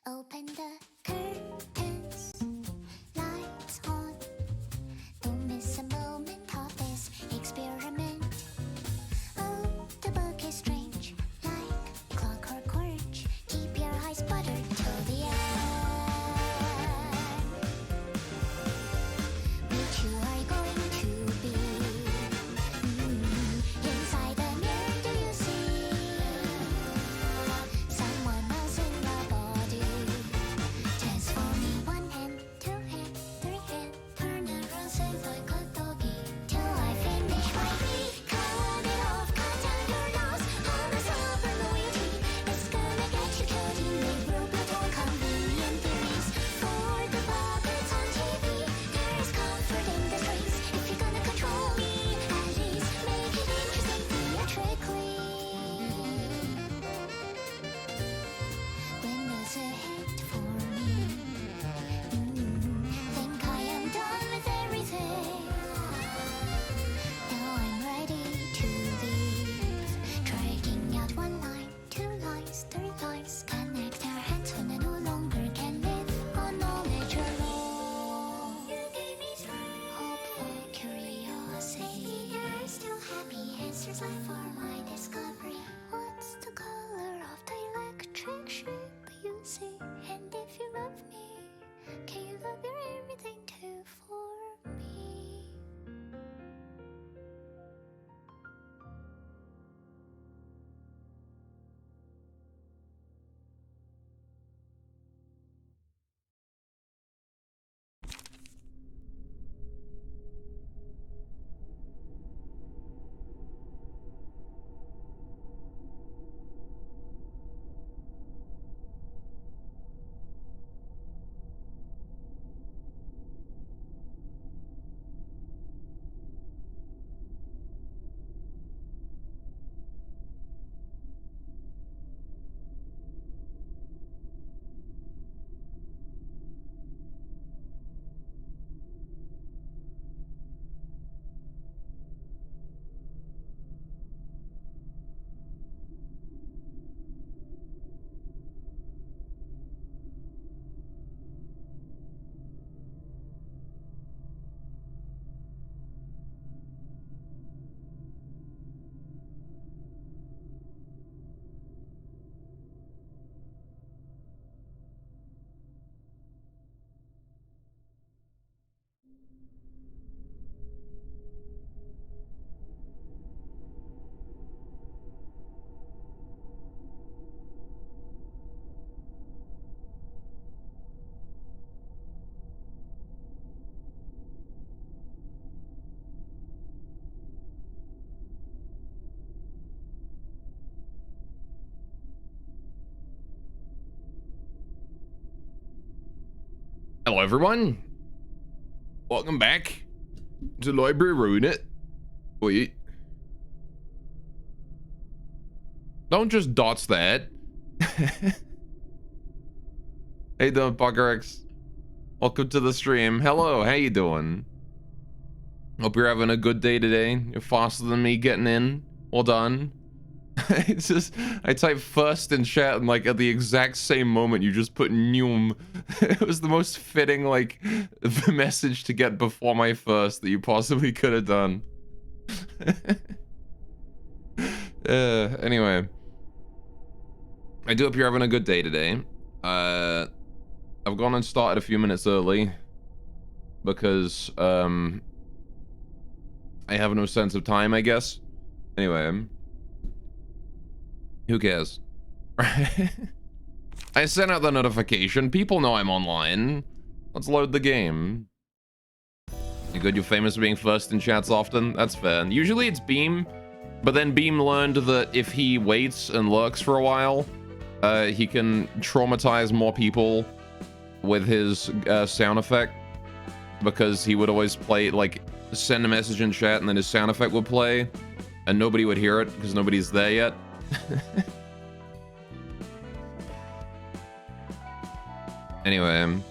Open the curtains, lights on. Don't miss a moment of this experiment. Oh, the book is strange, like clockwork orange. Keep your eyes buttered till the end. Which you are going to be? Inside the mirror, do you see someone else in the body? Transform me 1 hand, 2 hand, 3 hand. Turn around, say like a doggy till I finish my beat. Cut it off, cut down your nose. All the silver loyalty is gonna get you killed. You make robot or convenient theories for the puppets on TV. There is comfort in the streets if you're gonna control me. At least make it interesting theatrically. When there's a hit for me, think I am done with everything. Now I'm ready to leave. Dragging out 1 line, 2 lines, 3 lines. Connect our hands when I no longer can live on knowledge alone. You gave me strength, hopeful curiosity. You're still happy, answers left for my discovery. What's the color of the electric sheep you see? And if you love me, can you love your everything too for me? Hello, everyone. Welcome back to Library Ruina. Wait. Don't just dots that. Hey, doing, Puckerex? Welcome to the stream. Hello, how you doing? Hope you're having a good day today. You're faster than me getting in. Well done. It's just, I typed first in chat and like at the exact same moment you just put Noom. It was the most fitting like message to get before my first that you possibly could have done. Anyway. I do hope you're having a good day today. I've gone and started a few minutes early because I have no sense of time, I guess. Anyway. Who cares? I sent out the notification. People know I'm online. Let's load the game. You good? You're famous for being first in chats often? That's fair. And usually it's Beam, but then Beam learned that if he waits and lurks for a while, he can traumatize more people with his sound effect, because he would always play, like, send a message in chat and then his sound effect would play and nobody would hear it because nobody's there yet. Anyway,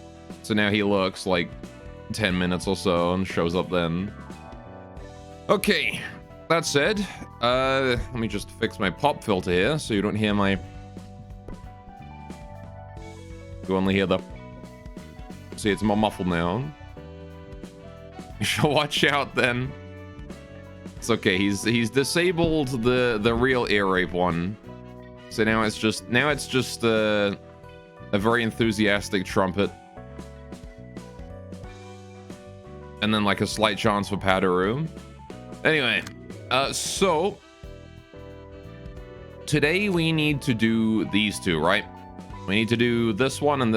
so now he looks like 10 minutes or so and shows up then. Okay, that said, let me just fix my pop filter here so you don't hear my You only hear the... See, it's more muffled now. You should watch out then. It's okay. He's disabled the real ear rape one. So now it's just a very enthusiastic trumpet. And then like a slight chance for Padaru. Anyway, so today we need to do these two, right? We need to do this one, and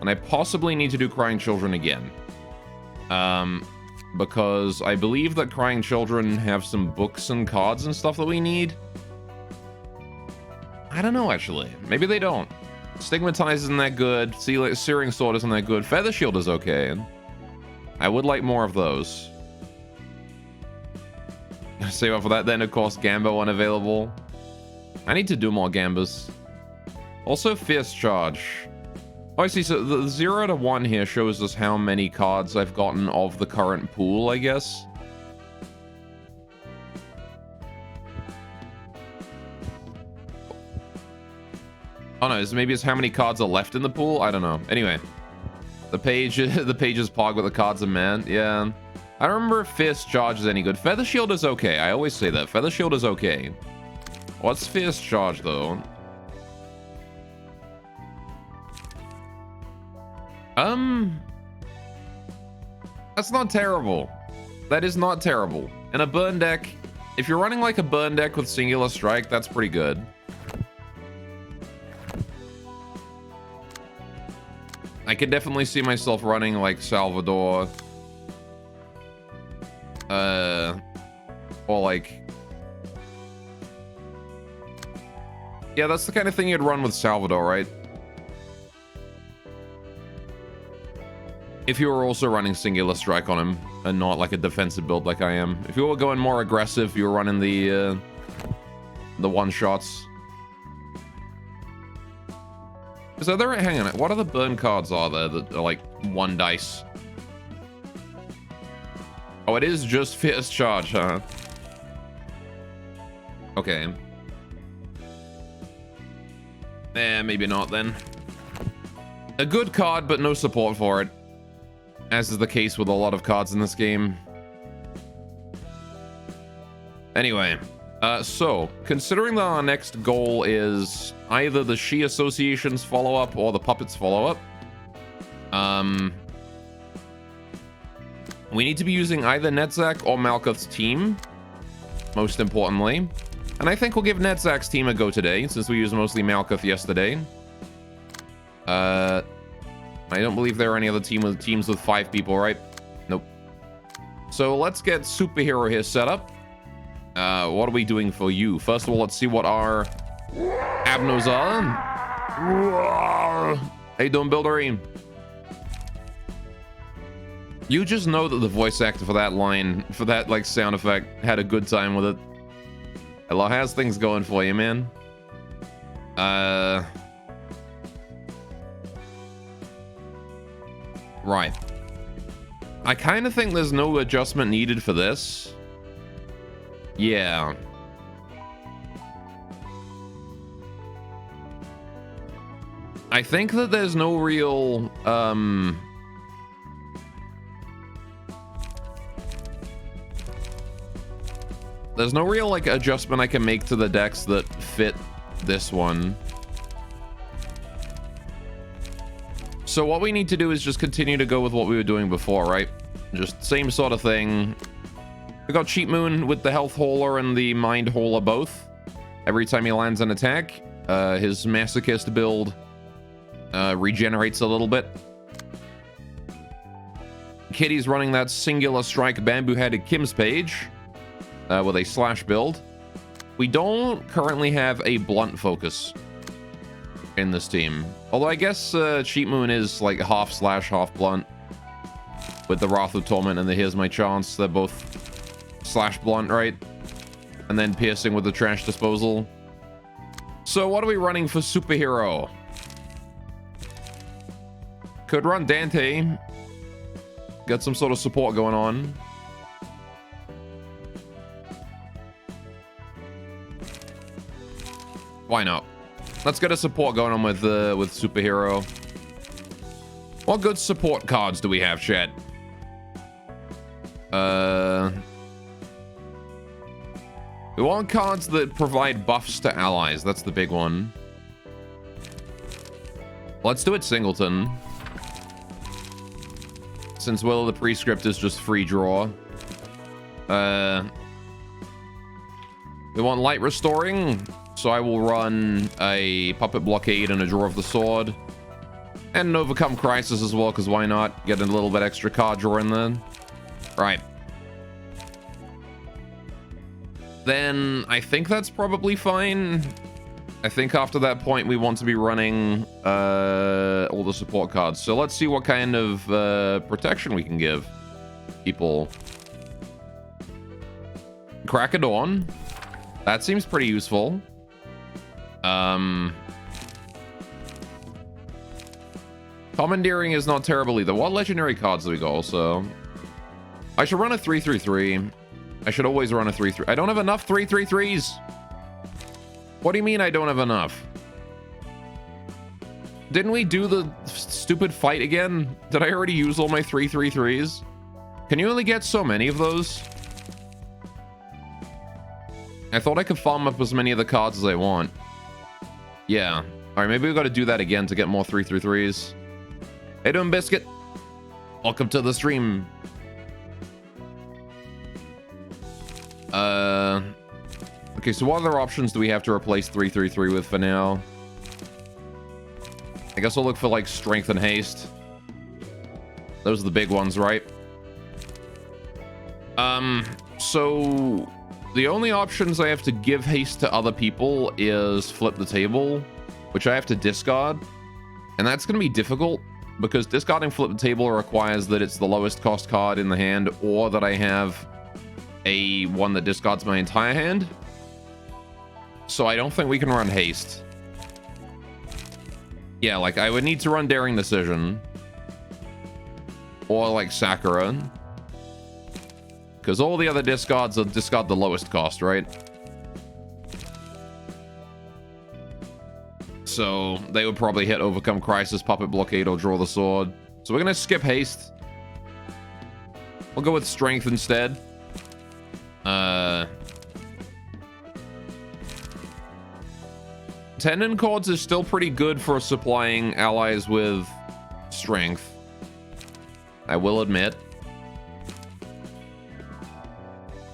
I possibly need to do Crying Children again. Because I believe that Crying Children have some books and cards and stuff that we need. I don't know, actually. Maybe they don't. Stigmatize isn't that good. Searing Sword isn't that good. Feather Shield is okay. I would like more of those. Save up for that. Then, of course, Gambo unavailable. I need to do more Gambas. Also, Fierce Charge. Oh, I see. So the 0 to 1 here shows us how many cards I've gotten of the current pool, I guess. Oh no, maybe it's how many cards are left in the pool? I don't know. Anyway. The page is pogged with the cards of man. Yeah. I don't remember if Fierce Charge is any good. Feather Shield is okay. I always say that. Feather Shield is okay. What's Fierce Charge, though? That's not terrible. That is not terrible. In a burn deck, if you're running like a burn deck with Singular Strike, that's pretty good. I can definitely see myself running like Salvador. Or like... Yeah, that's the kind of thing you'd run with Salvador, right? If you were also running Singular Strike on him, and not like a defensive build like I am. If you were going more aggressive, you were running the one-shots. So there, hang on, what other burn cards are there that are like 1 dice? Oh, it is just Fierce Charge, huh? Okay. Maybe not then. A good card, but no support for it. As is the case with a lot of cards in this game. Anyway, so, considering that our next goal is either the She Association's follow-up or the Puppets follow-up, we need to be using either Netzach or Malkuth's team, most importantly. And I think we'll give Netzach's team a go today, since we used mostly Malkuth yesterday. I don't believe there are any other teams with 5 people, right? Nope. So let's get Superhero here set up. What are we doing for you? First of all, let's see what our Abnos are. How you doing, Buildery? You just know that the voice actor for that line, for that like sound effect, had a good time with it. Hello, how's things going for you, man? Right. I kind of think there's no adjustment needed for this. Yeah. I think that there's no real, there's no real, like, adjustment I can make to the decks that fit this one. So what we need to do is just continue to go with what we were doing before, right? Just same sort of thing. We got Cheat Moon with the Health Hauler and the Mind Hauler both. Every time he lands an attack, his Masochist build regenerates a little bit. Kitty's running that Singular Strike Bamboo-Headed Kim's page with a slash build. We don't currently have a blunt focus in this team. Although I guess Cheat Moon is like half slash, half blunt. With the Wrath of Torment and the Here's My Chance. They're both slash blunt, right? And then piercing with the Trash Disposal. So what are we running for Superhero? Could run Dante. Get some sort of support going on. Why not? Let's get a support going on with Superhero. What good support cards do we have, chat? We want cards that provide buffs to allies. That's the big one. Let's do it singleton. Since Will of the Prescript is just free draw. We want light restoring. So I will run a Puppet Blockade and a Draw of the Sword. And an Overcome Crisis as well, because why not? Get a little bit extra card draw in there. Right. Then I think that's probably fine. I think after that point we want to be running all the support cards. So let's see what kind of protection we can give people. Crack of Dawn. That seems pretty useful. Commandeering is not terrible either. What legendary cards do we go also? I should run a 3/3. I should always run a 3/3. I don't have enough 3/3s. What do you mean I don't have enough? Didn't we do the stupid fight again? Did I already use all my 3/3s? Can you only get so many of those? I thought I could farm up as many of the cards as I want. Yeah. All right, maybe we got to do that again to get more 3/3s. Hey, doing Biscuit? Welcome to the stream. Okay, so what other options do we have to replace 3/3 with for now? I guess we'll look for like Strength and Haste. Those are the big ones, right? So the only options I have to give haste to other people is Flip the Table, which I have to discard. And that's going to be difficult because discarding Flip the Table requires that it's the lowest cost card in the hand, or that I have a one that discards my entire hand. So I don't think we can run haste. Yeah, like I would need to run Daring Decision. Or like Sakura. Because all the other discards are discard the lowest cost, right? So they would probably hit Overcome Crisis, Puppet Blockade, or Draw the Sword. So we're going to skip haste. We'll go with Strength instead. Tendon Cords is still pretty good for supplying allies with strength, I will admit.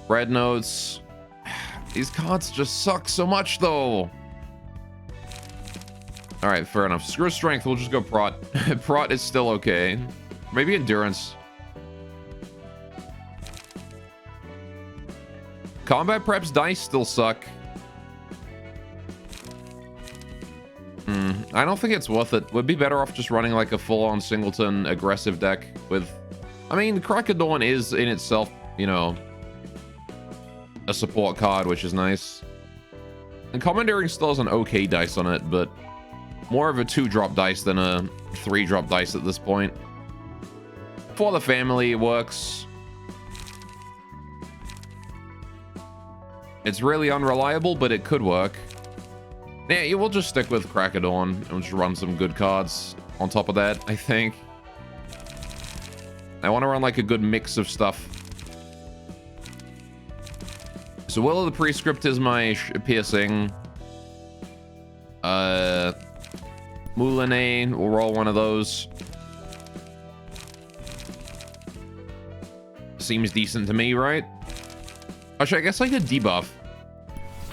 Red Notes. These cards just suck so much, though. Alright, fair enough. Screw Strength, we'll just go Prot. Prot is still okay. Maybe Endurance. Combat Preps dice still suck. I don't think it's worth it. Would be better off just running like a full-on singleton aggressive deck with... I mean, Crack of Dawn is in itself, you know, a support card, which is nice. And Commandeering still has an okay dice on it, but more of a 2-drop dice than a 3-drop dice at this point. For the family, it works. It's really unreliable, but it could work. Yeah, you will just stick with Crack of Dawn and just run some good cards on top of that, I think. I want to run like a good mix of stuff. So Will of the Prescript is my piercing. Moulinet, we'll roll one of those. Seems decent to me, right? Actually, I guess I could debuff.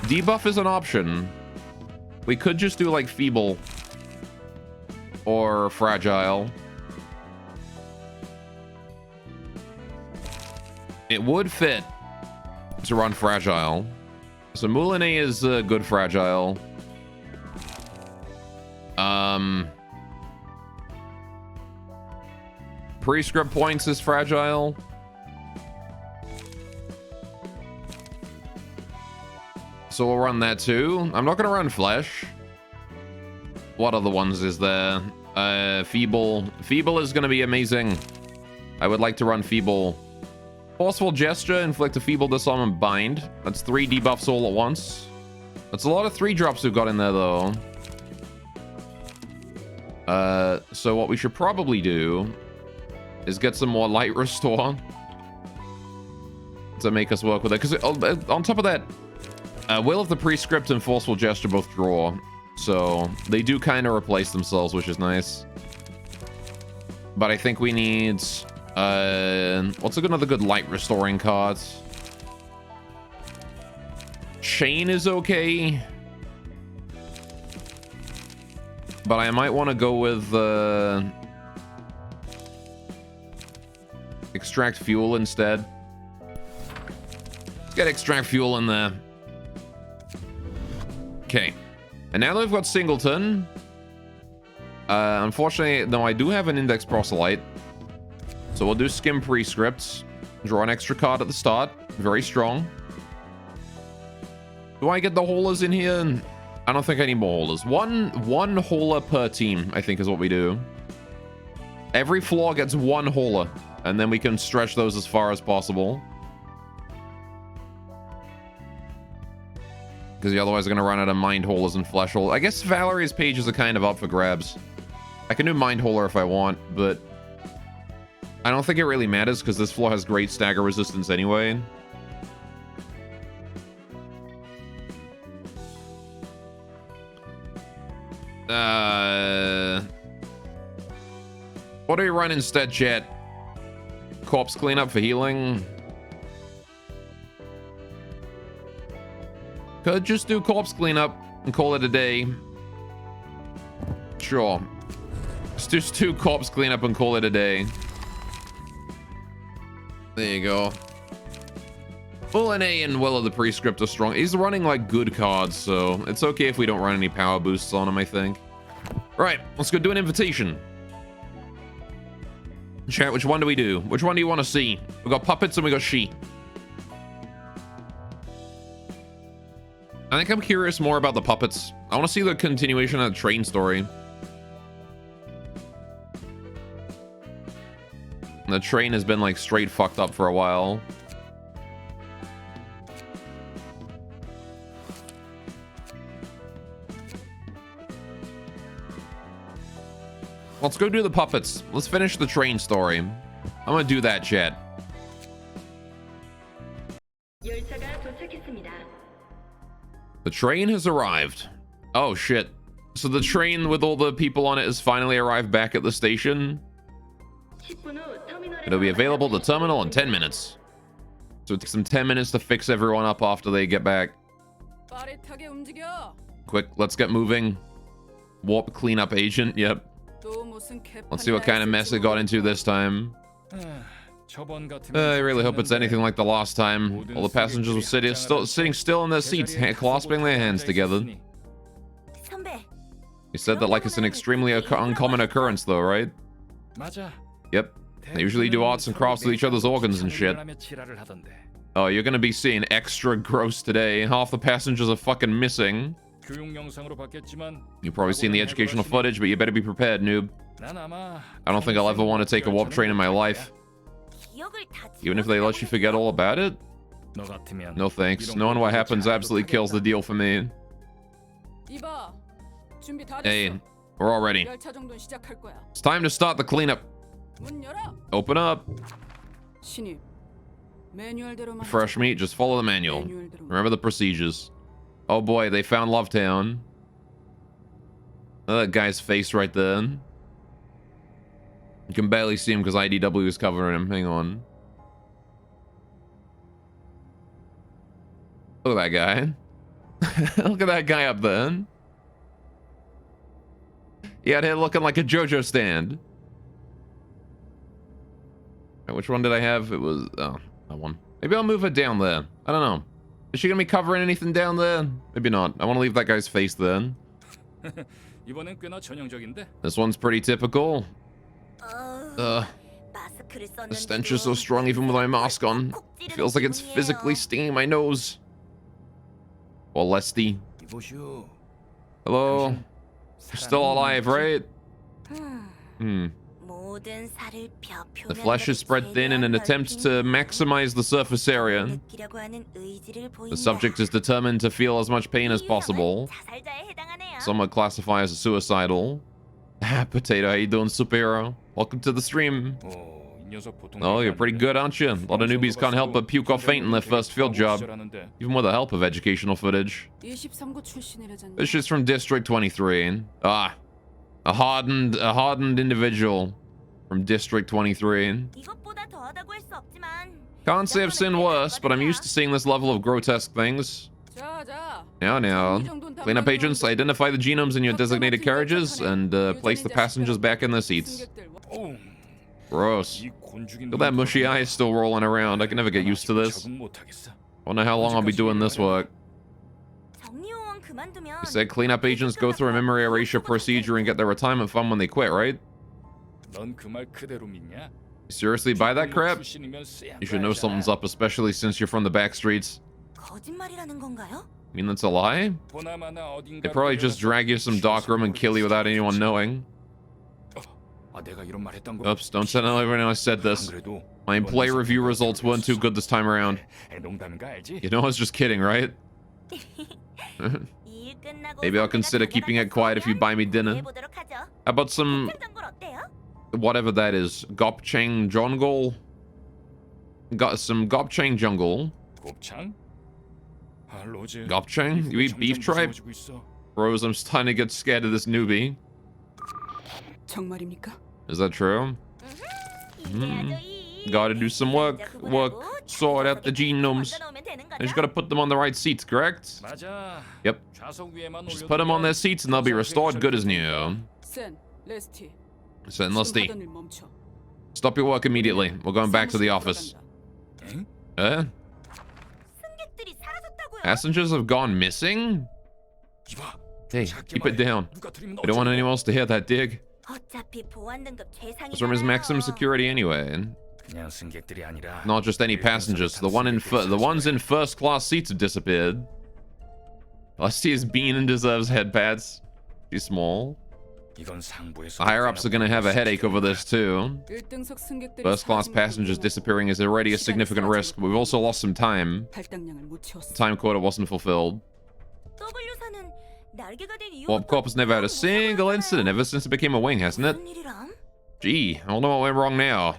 Debuff is an option. We could just do like Feeble or Fragile. It would fit to run Fragile. So Moulinet is good Fragile. Prescript Points is Fragile. So we'll run that too. I'm not going to run Flesh. What other ones is there? Feeble. Feeble is going to be amazing. I would like to run Feeble. Forceful Gesture, inflict a Feeble Disarm and Bind. That's 3 debuffs all at once. That's a lot of 3-drops we've got in there, though. So what we should probably do is get some more light restore to make us work with it. Because on top of that, Will of the Prescript and Forceful Gesture both draw. So they do kind of replace themselves, which is nice. But I think we need... what's another good light restoring card? Chain is okay. But I might want to go with... Extract Fuel instead. Let's get Extract Fuel in there. Okay. And now that we've got Singleton... unfortunately, no, I do have an Index Proselyte. So we'll do Skim Prescripts. Draw an extra card at the start. Very strong. Do I get the haulers in here? I don't think I need more haulers. One hauler per team, I think is what we do. Every floor gets one hauler. And then we can stretch those as far as possible. Because otherwise we're going to run out of Mind Haulers and Flesh Haulers. I guess Valerie's pages are kind of up for grabs. I can do Mind Hauler if I want, but... I don't think it really matters because this floor has great stagger resistance anyway. What do we run instead, chat? Corpse Cleanup for healing? Could just do Corpse Cleanup and call it a day. Sure. Just do Corpse Cleanup and call it a day. There you go. Well, NA and Will of the Prescript are strong. He's running like good cards, so it's okay if we don't run any power boosts on him, I think. Right, let's go do an invitation. Chat, which one do we do? Which one do you want to see? We got puppets and we got she. I think I'm curious more about the puppets. I want to see the continuation of the train story. The train has been like straight fucked up for a while. Let's go do the puppets. Let's finish the train story. I'm gonna do that, chat. The train has arrived. Oh shit. So the train with all the people on it has finally arrived back at the station. It'll be available at the terminal in 10 minutes. So it takes them 10 minutes to fix everyone up after they get back. Quick, let's get moving. Warp cleanup agent, yep. Let's see what kind of mess it got into this time. I really hope it's anything like the last time. All the passengers were sitting still in their seats, clasping their hands together. He said that like it's an extremely uncommon occurrence though, right? Yep. They usually do arts and crafts with each other's organs and shit. Oh, you're gonna be seeing extra gross today. Half the passengers are fucking missing. You've probably seen the educational footage, but you better be prepared, noob. I don't think I'll ever want to take a warp train in my life. Even if they let you forget all about it? No thanks. Knowing what happens absolutely kills the deal for me. Hey, we're all ready. It's time to start the cleanup. Open up. Fresh meat, just follow the manual. Remember the procedures. Oh boy, they found Love Town. Look at that guy's face right there. You can barely see him because IDW is covering him. Hang on. Look at that guy. Look at that guy up there. He had here looking like a JoJo stand. Which one did I have? It was... oh, that one. Maybe I'll move her down there. I don't know. Is she gonna be covering anything down there? Maybe not. I want to leave that guy's face there. This one's pretty typical. The stench is so strong even with my mask on. It feels like it's physically stinging my nose. Or Lesty. Hello? You're still alive, right? The flesh is spread thin in an attempt to maximize the surface area. The subject is determined to feel as much pain as possible. Some would classify as suicidal. Potato, how you doing, superhero? Welcome to the stream. Oh, you're pretty good, aren't you? A lot of newbies can't help but puke or faint in their first field job, even with the help of educational footage. This is from District 23. Ah, a hardened individual from District 23. Can't say I've seen worse, but I'm used to seeing this level of grotesque things. Now. Cleanup agents, identify the genomes in your designated carriages and place the passengers back in their seats. Gross. Feel that mushy eye is still rolling around. I can never get used to this. Wonder how long I'll be doing this work. You said cleanup agents go through a memory erasure procedure and get their retirement fund when they quit, right? You seriously buy that crap? You should know something's up, especially since you're from the back streets. Mean that's a lie? They probably just drag you to some dark room and kill you without anyone knowing. Oops, don't tell everyone I said this. My employee review results weren't too good this time around. You know I was just kidding, right? Maybe I'll consider keeping it quiet if you buy me dinner. How about some... whatever that is. Gopchang jungle? Got some Gopchang jungle. Gopchang? You eat beef tripe? Rose, I'm starting to get scared of this newbie. Is that true? Gotta do some work. Sort out the genomes. I just gotta put them on the right seats, correct? Yep. Just put them on their seats and they'll be restored good as new. Sen, Lusty. Stop your work immediately. We're going back to the office. Passengers have gone missing? Hey, keep it down. I don't want anyone else to hear that dig. This room is maximum security anyway. Not just any passengers. The ones in first class seats have disappeared. Lusty is bean and deserves head pats. She's small. The higher-ups are gonna have a headache over this too. First class passengers disappearing is already a significant risk, but we've also lost some time. The time quota wasn't fulfilled. Warp Corp has never had a single incident ever since it became a wing, hasn't it? Gee, I don't know what went wrong now.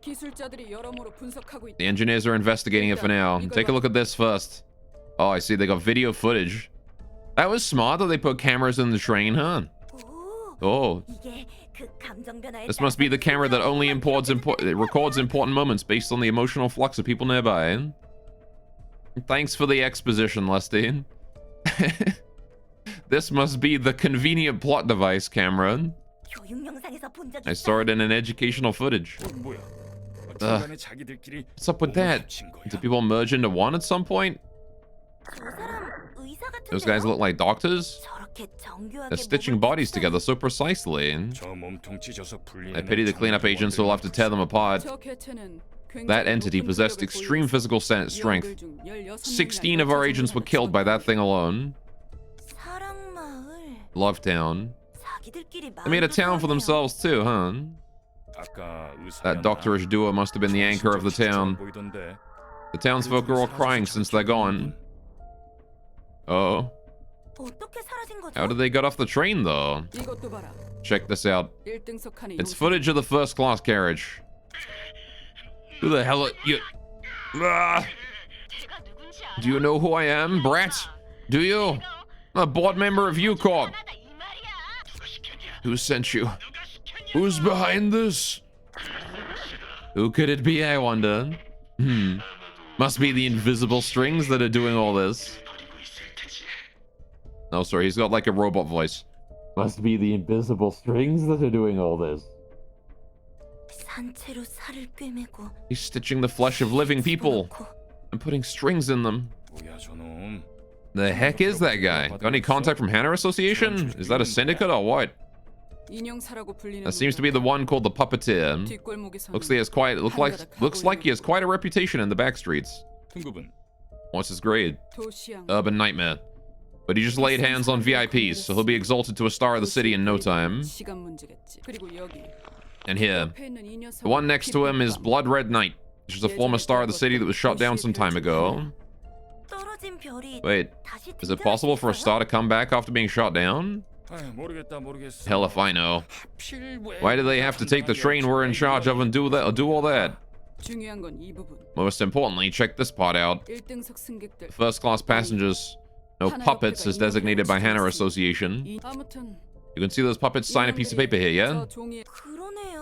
The engineers are investigating it for now. Take a look at this first. Oh, I see they got video footage. That was smart that they put cameras in the train, huh? Oh. This must be the camera that only records important moments based on the emotional flux of people nearby. Thanks for the exposition, Lusty. This must be the convenient plot device camera. I saw it in an educational footage. What's up with that? Did people merge into one at some point? Those guys look like doctors? They're stitching bodies together so precisely. I pity the cleanup agents who'll have to tear them apart. That entity possessed extreme physical strength. 16 of our agents were killed by that thing alone. Love Town. They made a town for themselves too, huh? That doctorish duo must have been the anchor of the town. The townsfolk are all crying since they're gone. Oh. How did they get off the train, though? Check this out. It's footage of the first class carriage. Who the hell are you? Ah! Do you know who I am, brat? Do you? I'm a board member of U-Corp. Who sent you? Who's behind this? Who could it be, I wonder? Must be the invisible strings that are doing all this. No, sorry, he's got like a robot voice. Must be the invisible strings that are doing all this. He's stitching the flesh of living people and putting strings in them. The heck is that guy? Got any contact from Hannah Association? Is that a syndicate or what? That seems to be the one called the Puppeteer. Looks like he has quite a reputation in the back streets. What's his grade? Urban Nightmare. But he just laid hands on VIPs, so he'll be exalted to a star of the city in no time. And here, the one next to him is Blood Red Knight, which is a former star of the city that was shot down some time ago. Wait, is it possible for a star to come back after being shot down? Hell if I know. Why do they have to take the train we're in charge of and do that or do all that? Most importantly, check this part out. First class passengers. No puppets is designated by Hana Association. You can see those puppets sign a piece of paper here, yeah?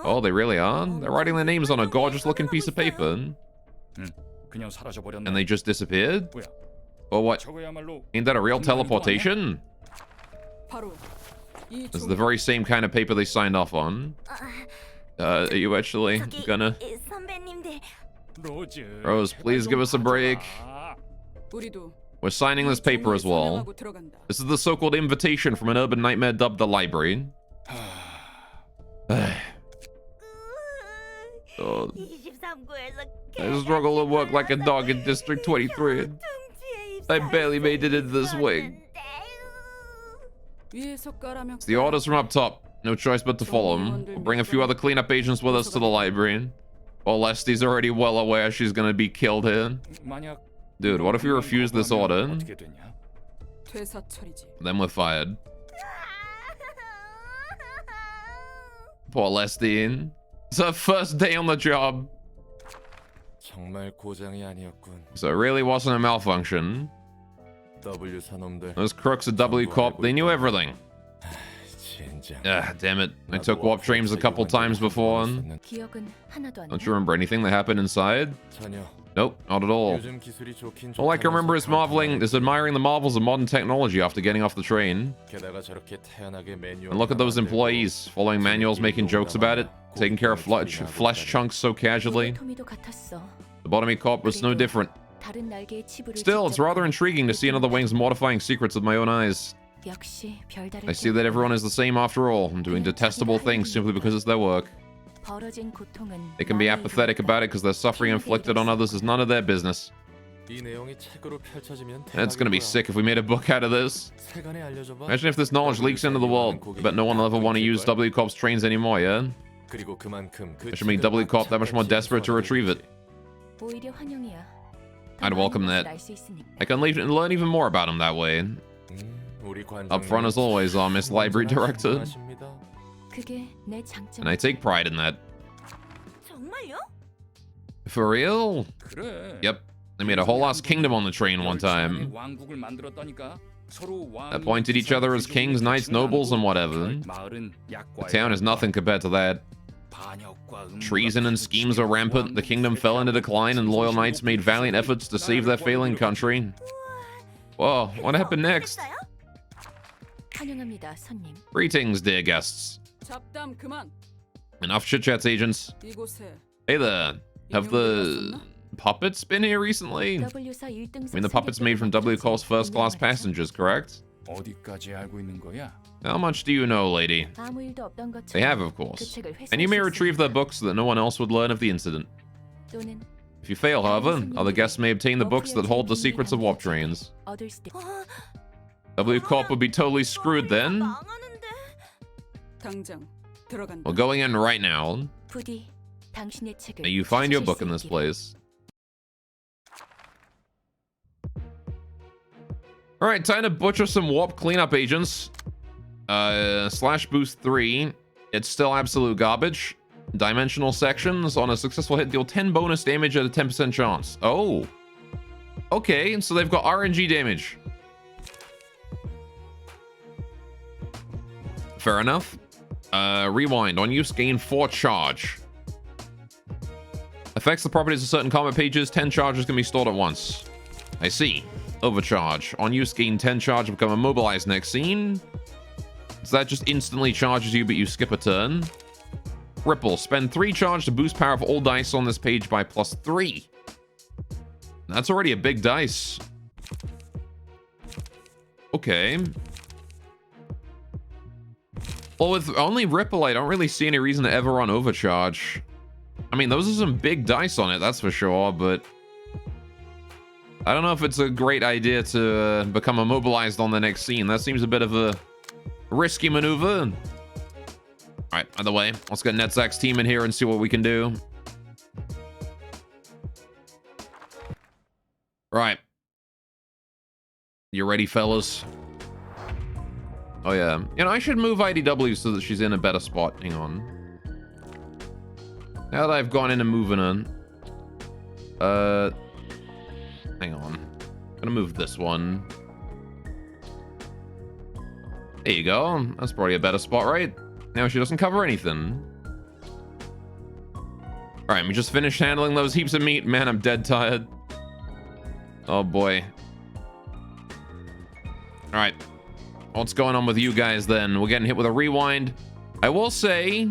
Oh, they really are? They're writing their names on a gorgeous looking piece of paper. And they just disappeared? Or what? Ain't that a real teleportation? This is the very same kind of paper they signed off on. Are you actually gonna... Rose, please give us a break. We're signing this paper as well. This is the so-called invitation from an urban nightmare dubbed the library. Oh. I struggle to work like a dog in District 23. I barely made it into this wing. It's the orders from up top. No choice but to follow them. We'll bring a few other cleanup agents with us to the library. Well, Lesty's already well aware she's gonna be killed here. Dude, what if we refuse this order? Then we're fired. Poor Lesty. It's her first day on the job. So it really wasn't a malfunction. Those crooks at W Corp, they knew everything. Ah, damn it. I took warp trains a couple times before. Don't you remember anything that happened inside? Nope, not at all. All I can remember is admiring the marvels of modern technology after getting off the train. And look at those employees, following manuals, making jokes about it, taking care of flesh chunks so casually. The Bottomy Corp was no different. Still, it's rather intriguing to see another wing's mortifying secrets with my own eyes. I see that everyone is the same after all, and doing detestable things simply because it's their work. They can be apathetic about it because their suffering inflicted on others is none of their business. It's gonna be sick if we made a book out of this. Imagine if this knowledge leaks into the world, but no one will ever want to use W Corp's trains anymore, yeah? That should make W Corp that much more desperate to retrieve it. I'd welcome that. I can learn even more about him that way. Up front as always, our Miss Library Director. And I take pride in that. For real? Yep. They made a whole ass kingdom on the train one time. Appointed each other as kings, knights, nobles, and whatever. The town is nothing compared to that. Treason and schemes are rampant, the kingdom fell into decline, and loyal knights made valiant efforts to save their failing country. Whoa, what happened next? Greetings, dear guests. Enough chit-chats, agents. Hey there. Have the puppets been here recently? I mean, the puppets made from W Corp's first-class passengers, correct? How much do you know, lady? They have, of course. And you may retrieve their books so that no one else would learn of the incident. If you fail, however, other guests may obtain the books that hold the secrets of warp trains. W Corp would be totally screwed then. We're going in right now. May you find your book in this place. Alright, time to butcher some warp cleanup agents. Slash boost 3. It's still absolute garbage. Dimensional sections. On a successful hit, deal 10 bonus damage at a 10% chance. Oh. Okay, so they've got RNG damage. Fair enough. Rewind. On use, gain 4 charge. Affects the properties of certain combat pages. 10 charges can be stored at once. I see. Overcharge. On use, gain 10 charge, become immobilized next scene. So that just instantly charges you, but you skip a turn. Ripple. Spend 3 charge to boost power of all dice on this page by +3. That's already a big dice. Okay. Well, with only Ripple, I don't really see any reason to ever run Overcharge. I mean, those are some big dice on it, that's for sure, but I don't know if it's a great idea to become immobilized on the next scene. That seems a bit of a risky maneuver. All right, by the way, let's get Netzak's team in here and see what we can do. Right. You ready, fellas? Oh, yeah. You know, I should move IDW so that she's in a better spot. Hang on. Now that I've gone into moving her. Hang on. I'm gonna move this one. There you go. That's probably a better spot, right? Now she doesn't cover anything. Alright, we just finished handling those heaps of meat. Man, I'm dead tired. Oh, boy. Alright. What's going on with you guys, then? We're getting hit with a rewind. I will say,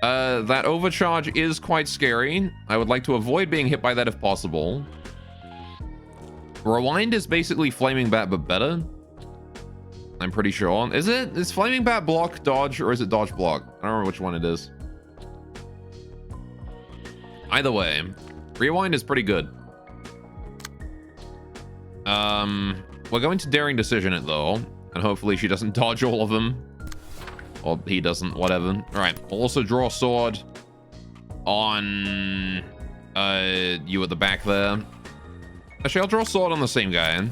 that overcharge is quite scary. I would like to avoid being hit by that if possible. Rewind is basically Flaming Bat, but better. I'm pretty sure. Is Flaming Bat block dodge, or is it dodge block? I don't remember which one it is. Either way, Rewind is pretty good. We're going to Daring Decision it, though. And hopefully she doesn't dodge all of them. Or he doesn't, whatever. Alright, we'll also draw a sword on you at the back there. Actually, I'll draw a sword on the same guy.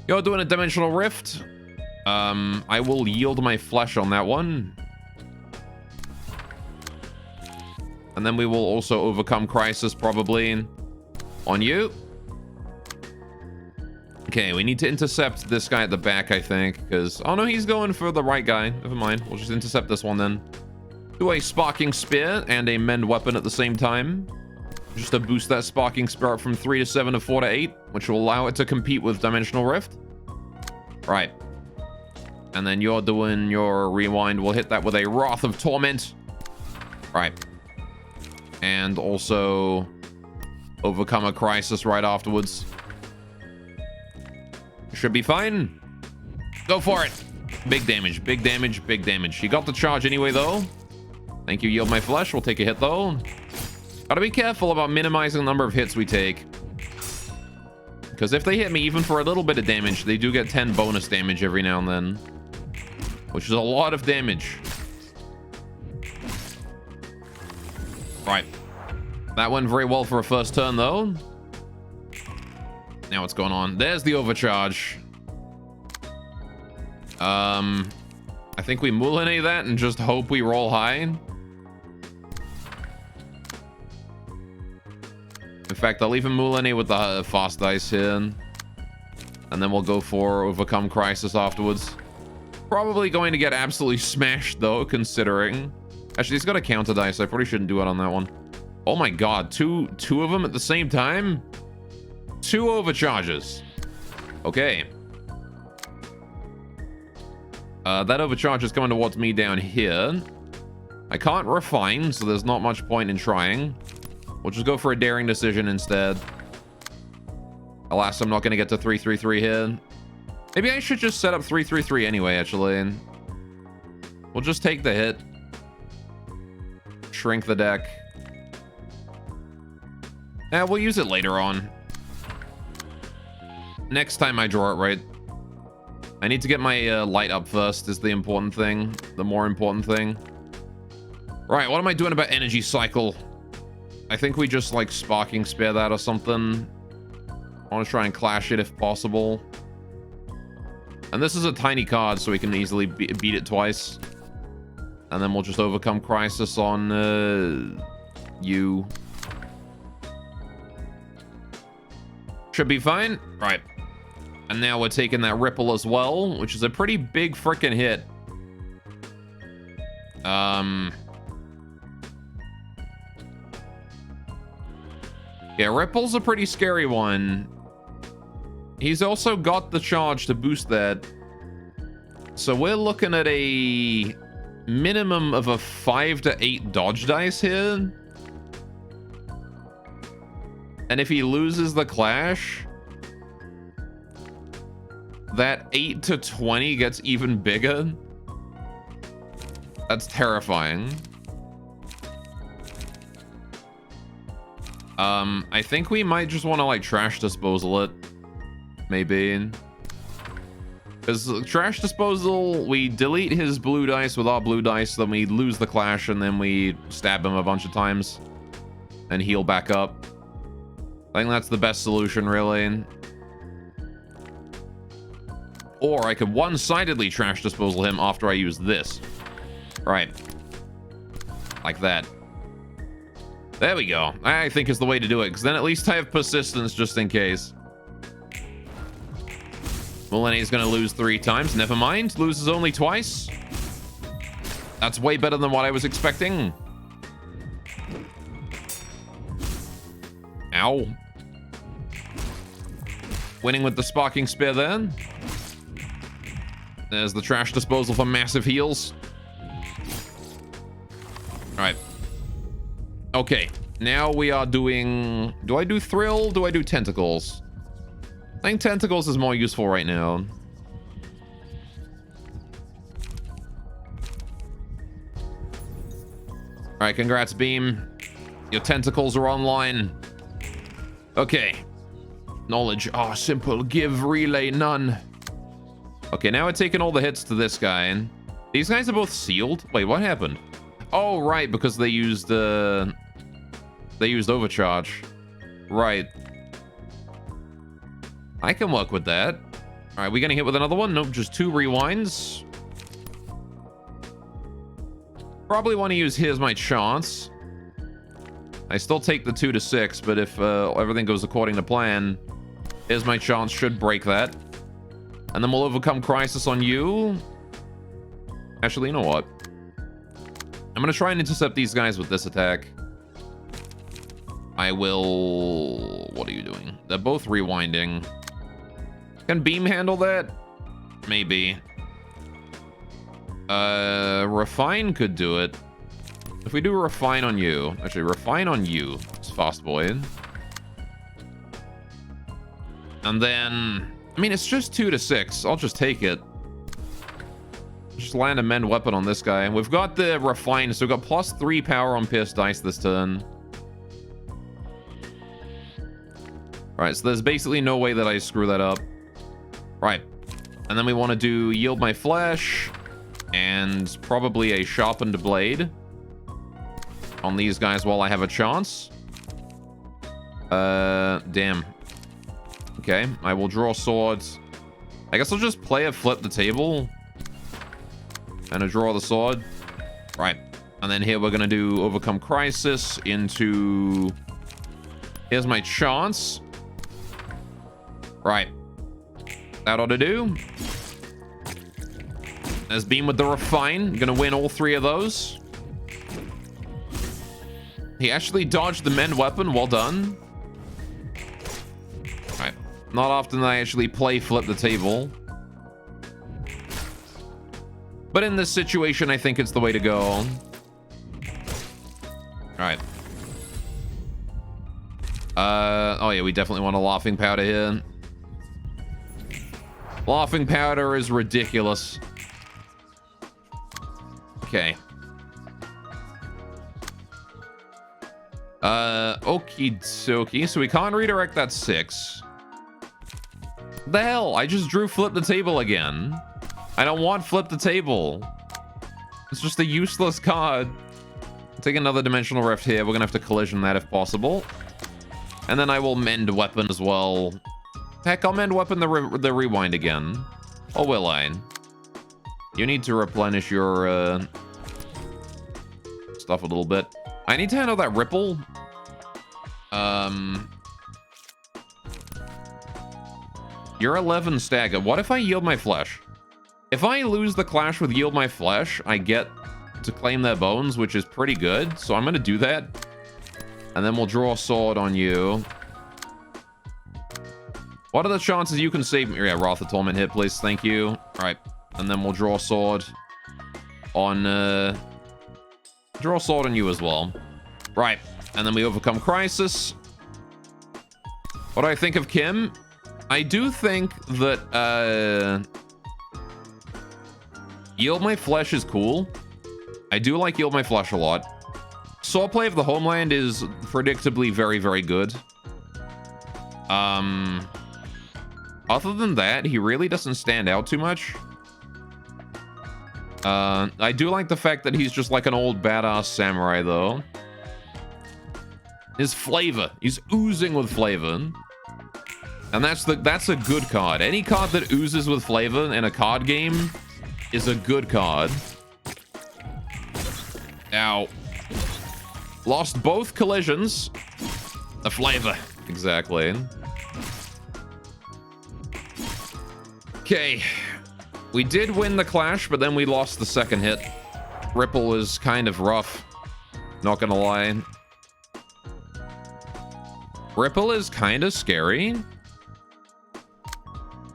You're doing a Dimensional Rift. I will yield my flesh on that one. And then we will also overcome Crisis, probably, on you. Okay, we need to intercept this guy at the back, I think, because... Oh, no, he's going for the right guy. Never mind. We'll just intercept this one, then. Do a Sparking Spear and a Mend Weapon at the same time. Just to boost that Sparking Spear up from 3 to 7 to 4 to 8, which will allow it to compete with Dimensional Rift. Right. And then you're doing your Rewind. We'll hit that with a Wrath of Torment. Right. And also overcome a Crisis right afterwards. Should be fine. Go for it. Big damage, big damage, big damage. He got the charge anyway, though. Thank you, Yield My Flesh. We'll take a hit, though. Gotta be careful about minimizing the number of hits we take. Because if they hit me even for a little bit of damage, they do get 10 bonus damage every now and then. Which is a lot of damage. Right. That went very well for a first turn, though. Now what's going on? There's the overcharge. I think we moulinet that and just hope we roll high. In fact, I'll even moulinet with the fast dice here. And then we'll go for Overcome Crisis afterwards. Probably going to get absolutely smashed, though, considering... Actually, he's got a counter dice. I probably shouldn't do it on that one. Oh my god, two of them at the same time? 2 overcharges. Okay. That overcharge is coming towards me down here. I can't refine, so there's not much point in trying. We'll just go for a Daring Decision instead. Alas, I'm not going to get to 333 here. Maybe I should just set up 333 anyway, actually. We'll just take the hit. Shrink the deck. Yeah, we'll use it later on. Next time I draw it right. I need to get my light up first is the important thing. The more important thing. Right, what am I doing about Energy Cycle? I think we just, like, Sparking Spear that or something. I want to try and clash it if possible. And this is a tiny card, so we can easily beat it twice. And then we'll just Overcome Crisis on you. Should be fine. Right. And now we're taking that Ripple as well, which is a pretty big freaking hit. Yeah, Ripple's a pretty scary one. He's also got the charge to boost that. So we're looking at a minimum of a 5 to 8 dodge dice here. And if he loses the clash, that 8 to 20 gets even bigger. That's terrifying. I think we might just want to, like, Trash Disposal it. Maybe. Because Trash Disposal, we delete his blue dice with our blue dice, then we lose the clash, and then we stab him a bunch of times. And heal back up. I think that's the best solution, really. Or I could one-sidedly trash disposal him after I use this. Right. Like that. There we go. I think is the way to do it, because then at least I have persistence just in case. Moline's going to lose 3 times. Never mind. Loses only twice. That's way better than what I was expecting. Ow. Winning with the Sparking Spear then. There's the trash disposal for massive heals. Alright. Okay. Now we are doing... Do I do Thrill? Do I do Tentacles? I think Tentacles is more useful right now. Alright, congrats, Beam. Your tentacles are online. Okay. Knowledge. Oh, simple. Give, relay, none. Okay, now we're taking all the hits to this guy. These guys are both sealed? Wait, what happened? Oh, right, because they used overcharge. Right. I can work with that. All right, we gonna hit with another one? Nope, just 2 rewinds. Probably want to use Here's My Chance. I still take the 2 to 6, but if everything goes according to plan, Here's My Chance should break that. And then we'll overcome Crisis on you. Actually, you know what? I'm gonna try and intercept these guys with this attack. I will... What are you doing? They're both rewinding. Can Beam handle that? Maybe. Refine could do it. If we do Refine on you... Actually, Refine on you. It's Fast Boy. And then... I mean, it's just 2 to 6. I'll just take it. Just land a Mend Weapon on this guy. We've got the Refine, so we've got +3 power on Pierce Dice this turn. Alright, so there's basically no way that I screw that up. Right. And then we want to do Yield My Flesh. And probably a Sharpened Blade. On these guys while I have a chance. Damn. Okay, I will draw swords. I guess I'll just play a Flip the Table. And a draw the sword. Right. And then here we're going to do Overcome Crisis into... Here's My Chance. Right. That ought to do. There's Beam with the Refine. Gonna win all 3 of those. He actually dodged the Mend Weapon. Well done. Alright. Not often I actually play Flip the Table. But in this situation, I think it's the way to go. Alright. Oh yeah, we definitely want a Laughing Powder here. Laughing Powder is ridiculous. Okay. Okie dokie. So we can't redirect that 6. The hell? I just drew Flip the Table again. I don't want Flip the Table. It's just a useless card. Take another Dimensional Rift here. We're gonna have to collision that if possible. And then I will Mend Weapon as well. Heck, I'll Mend Weapon the Rewind again. Or will I? You need to replenish your stuff a little bit. I need to handle that Ripple. You're 11 stagger. What if I Yield My Flesh? If I lose the clash with Yield My Flesh, I get to claim their bones, which is pretty good. So I'm going to do that. And then we'll draw a sword on you. What are the chances you can save me? Yeah, Wrath of Torment hit, please. Thank you. All right. And then we'll draw a sword on... Draw a sword on you as well. Right. And then we overcome Crisis. What do I think of Kim? I do think that... Yield My Flesh is cool. I do like Yield My Flesh a lot. Swordplay of the Homeland is predictably very, very good. Other than that, he really doesn't stand out too much. I do like the fact that he's just like an old badass samurai, though. His flavor. He's oozing with flavor. And that's a good card. Any card that oozes with flavor in a card game is a good card. Ow. Lost both collisions. The flavor. Exactly. Okay. We did win the clash, but then we lost the second hit. Ripple was kind of rough. Not gonna lie. Ripple is kind of scary.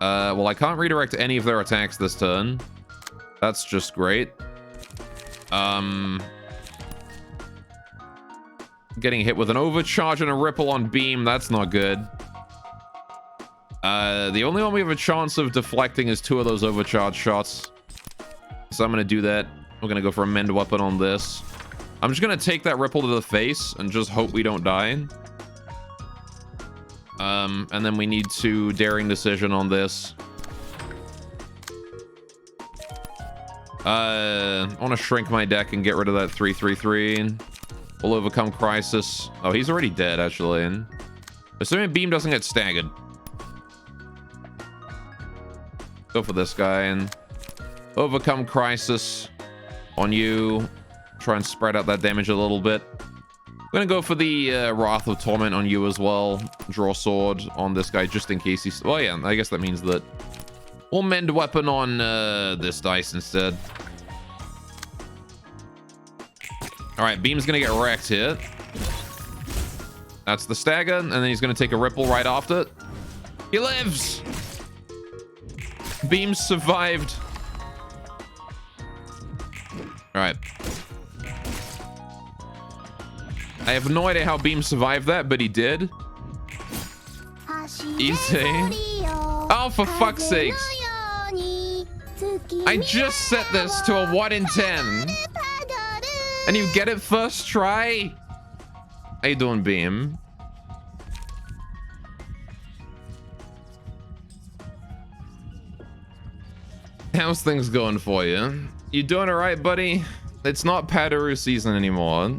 Well, I can't redirect any of their attacks this turn. That's just great. Getting hit with an overcharge and a ripple on beam. That's not good. The only one we have a chance of deflecting is 2 of those overcharge shots. So I'm going to do that. We're going to go for a mend weapon on this. I'm just going to take that ripple to the face and just hope we don't die. And then we need to daring decision on this. I want to shrink my deck and get rid of that 3/3/3. We'll overcome crisis. Oh, he's already dead, actually. Assuming beam doesn't get staggered. Go for this guy and overcome crisis on you. Try and spread out that damage a little bit. I'm gonna go for the Wrath of Torment on you as well. Draw sword on this guy just in case he's... Oh yeah, I guess that means that we'll mend weapon on this dice instead. All right, beam's gonna get wrecked here. That's the stagger, and then he's gonna take a ripple right after it. He lives. Beam survived. All right. I have no idea how Beam survived that, but he did. Easy. Oh, for fuck's sakes. I just set this to a 1 in 10. And you get it first try? How you doing, Beam? How's things going for you? You doing all right, buddy? It's not Padaru season anymore.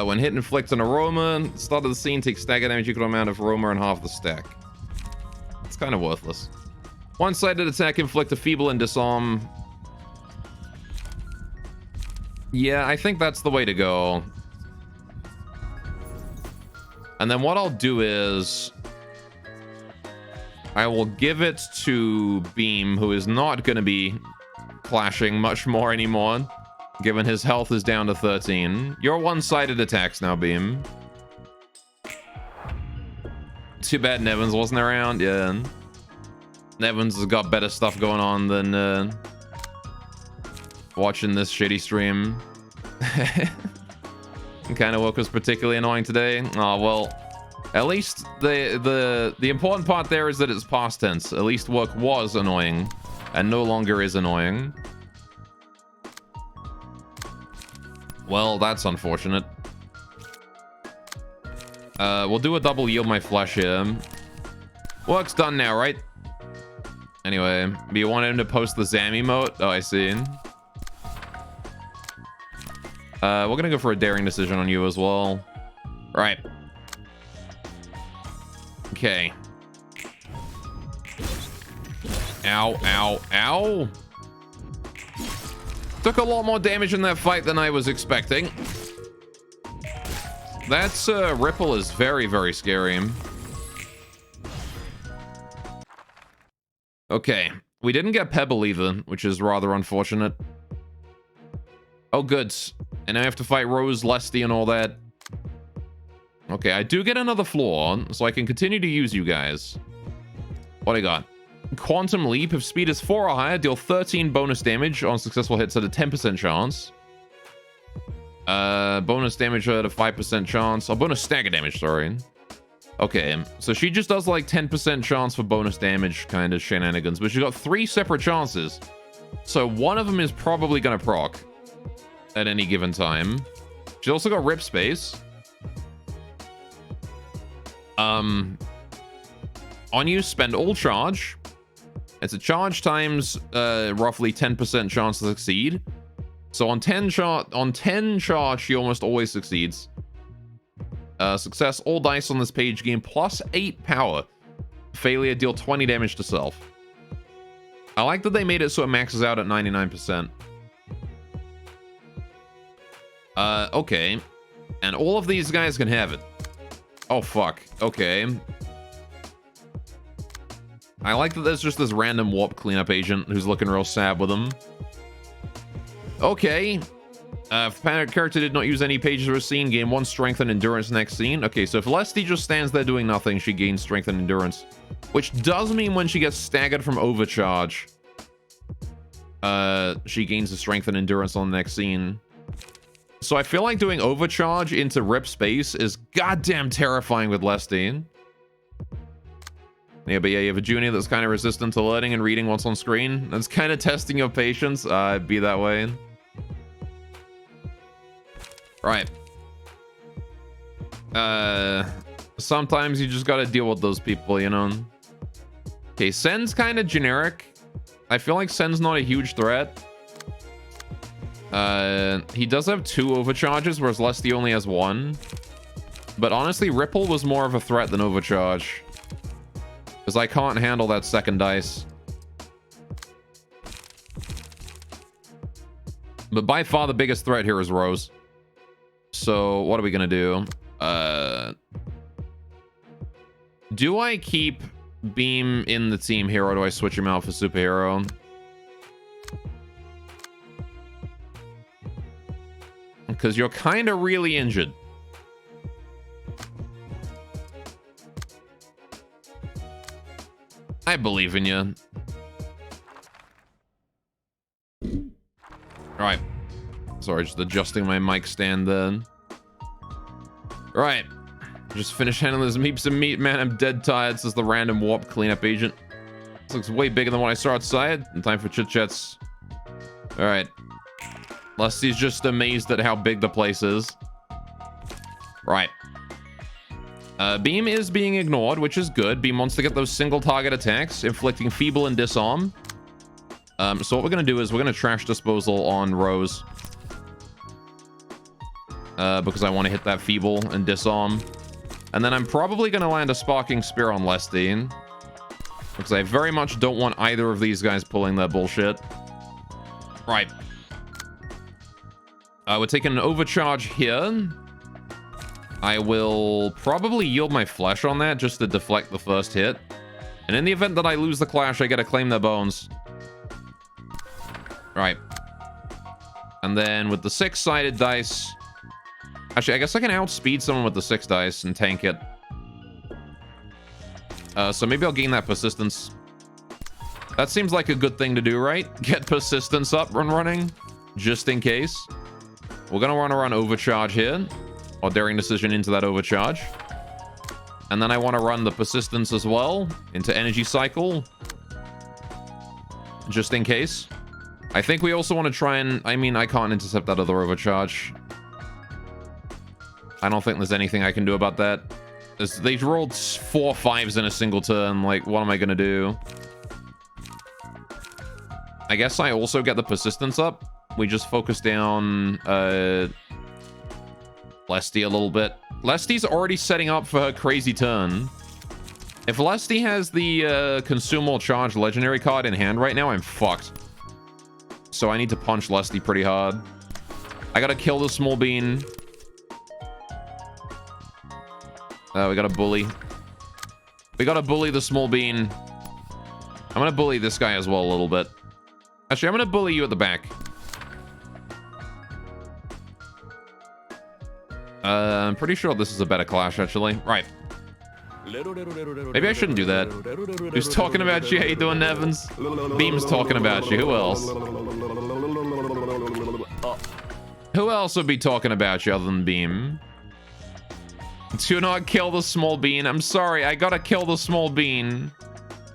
When hit inflict an aroma, start of the scene, take stagger damage equal amount of aroma and half the stack. It's kind of worthless. One-sided attack, inflict a feeble and disarm. Yeah, I think that's the way to go. And then what I'll do is I will give it to Beam, who is not going to be clashing much more anymore, given his health is down to 13. Your one-sided attacks now, Beam. Too bad Nevins wasn't around. Yeah. Nevins has got better stuff going on than watching this shitty stream. Kind of work was particularly annoying today. Oh, well, at least the important part there is that it's past tense. At least work was annoying and no longer is annoying. Well, that's unfortunate. We'll do a double yield my flesh here. Work's done now, right? Anyway, do you want him to post the Zam emote? Oh, I see. We're gonna go for a daring decision on you as well. Right. Okay. Ow, ow, ow. Took a lot more damage in that fight than I was expecting. That's ripple is very, very scary. Okay. We didn't get Pebble either, which is rather unfortunate. Oh, good. And I have to fight Rose, Lesty, and all that. Okay, I do get another floor, so I can continue to use you guys. What I got? Quantum Leap. If speed is 4 or higher, deal 13 bonus damage on successful hits at a 10% chance. Bonus damage at a 5% chance. Oh, bonus stagger damage, sorry. Okay, so she just does like 10% chance for bonus damage kind of shenanigans, but she's got 3 separate chances. So one of them is probably going to proc at any given time. She's also got rip space. On you, spend all charge. It's a charge times roughly 10% chance to succeed. So on 10 charge, she almost always succeeds. Success, all dice on this page gain plus 8 power. Failure, deal 20 damage to self. I like that they made it so it maxes out at 99%. Okay. And all of these guys can have it. Oh, fuck. Okay. I like that there's just this random warp cleanup agent who's looking real sad with them. Okay. If the character did not use any pages or a scene, gain 1 strength and endurance next scene. Okay, so if Lesty just stands there doing nothing, she gains strength and endurance. Which does mean when she gets staggered from overcharge, she gains the strength and endurance on the next scene. So I feel like doing overcharge into rip space is goddamn terrifying with Lesty. Yeah, but yeah, you have a junior that's kind of resistant to learning and reading what's on screen. That's kind of testing your patience. Be that way. Right. Sometimes you just gotta deal with those people, you know? Okay, Sen's kind of generic. I feel like Sen's not a huge threat. He does have 2 overcharges, whereas Lesty only has 1. But honestly, Ripple was more of a threat than overcharge. Because I can't handle that second dice. But by far the biggest threat here is Rose. So what are we gonna do? Do I keep Beam in the team here, or do I switch him out for superhero? Because you're kind of really injured. I believe in you. Alright. Sorry, just adjusting my mic stand then. Right. Just finish handling this meeps and meat, man. I'm dead tired, says the random warp cleanup agent. This looks way bigger than what I saw outside. In time for chit-chats. Alright. Lesty's just amazed at how big the place is. Right. Beam is being ignored, which is good. Beam wants to get those single target attacks, inflicting feeble and disarm. So what we're going to do is we're going to trash disposal on Rose. Because I want to hit that feeble and disarm. And then I'm probably going to land a sparking spear on Lesty. Because I very much don't want either of these guys pulling their bullshit. Right. We're taking an overcharge here. I will probably yield my flesh on that just to deflect the first hit. And in the event that I lose the clash, I get to claim their bones. Right. And then with the 6-sided dice... Actually, I guess I can outspeed someone with the 6 dice and tank it. So maybe I'll gain that persistence. That seems like a good thing to do, right? Get persistence up and running, just in case. We're going to want to run overcharge here. Or daring decision into that overcharge. And then I want to run the persistence as well into energy cycle. Just in case. I think we also want to try and... I mean, I can't intercept that other overcharge. I don't think there's anything I can do about that. They rolled 4 5s in a single turn. Like, what am I going to do? I guess I also get the persistence up. We just focus down Lesty a little bit. Lesty's already setting up for her crazy turn. If Lesty has the consumable charge legendary card in hand right now, I'm fucked. So I need to punch Lesty pretty hard. I gotta kill the small bean. We gotta bully. We gotta bully the small bean. I'm gonna bully this guy as well a little bit. Actually, I'm gonna bully you at the back. I'm pretty sure this is a better clash, actually. Right. Maybe I shouldn't do that. Who's talking about you? How you doing, Evans? Beam's talking about you. Who else? Who else would be talking about you other than Beam? Do not kill the small bean. I'm sorry. I gotta kill the small bean.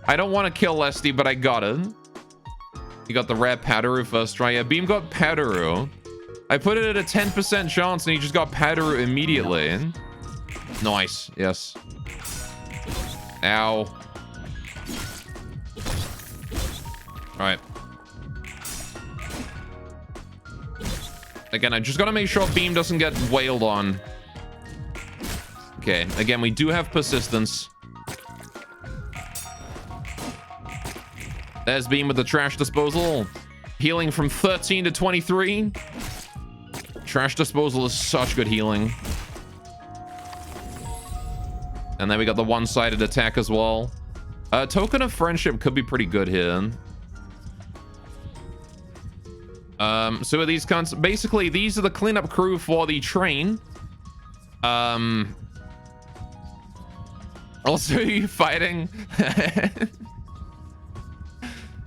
I don't want to kill Lesty, but I gotta. You got the rare Padaru first try. Yeah, Beam got Padaru. I put it at a 10% chance and he just got Padaru immediately. Nice. Yes. Ow. Alright. Again, I just gotta make sure Beam doesn't get wailed on. Okay, again, we do have persistence. There's Beam with the trash disposal. Healing from 13 to 23. Trash disposal is such good healing. And then we got the one-sided attack as well. Token of Friendship could be pretty good here. So are these cons... Basically, these are the cleanup crew for the train. Also, you fighting...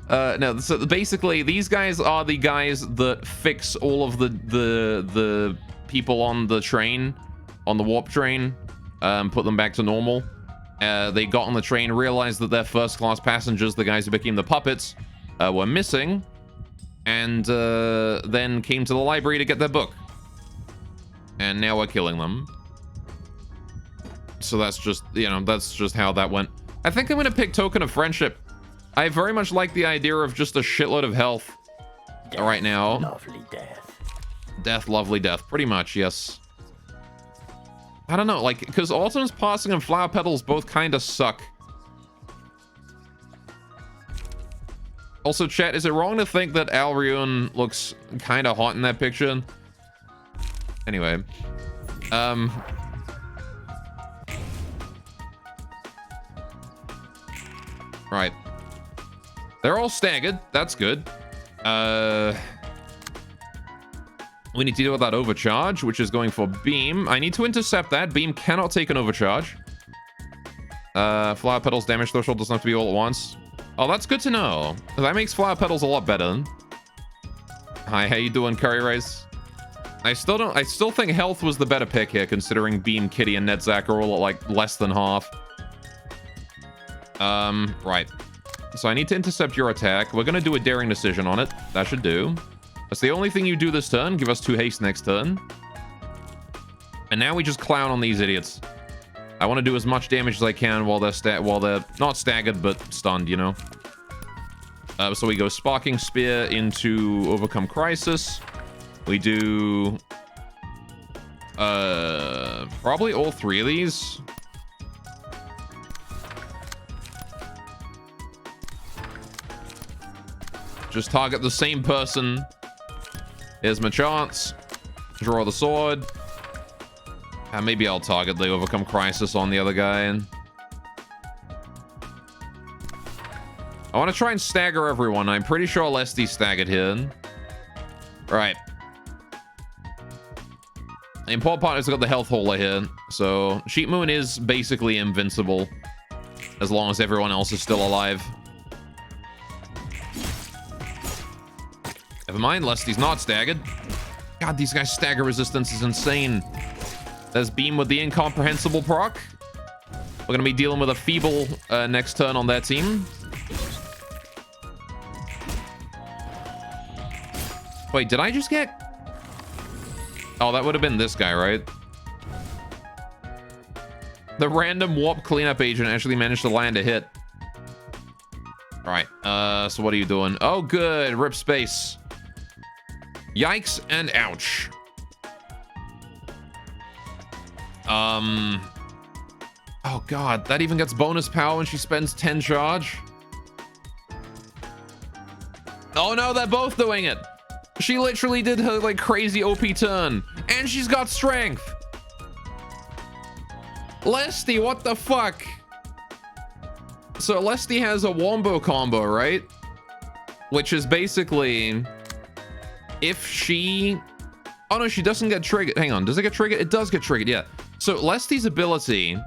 no, so basically, these guys are the guys that fix all of the people on the train, on the warp train, put them back to normal. They got on the train, realized that their first-class passengers, the guys who became the puppets, were missing, and then came to the library to get their book. And now we're killing them. So that's just, you know, that's just how that went. I think I'm going to pick Token of Friendship. I very much like the idea of just a shitload of health right now. Lovely death. Death, lovely death. Pretty much, yes. I don't know, like, because Autumn's Passing and Flower Petals both kind of suck. Also, chat, is it wrong to think that Alrion looks kind of hot in that picture? Anyway. Right. They're all staggered. That's good. We need to deal with that overcharge, which is going for Beam. I need to intercept that. Beam cannot take an overcharge. Flower Petals damage threshold doesn't have to be all at once. Oh, that's good to know. That makes Flower Petals a lot better. Hi, how you doing, Curry Rice? I still think Health was the better pick here, considering Beam, Kitty, and Netzak are all at, like, less than half. Right. So I need to intercept your attack. We're going to do a daring decision on it. That should do. That's the only thing you do this turn. Give us 2 haste next turn. And now we just clown on these idiots. I want to do as much damage as I can while they're not staggered, but stunned, you know. So we go Sparking Spear into Overcome Crisis. We do... probably all 3 of these. Just target the same person. Here's my chance. Draw the sword. And maybe I'll target the Overcome Crisis on the other guy. I want to try and stagger everyone. I'm pretty sure Lesty's staggered here. Right. The important part is got the health holder here. So Sheep Moon is basically invincible. As long as everyone else is still alive. Never mind, Lesty's not staggered. God, these guys' stagger resistance is insane. There's Beam with the incomprehensible proc. We're going to be dealing with a feeble next turn on their team. Wait, did I just get... Oh, that would have been this guy, right? The random warp cleanup agent actually managed to land a hit. All right, so what are you doing? Oh, good. Rip space. Yikes and ouch. Oh, God. That even gets bonus power when she spends 10 charge. Oh, no, they're both doing it. She literally did her, like, crazy OP turn. And she's got strength. Lesty, what the fuck? So Lesty has a wombo combo, right? Which is basically... If she... Oh, no, she doesn't get triggered. Hang on. Does it get triggered? It does get triggered, yeah. So Lesty's ability,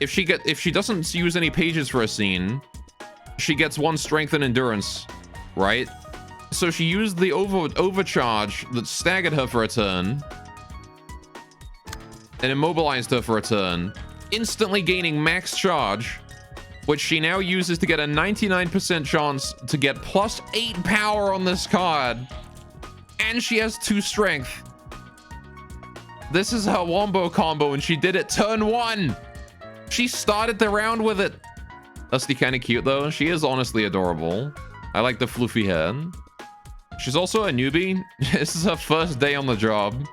if she doesn't use any pages for a scene, she gets 1 strength and endurance, right? So she used the overcharge that staggered her for a turn and immobilized her for a turn, instantly gaining max charge, which she now uses to get a 99% chance to get +8 power on this card. And she has 2 strength. This is her wombo combo, and she did it turn 1. She started the round with it. Lesty kind of cute, though. She is honestly adorable. I like the floofy hair. She's also a newbie. This is her first day on the job.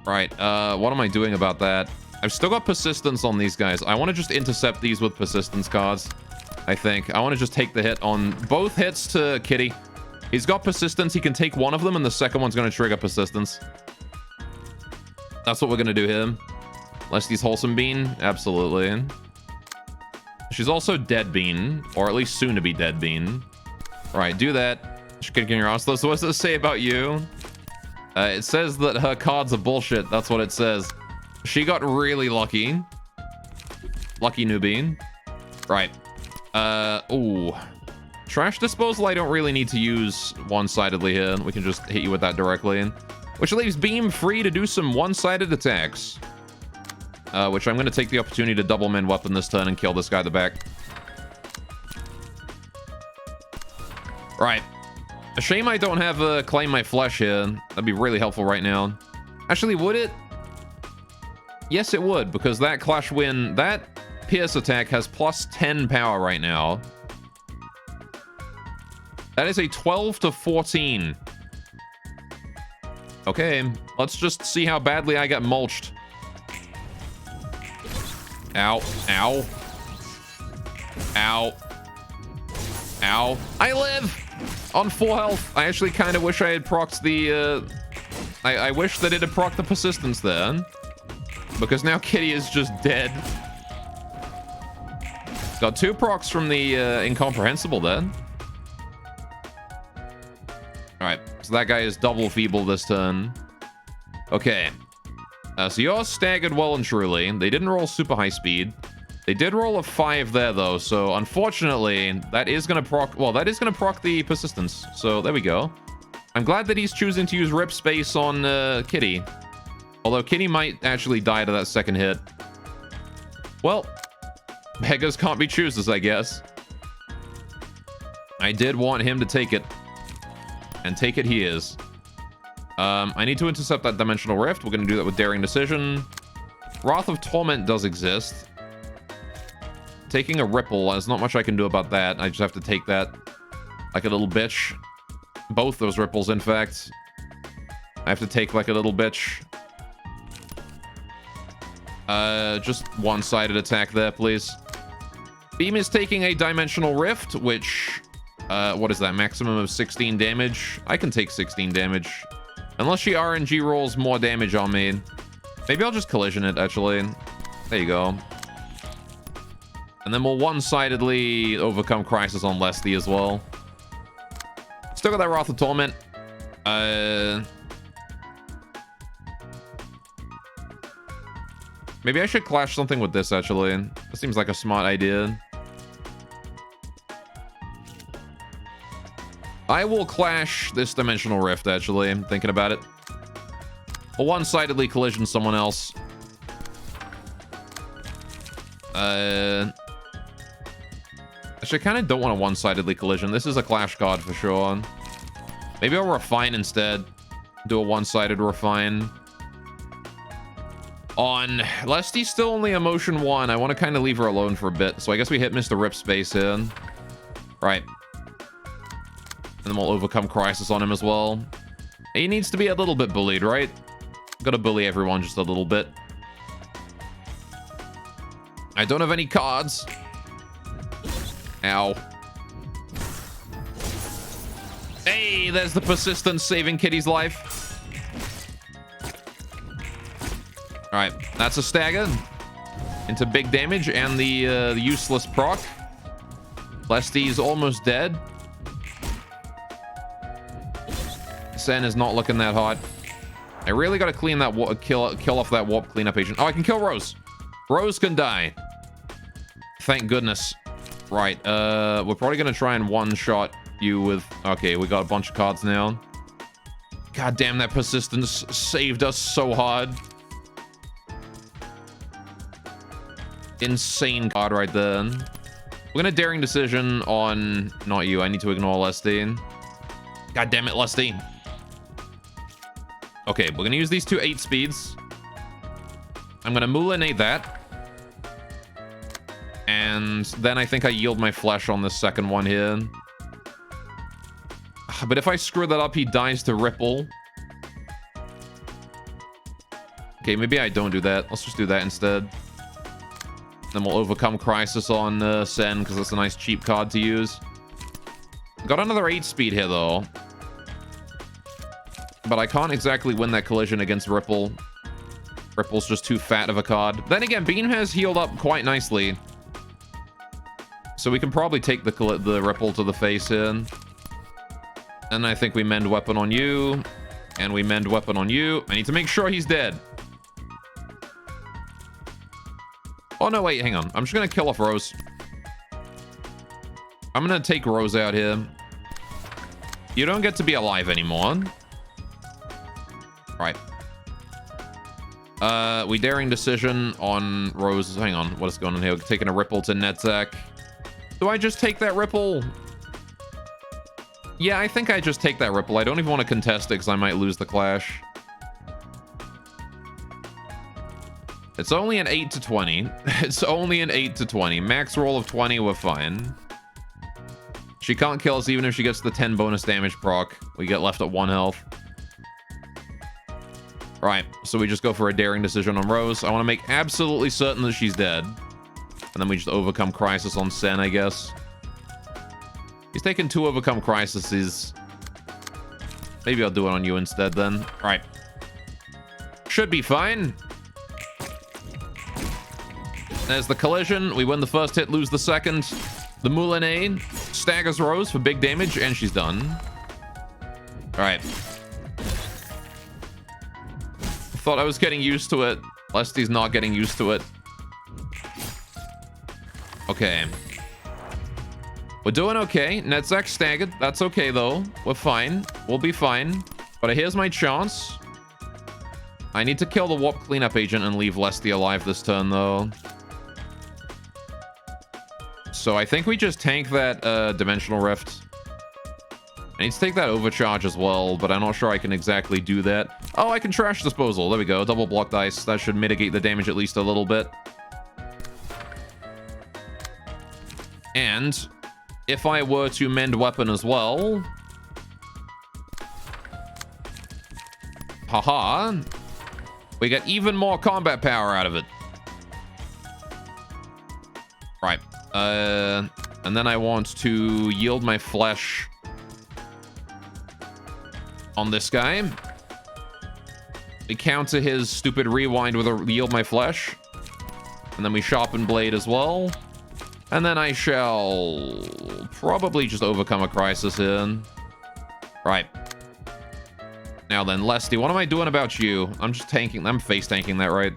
Right, what am I doing about that? I've still got persistence on these guys. I want to just intercept these with persistence cards, I think. I want to just take the hit on both hits to Kitty. He's got persistence. He can take one of them, and the second one's going to trigger persistence. That's what we're going to do here. Lesty's Wholesome Bean. Absolutely. She's also Dead Bean, or at least soon to be Dead Bean. All right, do that. She's kicking your ass. So what does it say about you? It says that her cards are bullshit. That's what it says. She got really lucky. Lucky newbie. Right. Ooh. Trash disposal I don't really need to use one-sidedly here. We can just hit you with that directly. Which leaves Beam free to do some one-sided attacks. Which I'm going to take the opportunity to double min weapon this turn and kill this guy at the back. Right. A shame I don't have Claim My Flesh here. That'd be really helpful right now. Actually, would it? Yes, it would, because that Clash Win, that Pierce attack has plus 10 power right now. That is a 12 to 14. Okay, let's just see how badly I get mulched. Ow, ow. Ow. Ow. I live! On 4 health. I actually kind of wish I had procced the, I wish that it had procced the persistence there. Because now Kitty is just dead. Got 2 procs from the incomprehensible then. Alright, so that guy is double feeble this turn. Okay. So you're staggered well and truly. They didn't roll super high speed. They did roll a 5 there though, so unfortunately, that is gonna proc, well, that is gonna proc the persistence. So there we go. I'm glad that he's choosing to use Rip Space on Kitty. Although Kitty might actually die to that second hit. Well, beggars can't be choosers, I guess. I did want him to take it. And take it he is. I need to intercept that Dimensional Rift. We're going to do that with Daring Decision. Wrath of Torment does exist. Taking a Ripple, there's not much I can do about that. I just have to take that like a little bitch. Both those Ripples, in fact. I have to take like a little bitch. Just one-sided attack there, please. Beam is taking a Dimensional Rift, which... what is that? Maximum of 16 damage? I can take 16 damage. Unless she RNG rolls more damage on me. Maybe I'll just collision it, actually. There you go. And then we'll one-sidedly overcome Crisis on Lesty as well. Still got that Wrath of Torment. Maybe I should clash something with this, actually. That seems like a smart idea. I will clash this Dimensional Rift, actually. I'm thinking about it. I'll one-sidedly collision someone else. Actually, I kind of don't want to one-sidedly collision. This is a clash card for sure. Maybe I'll refine instead. Do a one-sided refine. On Lesty's still only emotion 1. I want to kind of leave her alone for a bit. So I guess we hit Mr. Rip Space here. Right. And then we'll overcome Crisis on him as well. He needs to be a little bit bullied, right? Gotta bully everyone just a little bit. I don't have any cards. Ow. Hey, there's the persistence saving Kitty's life. All right, that's a stagger into big damage and the useless proc. Lesty's almost dead. Sen is not looking that hot. I really got to clean that kill off that warp cleanup agent. Oh, I can kill Rose. Rose can die. Thank goodness. Right. We're probably gonna try and one-shot you with. Okay, we got a bunch of cards now. God damn, that persistence saved us so hard. Insane card right there. We're gonna Daring Decision on not you. I need to ignore Lesty. God damn it, Lesty. Okay, we're gonna use these two 8 speeds. I'm gonna Moulinate that. And then I think I yield my flesh on this second one here. But if I screw that up, he dies to Ripple. Okay, maybe I don't do that. Let's just do that instead. Then we'll overcome Crisis on Sen, because that's a nice cheap card to use. Got another 8 speed here, though. But I can't exactly win that collision against Ripple. Ripple's just too fat of a card. Then again, Beam has healed up quite nicely. So we can probably take the Ripple to the face here. And I think we mend weapon on you. And we mend weapon on you. I need to make sure he's dead. Oh, no, wait, hang on. I'm just going to kill off Rose. I'm going to take Rose out here. You don't get to be alive anymore. Right. We daring decision on Rose. Hang on. What is going on here? We're taking a Ripple to Netzek. Do I just take that Ripple? Yeah, I think I just take that Ripple. I don't even want to contest it because I might lose the clash. It's only an 8 to 20. It's only an 8 to 20. Max roll of 20, we're fine. She can't kill us even if she gets the 10 bonus damage proc. We get left at 1 health. Right, so we just go for a daring decision on Rose. I want to make absolutely certain that she's dead. And then we just overcome Crisis on Sen, I guess. He's taken 2 overcome Crises. Maybe I'll do it on you instead then. Right. Should be fine. There's the collision. We win the first hit, lose the second. The Moulinet staggers Rose for big damage, and she's done. All right. Thought I was getting used to it. Lesty's not getting used to it. Okay. We're doing okay. Netzek staggered. That's okay, though. We're fine. We'll be fine. But here's my chance. I need to kill the Warp Cleanup Agent and leave Lesty alive this turn, though. So I think we just tank that Dimensional Rift. I need to take that Overcharge as well, but I'm not sure I can exactly do that. Oh, I can Trash Disposal. There we go. Double block dice. That should mitigate the damage at least a little bit. And if I were to mend weapon as well... Haha. We get even more combat power out of it. Right. And then I want to yield my flesh on this guy. We counter his stupid rewind with a yield my flesh. And then we sharpen blade as well. And then I shall probably just overcome a crisis here. Right. Now then, Lesty, what am I doing about you? I'm just tanking. I'm face tanking that, right?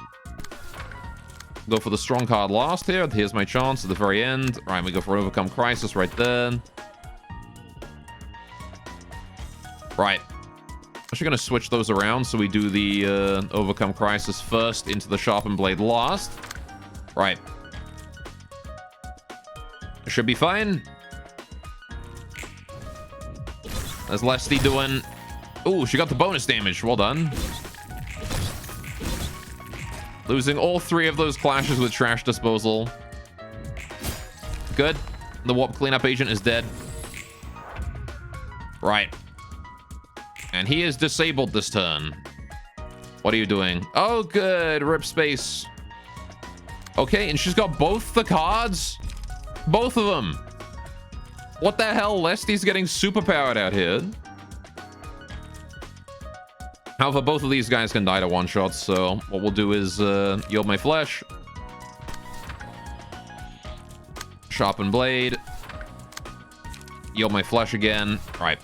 Go for the strong card last here. Here's my chance at the very end. Right, we go for an overcome crisis right there. Right. Actually going to switch those around so we do the overcome crisis first into the sharpen blade last. Right. Should be fine. There's Lesty doing... Ooh, she got the bonus damage. Well done. Losing all 3 of those clashes with Trash Disposal. Good. The Warp Cleanup Agent is dead. Right. And he is disabled this turn. What are you doing? Oh, good. Rip space. Okay, and she's got both the cards. Both of them. What the hell? Lesty's getting superpowered out here. However, both of these guys can die to one-shots, so what we'll do is yield my flesh. Sharpen blade. Yield my flesh again. Right.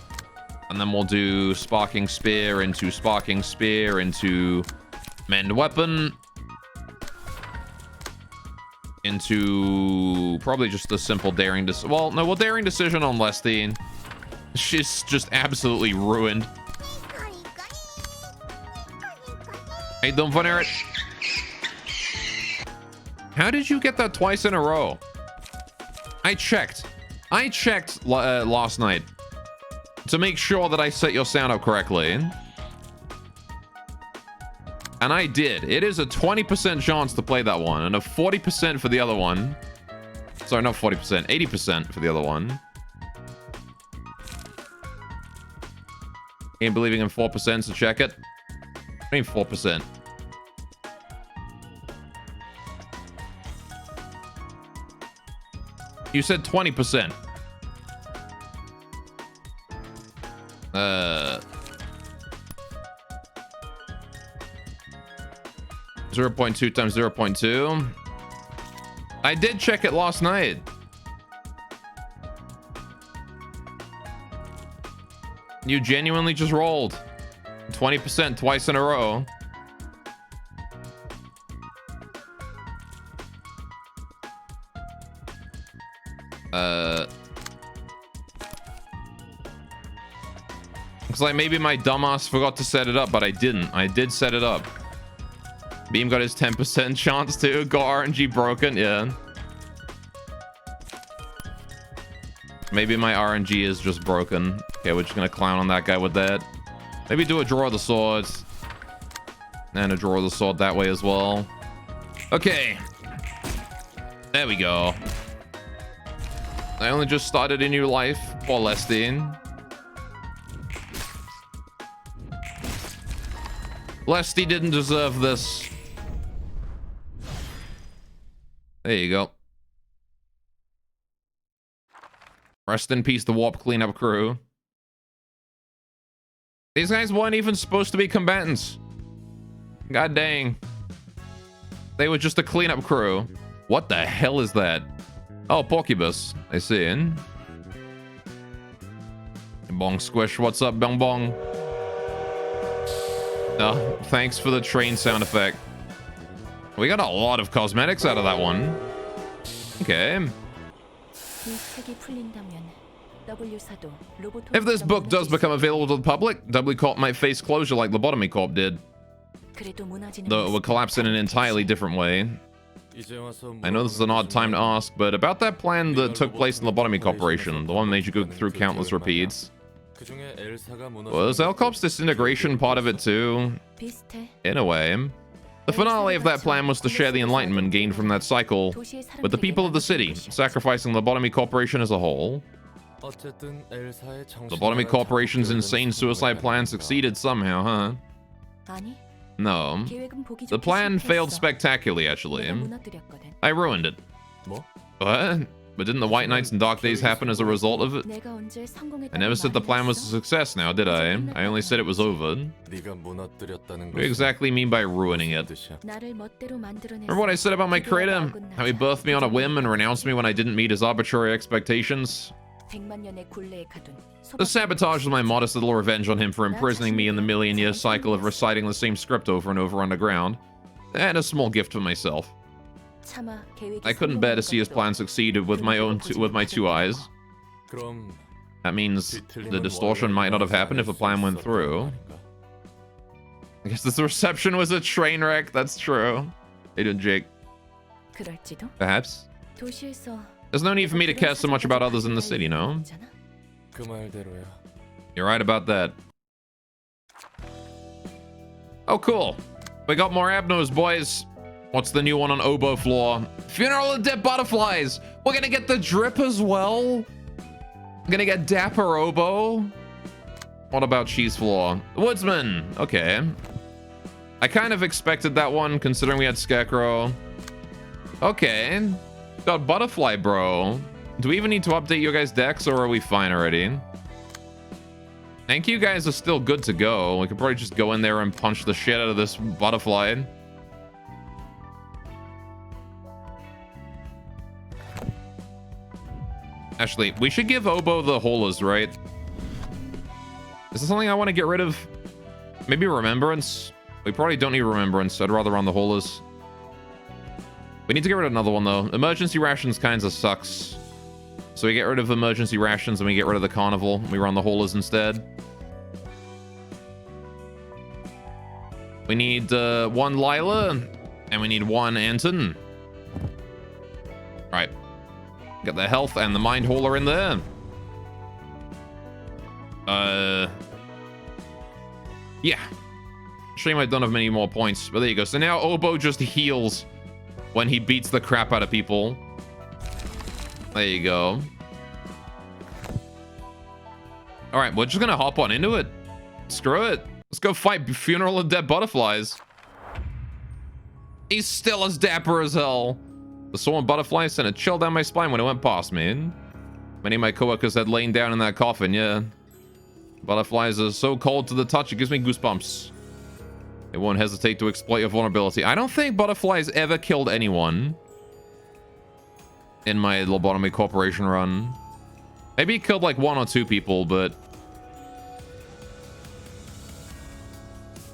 And then we'll do Sparking Spear into Sparking Spear into Mend Weapon. Into probably just a simple Daring Decision. Well, no, we'll Daring Decision on Lesty. She's just absolutely ruined. Hey, don't fun it. How did you get that twice in a row? I checked last night to make sure that I set your sound up correctly. And I did. It is a 20% chance to play that one and a 40% for the other one. Sorry, not 40%, 80% for the other one. Ain't believing in 4% to check it. I mean 4%. You said 20%. 0.2 times 0.2. I did check it last night. You genuinely just rolled 20% twice in a row. Looks like maybe my dumbass forgot to set it up, but I didn't. I did set it up. Beam got his 10% chance too. Got RNG broken, yeah. Maybe my RNG is just broken. Okay, we're just gonna clown on that guy with that. Maybe do a draw of the swords. And a draw of the sword that way as well. Okay. There we go. I only just started a new life. Poor Lestine. Lesty didn't deserve this. There you go. Rest in peace, the warp cleanup crew. These guys weren't even supposed to be combatants. God dang. They were just a cleanup crew. What the hell is that? Oh, Porcubus. I see. Bong Squish, what's up, Bong Bong? Oh, thanks for the train sound effect. We got a lot of cosmetics out of that one. Okay. If this book does become available to the public, W Corp might face closure like Lobotomy Corp did. Though it would collapse in an entirely different way. I know this is an odd time to ask, but about that plan that took place in Lobotomy Corporation, the one that made you go through countless repeats. Was L-Corp's disintegration part of it too? In a way. The finale of that plan was to share the enlightenment gained from that cycle with the people of the city, sacrificing Lobotomy Corporation as a whole. Lobotomy Corporation's insane suicide plan succeeded somehow, huh? No. The plan failed spectacularly, actually. I ruined it. What? But didn't the White Nights and Dark Days happen as a result of it? I never said the plan was a success now, did I? I only said it was over. What do you exactly mean by ruining it? Remember what I said about my creator? How he birthed me on a whim and renounced me when I didn't meet his arbitrary expectations? The sabotage was my modest little revenge on him for imprisoning me in the million-year cycle of reciting the same script over and over underground. And a small gift for myself. I couldn't bear to see his plan succeed with my two eyes. That means the distortion might not have happened if the plan went through. I guess this reception was a train wreck. That's true. Hey, did Jake? Perhaps. There's no need for me to care so much about others in the city, no? You're right about that. Oh, cool. We got more Abnos, boys. What's the new one on Oboe Floor? Funeral of Dead Butterflies. We're gonna get the drip as well. We're gonna get Dapper Oboe. What about Cheese Floor? Woodsman. Okay. I kind of expected that one, considering we had Scarecrow. Okay. Got Butterfly, bro. Do we even need to update your guys' decks, or are we fine already? I think you guys are still good to go. We could probably just go in there and punch the shit out of this Butterfly. Actually, we should give Oboe the Holas, right? Is this something I want to get rid of? Maybe Remembrance? We probably don't need Remembrance. I'd rather run the Holas. We need to get rid of another one, though. Emergency Rations kinda sucks. So we get rid of Emergency Rations and we get rid of the Carnival. We run the Holas instead. We need one Lila, and we need one Anton. Alright. Get the health and the mind hauler in there. Yeah. Shame I don't have many more points, but there you go. So now Oboe just heals when he beats the crap out of people. There you go. All right, we're just gonna hop on into it. Screw it. Let's go fight Funeral of Dead Butterflies. He's still as dapper as hell. The swarm butterfly sent a chill down my spine when it went past me. Many of my coworkers had lain down in that coffin, yeah. Butterflies are so cold to the touch, it gives me goosebumps. They won't hesitate to exploit your vulnerability. I don't think butterflies ever killed anyone in my Lobotomy Corporation run. Maybe he killed like 1 or 2 people, but...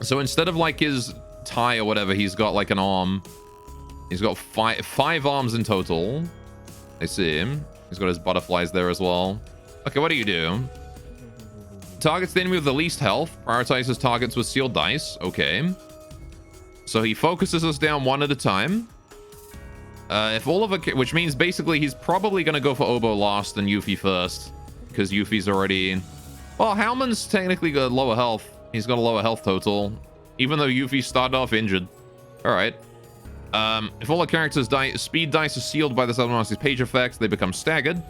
So instead of like his tie or whatever, he's got like an arm. He's got five arms in total. I see him. He's got his butterflies there as well. Okay, what do you do? Targets the enemy with the least health. Prioritizes targets with sealed dice. Okay. So he focuses us down one at a time. If all of it, which means basically he's probably going to go for Obo last and Yuffie first. Because Yuffie's already... Well, Howman's technically got lower health. He's got a lower health total. Even though Yuffie started off injured. Alright. If all the characters' speed dice are sealed by the Submaster's page effect, they become staggered.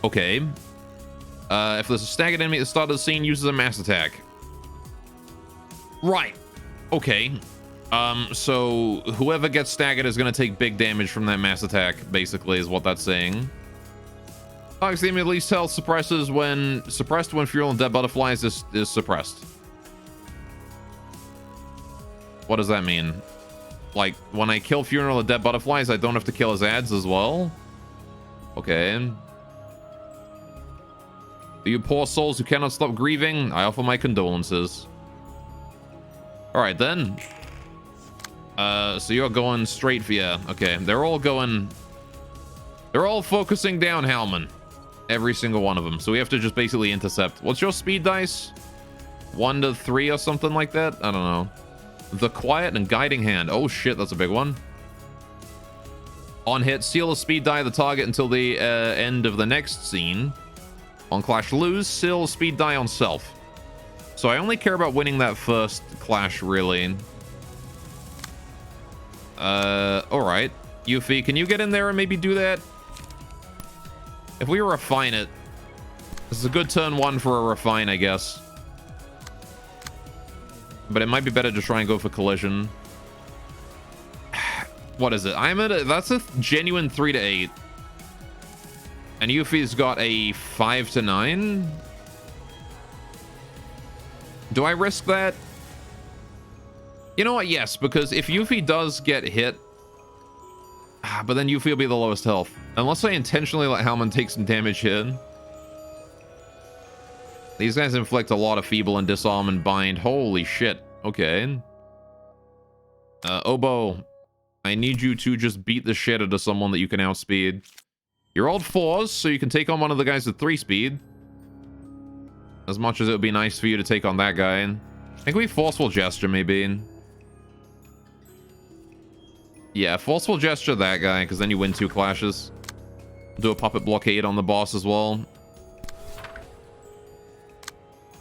Okay. If there's a staggered enemy at the start of the scene, uses a mass attack. Right. Okay. So whoever gets staggered is going to take big damage from that mass attack, basically, is what that's saying. Targets the enemy at least health suppressed when Fuel and Dead Butterflies is suppressed. What does that mean? Like, when I kill Funeral of Dead Butterflies, I don't have to kill his ads as well? Okay. You poor souls who cannot stop grieving, I offer my condolences. Alright then. So you're going straight for... Yeah, okay. They're all focusing down Howman. Every single one of them. So we have to just basically intercept. What's your speed dice? 1 to 3 or something like that? I don't know. The Quiet and Guiding Hand. Oh shit, that's a big one. On hit, seal a speed die of the target until the end of the next scene. On clash, lose, seal a speed die on self. So I only care about winning that first clash, really. Alright. Yuffie, can you get in there and maybe do that? If we refine it. This is a good turn 1 for a refine, I guess. But it might be better to try and go for collision. What is it? That's a genuine 3 to 8. And Yuffie's got a 5 to 9. Do I risk that? You know what? Yes, because if Yuffie does get hit, but then Yuffie will be the lowest health. Unless I intentionally let Howman take some damage here. These guys inflict a lot of feeble and disarm and bind. Holy shit. Okay. Obo, I need you to just beat the shit out of someone that you can outspeed. You're old 4s, so you can take on one of the guys with 3 speed. As much as it would be nice for you to take on that guy. I think we Forceful Gesture, maybe. Yeah, Forceful Gesture that guy, because then you win 2 clashes. Do a Puppet Blockade on the boss as well.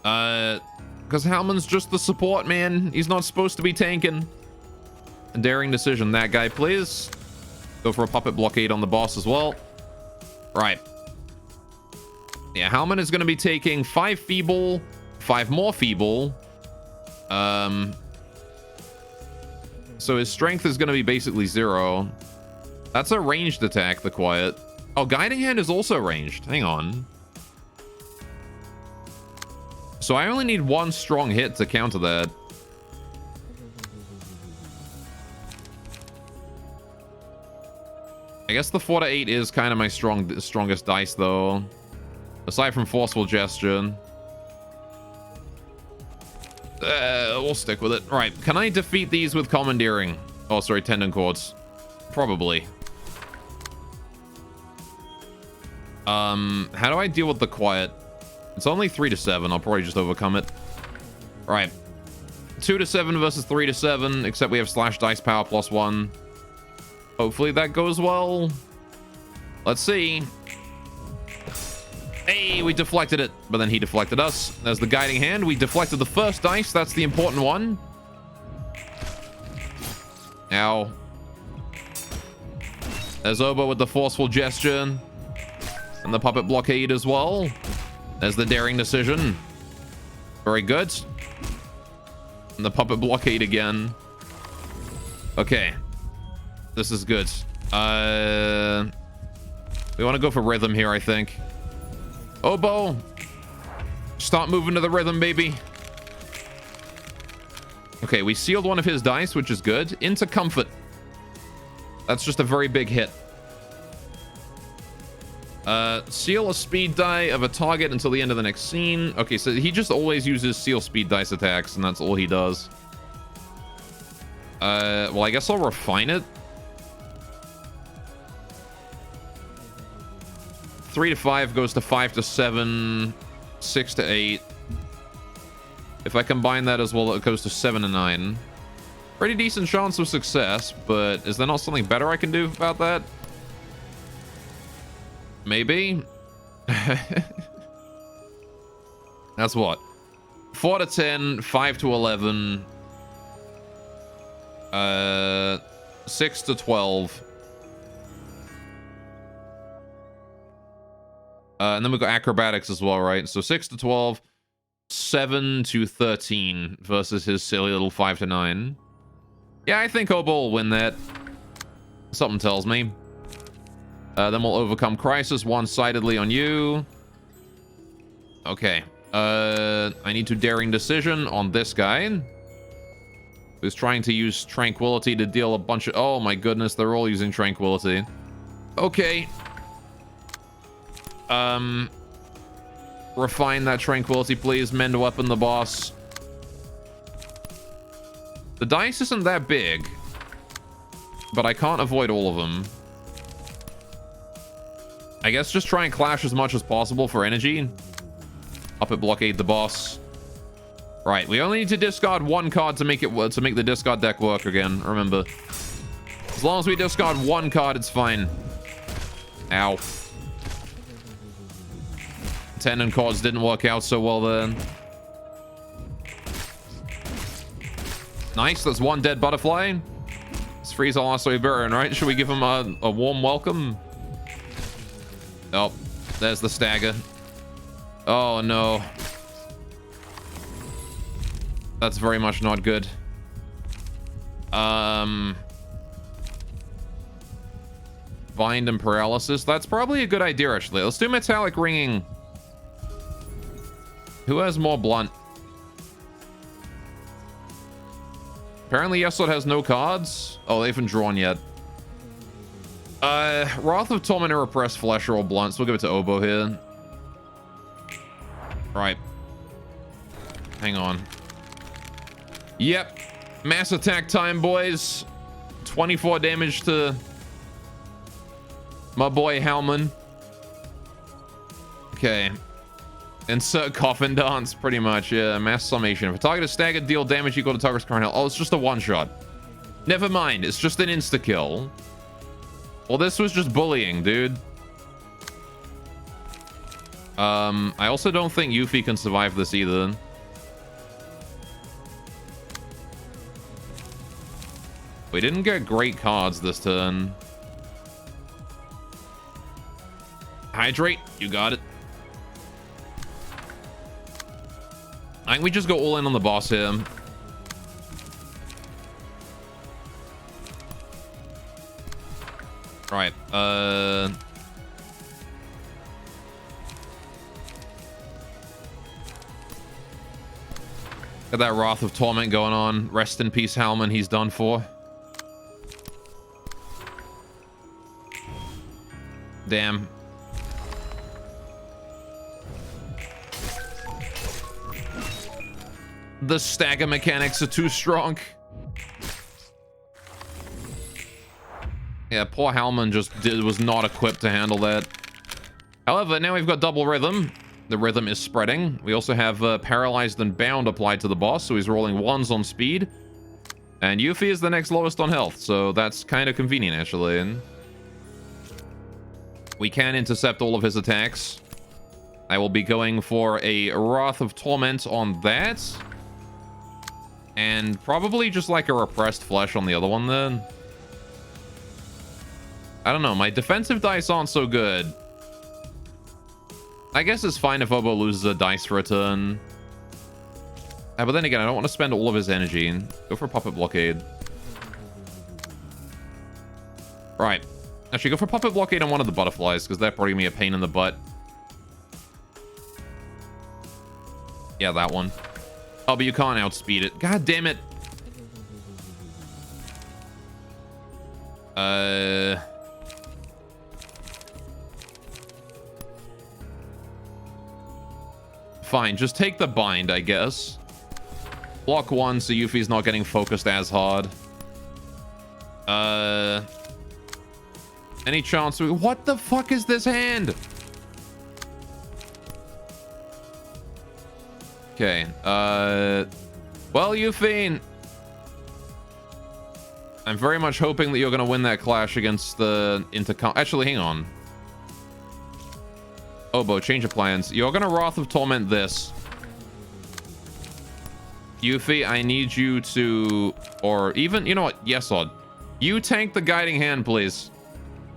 Because Howman's just the support, man. He's not supposed to be tanking. A daring decision. That guy, please. Go for a Puppet Blockade on the boss as well. Right. Yeah, Howman is going to be taking 5 feeble, 5 more feeble. So his strength is going to be basically 0. That's a ranged attack, the Quiet. Oh, Guiding Hand is also ranged. Hang on. So I only need 1 strong hit to counter that. I guess the 4 to 8 is kind of my strongest dice, though. Aside from Forceful Gesture. We'll stick with it. Right, can I defeat these with Commandeering? Oh, sorry, Tendon Cords. Probably. How do I deal with the Quiet? It's only 3 to 7. I'll probably just overcome it. Right. 2 to 7 versus 3 to 7, except we have Slash Dice Power +1. Hopefully that goes well. Let's see. Hey, we deflected it, but then he deflected us. There's the Guiding Hand. We deflected the first dice. That's the important one. Ow. There's Obo with the Forceful Gesture. And the Puppet Blockade as well. There's the Daring Decision. Very good. And the Puppet Blockade again. Okay. This is good. We want to go for rhythm here, I think. Oboe. Start moving to the rhythm, baby. Okay, we sealed one of his dice, which is good. Into comfort. That's just a very big hit. Seal a speed die of a target until the end of the next scene. Okay, so he just always uses seal speed dice attacks, and that's all he does. Well, I guess I'll refine it. 3 to 5 goes to 5 to 7, 6 to 8. If I combine that as well, it goes to 7 to 9. Pretty decent chance of success, but is there not something better I can do about that? Maybe? That's what? 4 to 10, 5 to 11, 6 to 12. And then we've got acrobatics as well, right? So 6 to 12, 7 to 13 versus his silly little 5 to 9. Yeah, I think Obo will win that. Something tells me. Then we'll overcome crisis one-sidedly on you. Okay. I need to daring decision on this guy, who's trying to use tranquility to deal a bunch of... Oh my goodness, they're all using tranquility. Okay. Refine that tranquility, please. Mend weapon the boss. The dice isn't that big, but I can't avoid all of them. I guess just try and clash as much as possible for energy. Up at blockade the boss. Right, we only need to discard one card to make the discard deck work again. Remember, as long as we discard one card, it's fine. Ow. Tendon cards didn't work out so well then. Nice, that's one dead butterfly. Let's freeze our last Iberian, right? Should we give him a warm welcome? Oh, there's the stagger. Oh no. That's very much not good. Bind and paralysis. That's probably a good idea, actually. Let's do metallic ringing. Who has more blunt? Apparently Yesod has no cards. Oh, they haven't drawn yet. Wrath of Torment and Repressed Flesh are all blunts. We'll give it to Obo here. Right. Hang on. Yep. Mass attack time, boys. 24 damage to my boy Halman. Okay. Insert coffin dance, pretty much. Yeah, mass summation. If a target is staggered, deal damage equal to target's current health. Oh, it's just a one-shot. Never mind. It's just an insta-kill. Well, this was just bullying, dude. I also don't think Yuffie can survive this either. We didn't get great cards this turn. Hydrate. You got it. I think we just go all in on the boss here. Right. Got that Wrath of Torment going on. Rest in peace, Halman. He's done for. Damn. The stagger mechanics are too strong. Yeah, poor Halman was not equipped to handle that. However, now we've got double rhythm. The rhythm is spreading. We also have paralyzed and bound applied to the boss, so he's rolling ones on speed. And Yuffie is the next lowest on health, so that's kind of convenient, actually. And we can intercept all of his attacks. I will be going for a Wrath of Torment on that. And probably just like a Repressed Flesh on the other one then. I don't know, my defensive dice aren't so good. I guess it's fine if Obo loses a dice for a turn. But then again, I don't want to spend all of his energy. Go for Puppet Blockade. Right. Actually, go for puppet blockade on one of the butterflies, because they're probably gonna be a pain in the butt. Yeah, that one. Oh, but you can't outspeed it. God damn it. Fine, just take the bind, I guess. Block one so Yuffie's not getting focused as hard. Any chance we... What the fuck is this hand? Okay, well, Yuffie, I'm very much hoping that you're gonna win that clash against the intercom. Actually, hang on. Oboe, change of plans. You're gonna Wrath of Torment this. Yuffie, I need you to... Or even... You know what? Yes, Odd. You tank the Guiding Hand, please.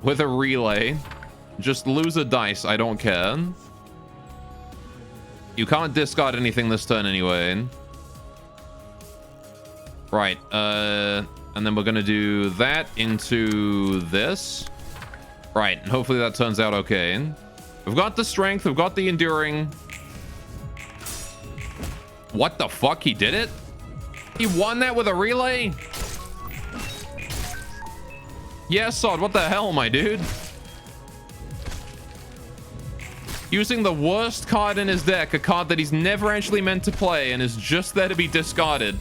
With a relay. Just lose a dice. I don't care. You can't discard anything this turn anyway. Right. And then we're gonna do that into this. Right. And hopefully that turns out okay. We've got the strength. We've got the enduring. What the fuck? He did it? He won that with a relay? Yeah, Sod. What the hell, my dude? Using the worst card in his deck, a card that he's never actually meant to play and is just there to be discarded.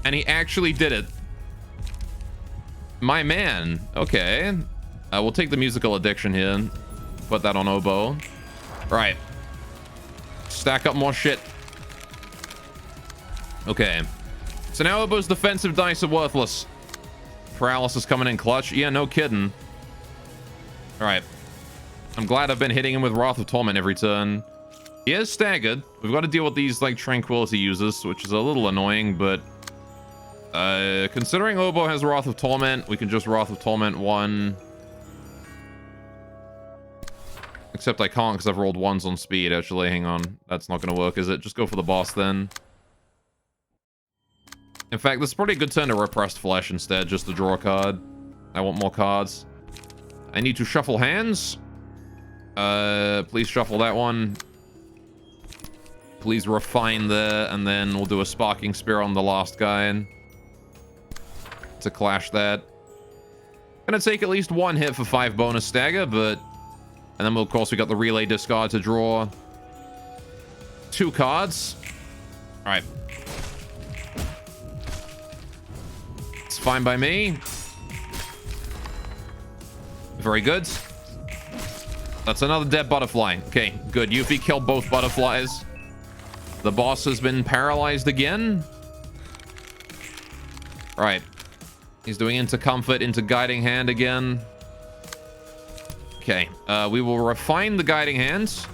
And he actually did it. My man. Okay. We'll take the musical addiction here. Put that on Oboe. Right. Stack up more shit. Okay. So now Oboe's defensive dice are worthless. Paralysis coming in clutch. Yeah, no kidding. Alright. I'm glad I've been hitting him with Wrath of Torment every turn. He is staggered. We've got to deal with these, like, Tranquility users, which is a little annoying, but... considering Oboe has Wrath of Torment, we can just Wrath of Torment one... Except I can't because I've rolled ones on speed, actually. Hang on. That's not going to work, is it? Just go for the boss, then. In fact, this is probably a good turn to Repressed Flesh instead, just to draw a card. I want more cards. I need to shuffle hands. Please shuffle that one. Please refine there, and then we'll do a Sparking Spear on the last guy. To clash that. Gonna take at least one hit for 5 bonus stagger, but... And then, of course, we got the relay discard to draw 2 cards. All right. It's fine by me. Very good. That's another dead butterfly. Okay, good. Yuffie killed both butterflies. The boss has been paralyzed again. All right. He's doing into comfort, into guiding hand again. Okay, we will refine the guiding hands.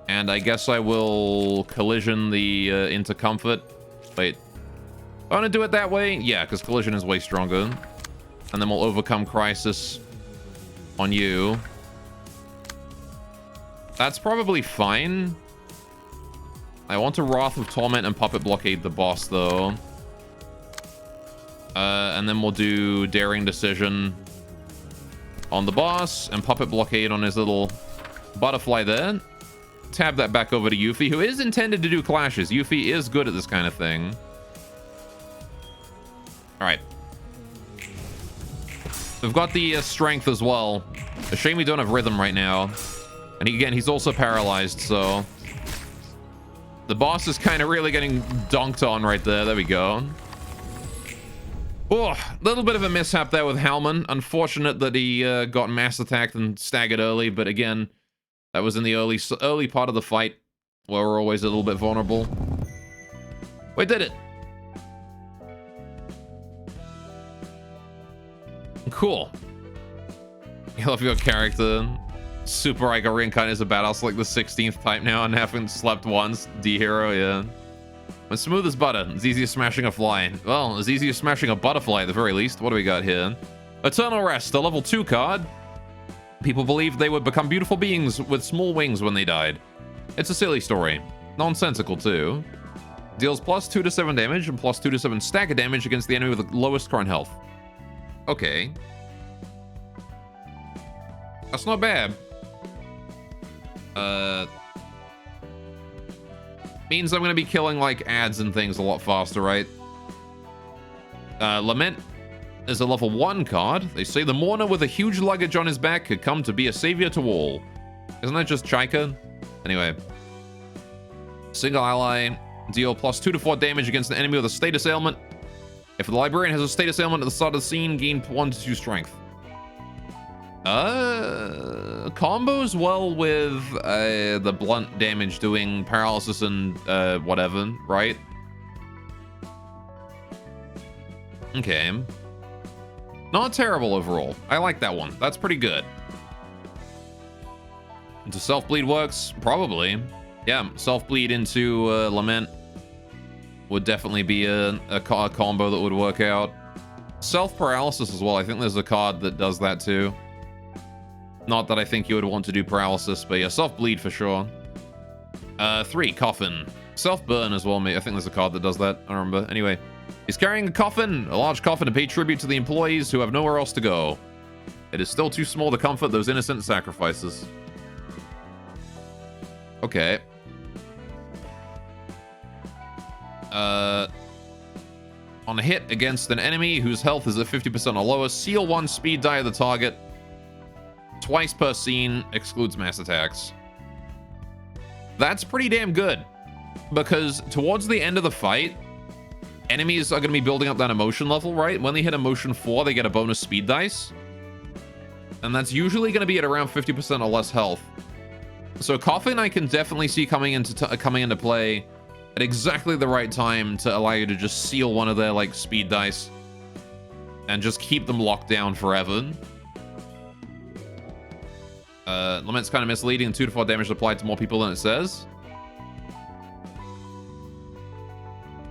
And I guess I will collision the into comfort. Wait. I want to do it that way? Yeah, because collision is way stronger. And then we'll overcome crisis on you. That's probably fine. I want to Wrath of Torment and Puppet Blockade the boss, though. And then we'll do Daring Decision on the boss and Puppet Blockade on his little butterfly there. Tab that back over to Yuffie, who is intended to do clashes. Yuffie is good at this kind of thing. All right. We've got the strength as well. A shame we don't have rhythm right now. And again, he's also paralyzed, so... The boss is kind of really getting dunked on right there. There we go. Oh, a little bit of a mishap there with Halman. Unfortunate that he got mass attacked and staggered early, but again, that was in the early part of the fight, where we're always a little bit vulnerable. We did it. Cool. I love your character. Super Ico Reincarnate is a badass like the 16th type now and haven't slept once. D-Hero, yeah. As smooth as butter. It's easy as smashing a fly. Well, as easy as smashing a butterfly at the very least. What do we got here? Eternal Rest, a level 2 card. People believed they would become beautiful beings with small wings when they died. It's a silly story. Nonsensical, too. Deals plus 2 to 7 damage and plus 2 to 7 stagger damage against the enemy with the lowest current health. Okay. That's not bad. Means I'm gonna be killing, like, ads and things a lot faster, right? Lament is a level 1 card. They say the mourner with a huge luggage on his back could come to be a savior to all. Isn't that just Chaika? Anyway. Single ally. Deal plus 2 to 4 damage against an enemy with a status ailment. If the librarian has a status ailment at the start of the scene, gain 1 to 2 strength. Combos well with the blunt damage doing paralysis and whatever, right? Okay. Not terrible overall. I like that one. That's pretty good. Into self-bleed works? Probably. Yeah, self-bleed into Lament would definitely be a combo that would work out. Self-paralysis as well. I think there's a card that does that too. Not that I think you would want to do paralysis, but yeah, self-bleed for sure. 3, coffin. Self-burn as well, mate. I think there's a card that does that. I don't remember. Anyway, he's carrying a coffin, a large coffin to pay tribute to the employees who have nowhere else to go. It is still too small to comfort those innocent sacrifices. Okay. On a hit against an enemy whose health is at 50% or lower, seal 1 speed die of the target. Twice per scene, excludes mass attacks. That's pretty damn good. Because towards the end of the fight, enemies are going to be building up that emotion level, right? When they hit emotion 4, they get a bonus speed dice. And that's usually going to be at around 50% or less health. So Coffin I can definitely see coming into play at exactly the right time to allow you to just seal one of their, like, speed dice. And just keep them locked down forever. Lament's kind of misleading. 2 to 4 damage applied to more people than it says.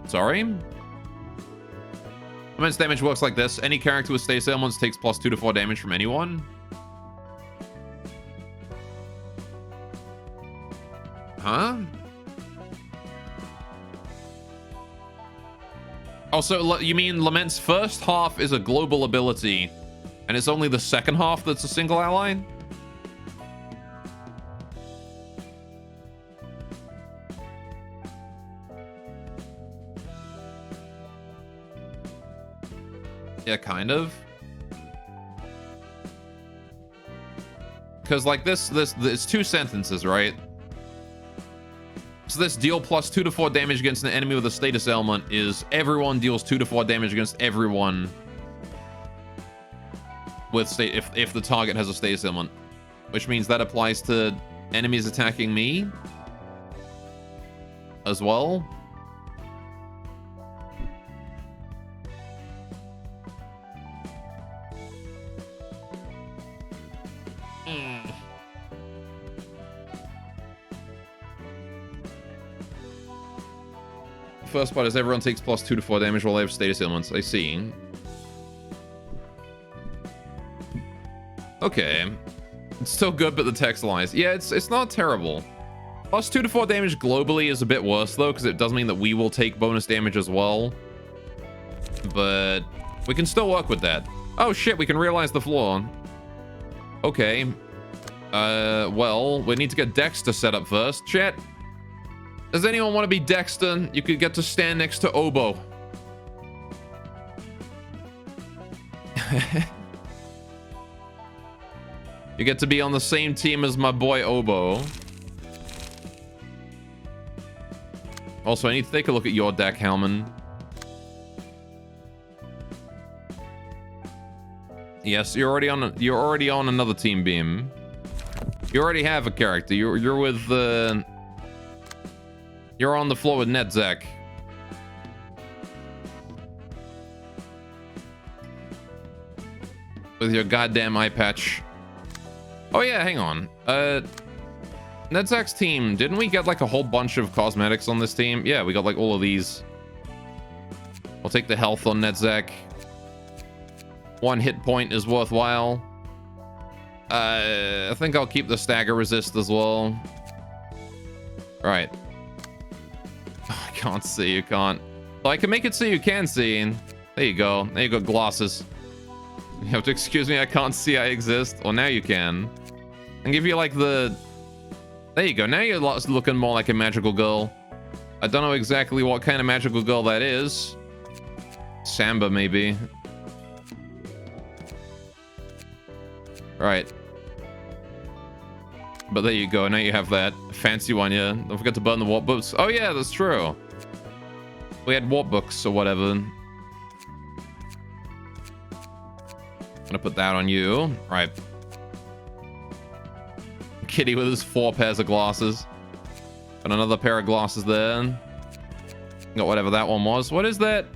Sorry? Lament's damage works like this. Any character with status ailments takes plus 2 to 4 damage from anyone. Huh? Also, you mean Lament's first half is a global ability, and it's only the second half that's a single ally? Yeah, kind of. Because, like, this, it's 2 sentences, right? So this deal plus 2 to 4 damage against an enemy with a status ailment is everyone deals 2 to 4 damage against everyone with if the target has a status ailment, which means that applies to enemies attacking me as well. First part is everyone takes plus 2 to 4 damage while they have status ailments. I see. Okay. It's still good, but the text lies. Yeah, it's not terrible. Plus 2 to 4 damage globally is a bit worse, though, because it does mean that we will take bonus damage as well. But we can still work with that. Oh, shit, we can realize the floor. Okay. Well, we need to get Dexter set up first. Chat. Does anyone want to be Dexter? You could get to stand next to Obo. You get to be on the same team as my boy Obo. Also, I need to take a look at your deck, Hellman. Yes, you're already on another team beam. You already have a character. You're with the. You're on the floor with Netzek. With your goddamn eye patch. Oh yeah, hang on. Netzek's team, didn't we get like a whole bunch of cosmetics on this team? Yeah, we got like all of these. I'll take the health on Netzek. 1 hit point is worthwhile. I think I'll keep the stagger resist as well. Right. I can't see, you can't. So I can make it so you can see. There you go. There you go, glosses. You have to excuse me, I can't see I exist. Well, now you can. And give you like the... There you go. Now you're looking more like a magical girl. I don't know exactly what kind of magical girl that is. Samba, maybe. Right. But there you go. Now you have that fancy one, yeah. Don't forget to burn the warp books. Oh, yeah, that's true. We had warp books or whatever. Gonna put that on you. Right. Kitty with his 4 pairs of glasses. Got another pair of glasses there. Got whatever that one was. What is that?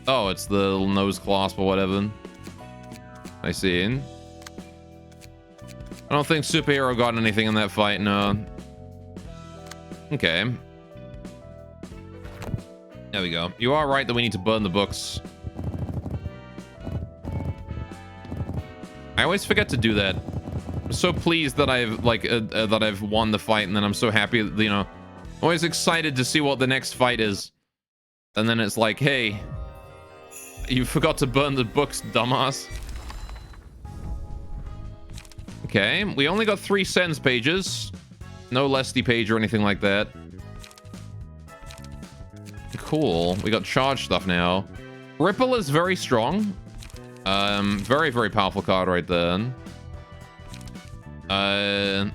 Oh, it's the little nose clasp or whatever. I see. I don't think Superhero got anything in that fight, no. Okay. There we go. You are right that we need to burn the books. I always forget to do that. I'm so pleased that I've that I've won the fight, and then I'm so happy, you know, always excited to see what the next fight is. And then it's like, hey, you forgot to burn the books, dumbass. Okay, we only got 3 sentence pages. No Lesty page or anything like that. Cool. We got charge stuff now. Ripple is very strong. Very, very powerful card right there. I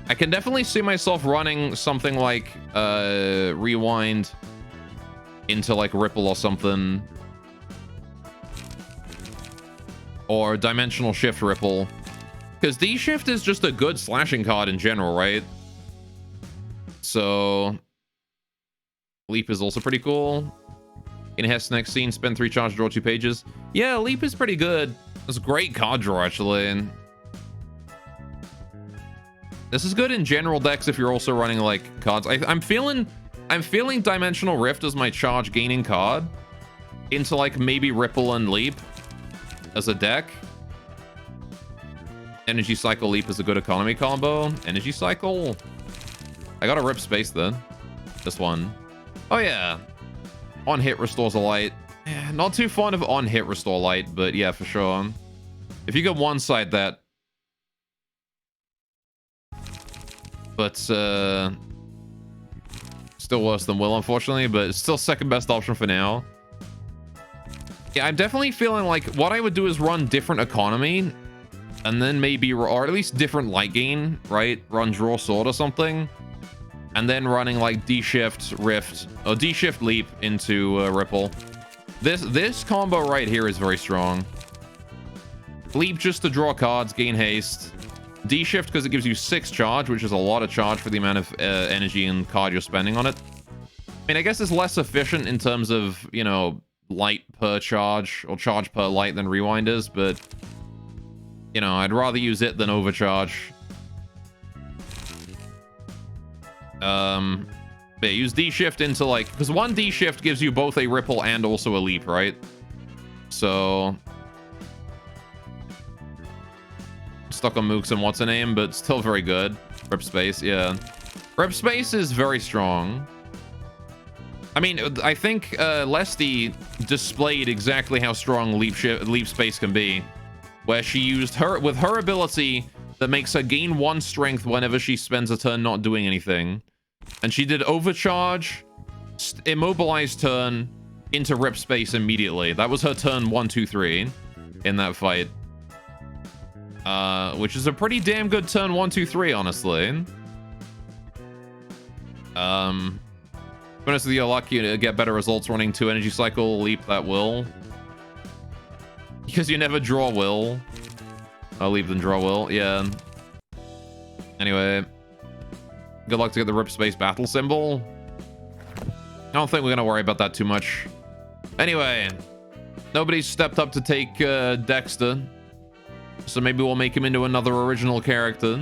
can definitely see myself running something like Rewind into like Ripple or something. Or Dimensional Shift Ripple. Because D-Shift is just a good slashing card in general, right? So... Leap is also pretty cool. In Hess next scene, spend 3 charge, draw 2 pages. Yeah, Leap is pretty good. It's a great card draw, actually. This is good in general decks if you're also running, like, cards. I'm feeling Dimensional Rift as my charge gaining card. Into, like, maybe Ripple and Leap as a deck. Energy Cycle Leap is a good economy combo. Energy Cycle. I got a Rip Space then. This one. Oh yeah. On hit restores a light. Yeah, not too fond of on hit restore light, but yeah, for sure. If you could one side that. But still worse than Will, unfortunately, but it's still second best option for now. Yeah, I'm definitely feeling like what I would do is run different economy. And then maybe, or at least different light gain, right? Run Draw Sword or something. And then running like D-Shift Rift, or D-Shift Leap into Ripple. This combo right here is very strong. Leap just to draw cards, gain haste. D-Shift because it gives you 6 charge, which is a lot of charge for the amount of energy and card you're spending on it. I mean, I guess it's less efficient in terms of, you know, light per charge, or charge per light than Rewind is, but... You know, I'd rather use it than overcharge. Yeah, use D-Shift into like... Because one D-Shift gives you both a Ripple and also a Leap, right? So... Stuck on Mooks and what's her name, but still very good. Rip Space, yeah. Rip Space is very strong. I mean, I think Lesty displayed exactly how strong Leap Space can be. Where she used her ability that makes her gain 1 strength whenever she spends a turn not doing anything. And she did overcharge, immobilize turn into Rip Space immediately. That was her turn 1, 2, 3 in that fight. Which is a pretty damn good turn 1, 2, 3, honestly. Bonus of the lucky to get better results running 2 energy cycle Leap that will. Because you never draw Will. I'll leave them draw Will. Yeah. Anyway. Good luck to get the Rip Space battle symbol. I don't think we're going to worry about that too much. Anyway. Nobody's stepped up to take Dexter. So maybe we'll make him into another original character.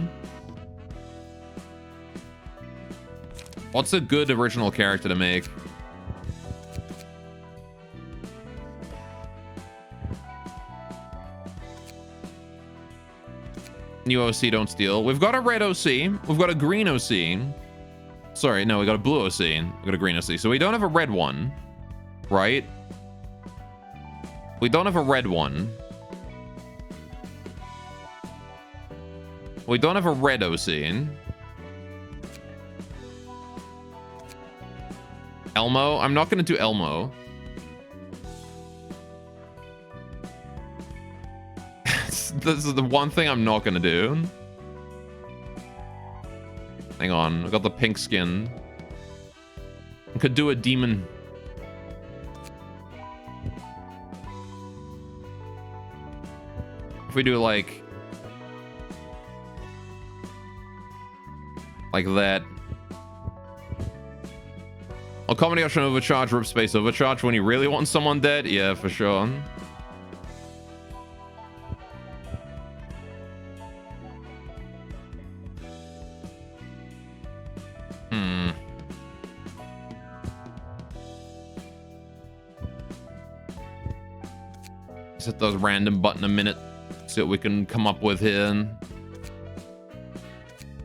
What's a good original character to make? New OC, don't steal. We've got a red OC. We've got a green OC. Sorry, no, we got a blue OC. We got a green OC. So we don't have a red one. Right? We don't have a red one. We don't have a red OC. Elmo? I'm not going to do Elmo. This is the one thing I'm not going to do. Hang on. I got the pink skin. I could do a demon. If we do like that. A comedy option overcharge, rip space overcharge when you really want someone dead? Yeah, for sure. Hit those random button a minute. See what we can come up with here.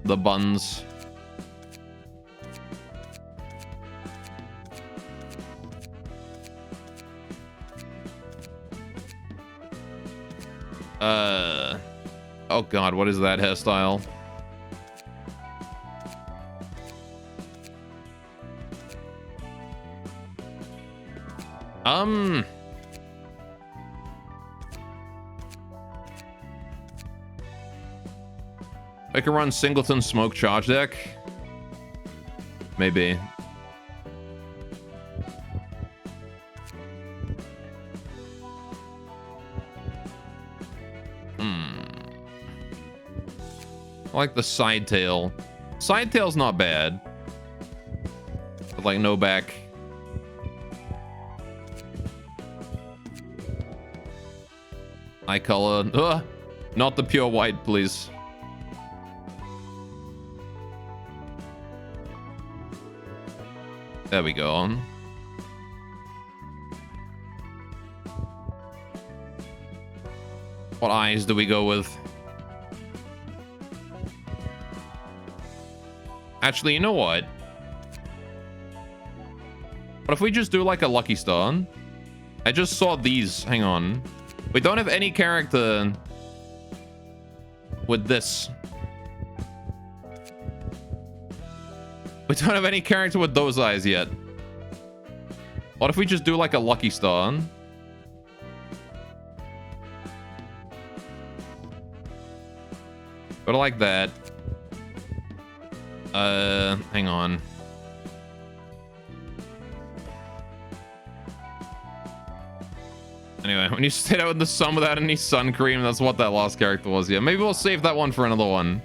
The buns. Oh god, what is that hairstyle? I can run Singleton Smoke Charge Deck. Maybe. I like the side tail. Side tail's not bad. But like no back. Eye color. Ugh. Not the pure white, please. There we go. What eyes do we go with? Actually, you know what? What if we just do like a Lucky Star? I just saw these. Hang on. We don't have any character with this. We don't have any character with those eyes yet. What if we just do like a Lucky Star? Go to like that. Hang on. Anyway, when you stayed out in the sun without any sun cream, that's what that last character was. Yeah, maybe we'll save that one for another one.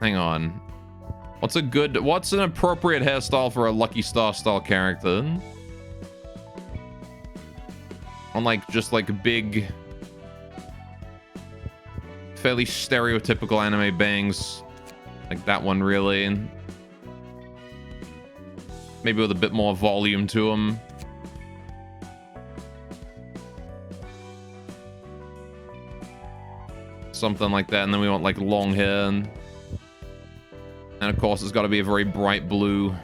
Hang on. What's an appropriate hairstyle for a Lucky Star style character? On like, just like big, fairly stereotypical anime bangs. Like that one, really. Maybe with a bit more volume to them. Something like that, and then we want like long hair. And of course, it's got to be a very bright blue.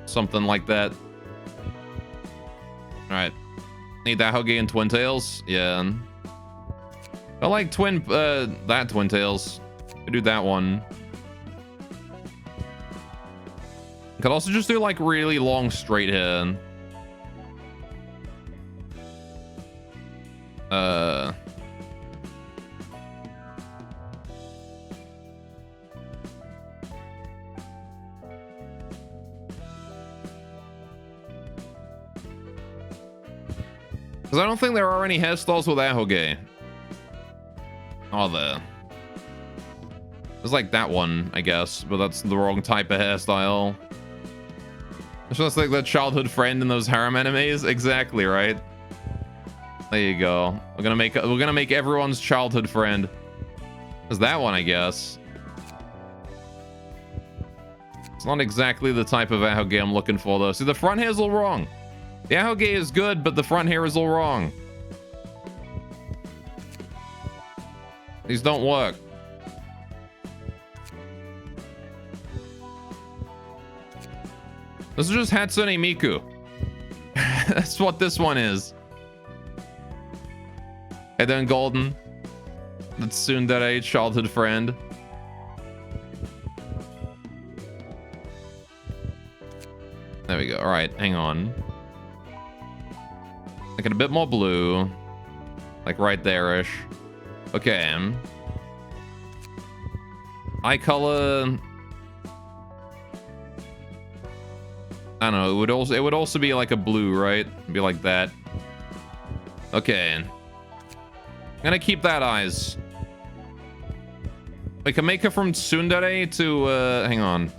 Something like that. Alright. Need that Hoagie and Twin Tails? Yeah. I like that Twin Tails. I do that one. Could also just do like really long straight hair. Because I don't think there are any hairstyles with Ahoge. Oh, there. There's like that one, I guess, but that's the wrong type of hairstyle. It's just like that childhood friend in those harem animes. Exactly, right? There you go. We're gonna make everyone's childhood friend. There's that one, I guess. It's not exactly the type of Ahoge I'm looking for, though. See, the front hair's all wrong. The Ahoge is good, but the front hair is all wrong. These don't work. This is just Hatsune Miku. That's what this one is. And then Golden. That's Tsundere, childhood friend. There we go. All right, hang on. Make it a bit more blue. Like right there-ish. Okay. Eye color. I don't know. It would also be like a blue, right? It'd be like that. Okay. I'm gonna keep that eyes. We can make it from tsundere to hang on.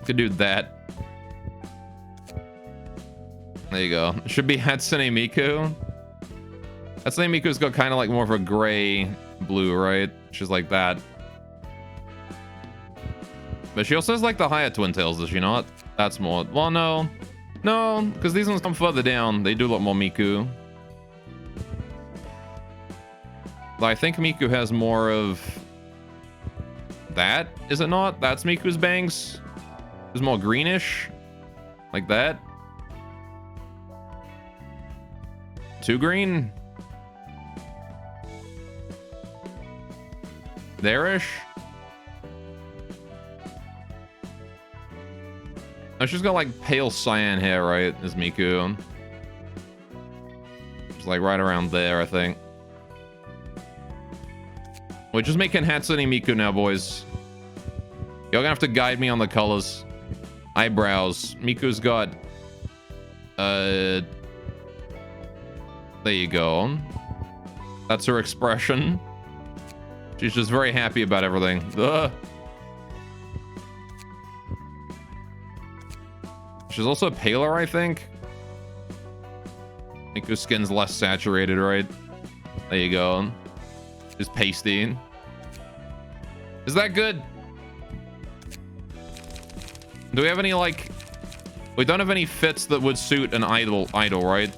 Could do that. There you go. It should be Hatsune Miku. Hatsune Miku's got kind of like more of a gray blue, right? She's like that. But she also has like the higher twin tails, does she not? That's more. Well, no. No, because these ones come further down. They do look more Miku. But I think Miku has more of that, is it not? That's Miku's bangs. It's more greenish. Like that. Too green. There-ish. Oh, she's got like pale cyan hair, right? Is Miku. It's like right around there, I think. We're just making Hatsune Miku now, boys. You're gonna have to guide me on the colors. Eyebrows. Miku's got... There you go. That's her expression. She's just very happy about everything. Ugh. She's also paler, I think. Miku's skin's less saturated, right? There you go. Just pasty. Is that good? Do we have any, like... We don't have any fits that would suit an idol, right?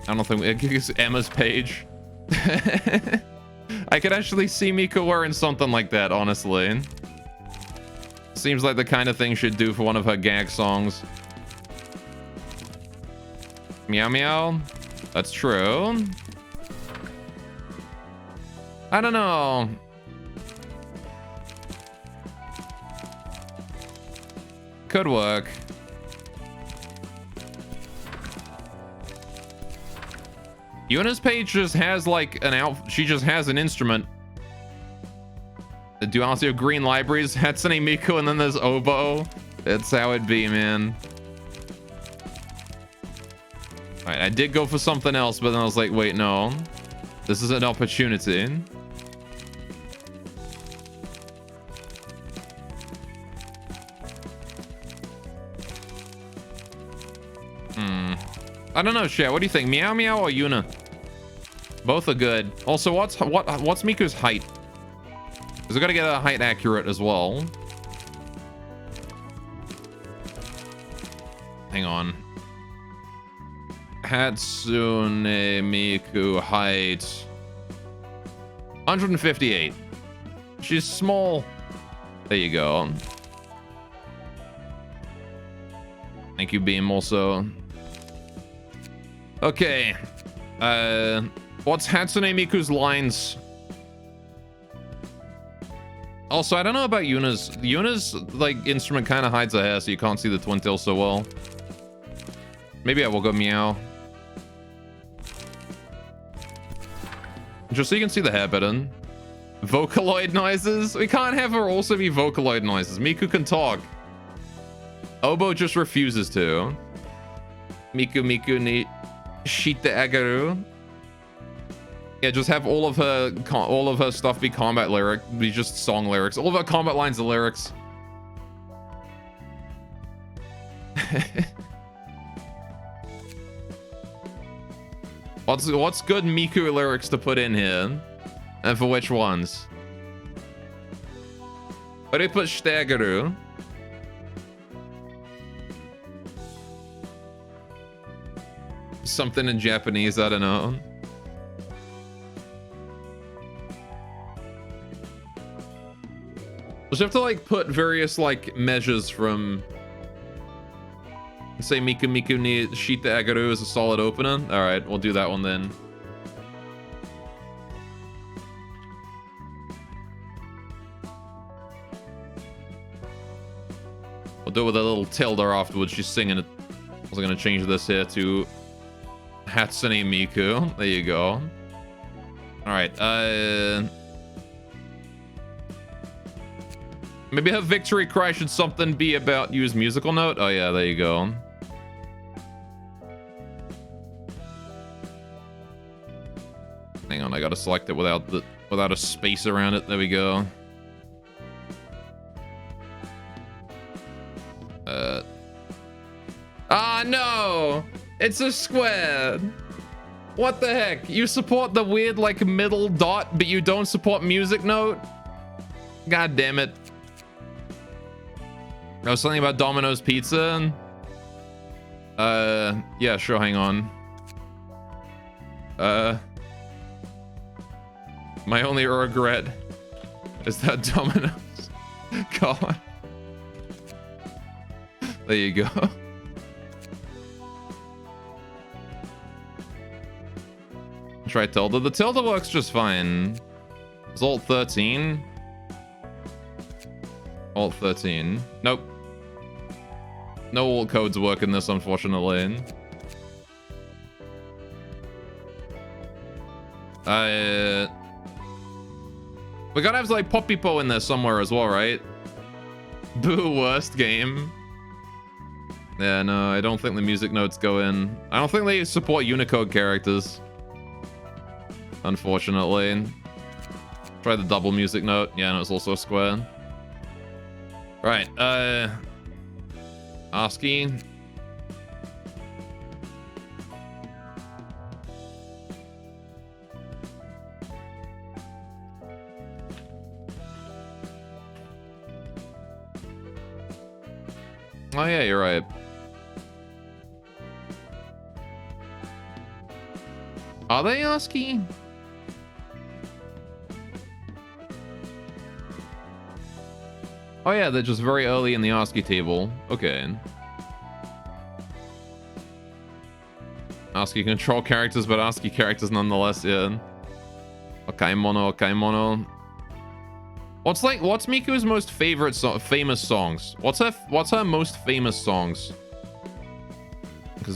I don't think... It's Emma's page. I could actually see Miku wearing something like that, honestly. Seems like the kind of thing she'd do for one of her gag songs. Meow meow. That's true. I don't know. Could work. Yuna's page just has like an she just has an instrument. The duality of green libraries, Hatsune Miku, and then there's oboe. That's how it be, man. Alright, I did go for something else, but then I was like, wait, no. This is an opportunity. I don't know, Shea. What do you think? Meow Meow or Yuna? Both are good. Also, what's Miku's height? Because we gotta get a height accurate as well. Hang on. Hatsune Miku height 158. She's small. There you go. Thank you, Beam, also. Okay. What's Hatsune Miku's lines? Also, I don't know about Yuna's. Yuna's, like, instrument kind of hides her hair, so you can't see the twin tail so well. Maybe I will go meow. Just so you can see the hair better. Vocaloid noises? We can't have her also be Vocaloid noises. Miku can talk. Oboe just refuses to. Miku ni shite agaru. Yeah, just have all of her stuff be combat lyric, be just song lyrics. All of her combat lines are lyrics. What's good Miku lyrics to put in here? And for which ones? Where do you put Stegeru? Something in Japanese, I don't know. Just have to like put various like measures from. Say Miku Miku ni Shita Agaru is a solid opener. All right, we'll do that one then. We'll do it with a little tilde afterwards. She's singing it. I was gonna change this here to Hatsune Miku. There you go. All right. Maybe her victory cry should something be about use musical note. Oh yeah, there you go. Hang on, I gotta select it without a space around it. There we go. Ah, no! It's a square! What the heck? You support the weird, like, middle dot, but you don't support music note? God damn it. Oh, something about Domino's Pizza? Yeah, sure, hang on. My only regret is that Domino's. God. There you go. Try tilde. The tilde works just fine. Is Alt 13? Alt 13. Nope. No alt codes work in this, unfortunately. We gotta have like Poppypo in there somewhere as well, right? Boo, worst game. Yeah, no, I don't think the music notes go in. I don't think they support Unicode characters. Unfortunately. Try the double music note. Yeah, no, it's also a square. Right, ASCII. Oh yeah, you're right. Are they ASCII? Oh yeah, they're just very early in the ASCII table. Okay. ASCII control characters, but ASCII characters nonetheless, yeah. Okaimono, Okaimono. What's Miku's most favorite famous songs? What's her most famous songs? Because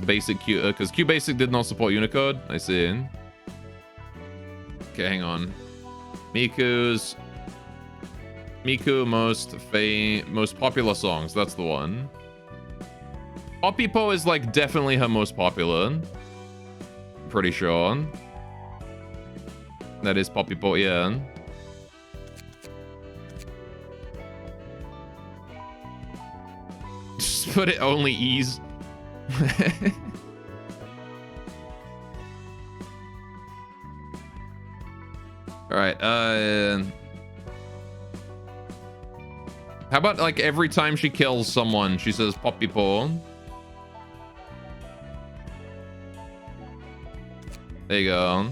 Q Basic did not support Unicode. I see. Okay, hang on. Miku most popular songs. That's the one. Poppypo is like definitely her most popular. Pretty sure. That is Poppypo, yeah. Just put it only ease. All right. How about like every time she kills someone, she says Poppypo? There you go.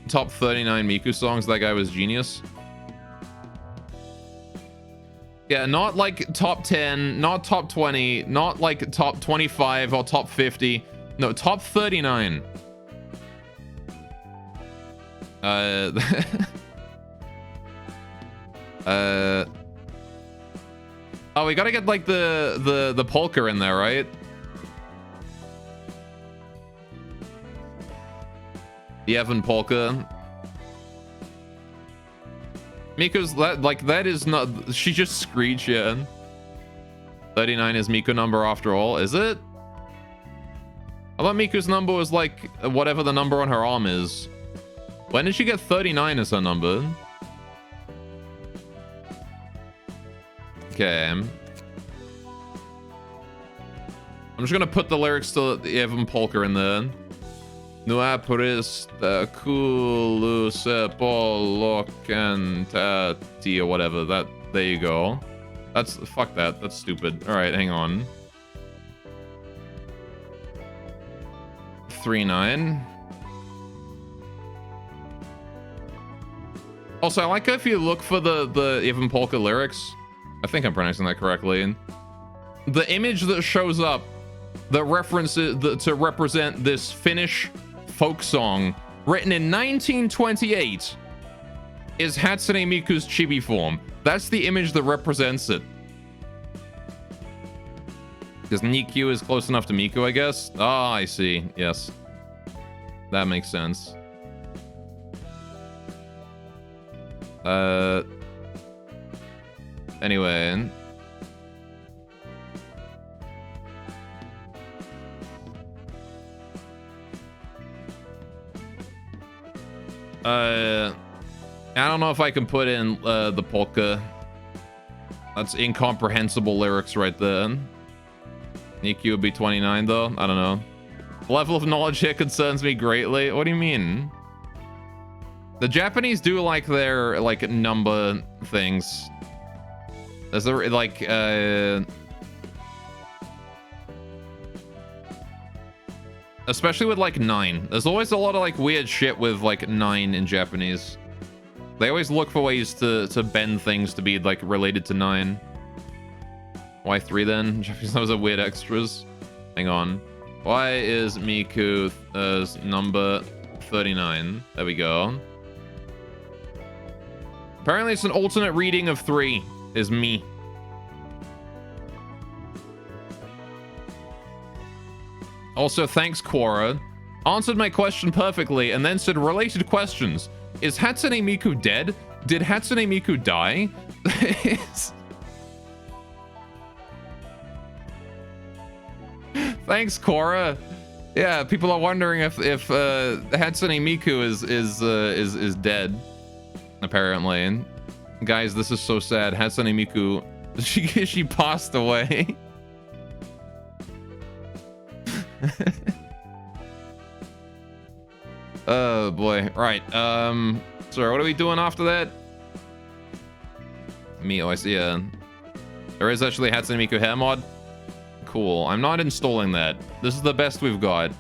Top 39 Miku songs. That guy was genius. Yeah, not like top 10, not top 20, not like top 25 or top 50. No, top 39. Oh, we gotta get like the polka in there, right? The Evan polka. Miku's that is not. She just screeched, yeah. 39 is Miku number after all, is it? I thought Miku's number was like whatever the number on her arm is. When did she get 39 as her number? Okay. I'm just gonna put the lyrics to the Evan polka in there. No aprista kulu sepolo cantati or whatever. That, there you go. That's, fuck that. That's stupid. All right, hang on. 3-9. Also, I like if you look for the even polka lyrics. I think I'm pronouncing that correctly. The image that shows up that references to represent this Finnish folk song written in 1928 is Hatsune Miku's chibi form. That's the image that represents it. Because Nikyu is close enough to Miku, I guess. Ah, I see. Yes. That makes sense. Anyway. I don't know if I can put in the polka. That's incomprehensible lyrics right there. Nikyu would be 29 though. I don't know. The level of knowledge here concerns me greatly. What do you mean? The Japanese do like their like number things. Is there like especially with like 9. There's always a lot of like weird shit with like 9 in Japanese. They always look for ways to bend things to be like related to 9. Why 3 then? Japanese numbers are weird extras. Hang on. Why is Miku number 39? There we go. Apparently it's an alternate reading of 3 is me. Also, thanks, Quora. Answered my question perfectly and then said related questions. Is Hatsune Miku dead? Did Hatsune Miku die? Thanks, Quora. Yeah, people are wondering if Hatsune Miku is dead. Apparently, guys, this is so sad. Hatsune Miku, she passed away. Oh boy. Right. Sorry, what are we doing after that? Oh, I see. There is actually a Hatsune Miku hair mod. Cool. I'm not installing that. This is the best we've got.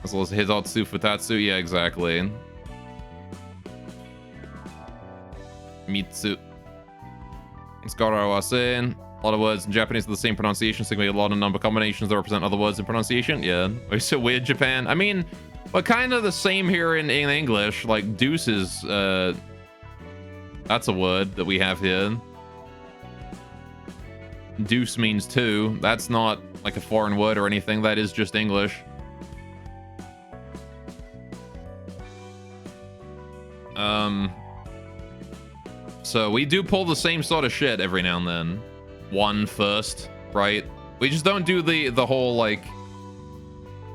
As well as Hizatsu Futatsu. Yeah, exactly. Mitsu. It's got what I was saying. A lot of words in Japanese with the same pronunciation, so a lot of number combinations that represent other words in pronunciation. Yeah. We're so weird, Japan. I mean, we're kind of the same here in English. Like, deuce is, that's a word that we have here. Deuce means 2. That's not like a foreign word or anything. That is just English. So we do pull the same sort of shit every now and then. 1 first, right? We just don't do the whole like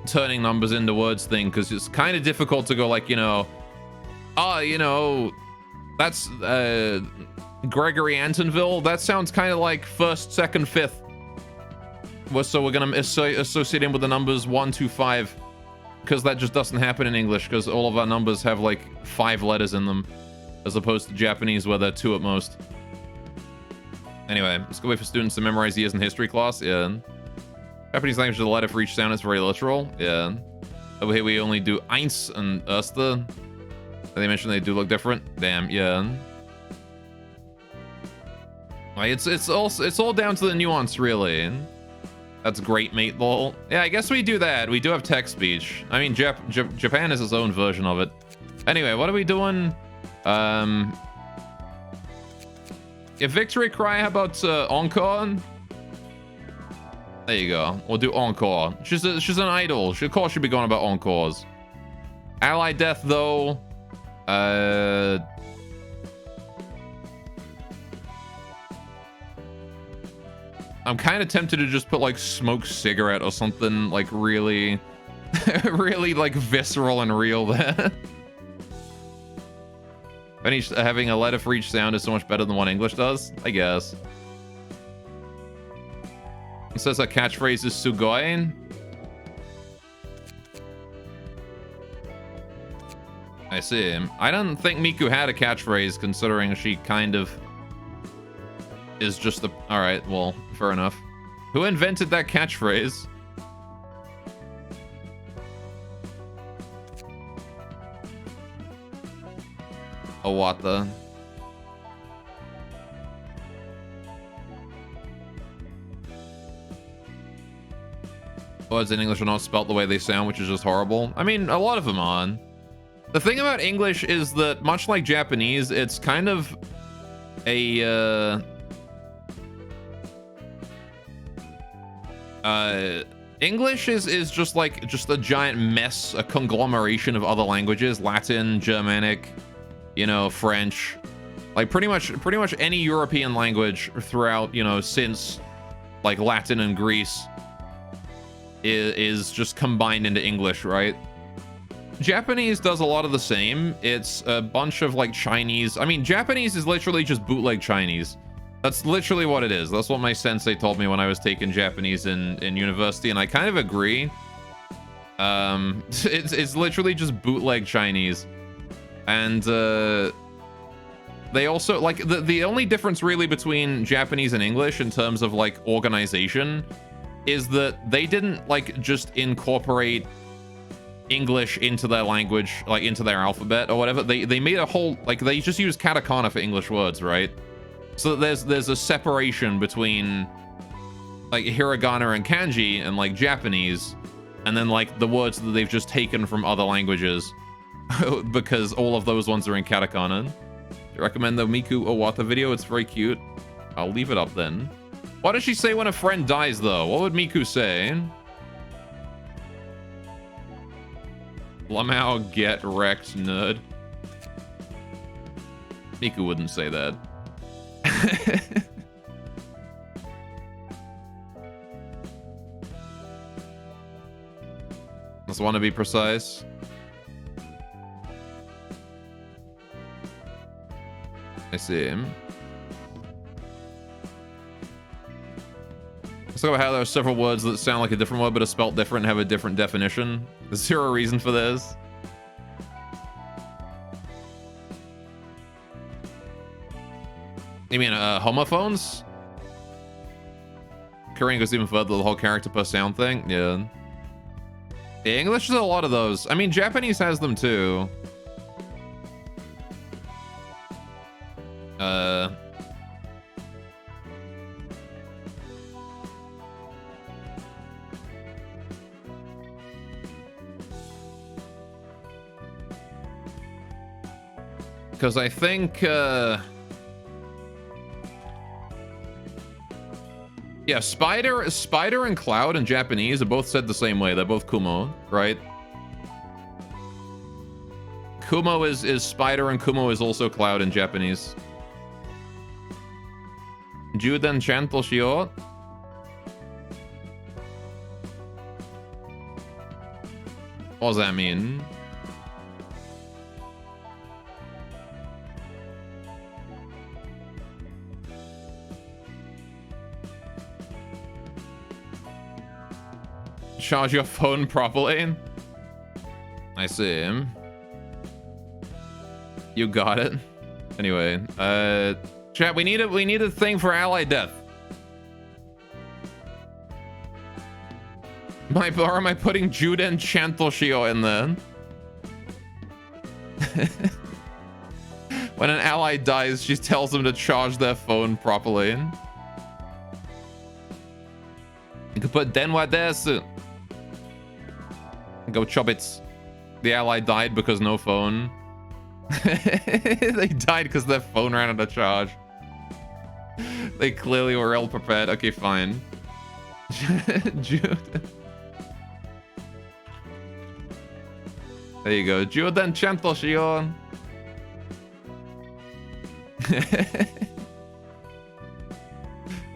turning numbers into words thing, because it's kind of difficult to go like, you know, that's Gregory Antonville. That sounds kind of like 1st, 2nd, 5th. So we're gonna associate him with the numbers 1, 2, 5, because that just doesn't happen in English, because all of our numbers have like 5 letters in them, as opposed to Japanese where they're 2 at most. Anyway, let's go wait for students to memorize years in history class. Yeah. Japanese language, the letter for each sound is very literal. Yeah. Over here we only do eins and erste. They mentioned they do look different. Damn. Yeah. Like, it's all down to the nuance, really. That's great, mate. Lol. Yeah, I guess we do that. We do have text speech. I mean, Japan has its own version of it. Anyway, what are we doing? If Victory Cry, how about Encore? There you go. We'll do Encore. She's an idol. Of course she'll be going about Encores. Ally Death, though. I'm kind of tempted to just put like Smoke Cigarette or something like really, really like visceral and real there. Having a letter for each sound is so much better than what English does, I guess. It says our catchphrase is Sugoi. I see. I don't think Miku had a catchphrase, considering she kind of is just the... Alright, well, fair enough. Who invented that catchphrase? Owata. Words in English are not spelt the way they sound, which is just horrible. I mean, a lot of them aren't. The thing about English is that, much like Japanese, it's kind of a, English is just like, a giant mess, a conglomeration of other languages. Latin, Germanic, you know, French. Like, pretty much any European language throughout, you know, since, like, Latin and Greece is just combined into English, right? Japanese does a lot of the same. It's a bunch of like Chinese. I mean, Japanese is literally just bootleg Chinese. That's literally what it is. That's what my sensei told me when I was taking Japanese in university, and I kind of agree. It's literally just bootleg Chinese. And they also, like, the only difference really between Japanese and English in terms of like organization is that they didn't like just incorporate English into their language, like into their alphabet or whatever. They made a whole, like, they just use katakana for English words, right? So there's a separation between like hiragana and kanji and like Japanese, and then like the words that they've just taken from other languages because all of those ones are in katakana. Do you recommend the Miku Owata video? It's very cute. I'll leave it up then. What does she say when a friend dies, though? What would Miku say? Lamau, get wrecked, nerd. Miku wouldn't say that. Just want to be precise. I see him. Let's talk about how there are several words that sound like a different word but are spelt different and have a different definition. Is there a reason for this? You mean homophones? Korean goes even further, the whole character per sound thing? Yeah. Yeah, English has a lot of those. I mean, Japanese has them too. Because I think, yeah, spider and cloud in Japanese are both said the same way. They're both kumo, right? Kumo is spider and kumo is also cloud in Japanese. Juden chanto shio. What does that mean? Charge your phone properly. I see him. You got it. Anyway, chat, we need a thing for ally death. Or am I putting Juden Chantoshio in there? When an ally dies, she tells them to charge their phone properly. You could put Denwa Desu. Go Chobits. The ally died because no phone. They died because their phone ran out of charge. They clearly were ill prepared. Okay, fine. Jude. There you go. Juden Chanto Shion.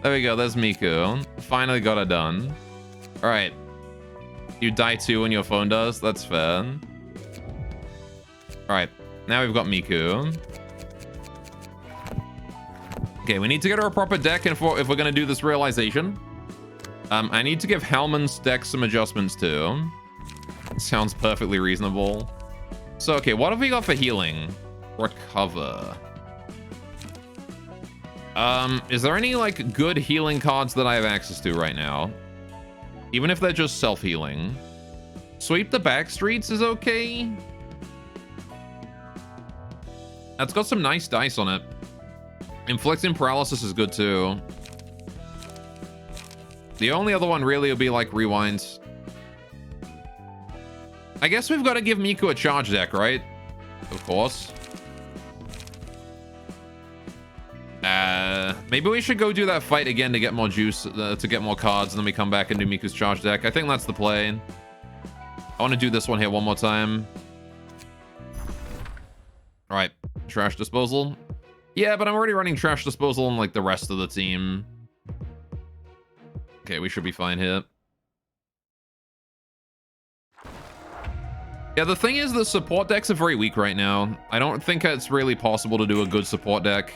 There we go. There's Miku. Finally got it done. All right. You die too when your phone does. That's fair. All right. Now we've got Miku. Okay, we need to get her a proper deck if we're going to do this realization. I need to give Halman's deck some adjustments too. Sounds perfectly reasonable. So, okay, what have we got for healing? Recover. Is there any, like, good healing cards that I have access to right now? Even if they're just self-healing. Sweep the back streets is okay. That's got some nice dice on it. Inflicting paralysis is good too. The only other one really will be like rewinds. I guess we've got to give Miku a charge deck, right? Of course. Maybe we should go do that fight again to get more juice, to get more cards, and then we come back and do Miku's charge deck. I think that's the play. I want to do this one here one more time. All right, trash disposal. Yeah, but I'm already running trash disposal on like the rest of the team. Okay, we should be fine here. Yeah, the thing is the support decks are very weak right now. I don't think it's really possible to do a good support deck.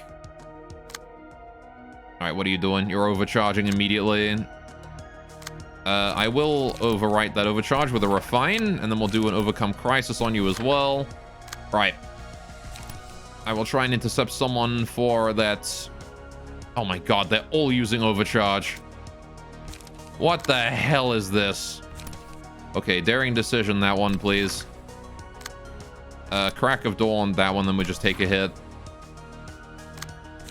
All right, what are you doing? You're overcharging immediately. I will overwrite that overcharge with a refine, and then we'll do an overcome crisis on you as well. Right. I will try and intercept someone for that. Oh my god, they're all using overcharge. What the hell is this? Okay, daring decision, that one, please. Crack of dawn, that one, then we just take a hit.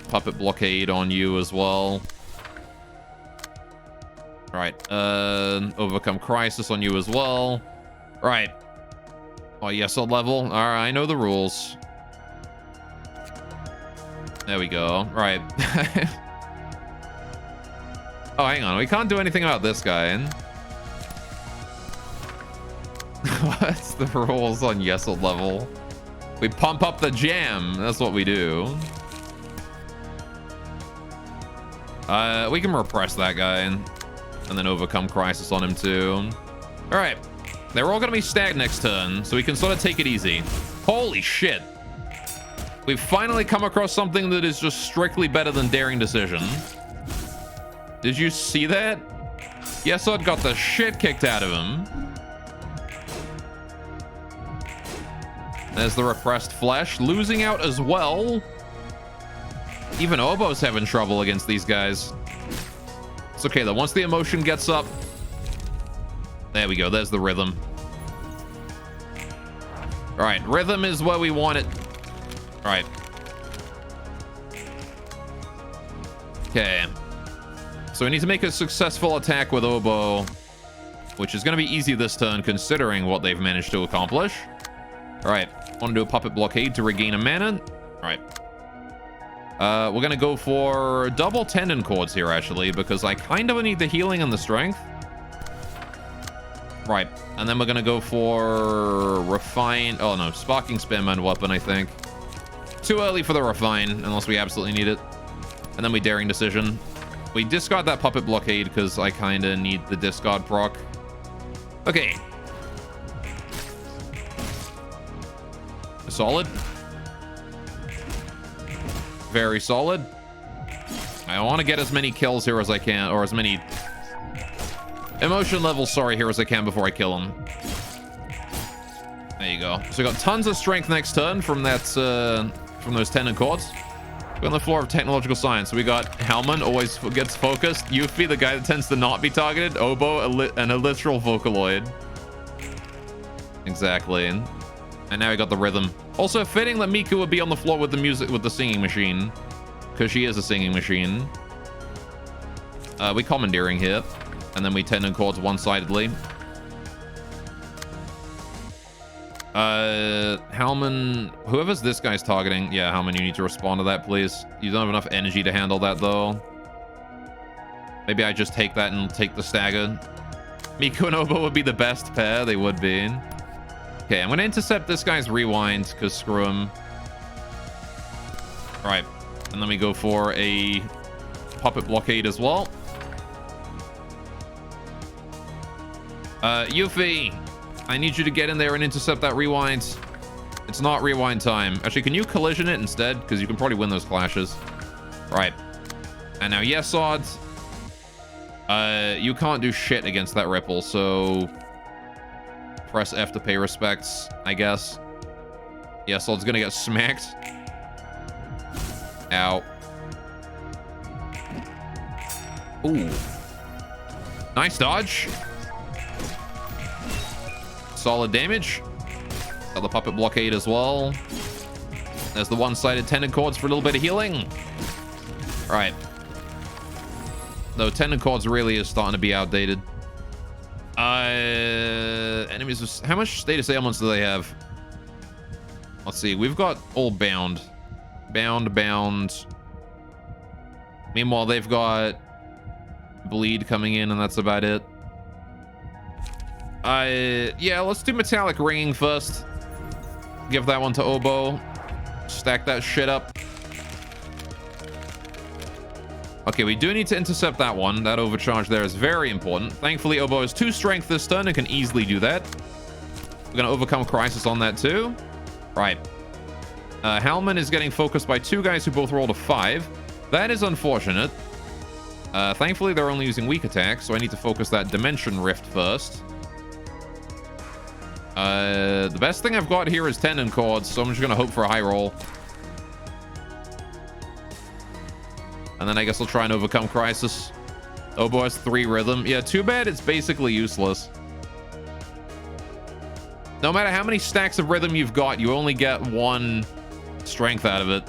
Puppet blockade on you as well. Right, overcome crisis on you as well. Right. Oh, yes, on level. All right, I know the rules. There we go. Right. Oh, hang on. We can't do anything about this guy. What's the rules on Yesel level? We pump up the jam. That's what we do. We can repress that guy and then overcome crisis on him too. All right. They're all going to be stacked next turn, so we can sort of take it easy. Holy shit. We've finally come across something that is just strictly better than daring decision. Did you see that? Yesod got the shit kicked out of him. There's the repressed flesh. Losing out as well. Even Obo's having trouble against these guys. It's okay though. Once the emotion gets up. There we go. There's the rhythm. All right. Rhythm is where we want it. All right. Okay. So we need to make a successful attack with Obo, which is going to be easy this turn considering what they've managed to accomplish. All right. Want to do a puppet blockade to regain a mana. All right. We're going to go for double tendon cords here, actually, because I kind of need the healing and the strength. Right. And then we're going to go for refine. Oh, no. Sparking Spearman weapon, I think. Too early for the refine, unless we absolutely need it. And then we daring decision. We discard that puppet blockade because I kind of need the discard proc. Okay. Solid. Very solid. I want to get as many kills here as I can, or as many emotion levels, sorry, here as I can before I kill him. There you go. So we got tons of strength next turn from that, from those tendon cords. We're on the floor of technological science. So we got Hellman, always gets focused. Yuffie, the guy that tends to not be targeted. Obo, and a literal Vocaloid. Exactly. And now we got the rhythm. Also fitting that Miku would be on the floor with the music, with the singing machine. Because she is a singing machine. We commandeering here. And then we tendon cords one-sidedly. Hellman, whoever's this guy's targeting. Yeah, Hellman, you need to respond to that, please. You don't have enough energy to handle that, though. Maybe I just take that and take the stagger. Miku and Obo would be the best pair. They would be. Okay, I'm going to intercept this guy's rewind, because screw him. All right. And then we go for a puppet blockade as well. Yuffie, I need you to get in there and intercept that rewind. It's not rewind time. Actually, can you collision it instead? Because you can probably win those clashes. All right. And now Yesod. You can't do shit against that ripple, so press F to pay respects, I guess. Yesod's gonna get smacked. Ow. Ooh. Nice dodge. Solid damage. Got the puppet blockade as well. There's the one-sided tendon cords for a little bit of healing. All right. Though tendon cords really is starting to be outdated. Enemies with... How much status ailments do they have? Let's see. We've got all bound. Bound. Meanwhile, they've got bleed coming in, and that's about it. Yeah, let's do metallic ringing first. Give that one to Obo. Stack that shit up. Okay, we do need to intercept that one. That overcharge there is very important. Thankfully, Obo has 2 strength this turn and can easily do that. We're going to overcome Crisis on that too. Right. Halman is getting focused by 2 guys who both rolled a 5. That is unfortunate. Thankfully, they're only using weak attacks, so I need to focus that Dimension Rift first. The best thing I've got here is Tendon Cords, so I'm just going to hope for a high roll. And then I guess I'll try and overcome Crisis. Obo has 3 rhythm. Yeah, too bad it's basically useless. No matter how many stacks of rhythm you've got, you only get 1 strength out of it.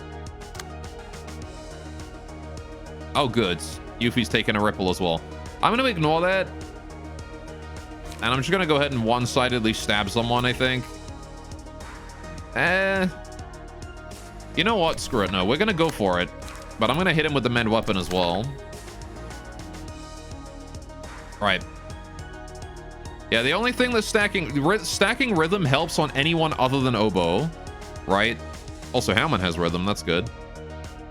Oh, good. Yuffie's taking a ripple as well. I'm going to ignore that. And I'm just going to go ahead and one-sidedly stab someone, I think. You know what? Screw it. No, we're going to go for it. But I'm going to hit him with the mend weapon as well. Right. Yeah, the only thing that stacking rhythm helps on anyone other than Obo, right? Also, Halman has rhythm. That's good.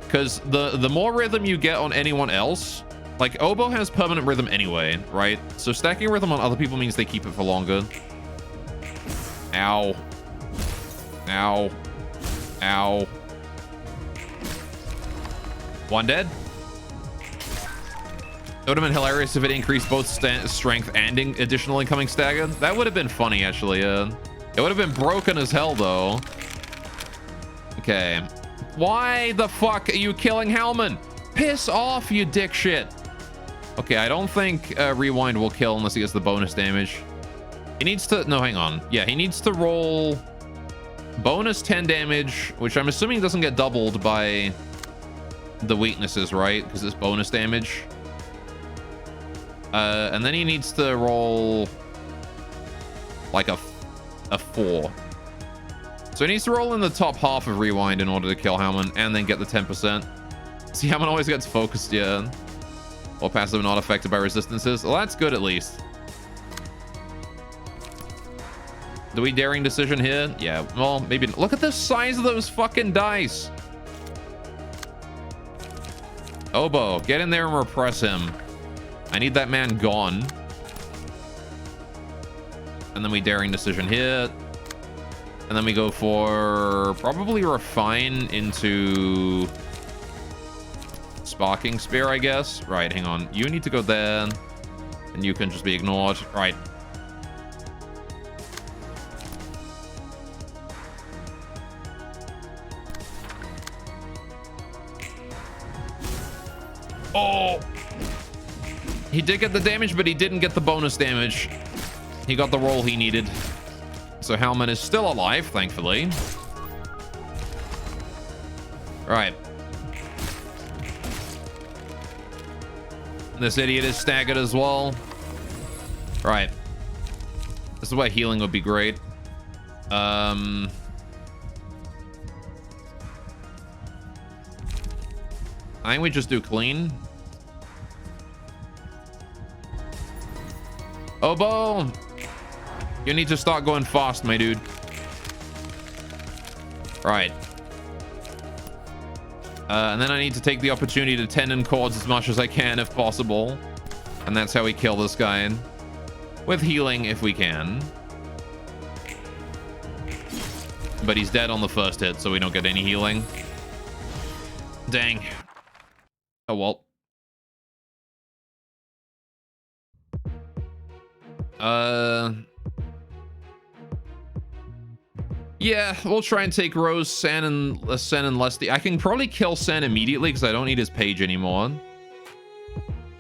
Because the more rhythm you get on anyone else, like Obo has permanent rhythm anyway, right? So stacking rhythm on other people means they keep it for longer. Ow. Ow. Ow. 1 dead. It would have been hilarious if it increased both strength and additional incoming stagger. That would have been funny, actually. It would have been broken as hell, though. Okay. Why the fuck are you killing Halman? Piss off, you dick shit. Okay, I don't think Rewind will kill unless he gets the bonus damage. He needs to... No, hang on. Yeah, he needs to roll bonus 10 damage, which I'm assuming doesn't get doubled by the weaknesses, right? Because it's bonus damage. And then he needs to roll like a 4. So he needs to roll in the top half of Rewind in order to kill Halman and then get the 10%. See, Halman always gets focused, yeah. Or passive not affected by resistances. Well, that's good at least. Do we daring decision here? Yeah, well, maybe. Look at the size of those fucking dice. Obo, get in there and repress him. I need that man gone. And then we daring decision here. And then we go for probably refine into sparking spear, I guess. Right, hang on. You need to go there. And you can just be ignored. Right. Oh! He did get the damage, but he didn't get the bonus damage. He got the roll he needed. So Halman is still alive, thankfully. Right. This idiot is staggered as well. Right. This is why healing would be great. I think we just do clean. Obo, you need to start going fast, my dude. Right. And then I need to take the opportunity to tendon cords as much as I can if possible. And that's how we kill this guy. With healing if we can. But he's dead on the first hit, so we don't get any healing. Dang. Oh, well. Yeah, we'll try and take Rose, Sen, and Leslie. I can probably kill Sen immediately because I don't need his page anymore.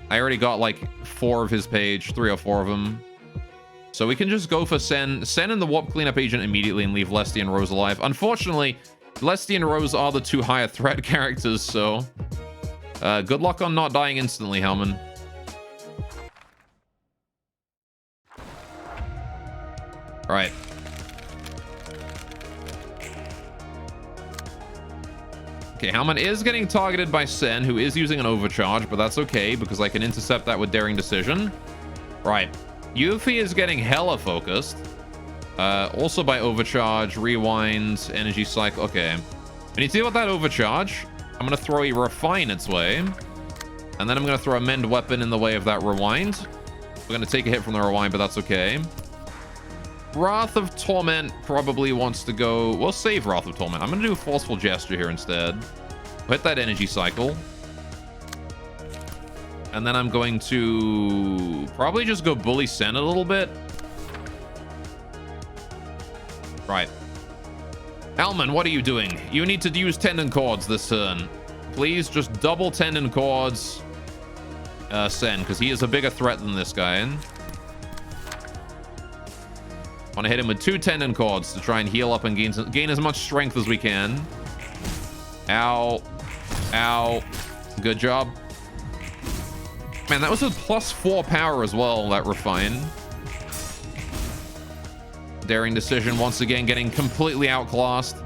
I already got like 4 of his page, 3 or 4 of them. So we can just go for Sen and the Warp Cleanup Agent immediately and leave Leslie and Rose alive. Unfortunately, Lesty and Rose are the two higher threat characters, so... good luck on not dying instantly, Hellman. Alright. Okay, Hellman is getting targeted by Sen, who is using an overcharge, but that's okay, because I can intercept that with Daring Decision. Right. Yuffie is getting hella focused. Also by overcharge, rewind, energy cycle. Okay. We need to deal with that overcharge. I'm going to throw a refine its way. And then I'm going to throw a mend weapon in the way of that rewind. We're going to take a hit from the rewind, but that's okay. Wrath of Torment probably wants to go... We'll save Wrath of Torment. I'm going to do a Forceful Gesture here instead. We'll hit that energy cycle. And then I'm going to probably just go Bully Sen a little bit. Right. Alman, what are you doing? You need to use Tendon Cords this turn. Please just double Tendon Cords Sen, because he is a bigger threat than this guy. Want to hit him with 2 Tendon Cords to try and heal up and gain as much strength as we can. Ow. Ow. Good job. Man, that was a +4 power as well, that refine. Daring Decision once again getting completely outclassed.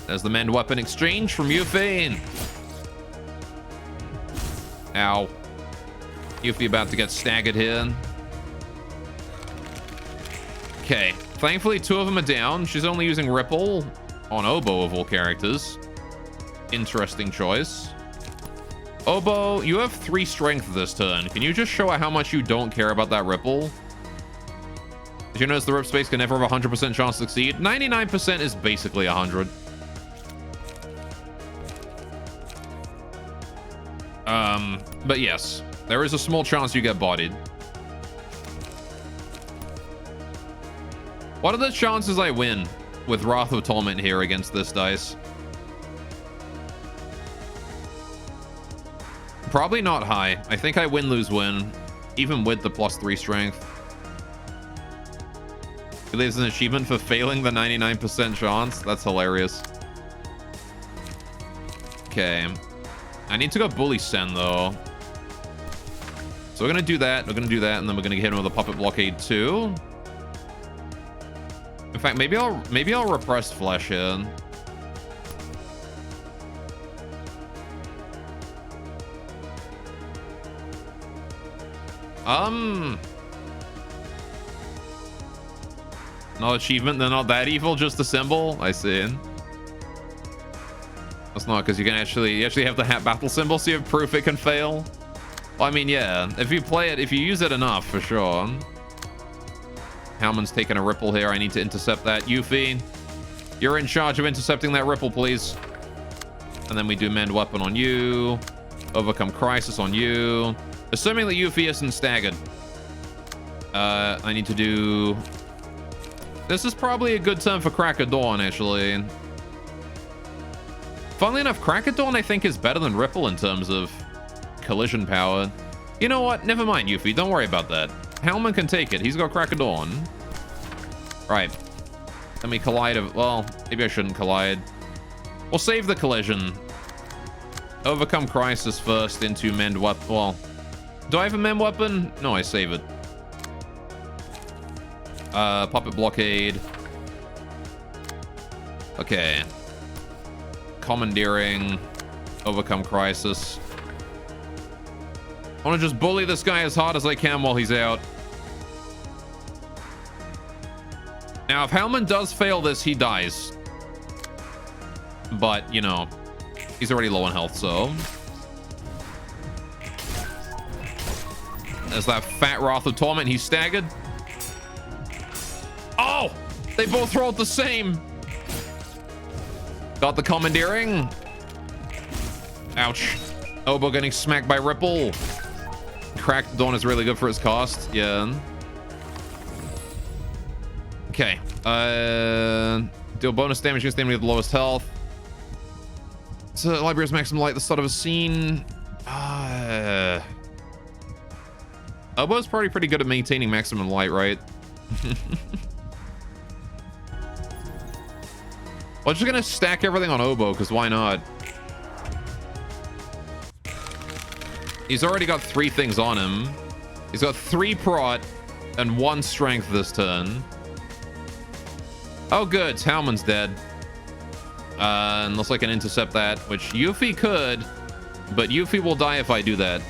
There's the mend weapon exchange from Yuffie. Ow. Yuffie about to get staggered here. Okay. Thankfully, 2 of them are down. She's only using Ripple on Oboe of all characters. Interesting choice. Oboe, you have 3 strength this turn. Can you just show her how much you don't care about that Ripple? Did you notice the Rip Space can never have a 100% chance to succeed? 99% is basically 100. But yes, there is a small chance you get bodied. What are the chances I win with Wrath of Torment here against this dice? Probably not high. I think I win-lose-win, even with the +3 strength. There's an achievement for failing the 99% chance. That's hilarious. Okay. I need to go Bully Sen, though. So we're going to do that. We're going to do that, and then we're going to hit him with a Puppet Blockade, too. In fact, maybe I'll Repressed Flesh here. No achievement, they're not that evil, just a symbol. I see. That's not because you actually have the hat battle symbol, so you have proof it can fail. Well, I mean, yeah, if you play it, if you use it enough, for sure. Howman's taking a Ripple here. I need to intercept that. Yuffie, you're in charge of intercepting that Ripple, please. And then we do Mend Weapon on you. Overcome Crisis on you. Assuming that Yuffie isn't staggered. I need to do... This is probably a good turn for Crack of Dawn, actually. Funnily enough, Crack of Dawn, I think, is better than Ripple in terms of collision power. You know what? Never mind, Yuffie. Don't worry about that. Hellman can take it. He's got Crack of Dawn. Right. Let me collide. Well, maybe I shouldn't collide. We'll save the collision. Overcome Crisis first into Mend Weapon. Well, do I have a Mend Weapon? No, I save it. Puppet Blockade. Okay. Commandeering. Overcome Crisis. I want to just bully this guy as hard as I can while he's out. Now, if Hellman does fail this, he dies. But, you know, he's already low on health, so... There's that fat Wrath of Torment. He's staggered. Oh! They both rolled the same. Got the commandeering. Ouch. Oboe getting smacked by Ripple. Cracked Dawn is really good for its cost. Yeah. Okay. Deal bonus damage against the enemy with the lowest health. So Library's maximum light at the start of a scene. Oboe's probably pretty good at maintaining maximum light, right? We're just gonna stack everything on Oboe, because why not? He's already got 3 things on him. He's got 3 prot and 1 strength this turn. Oh, good. Talman's dead. Unless I can intercept that, which Yuffie could, but Yuffie will die if I do that.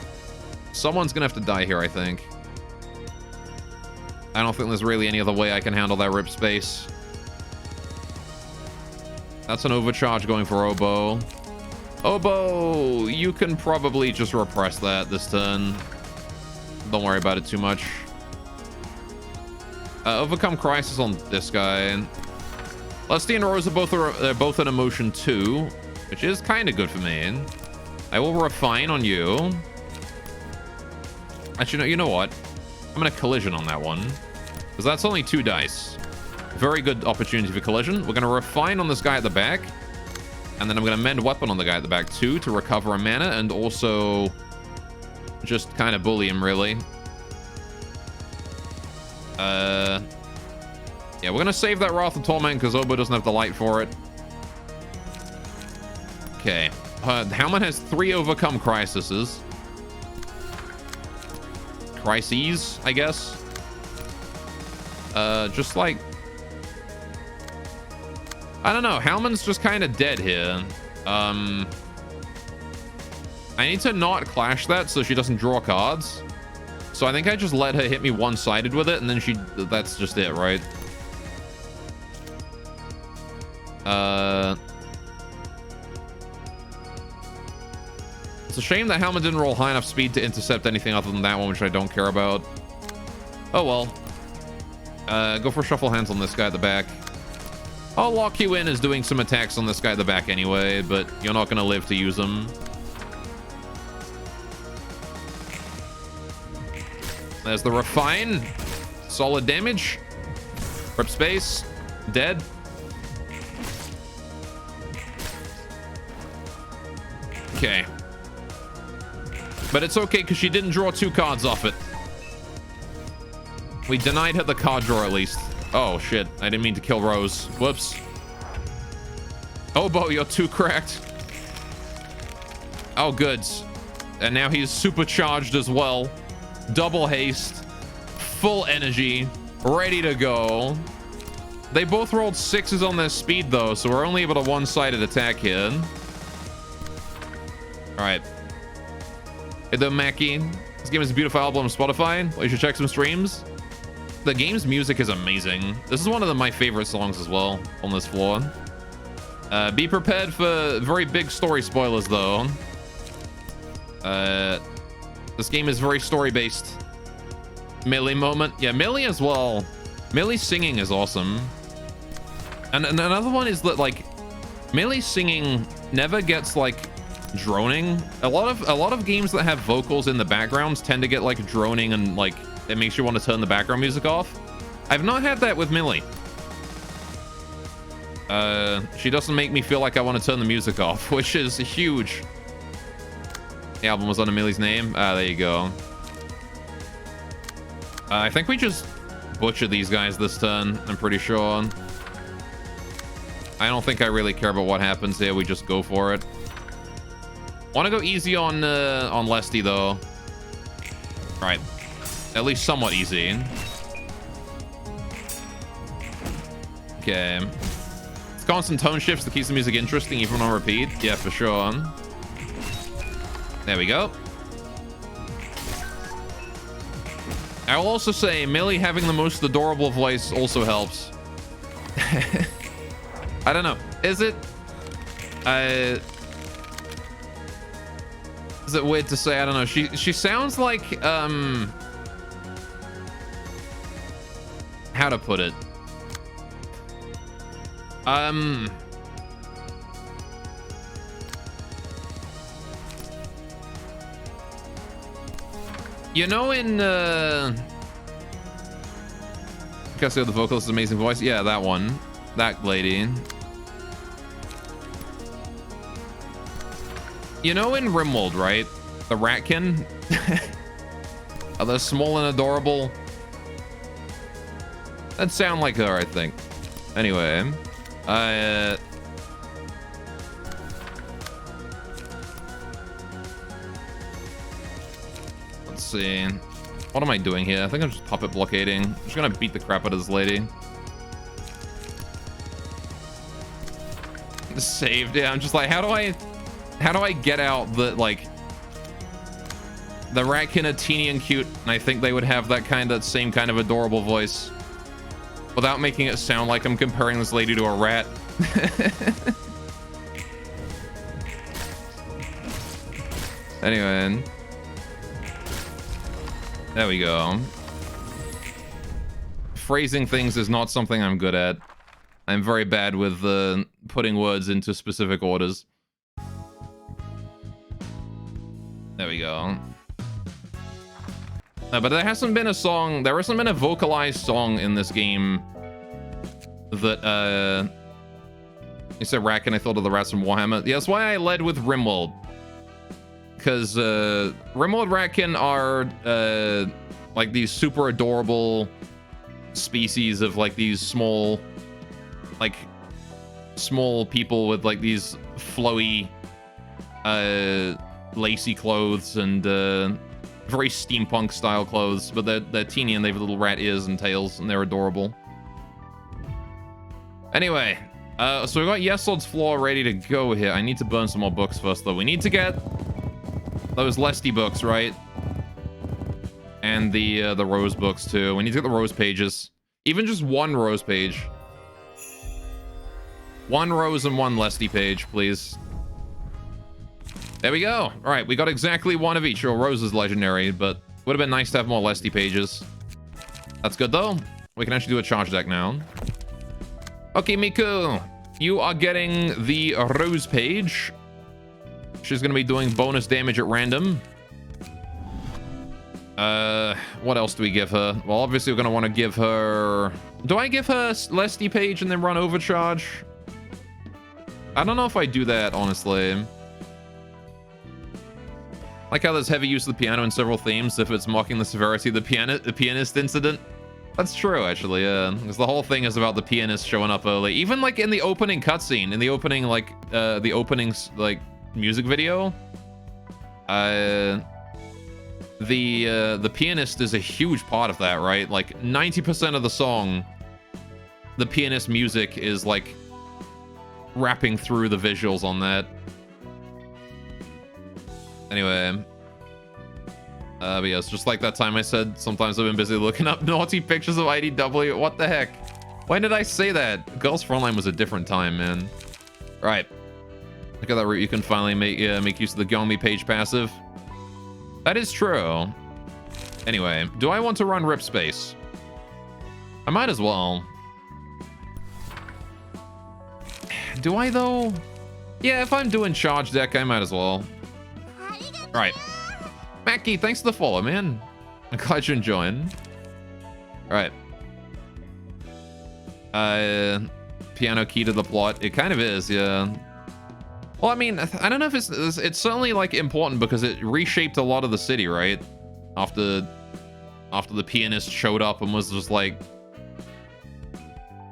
Someone's gonna have to die here, I think. I don't think there's really any other way I can handle that rip space. That's an overcharge going for Oboe. Oboe, you can probably just repress that this turn. Don't worry about it too much. Overcome Crisis on this guy. Lusty and Rose are both an emotion 2, which is kind of good for me. I will refine on you. Actually, no, you know what? I'm going to collision on that one, because that's only 2 dice. Very good opportunity for collision. We're going to refine on this guy at the back, and then I'm going to mend weapon on the guy at the back too to recover a mana, and also just kind of bully him, really. Yeah, we're gonna save that Wrath of Torment because Oboe doesn't have the light for it. Okay. Helmet has 3 overcome crises. Crises, I guess. Just like... I don't know. Halman's just kind of dead here. I need to not clash that so she doesn't draw cards. So I think I just let her hit me one-sided with it, and then that's just it, right? It's a shame that Helmet didn't roll high enough speed to intercept anything other than that one, which I don't care about. Oh well. Go for shuffle hands on this guy at the back. I'll lock you in as doing some attacks on this guy at the back anyway, but you're not gonna live to use them. There's the refine. Solid damage. Rip space. Dead. Okay. But it's okay because she didn't draw 2 cards off it. We denied her the card draw at least. Oh shit, I didn't mean to kill Rose. Whoops. Oboe, you're too cracked. Oh good. And now he's supercharged as well. Double haste. Full energy. Ready to go. They both rolled 6s on their speed though, so we're only able to one-sided attack here. Alright. Hey there, Mackie. This game is a beautiful album on Spotify. Well, you should check some streams. The game's music is amazing. This is one of my favorite songs as well on this floor. Be prepared for very big story spoilers, though. This game is very story-based. Millie moment. Yeah, Millie as well. Millie's singing is awesome. And another one is that, like, Millie's singing never gets, like, droning. A lot of games that have vocals in the backgrounds tend to get, like, droning and, like, it makes you want to turn the background music off. I've not had that with Millie. She doesn't make me feel like I want to turn the music off, which is huge. The album was under Millie's name. There you go. I think we just butchered these guys this turn, I'm pretty sure. I don't think I really care about what happens here. We just go for it. Want to go easy on Lesty, though. All right. At least somewhat easy. Okay. It's constant tone shifts that keeps the music interesting, even on repeat. Yeah, for sure. There we go. I will also say, Millie having the most adorable voice also helps. I don't know. Is it weird to say? I don't know. She sounds like, how to put it? You know, in Cassie the vocalist, amazing voice. Yeah, that one. That lady. You know, in Rimworld, right? The Ratkin. Are they small and adorable? That sound like her, I think. Anyway, see. What am I doing here? I think I'm just puppet blockading. I'm just gonna beat the crap out of this lady. Saved. Yeah, I'm just like, how do I get out the, like, the ratkin are teeny and cute, and I think they would have that same kind of adorable voice without making it sound like I'm comparing this lady to a rat. Anyway, there we go. Phrasing things is not something I'm good at. I'm very bad with putting words into specific orders. There we go. But there hasn't been a vocalized song in this game that, you said Rack and I thought of the rats from Warhammer. Yeah, that's why I led with Rimworld. Because, Rimworld Ratkin are, like these super adorable species of, like, these small people with, like, these flowy, lacy clothes and, very steampunk style clothes, but they're teeny and they have little rat ears and tails and they're adorable. Anyway, so we got Yesod's Floor ready to go here. I need to burn some more books first, though. We need to get those Lesty books, right? And the Rose books, too. We need to get the Rose pages. Even just one Rose page. One Rose and one Lesty page, please. There we go. All right, we got exactly one of each. Oh, Rose is legendary, but would have been nice to have more Lesty pages. That's good, though. We can actually do a charge deck now. Okay, Miku. You are getting the Rose page. She's going to be doing bonus damage at random. What else do we give her? Well, obviously, we're going to want to give her... Do I give her Lesty page and then run overcharge? I don't know if I do that, honestly. Like how there's heavy use of the piano in several themes if it's mocking the severity of the pianist incident. That's true, actually, yeah. Because the whole thing is about the pianist showing up early. Even, like, in the opening cutscene, in the opening, like, music video, the pianist is a huge part of that, right? Like, 90% of the song, the pianist music is, like, rapping through the visuals on that. Anyway, but yeah, it's just like that time I said, sometimes I've been busy looking up naughty pictures of IDW. What the heck? When did I say that? Girls Frontline was a different time, man. Right. Look at that route. You can finally make use of the Gongmi page passive. That is true. Anyway, do I want to run Rip Space? I might as well. Do I, though? Yeah, if I'm doing charge deck, I might as well. Right. Mackie, thanks for the follow, man. I'm glad you're enjoying. Alright. Piano key to the plot. It kind of is, yeah. Well, I mean, I don't know if it's certainly, like, important because it reshaped a lot of the city, right? After the pianist showed up and was just like,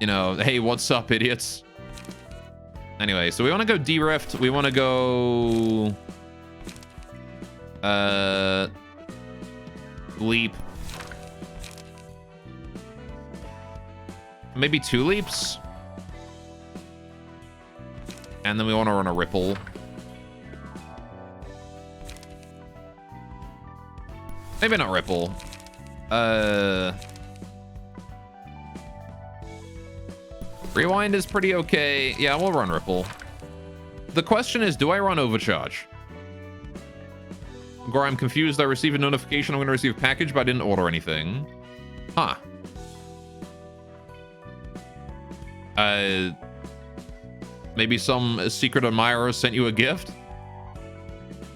you know, hey, what's up, idiots? Anyway, so we want to go D-Rift. We want to go... leap. Maybe 2 leaps. And then we want to run a ripple. Maybe not ripple. Rewind is pretty okay. Yeah, we'll run ripple. The question is, do I run overcharge? Gore, I'm confused. I received a notification I'm going to receive a package, but I didn't order anything. Huh. Maybe some secret admirer sent you a gift?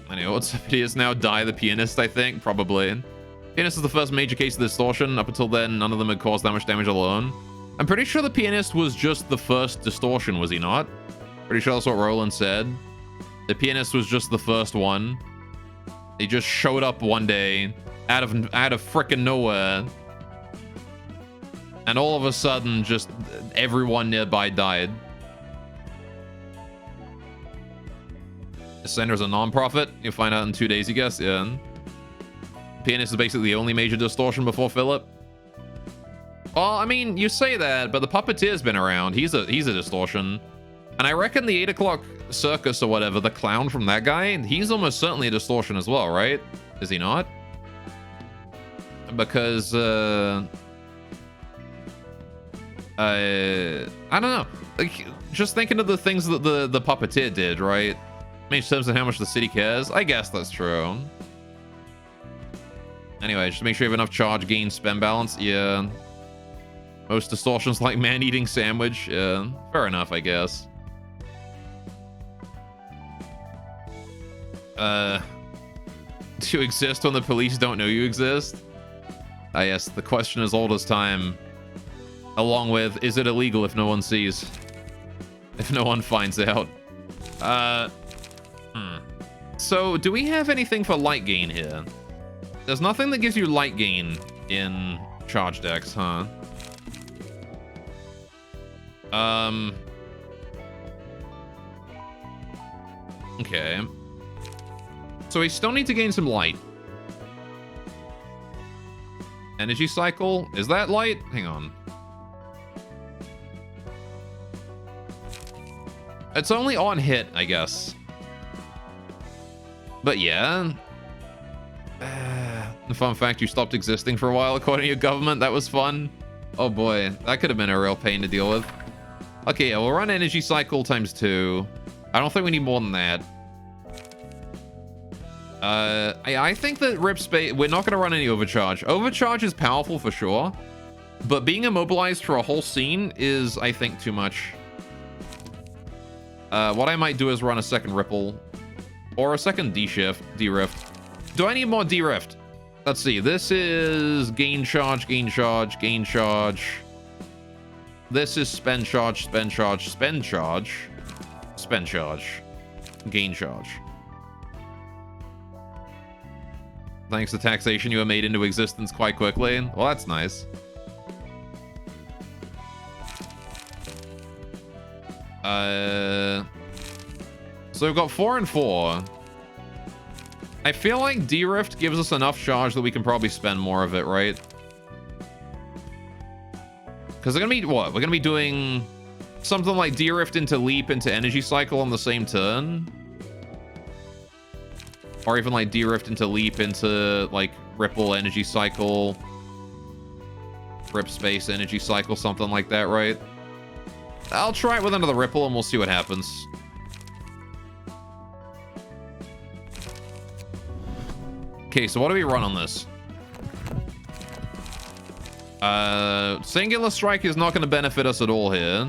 Anyway, what's up? He is now Die the Pianist, I think. Probably. Pianist is the first major case of distortion. Up until then, none of them had caused that much damage alone. I'm pretty sure the Pianist was just the first distortion, was he not? Pretty sure that's what Roland said. The Pianist was just the first one. He just showed up one day out of frickin' nowhere. And all of a sudden, just everyone nearby died. Ascender's a non-profit. You'll find out in 2 days, you guess. Yeah. Pianist is basically the only major distortion before Philip. Well, I mean, you say that, but the Puppeteer's been around. He's a distortion. And I reckon the 8 o'clock circus or whatever, the clown from that guy, he's almost certainly a distortion as well, right? Is he not? Because, I don't know. Like, just thinking of the things that the Puppeteer did, right? Makes sense in how much the city cares. I guess that's true. Anyway, just make sure you have enough charge, gain, spend balance. Yeah. Most distortions like man-eating sandwich. Yeah. Fair enough, I guess. To exist when the police don't know you exist? Ah, yes, the question is old as time. Along with, is it illegal if no one sees? If no one finds out? So, do we have anything for light gain here? There's nothing that gives you light gain in charge decks, huh? Okay. So we still need to gain some light. Energy cycle? Is that light? Hang on. It's only on hit, I guess. But yeah. Fun fact, you stopped existing for a while according to your government. That was fun. Oh boy, that could have been a real pain to deal with. Okay, yeah, we'll run energy cycle times 2. I don't think we need more than that. I think that rip space, we're not going to run any overcharge. Overcharge is powerful for sure, but being immobilized for a whole scene is, I think, too much. What I might do is run a second ripple or a second D-rift. Do I need more D-rift? Let's see. This is gain charge, gain charge, gain charge. This is spend charge, spend charge, spend charge, spend charge, gain charge. Thanks to taxation, you were made into existence quite quickly. Well, that's nice. So we've got 4 and 4. I feel like D-Rift gives us enough charge that we can probably spend more of it, right? Because they're gonna be, what? We're gonna be doing something like D-Rift into Leap into Energy Cycle on the same turn? Or even like D-Rift into Leap into like Ripple Energy Cycle, Rip Space Energy Cycle, something like that, right? I'll try it with another Ripple and we'll see what happens. Okay, so what do we run on this? Singular Strike is not going to benefit us at all here.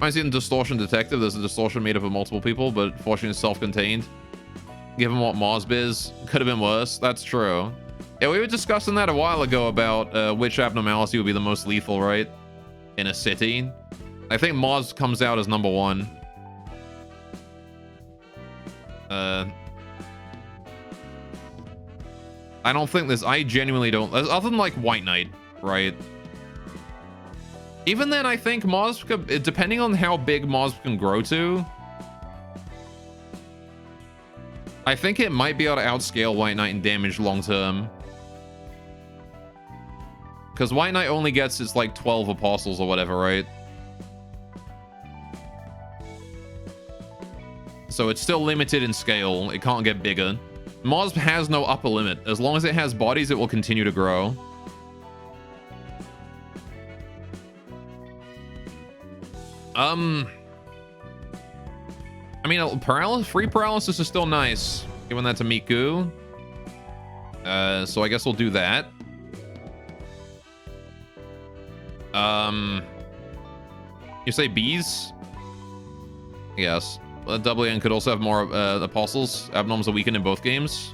I see in Distortion Detective, there's a distortion made up of multiple people, but fortunately it's self-contained. Given what Mosb is, could have been worse. That's true. Yeah, we were discussing that a while ago about which abnormality would be the most lethal, right? In a city. I think Mosb comes out as number 1. I don't think this... I genuinely don't... Other than, like, White Knight, right? Even then, I think Mosb could... Depending on how big Mosb can grow to... I think it might be able to outscale White Knight in damage long term. Because White Knight only gets its, like, 12 apostles or whatever, right? So it's still limited in scale. It can't get bigger. Mosb has no upper limit. As long as it has bodies, it will continue to grow. I mean, free paralysis is still nice. Giving that to Miku. So I guess we'll do that. You say bees? Yes. WN could also have more apostles. Abnorms are weakened in both games.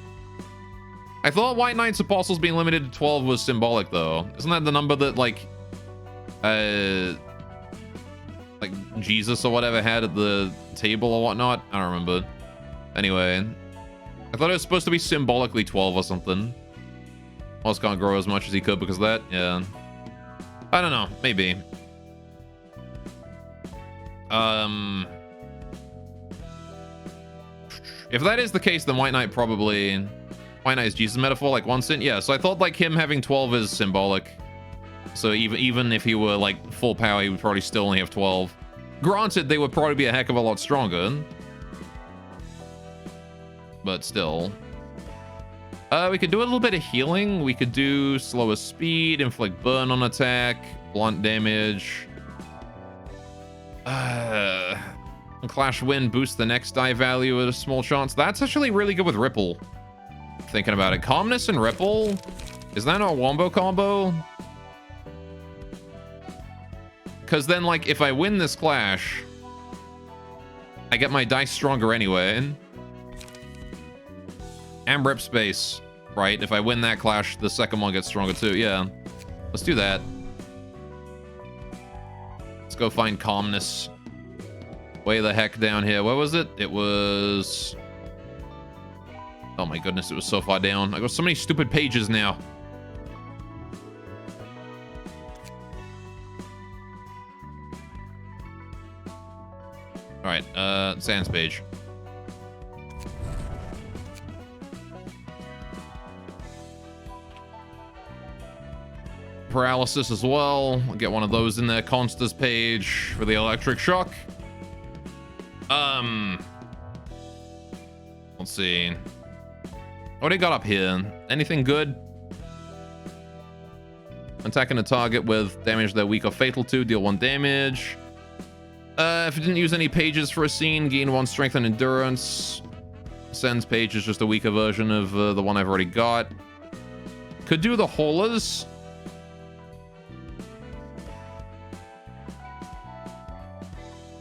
I thought White Knight's apostles being limited to 12 was symbolic, though. Isn't that the number that, like Jesus or whatever had at the table or whatnot? I don't remember. Anyway, I thought it was supposed to be symbolically 12 or something. Moss can't grow as much as he could because of that. Yeah. I don't know. Maybe. If that is the case, then White Knight probably Why not? Is Jesus metaphor like 1 sin? Yeah, so I thought like him having 12 is symbolic. So even if he were like full power, he would probably still only have 12. Granted, they would probably be a heck of a lot stronger. But still. We could do a little bit of healing. We could do slower speed, inflict burn on attack, blunt damage. Clash Wind boosts the next die value at a small chance. That's actually really good with Ripple. Thinking about it. Calmness and Ripple? Is that not a wombo combo? Because then, like, if I win this clash, I get my dice stronger anyway. And rip space, right? If I win that clash, the second one gets stronger too. Yeah. Let's do that. Let's go find calmness. Way the heck down here. Where was it? It was... Oh my goodness, it was so far down. I got so many stupid pages now. Alright, Sans page. Paralysis as well. I'll get one of those in there. Consta's page for the electric shock. Let's see. What do you got up here? Anything good? Attacking a target with damage they're weak or fatal to, deal 1 damage. If it didn't use any pages for a scene, gain 1 strength and endurance. Sends page is just a weaker version of the one I've already got. Could do the haulers.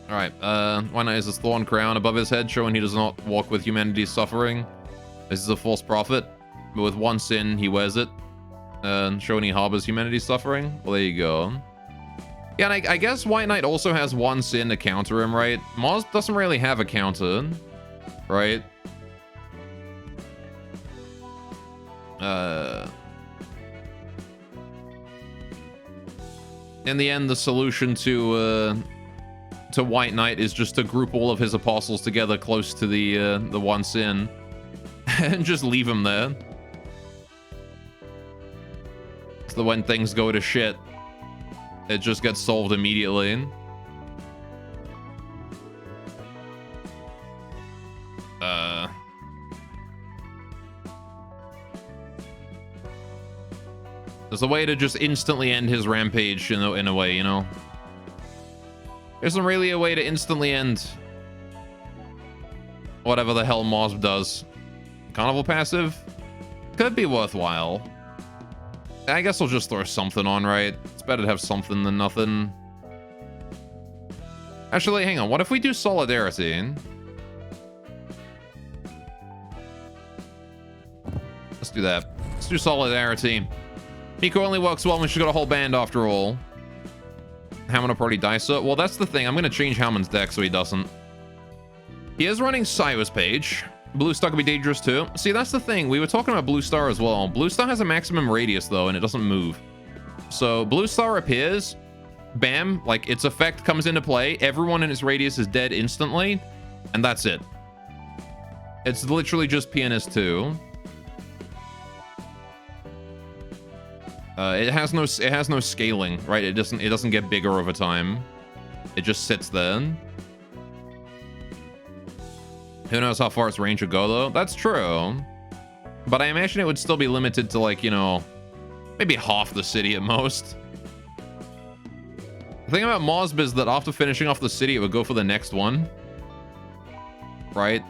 Alright, why not? Is his thorn crown above his head, showing he does not walk with humanity's suffering. This is a false prophet, but with 1 sin, he wears it. Showing he harbors humanity's suffering. Well, there you go. Yeah, and I guess White Knight also has 1 sin to counter him, right? Mars doesn't really have a counter, right? In the end, the solution to White Knight is just to group all of his apostles together close to the 1 sin and just leave him there. So when things go to shit, it just gets solved immediately. There's a way to just instantly end his rampage in a way, you know? There isn't really a way to instantly end whatever the hell Mosb does. Carnival passive? Could be worthwhile. I guess I'll just throw something on, right? It's better to have something than nothing. Actually, hang on. What if we do Solidarity? Let's do that. Let's do Solidarity. Miko only works well when she's got a whole band after all. Hammond will probably dice it. Well, that's the thing. I'm going to change Hammond's deck so he doesn't. He is running Cyrus page. Blue Star could be dangerous too. See, that's the thing. We were talking about Blue Star as well. Blue Star has a maximum radius though, and it doesn't move. So Blue Star appears, bam, like its effect comes into play. Everyone in its radius is dead instantly, and that's it. It's literally just Pianist 2. It has no scaling, right? It doesn't get bigger over time. It just sits there. Who knows how far its range would go though? That's true. But I imagine it would still be limited to, like, you know, maybe half the city at most. The thing about Mosb is that after finishing off the city, it would go for the next one. Right?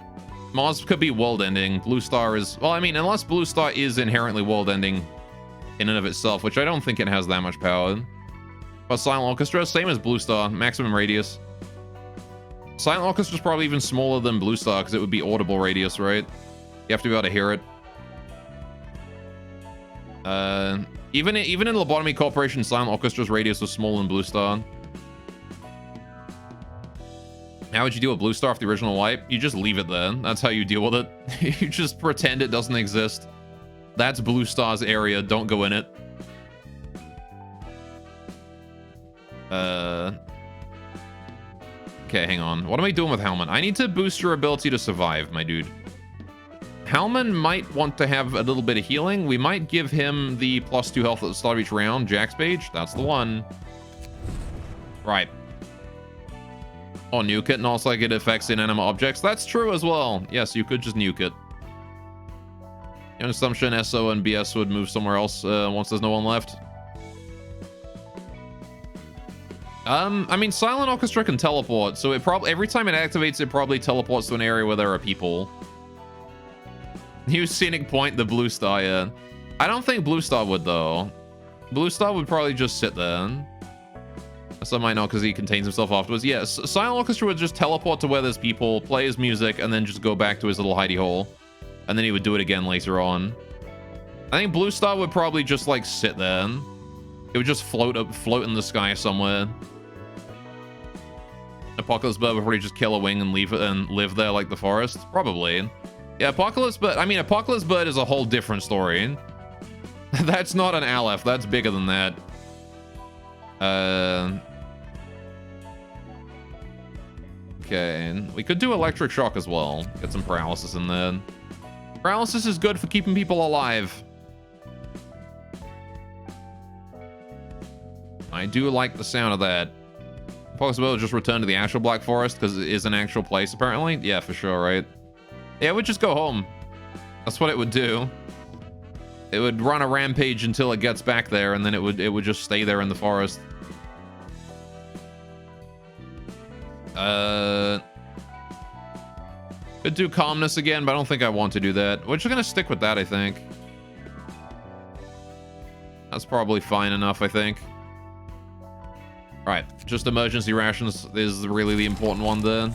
Mosb could be world ending. Blue Star is, well, I mean, unless Blue Star is inherently world ending in and of itself, which I don't think it has that much power. But Silent Orchestra, same as Blue Star, maximum radius. Silent Orchestra is probably even smaller than Blue Star because it would be audible radius, right? You have to be able to hear it. Even in Lobotomy Corporation, Silent Orchestra's radius was smaller than Blue Star. How would you deal with Blue Star off the original wipe? You just leave it there. That's how you deal with it. You just pretend it doesn't exist. That's Blue Star's area. Don't go in it. Okay, hang on. What am I doing with Helmet? I need to boost your ability to survive, my dude. Halman might want to have a little bit of healing. We might give him the +2 health at the start of each round. Jack's page, that's the one. Right. Or nuke it, and also get effects inanimate objects. That's true as well. Yes, you could just nuke it. Young Assumption, SO, and BS would move somewhere else once there's no one left. I mean, Silent Orchestra can teleport, so it probably every time it activates, it probably teleports to an area where there are people. New Scenic Point, the Blue Star, yeah. I don't think Blue Star would, though. Blue Star would probably just sit there. Some might not, because he contains himself afterwards. Yes, Silent Orchestra would just teleport to where there's people, play his music, and then just go back to his little hidey hole. And then he would do it again later on. I think Blue Star would probably just, like, sit there. It would just float in the sky somewhere. Apocalypse Bird would probably just kill a wing and leave it and live there like the forest. Probably. Yeah, Apocalypse Bird. I mean, Apocalypse Bird is a whole different story. That's not an Aleph. That's bigger than that. Okay. We could do Electric Shock as well. Get some paralysis in there. Paralysis is good for keeping people alive. I do like the sound of that. Possible to just return to the actual Black Forest because it is an actual place apparently. Yeah, for sure, right? Yeah, it would just go home. That's what it would do. It would run a rampage until it gets back there, and then it would just stay there in the forest. Could do Calmness again, but I don't think I want to do that. We're just gonna stick with that, I think. That's probably fine enough, I think. Right, just emergency rations is really the important one there.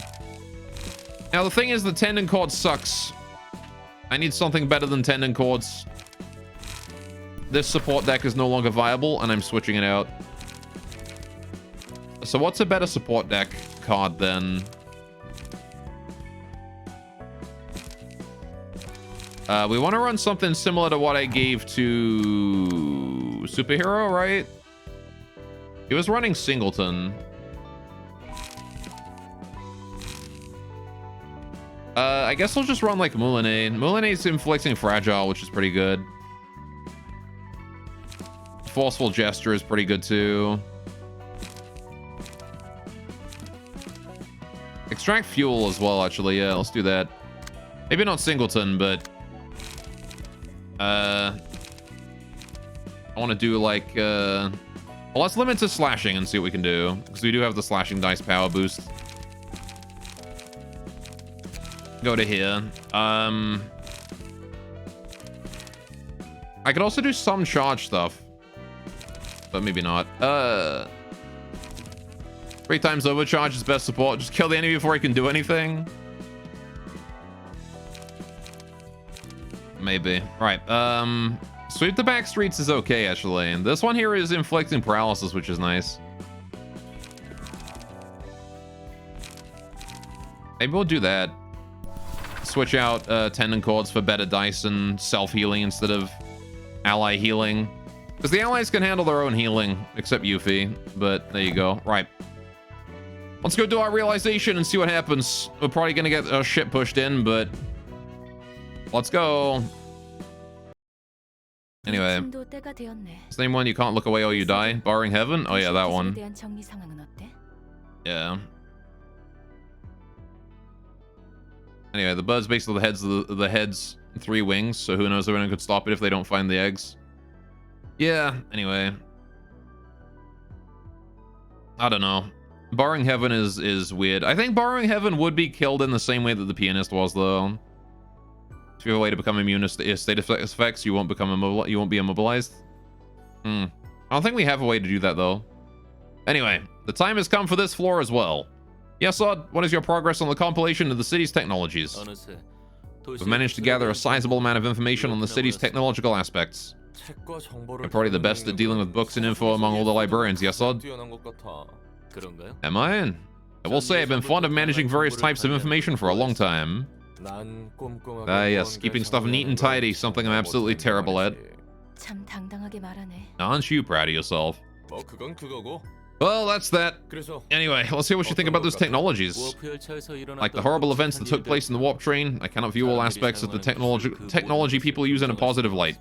Now, the thing is, the tendon cord sucks. I need something better than tendon cords. This support deck is no longer viable, and I'm switching it out. So what's a better support deck card, then? We want to run something similar to what I gave to Superhero, right? He was running Singleton. I guess I'll just run like Moulinet. Moulinet's inflicting Fragile, which is pretty good. Forceful Gesture is pretty good too. Extract Fuel as well, actually. Yeah, let's do that. Maybe not Singleton, but... I want to do like... Well, let's limit to slashing and see what we can do. Because we do have the slashing dice power boost. Go to here. I could also do some charge stuff. But maybe not. 3 times overcharge is best support. Just kill the enemy before he can do anything. Maybe. Right. Sweep the back streets is okay, actually. And this one here is inflicting paralysis, which is nice. Maybe we'll do that. Switch out tendon cords for better dice and self-healing instead of ally healing. Because the allies can handle their own healing, except Yuffie. But there you go. Right. Let's go do our realization and see what happens. We're probably going to get our shit pushed in, but... let's go. Anyway. Is name one you can't look away or you die? Barring Heaven? Oh yeah, that one. Yeah. Anyway, the bird's basically the head's 3 wings, so who knows if anyone could stop it if they don't find the eggs. Yeah, anyway. I don't know. Barring Heaven is weird. I think Barring Heaven would be killed in the same way that the pianist was, though. If you have a way to become immune to state effects, you won't become you won't be immobilized. I don't think we have a way to do that, though. Anyway, the time has come for this floor as well. Yes, Odd, what is your progress on the compilation of the city's technologies? We've managed to gather a sizable amount of information on the city's technological aspects. You're probably the best at dealing with books and info among all the librarians, yes, Odd? Am I? I will say I've been fond of managing various types of information for a long time. Yes, keeping stuff neat and tidy, something I'm absolutely terrible at. Aren't you proud of yourself? Well, that's that. Anyway, let's hear what you think about those technologies. Like the horrible events that took place in the warp train, I cannot view all aspects of the technology people use in a positive light.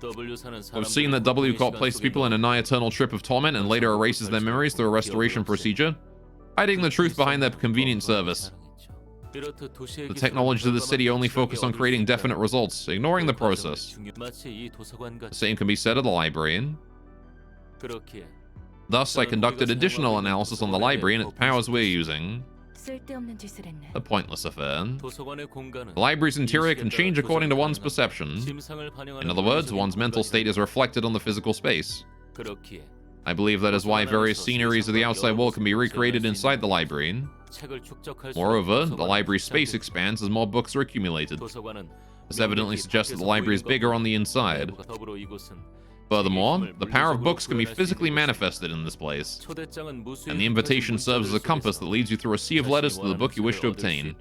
We've seen that W Corp places people in a nigh eternal trip of torment and later erases their memories through a restoration procedure, hiding the truth behind their convenient service. The technologies of the city only focus on creating definite results, ignoring the process. The same can be said of the library. Thus, I conducted additional analysis on the library and its powers we're using. A pointless affair. The library's interior can change according to one's perception. In other words, one's mental state is reflected on the physical space. I believe that is why various sceneries of the outside world can be recreated inside the library. Moreover, the library's space expands as more books are accumulated. This evidently suggests that the library is bigger on the inside. Furthermore, the power of books can be physically manifested in this place, and the invitation serves as a compass that leads you through a sea of letters to the book you wish to obtain,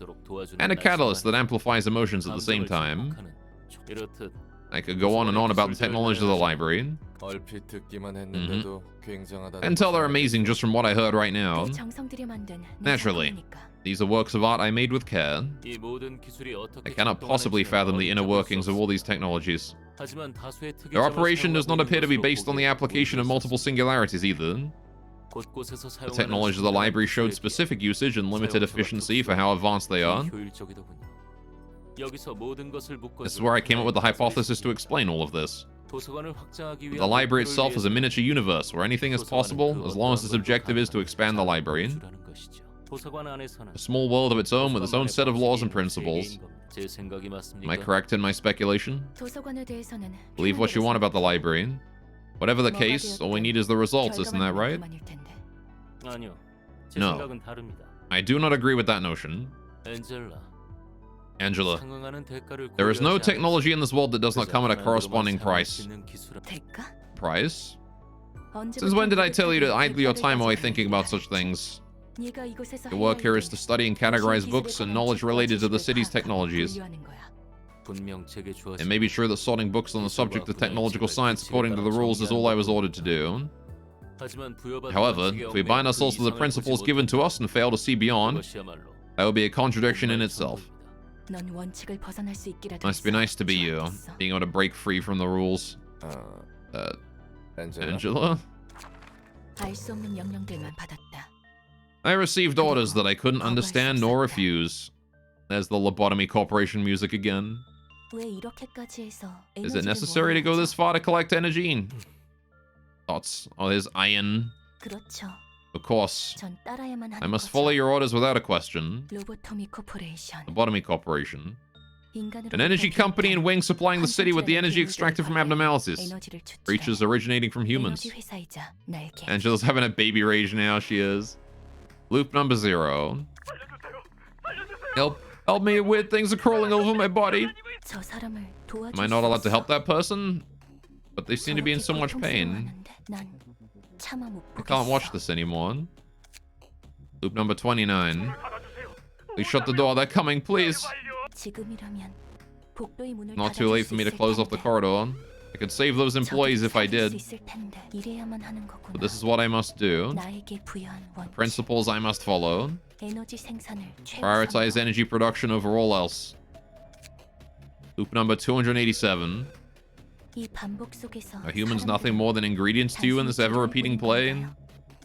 and a catalyst that amplifies emotions at the same time. I could go on and on about the technology of the library. And tell they're amazing just from what I heard right now. Naturally, these are works of art I made with care. I cannot possibly fathom the inner workings of all these technologies. Their operation does not appear to be based on the application of multiple singularities either. The technology of the library showed specific usage and limited efficiency for how advanced they are. This is where I came up with the hypothesis to explain all of this. The library itself is a miniature universe where anything is possible as long as its objective is to expand the library. A small world of its own with its own set of laws and principles. Am I correct in my speculation? Believe what you want about the library. Whatever the case, all we need is the results, isn't that right? No. I do not agree with that notion. Angela, there is no technology in this world that does not come at a corresponding price. Price? Since when did I tell you to idle your time away thinking about such things? Your work here is to study and categorize books and knowledge related to the city's technologies. It may be true that sorting books on the subject of technological science according to the rules is all I was ordered to do. However, if we bind ourselves to the principles given to us and fail to see beyond, that would be a contradiction in itself. Must be nice to be you, being able to break free from the rules. Angela? I received orders that I couldn't understand nor refuse. There's the Lobotomy Corporation music again. Is it necessary to go this far to collect energy? Thoughts? Oh, there's iron. Of course. I must follow your orders without a question. Lobotomy Corporation. An energy company and wing supplying the city with the energy extracted from abnormalities. Creatures originating from humans. Angela's having a baby rage now, she is. Loop number 0. Help me, weird things are crawling all over my body. Am I not allowed to help that person? But they seem to be in so much pain. I can't watch this anymore. Loop number 29. Please shut the door, they're coming, please. Not too late for me to close off the corridor. I could save those employees if I did. But this is what I must do. The principles I must follow. Prioritize energy production over all else. Loop number 287. Are humans nothing more than ingredients to you in this ever-repeating play?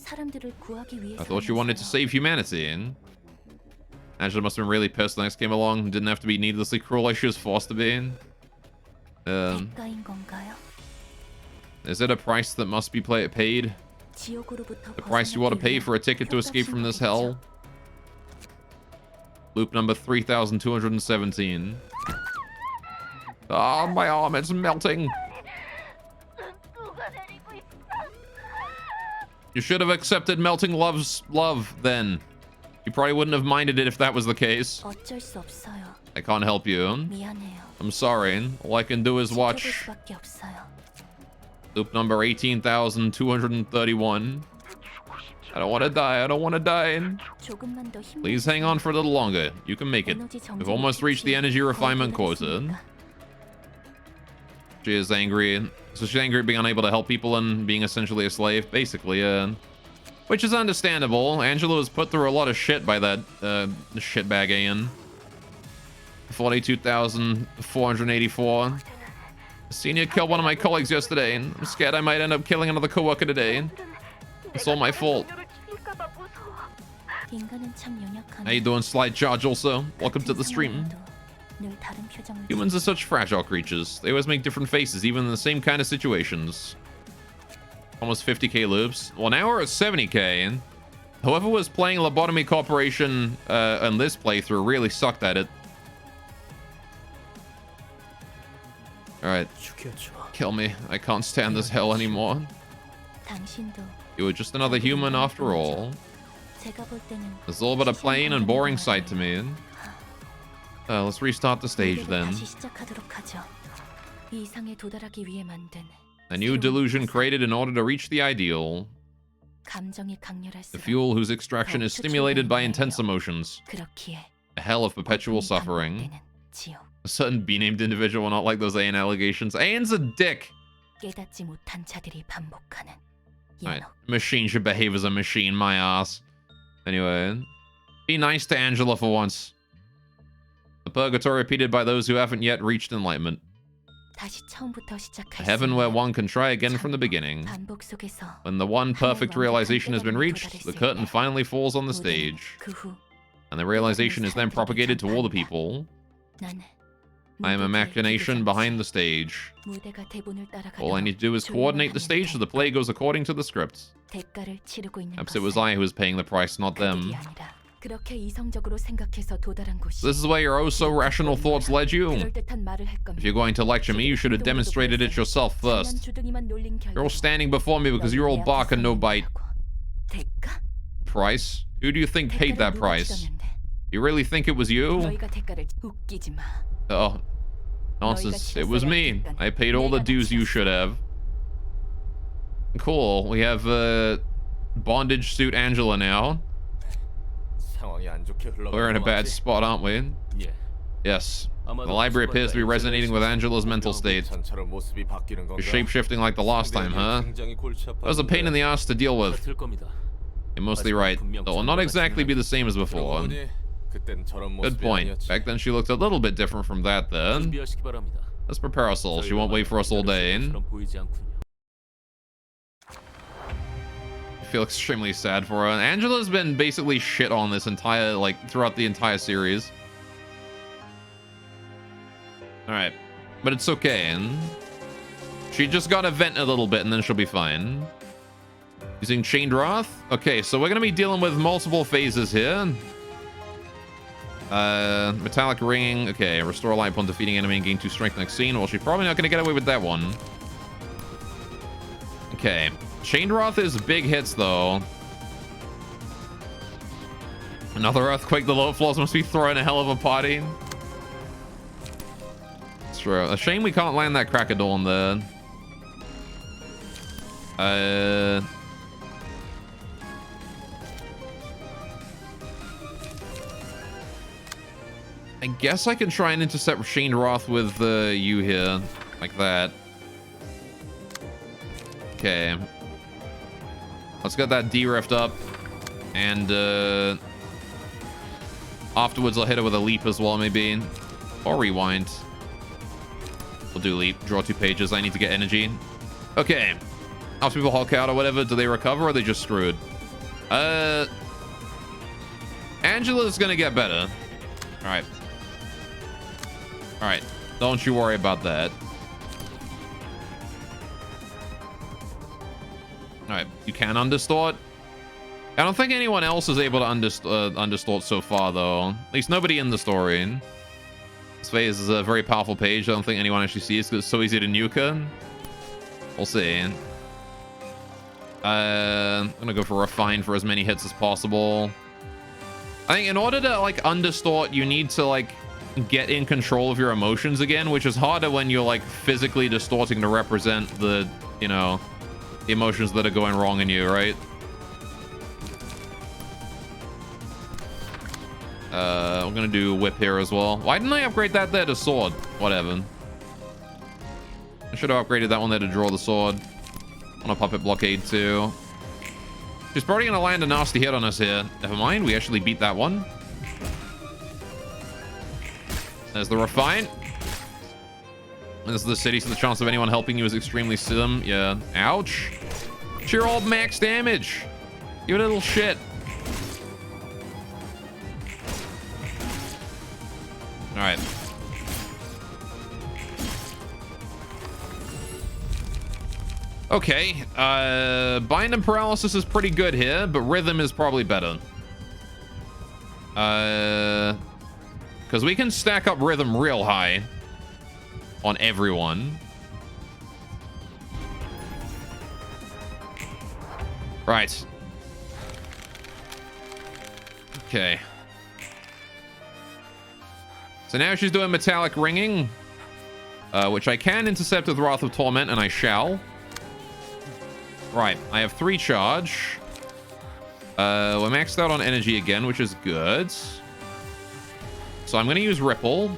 I thought you wanted to save humanity. Angela must have been really pissed the next came along. Didn't have to be needlessly cruel like she was forced to be. Is it a price that must be paid? The price you ought to pay for a ticket to escape from this hell? Loop number 3217. Oh, my arm, it's melting. You should have accepted melting love's love then. You probably wouldn't have minded it if that was the case. I can't help you. I'm sorry. All I can do is watch. Loop number 18,231. I don't want to die. I don't want to die. Please hang on for a little longer. You can make it. We've almost reached the energy refinement quota. She is angry. So she's angry at being unable to help people and being essentially a slave, basically. Which is understandable. Angela was put through a lot of shit by that shitbag Ian. 42,484. Senior killed one of my colleagues yesterday. I'm scared I might end up killing another coworker today. It's all my fault. How you doing, Slide Charge also? Welcome to the stream. Humans are such fragile creatures. They always make different faces, even in the same kind of situations. Almost 50k loops. Well, now we're at 70k. Whoever was playing Lobotomy Corporation in this playthrough really sucked at it. Alright. Kill me. I can't stand this hell anymore. You were just another human after all. It's all but a plain and boring sight to me. Let's restart the stage then. A new delusion created in order to reach the ideal. The fuel whose extraction is stimulated by intense emotions. A hell of perpetual suffering. A certain B-named individual will not like those Ayan allegations. Ayan's a dick! Right. Machine should behave as a machine, my ass. Anyway, be nice to Angela for once. The purgatory repeated by those who haven't yet reached enlightenment. A heaven where one can try again from the beginning. When the one perfect realization has been reached, the curtain finally falls on the stage. And the realization is then propagated to all the people. I am a machination behind the stage. All I need to do is coordinate the stage so the play goes according to the script. Perhaps it was I who was paying the price, not them. This is where your oh-so-rational thoughts led you. If you're going to lecture me, you should have demonstrated it yourself first. You're all standing before me because you're all bark and no bite. Price? Who do you think paid that price? You really think it was you? Oh, nonsense. It was me. I paid all the dues you should have. Cool. We have bondage suit Angela now. We're in a bad spot, aren't we? Yes. The library appears to be resonating with Angela's mental state. You're shape-shifting like the last time, huh? That was a pain in the ass to deal with. You're mostly right. It will not exactly be the same as before. Good point. Back then she looked a little bit different from that then. Let's prepare ourselves. She won't wait for us all day. I feel extremely sad for her. Angela's been basically shit on this entire, like, throughout the entire series. Alright. But it's okay. She just gotta vent a little bit and then she'll be fine. Using Chained Wrath? Okay, so we're gonna be dealing with multiple phases here. Metallic Ringing. Okay, restore life upon defeating enemy and gain 2 strength next scene. Well, she's probably not gonna get away with that one. Okay. Chained Wrath is big hits, though. Another Earthquake. The lower floors must be throwing a hell of a party. It's true. A shame we can't land that Crackadorn there. I guess I can try and intercept Chained Wrath with you here. Like that. Okay. Let's get that D-Rift up. And afterwards I'll hit it with a leap as well, maybe. Or rewind. We'll do leap. Draw 2 pages. I need to get energy. Okay. After people Hulk out or whatever, do they recover or are they just screwed? Angela's gonna get better. Alright. Alright. Don't you worry about that. Alright. You can understort. I don't think anyone else is able to understort so far, though. At least nobody in the story. This phase is a very powerful page. I don't think anyone actually sees because it's so easy to nuke her. We'll see. I'm gonna go for Refine for as many hits as possible. I think in order to, like, understort, you need to, like, get in control of your emotions again, which is harder when you're, like, physically distorting to represent the, you know, the emotions that are going wrong in you, right? I'm gonna do Whip here as well. Why didn't I upgrade that there to Sword? Whatever. I should have upgraded that one there to draw the Sword. On a Puppet Blockade too. She's probably gonna land a nasty hit on us here. Never mind, we actually beat that one. There's the refine. This is the city, so the chance of anyone helping you is extremely slim. Yeah. Ouch. It's your old max damage. You little shit. Alright. Okay. Bind and paralysis is pretty good here, but rhythm is probably better. Because we can stack up rhythm real high on everyone. Right. Okay. So now she's doing metallic ringing, which I can intercept with Wrath of Torment, and I shall. Right, I have 3 charge. We're maxed out on energy again, which is good. So I'm going to use Ripple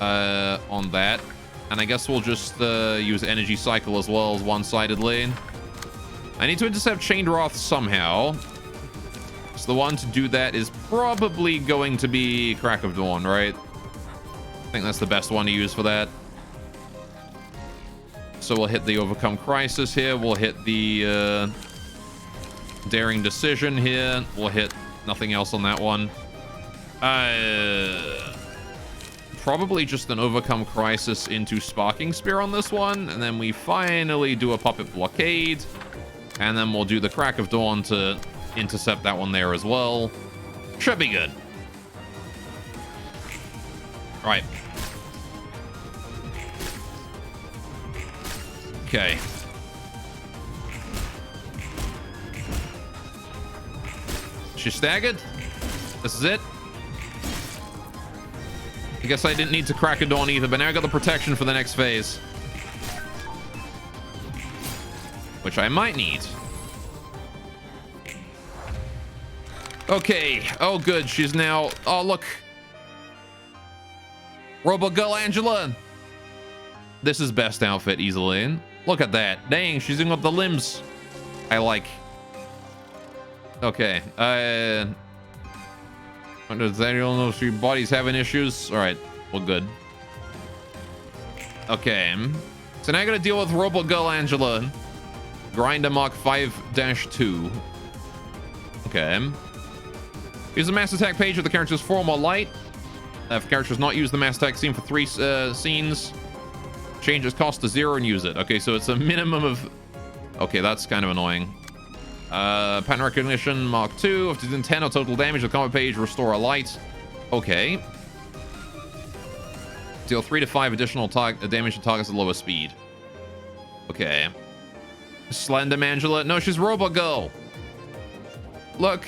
on that. And I guess we'll just use Energy Cycle as well as one-sidedly. I need to intercept Chained Wrath somehow. So the one to do that is probably going to be Crack of Dawn, right? I think that's the best one to use for that. So we'll hit the Overcome Crisis here. We'll hit the Daring Decision here. We'll hit nothing else on that one. Probably just an Overcome Crisis into Sparking Spear on this one. And then we finally do a Puppet Blockade. And then we'll do the Crack of Dawn to intercept that one there as well. Should be good. All right. Okay. She's staggered. This is it. I guess I didn't need to crack a dawn either, but now I got the protection for the next phase. Which I might need. Okay. Oh, good. She's now... Oh, look. Robo Girl Angela. This is best outfit easily. Look at that. Dang, she's doing up the limbs. I like. Okay. Does anyone know if your body's having issues? All right. Well, good. Okay. So now I got to deal with Robo Girl Angela. Grinder Mark 5-2. Okay. Use the mass attack page with the character's form or light. If the character's not used the mass attack scene for 3 scenes, change its cost to 0 and use it. Okay, so it's a minimum of... Okay, that's kind of annoying. Pattern recognition, Mark 2. If it's in 10 or total damage, the combat page, restore a light. Okay. Deal 3 to 5 additional damage to targets at lower speed. Okay. Slender Angela. No, she's Robo Girl. Look.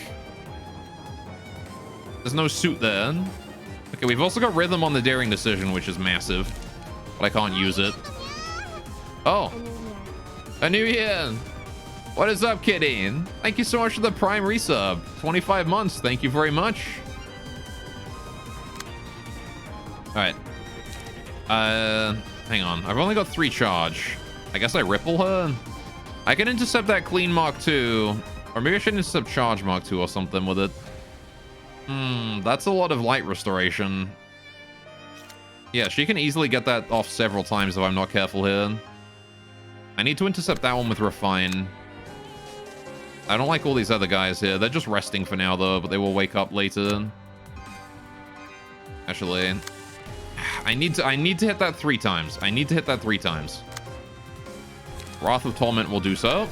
There's no suit there. Okay, we've also got Rhythm on the Daring Decision, which is massive. But I can't use it. Oh. A new year. What is up, kitty? Thank you so much for the Prime resub. 25 months. Thank you very much. All right. Hang on. I've only got 3 charge. I guess I Ripple her. I can intercept that Clean Mark 2. Or maybe I should intercept Charge Mark 2 or something with it. That's a lot of light restoration. Yeah, she can easily get that off several times if I'm not careful here. I need to intercept that one with Refine. I don't like all these other guys here. They're just resting for now, though, but they will wake up later. Actually, I need to hit that 3 times. I need to hit that 3 times. Wrath of Torment will do so.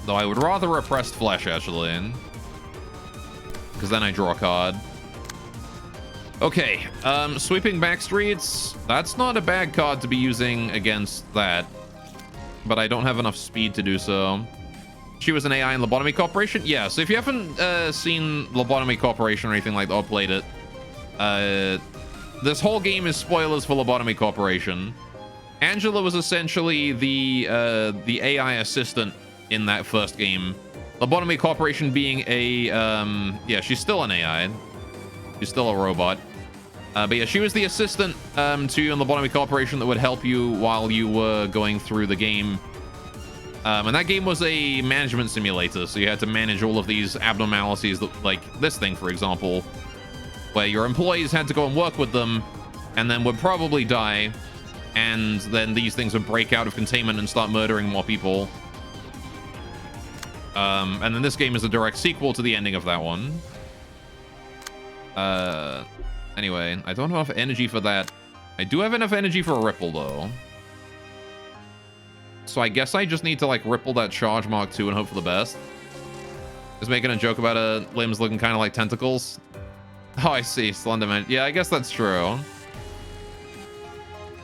Though I would rather Repressed Flesh, actually. Because then I draw a card. Okay, Sweeping Backstreets. That's not a bad card to be using against that. But I don't have enough speed to do so. She was an AI in Lobotomy Corporation? Yeah, so if you haven't seen Lobotomy Corporation or anything like that, or played it, this whole game is spoilers for Lobotomy Corporation. Angela was essentially the AI assistant in that first game. Lobotomy Corporation being a, yeah, she's still an AI. She's still a robot. But yeah, she was the assistant to you in Lobotomy Corporation that would help you while you were going through the game. And that game was a management simulator, so you had to manage all of these abnormalities, that, like this thing, for example, where your employees had to go and work with them, and then would probably die, and then these things would break out of containment and start murdering more people. And then this game is a direct sequel to the ending of that one. Anyway, I don't have enough energy for that. I do have enough energy for a Ripple, though. So I guess I just need to, like, Ripple that Charge Mark II and hope for the best. Just making a joke about limbs looking kind of like tentacles. Oh, I see. Slenderman. Yeah, I guess that's true.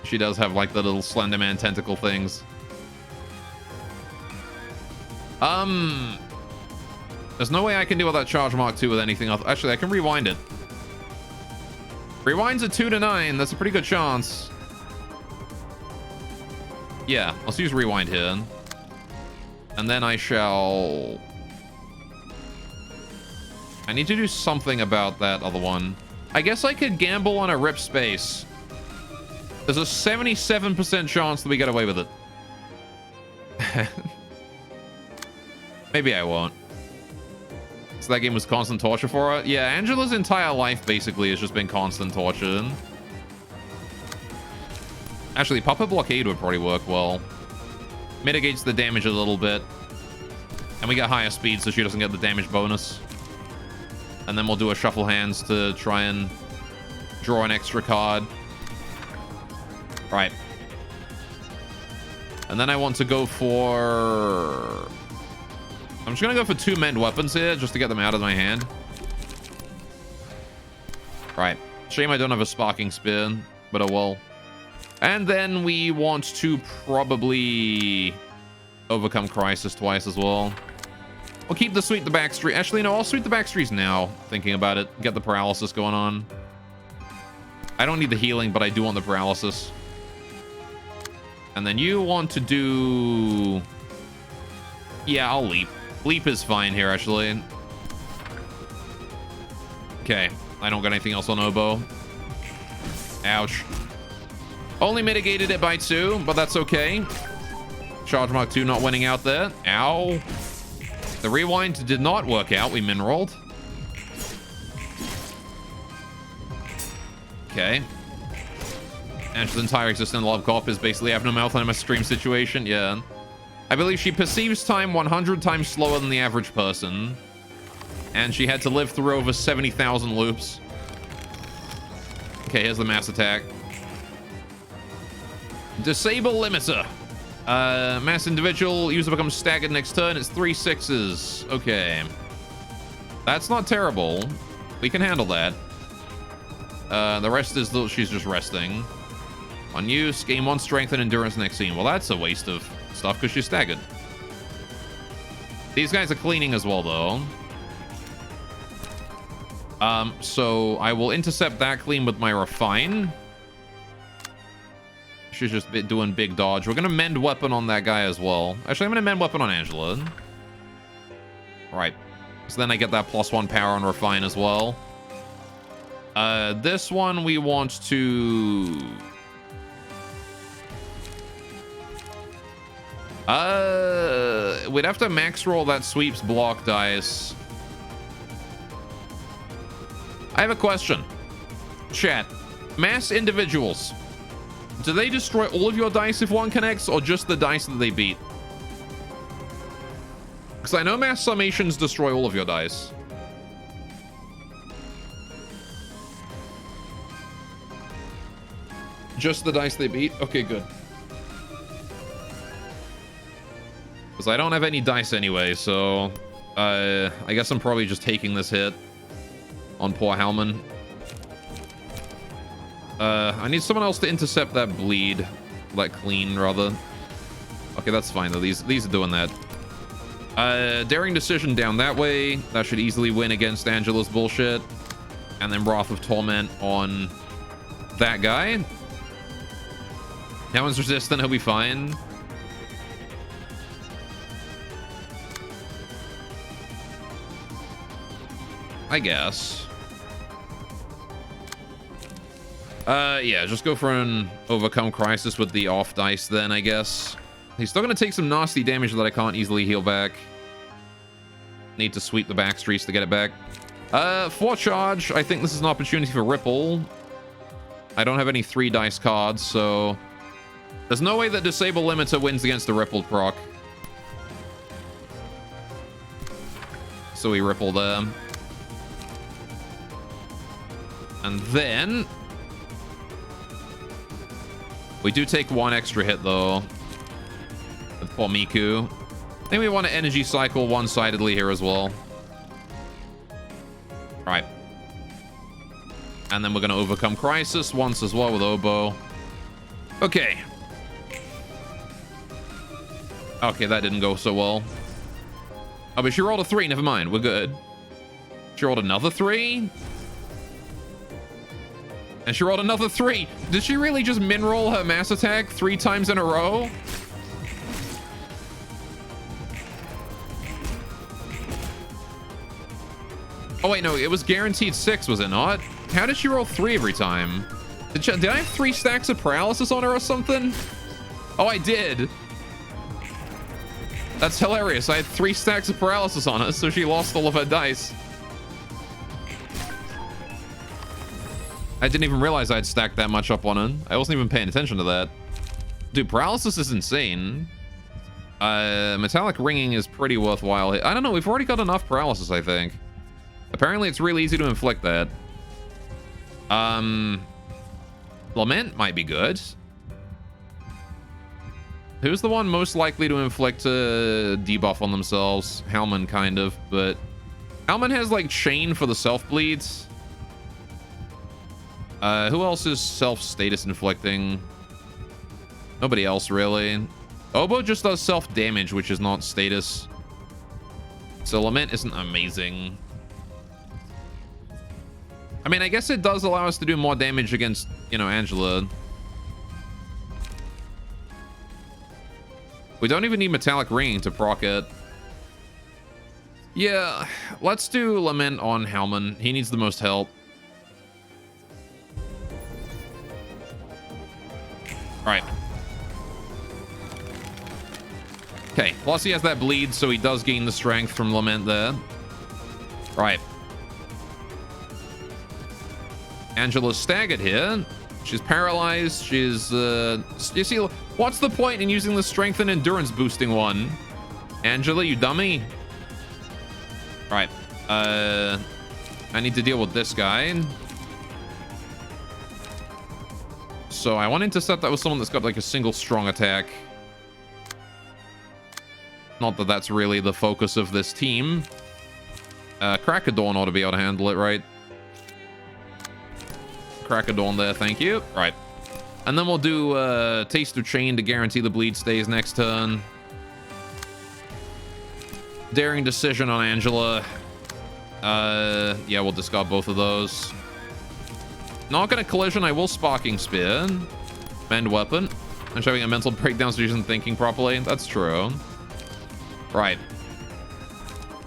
She does have, like, the little Slenderman tentacle things. There's no way I can deal with that Charge Mark II with anything else. Actually, I can rewind it. Rewind's a 2 to 9. That's a pretty good chance. Yeah, let's use rewind here. And then I shall... I need to do something about that other one. I guess I could gamble on a rip space. There's a 77% chance that we get away with it. Maybe I won't. So that game was constant torture for her? Yeah, Angela's entire life basically has just been constant torture. Actually, Puppet Blockade would probably work well. Mitigates the damage a little bit. And we get higher speed so she doesn't get the damage bonus. And then we'll do a Shuffle Hands to try and draw an extra card. Right. And then I want to go for... I'm just going to go for 2 mend weapons here just to get them out of my hand. Right. Shame I don't have a Sparking Spear, but oh well. And then we want to probably overcome Crisis twice as well. We'll keep the Sweep the Backstreet. Actually, no, I'll Sweep the Backstreets now, thinking about it. Get the paralysis going on. I don't need the healing, but I do want the paralysis. And then you want to do... Yeah, I'll Leap. Leap is fine here, actually. Okay, I don't got anything else on Oboe. Ouch. Only mitigated it by 2, but that's okay. Charge Mark 2 not winning out there. Ow. The rewind did not work out. We min-rolled. Okay. Angela's entire existence in Love Cop is basically having a mouth on a stream situation. Yeah. I believe she perceives time 100 times slower than the average person. And she had to live through over 70,000 loops. Okay, here's the mass attack. Disable Limiter. Mass individual. User becomes staggered next turn. It's 3 6s. Okay. That's not terrible. We can handle that. The rest is she's just resting. On use, gain 1 strength and endurance next scene. Well, that's a waste of stuff because she's staggered. These guys are cleaning as well, though. So I will intercept that clean with my Refine. She's just doing big dodge. We're going to mend weapon on that guy as well. Actually, I'm going to mend weapon on Angela. Right. So then I get that +1 power on Refine as well. This one we want to... we'd have to max roll that sweeps block dice. I have a question. Chat. Mass individuals. Do they destroy all of your dice if one connects, or just the dice that they beat? Because I know mass summations destroy all of your dice. Just the dice they beat? Okay, good. Because I don't have any dice anyway, so... I guess I'm probably just taking this hit on poor Halman. I need someone else to intercept that bleed. That clean, rather. Okay, that's fine, though. These are doing that. Daring Decision down that way. That should easily win against Angela's bullshit. And then Wrath of Torment on that guy. That one's resistant. He'll be fine. I guess. Yeah, just go for an Overcome Crisis with the off dice then, I guess. He's still going to take some nasty damage that I can't easily heal back. Need to sweep the back streets to get it back. For charge, I think this is an opportunity for Ripple. I don't have any 3 dice cards, so... There's no way that Disable Limiter wins against the Rippled proc. So we Ripple there. And then... We do take 1 extra hit, though. With poor Miku. I think we want to energy cycle one-sidedly here as well. Right. And then we're going to overcome Crisis once as well with Oboe. Okay. Okay, that didn't go so well. Oh, but she rolled a 3. Never mind. We're good. She rolled another 3. And she rolled another 3. Did she really just min-roll her mass attack 3 times in a row? Oh, wait, no. It was guaranteed 6, was it not? How did she roll 3 every time? Did I have 3 stacks of paralysis on her or something? Oh, I did. That's hilarious. I had 3 stacks of paralysis on her, so she lost all of her dice. I didn't even realize I'd stacked that much up on her. I wasn't even paying attention to that. Dude, paralysis is insane. Metallic ringing is pretty worthwhile. I don't know. We've already got enough paralysis, I think. Apparently, it's really easy to inflict that. Lament might be good. Who's the one most likely to inflict a debuff on themselves? Hellman, kind of, but... Hellman has, like, Chain for the self-bleeds. Who else is self-status inflicting? Nobody else, really. Oboe just does self-damage, which is not status. So Lament isn't amazing. I mean, I guess it does allow us to do more damage against, you know, Angela. We don't even need Metallic Ringing to proc it. Yeah, let's do Lament on Hellman. He needs the most help. Alright. Okay, plus he has that bleed, so he does gain the strength from Lament there. Right. Angela's staggered here. She's paralyzed. She's, you see, what's the point in using the strength and endurance boosting one? Angela, you dummy. Right. I need to deal with this guy. So I want to intercept that with someone that's got like a single strong attack. Not that that's really the focus of this team. Crackadorn ought to be able to handle it, right? Crackadorn there, thank you. Right. And then we'll do Taste of Chain to guarantee the bleed stays next turn. Daring Decision on Angela. Yeah, we'll discard both of those. Not gonna Collision, I will Sparking Spear. Mend Weapon. I'm having a mental breakdown so she isn't thinking properly. That's true. Right.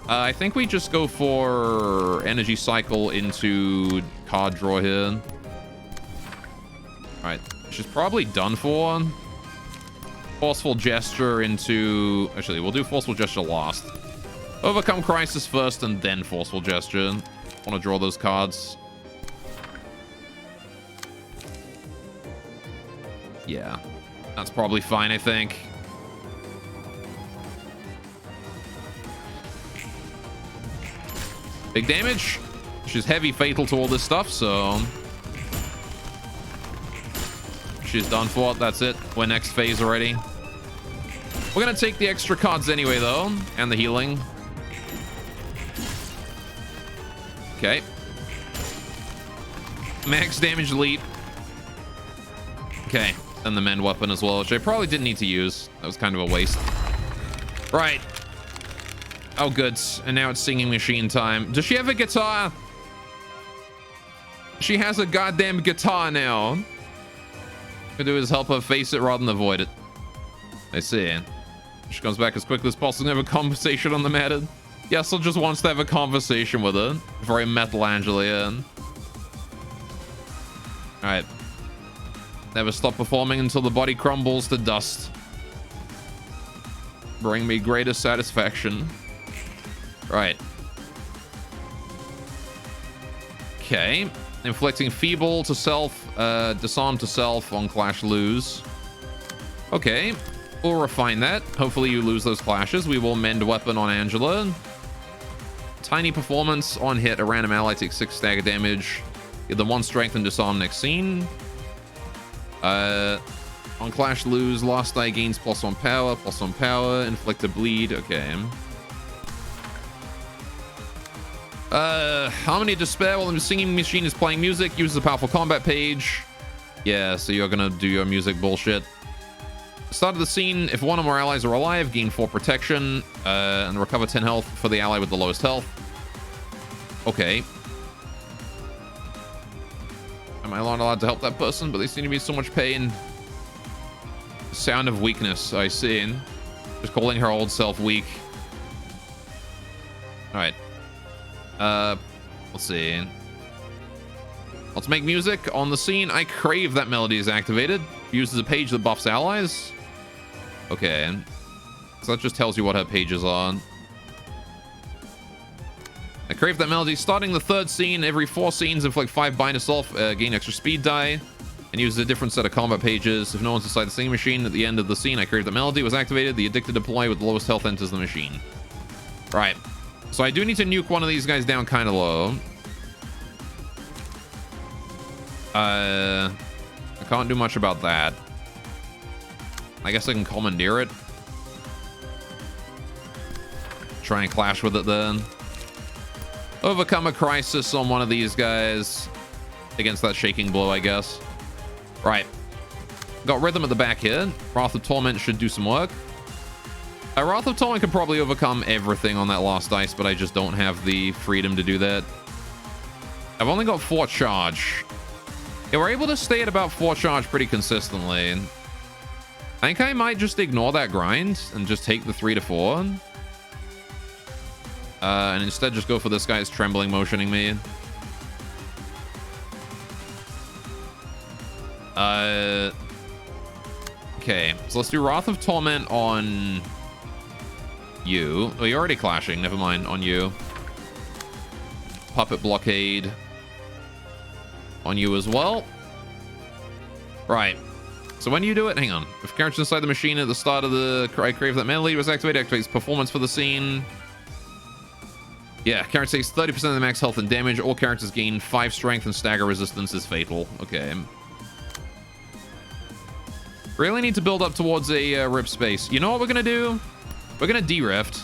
I think we just go for Energy Cycle into card draw here. Right. She's probably done for. Forceful Gesture into... Actually, we'll do Forceful Gesture last. Overcome Crisis first and then Forceful Gesture. Want to draw those cards. Yeah. That's probably fine, I think. Big damage. She's heavy fatal to all this stuff, so... She's done for. That's it. We're next phase already. We're going to take the extra cards anyway, though. And the healing. Okay. Max damage leap. Okay. And the Mend Weapon as well, which I probably didn't need to use. That was kind of a waste. Right. Oh, good. And now it's Singing Machine time. Does she have a guitar? She has a goddamn guitar now. What do is help her face it rather than avoid it. I see. She comes back as quickly as possible and have a conversation on the matter. Yesel just wants to have a conversation with her. Very metal Angela, yeah. Alright. Never stop performing until the body crumbles to dust. bring me greatest satisfaction. Right. Okay. Inflicting feeble to self, disarm to self on clash lose. Okay. We'll refine that. Hopefully you lose those clashes. We will mend weapon on Angela. Tiny performance on hit. A random ally takes 6 stagger damage. Get the 1 strength and disarm next scene. On clash lose, last die gains +1 power, +1 power, inflict a bleed. Okay. Harmony of Despair while the singing machine is playing music. Uses a powerful combat page. Yeah, so you're gonna do your music bullshit. Start of the scene, if one or more allies are alive, gain 4 protection, and recover 10 health for the ally with the lowest health. Okay. Am I not allowed to help that person? But they seem to be in so much pain. Sound of weakness, I see. Just calling her old self weak. Alright. Let's see. Let's make music on the scene. I crave that melody is activated. Uses a page that buffs allies. Okay. So that just tells you what her pages are. I crave that melody. Starting the 3rd scene, every 4 scenes inflict 5 bind to self, gain extra speed die, and uses a different set of combat pages. If no one's inside the singing machine at the end of the scene, I crave that melody was activated. The addicted deploy with the lowest health enters the machine. Right. So I do need to nuke one of these guys down kind of low. I can't do much about that. I guess I can commandeer it. Try and clash with it then. Overcome a crisis on one of these guys against that shaking blow, I guess. Right. Got rhythm at the back here. Wrath of Torment should do some work. Wrath of Torment could probably overcome everything on that last dice, but I just don't have the freedom to do that. I've only got 4 charge. Yeah, we're able to stay at about 4 charge pretty consistently. I think I might just ignore that grind and just take the 3 to 4. And instead just go for this guy's trembling motioning me. Okay, so let's do Wrath of Torment on you. Oh, you're already clashing. Never mind. On you. Puppet Blockade on you as well. Right. So when you do it, hang on. If characters inside the machine at the start of the I crave that melody was activated, activates performance for the scene. Yeah, character takes 30% of the max health and damage. All characters gain 5 strength and stagger resistance is fatal. Okay. Really need to build up towards a rip space. You know what we're gonna do? We're gonna de-rift.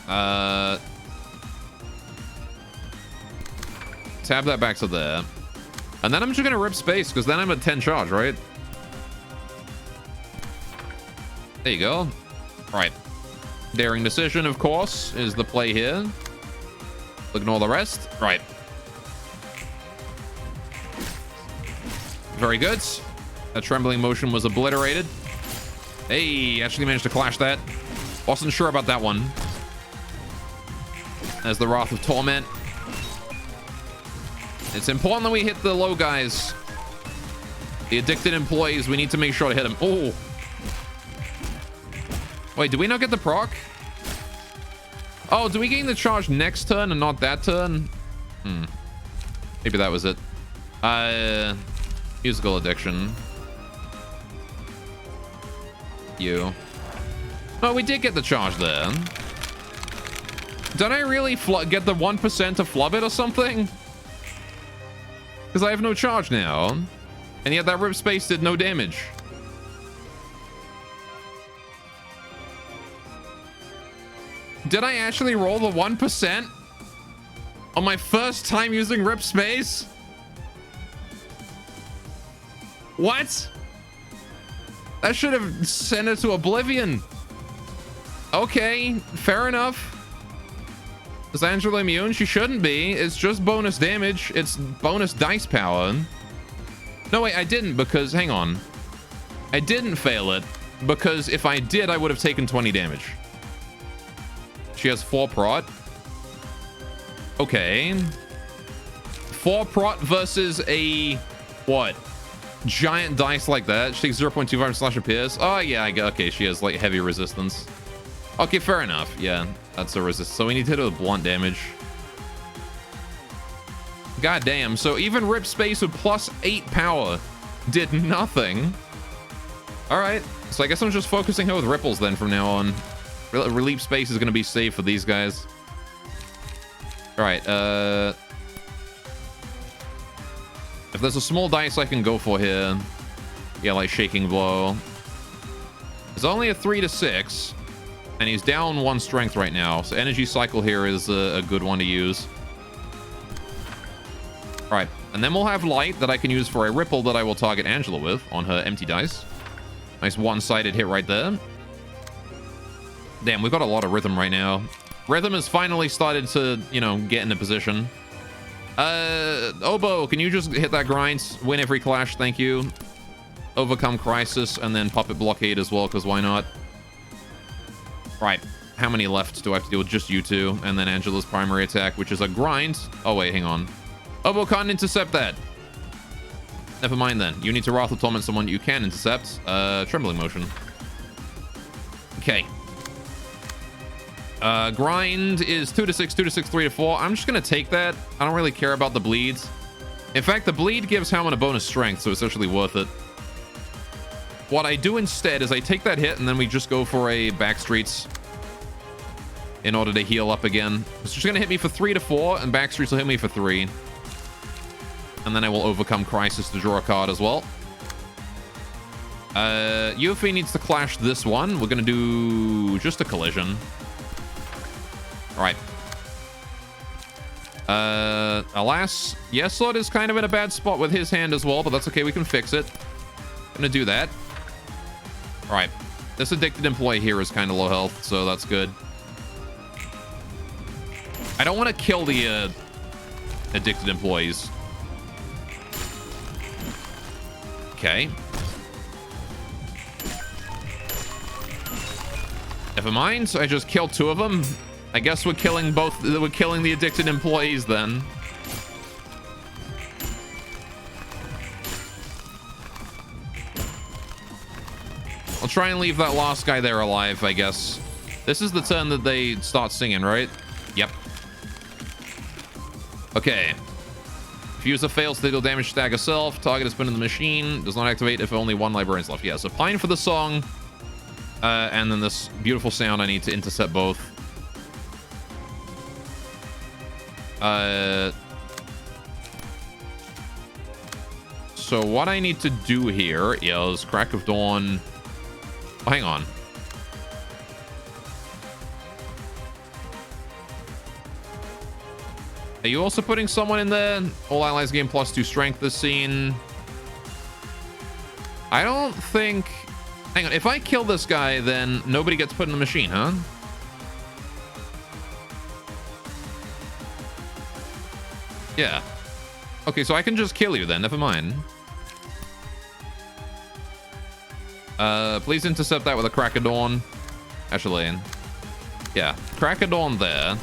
Tab that back to there. And then I'm just gonna rip space, because then I'm at 10 charge, right? There you go. Right. Daring decision, of course, is the play here. Ignore the rest. Right. Very good. That trembling motion was obliterated. Hey, actually managed to clash that. Wasn't sure about that one. There's the Wrath of Torment. It's important that we hit the low guys. The addicted employees, we need to make sure to hit them. Oh. Wait, did we not get the proc? Oh, do we gain the charge next turn and not that turn? Maybe that was it. Musical addiction. You. Oh, we did get the charge there. Did I really get the 1% to flub it or something? Because I have no charge now. And yet that rip space did no damage. Did I actually roll the 1% on my first time using rip space? What? That should have sent it to oblivion. Okay, fair enough. Is Angela immune? She shouldn't be. It's just bonus damage. It's bonus dice power. No, wait, I didn't because... Hang on. I didn't fail it because if I did, I would have taken 20 damage. She has 4 prot. Okay. 4 prot versus a... What? giant dice like that. She takes 0.25 slash and pierce. Oh, yeah, I get. Okay, she has like heavy resistance. Okay, fair enough. Yeah, that's a resist. So we need to hit her with blunt damage. God damn. So even Rip Space with +8 power did nothing. All right. So I guess I'm just focusing her with ripples then from now on. Relief Space is going to be safe for these guys. All right. If there's a small dice I can go for here. Yeah, like Shaking Blow. It's only a 3 to 6. And he's down 1 strength right now. So Energy Cycle here is a good one to use. All right. And then we'll have Light that I can use for a Ripple that I will target Angela with on her empty dice. Nice one-sided hit right there. Damn, we've got a lot of rhythm right now. Rhythm has finally started to, you know, get into position. Oboe, can you just hit that grind? Win every clash, thank you. Overcome Crisis, and then Puppet Blockade as well, because why not? Right, how many left do I have to deal with? Just you two, and then Angela's primary attack, which is a grind. Oh, wait, hang on. Oboe can't intercept that. Never mind then. You need to Wrath of Torment someone you can intercept. Trembling Motion. Okay. Grind is 2 to 6, 2 to 6, 3 to 4. I'm just gonna take that. I don't really care about the bleeds. In fact, the bleed gives Helmet a bonus strength, so it's actually worth it. What I do instead is I take that hit and then we just go for a Backstreets in order to heal up again. It's just gonna hit me for 3 to 4, and Backstreets will hit me for 3. And then I will overcome Crisis to draw a card as well. Yuffie needs to clash this one. We're gonna do just a collision. All right. Alas, Yeslord is kind of in a bad spot with his hand as well, but that's okay. We can fix it. Gonna do that. All right. This addicted employee here is kind of low health, so that's good. I don't want to kill the addicted employees. Okay. Never mind. I just killed 2 of them. I guess we're killing both. We're killing the addicted employees then. I'll try and leave that last guy there alive, I guess. This is the turn that they start singing, right? Yep. Okay. If user fails to deal damage, stagger self. Target is put in the machine. Does not activate if only 1 librarian's left. Yeah, so Pine for the song. And then this beautiful sound. I need to intercept both. So what I need to do here is Crack of Dawn. Oh, hang on. Are you also putting someone in there? All allies gain +2 strength this scene. I don't think... Hang on. If I kill this guy, then nobody gets put in the machine, huh? Yeah. Okay, so I can just kill you then. Never mind. Please intercept that with a Crack of Dawn. Actually, yeah. Crack of Dawn there.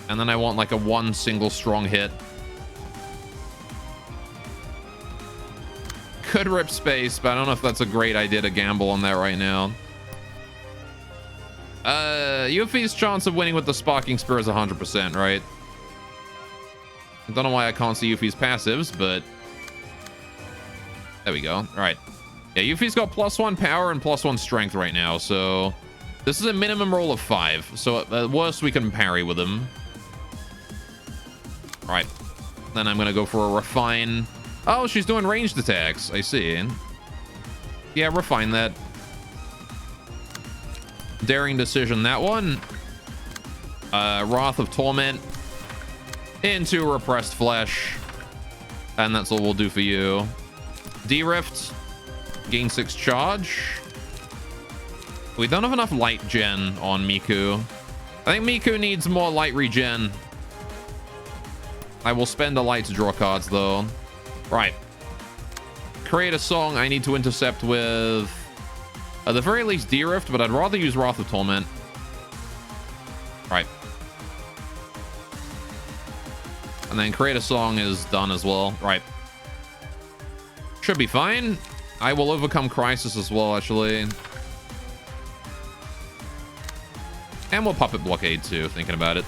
And then I want like a 1 single strong hit. Could Rip Space, but I don't know if that's a great idea to gamble on that right now. Yuffie's chance of winning with the Sparking Spear is 100%, right? I don't know why I can't see Yuffie's passives, but... There we go. All right. Yeah, Yuffie's got +1 power and +1 strength right now, so... This is a minimum roll of 5, so at worst we can parry with him. All right. Then I'm going to go for a Refine. Oh, she's doing ranged attacks. I see. Yeah, refine that. Daring decision, that one. Wrath of Torment into Repressed Flesh. And that's all we'll do for you. D-Rift. Gain 6 charge. We don't have enough light gen on Miku. I think Miku needs more light regen. I will spend a light to draw cards, though. Right. Create a song I need to intercept with... at the very least D-Rift, but I'd rather use Wrath of Torment. Right. And then create a song is done as well. Right. Should be fine. I will overcome crisis as well, actually. And we'll puppet blockade too, thinking about it.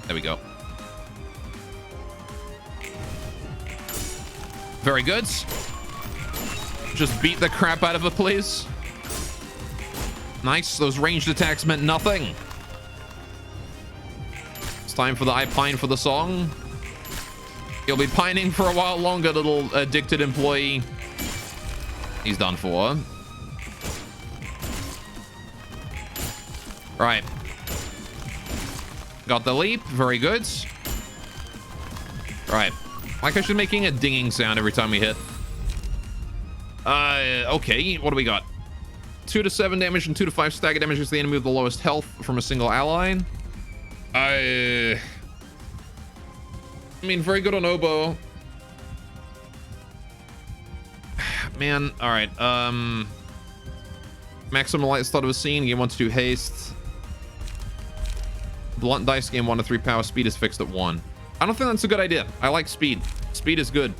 There we go. Very good. Just beat the crap out of her, please. Nice. Those ranged attacks meant nothing. It's time for the I Pine for the song. You'll be pining for a while longer, little addicted employee. He's done for. Right. Got the leap. Very good. Right. Like I should be making a dinging sound every time we hit. Okay. What do we got? 2 to 7 damage and 2 to 5 stagger damage is the enemy with the lowest health from a single ally. I mean, very good on Oboe. Man, all right. Maximum light start of a scene. Game 1 to 2 haste. Blunt dice. Game 1 to 3 power. Speed is fixed at 1. I don't think that's a good idea. I like speed. Speed is good.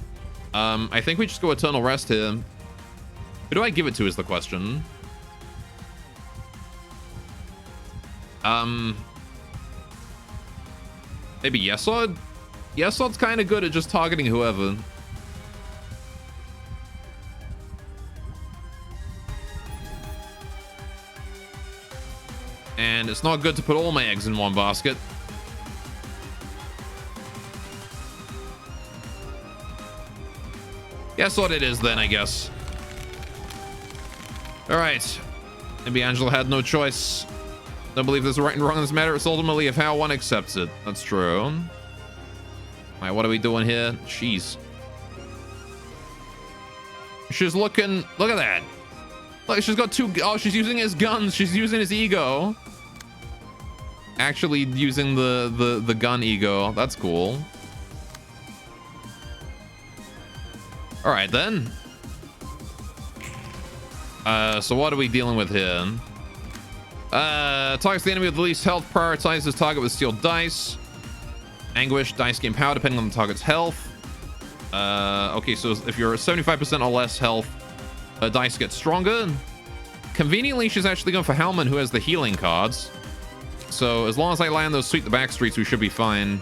I think we just go Eternal Rest here. Who do I give it to is the question. Maybe Yesod? Yesod's kind of good at just targeting whoever. And it's not good to put all my eggs in one basket. Guess what it is then, I guess. All right. Maybe Angela had no choice. Don't believe there's a right and wrong in this matter. It's ultimately of how one accepts it. That's true. All right, what are we doing here? Jeez. She's looking... Look at that. Look, she's got two... Oh, she's using his guns. She's using his ego. Actually using the gun ego. That's cool. All right, then. So what are we dealing with here? Targets the enemy with the least health. Prioritizes target with steel dice. Anguish, dice gain power depending on the target's health. Okay, so if you're 75% or less health, dice get stronger. Conveniently, she's actually going for Hellman, who has the healing cards. So as long as I land those sweep the back streets, we should be fine.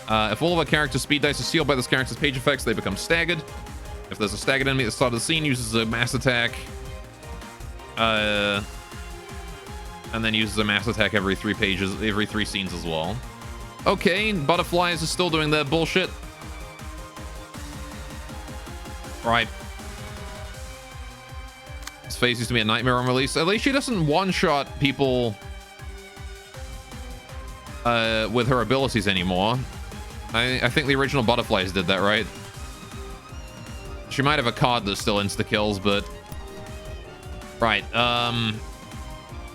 If all of our characters' speed dice are sealed by this character's page effects, they become staggered. If there's a staggered enemy at the start of the scene, uses a mass attack. And then uses a mass attack every 3 pages, every 3 scenes as well. Okay, butterflies are still doing their bullshit. Right. This phase used to be a nightmare on release. At least she doesn't one-shot people with her abilities anymore. I think the original butterflies did that, right? She might have a card that still insta-kills, but... Right,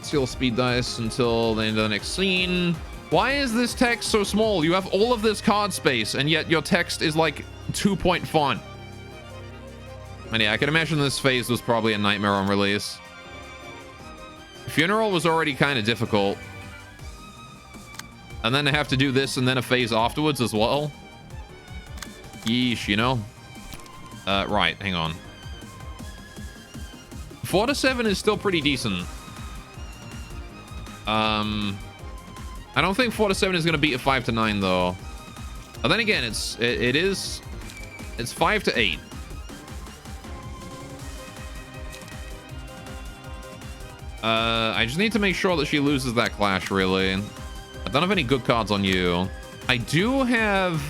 Seal speed dice until the end of the next scene. Why is this text so small? You have all of this card space, and yet your text is like 2-point font. And yeah, I can imagine this phase was probably a nightmare on release. Funeral was already kind of difficult. And then to have to do this and then a phase afterwards as well. Yeesh, you know? Right, hang on. 4 to 7 is still pretty decent. I don't think 4 to 7 is going to beat a 5 to 9 though. But then again, it's 5 to 8. I just need to make sure that she loses that clash, really. I don't have any good cards on you. I do have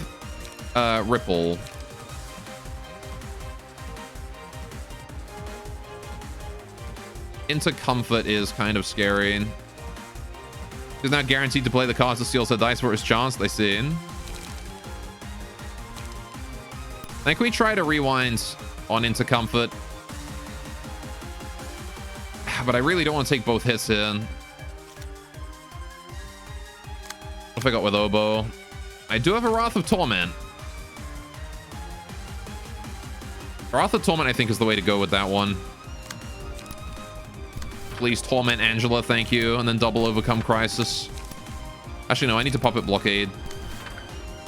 Ripple. Into Comfort is kind of scary. He's not guaranteed to play the cards that steals her dice for his chance. They see in. I think we try to rewind on Into Comfort. But I really don't want to take both hits in. What if I got with Oboe? I do have a Wrath of Torment. Wrath of Torment, I think, is the way to go with that one. Please torment Angela, thank you. And then double overcome crisis. Actually, no, I need to puppet blockade.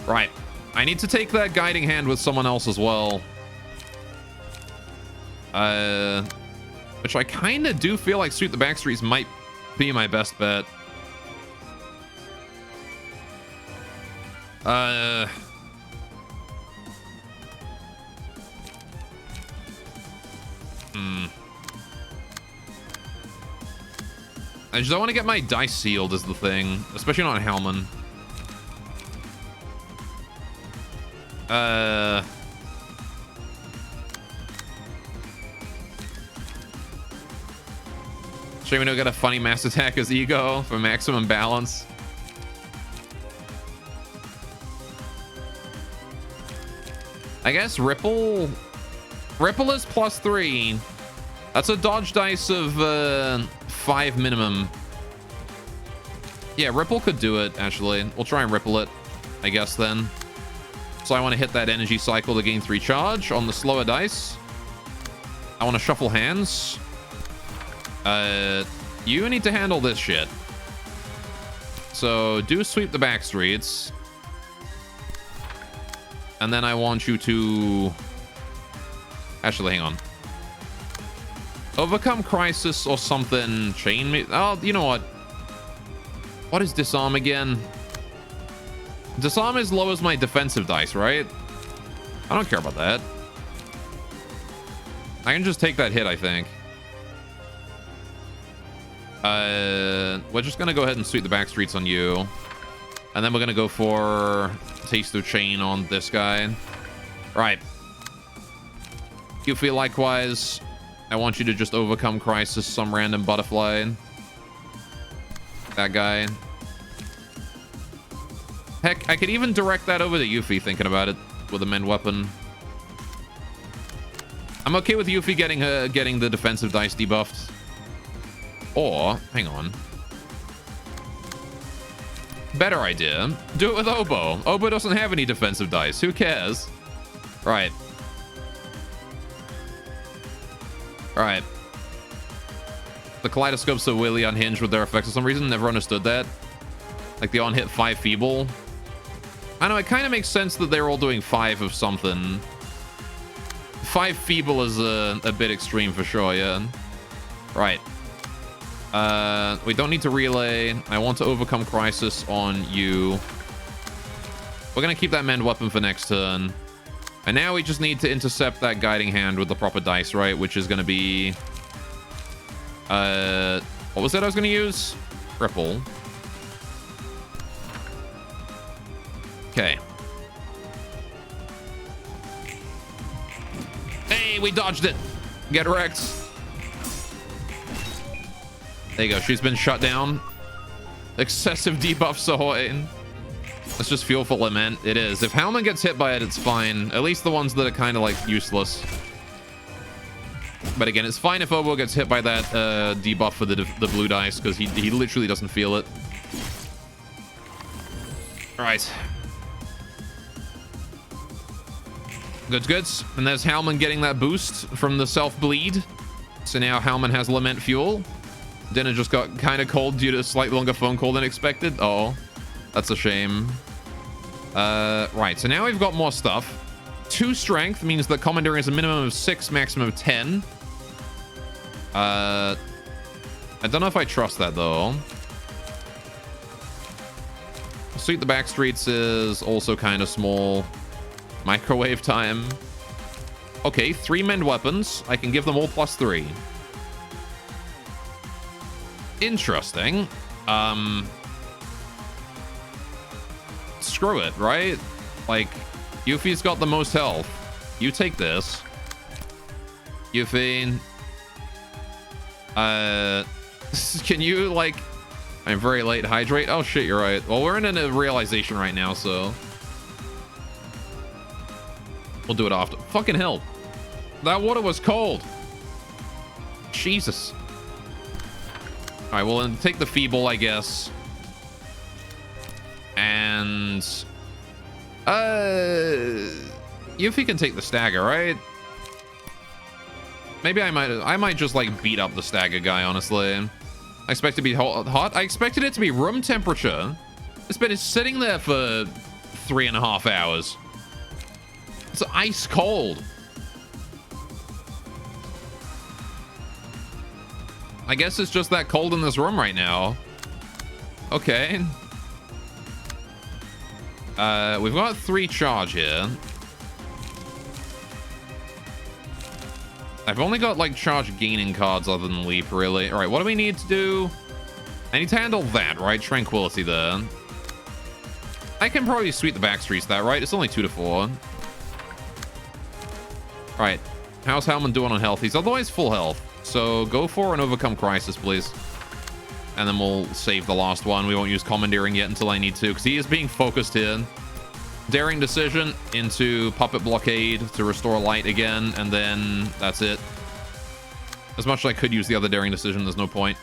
Right. I need to take that guiding hand with someone else as well. Which I kind of do feel like Sweep the Backstreets might be my best bet. I just don't want to get my dice sealed is the thing. Especially not Hellman. Shame we don't get a funny mass attack as ego for maximum balance. I guess Ripple is +3. That's a dodge dice of 5 minimum. Yeah, Ripple could do it, actually. We'll try and Ripple it, I guess, then. So I want to hit that energy cycle to gain 3 charge on the slower dice. I want to shuffle hands. You need to handle this shit. So do Sweep the Backstreets. And then I want you to... Actually, hang on. Overcome Crisis or something. Chain me. Oh, you know what? What is Disarm again? Disarm is lowers my defensive dice, right? I don't care about that. I can just take that hit, I think. We're just gonna go ahead and Sweep the Backstreets on you. And then we're gonna go for Taste of Chain on this guy. Right. You feel likewise. I want you to just overcome Crisis, some random butterfly. That guy. Heck, I could even direct that over to Yuffie, thinking about it, with a mend weapon. I'm okay with Yuffie getting the defensive dice debuffed. Or, hang on. Better idea. Do it with Obo. Obo doesn't have any defensive dice. Who cares? Right. Alright. The Kaleidoscopes are really unhinged with their effects for some reason. Never understood that. Like the on-hit 5 feeble. I know, it kind of makes sense that they're all doing 5 of something. 5 feeble is a bit extreme for sure, yeah. Right. We don't need to relay. I want to overcome Crisis on you. We're going to keep that mend weapon for next turn. And now we just need to intercept that guiding hand with the proper dice, right? Which is going to be... what was that I was going to use? Ripple. Okay. Hey, we dodged it. Get wrecked. There you go. She's been shut down. Excessive debuffs ahoy. That's just fuel for lament. It is. If Howman gets hit by it, it's fine. At least the ones that are kind of like useless. But again, it's fine if Obo gets hit by that debuff for the blue dice, because he literally doesn't feel it. All right. Goods. And there's Howman getting that boost from the self-bleed. So now Howman has lament fuel. Dinner just got kind of cold due to a slightly longer phone call than expected. Oh, that's a shame. Right, so now we've got more stuff. 2 strength means that Commandeering is a minimum of 6, maximum of 10. I don't know if I trust that, though. Sweep the Backstreets is also kind of small. Microwave time. Okay, 3 mend weapons. I can give them all +3. Interesting. Screw it, right? Like, Yuffie's got the most health. You take this. Yuffie. Can you, like... I'm very late. Hydrate? Oh, shit, you're right. Well, we're in a realization right now, so... We'll do it after. Fucking hell. That water was cold. Jesus. All right, well, then take the feeble, I guess. And... Yuffie can take the stagger, right? Maybe I might just, like, beat up the stagger guy, honestly. I expect it to be hot. I expected it to be room temperature. This bit is sitting there for 3.5 hours. It's ice cold. I guess it's just that cold in this room right now. Okay. We've got 3 charge here. I've only got, like, charge gaining cards other than leap, really. All right, what do we need to do? I need to handle that, right? Tranquility there. I can probably sweep the back streets that, right? It's only 2 to 4. All right. How's Hellman doing on health? He's otherwise full health. So go for an overcome crisis, please. And then we'll save the last one. We won't use commandeering yet until I need to, because he is being focused here. Daring decision into puppet blockade to restore light again, and then that's it. As much as I could use the other daring decision, there's no point.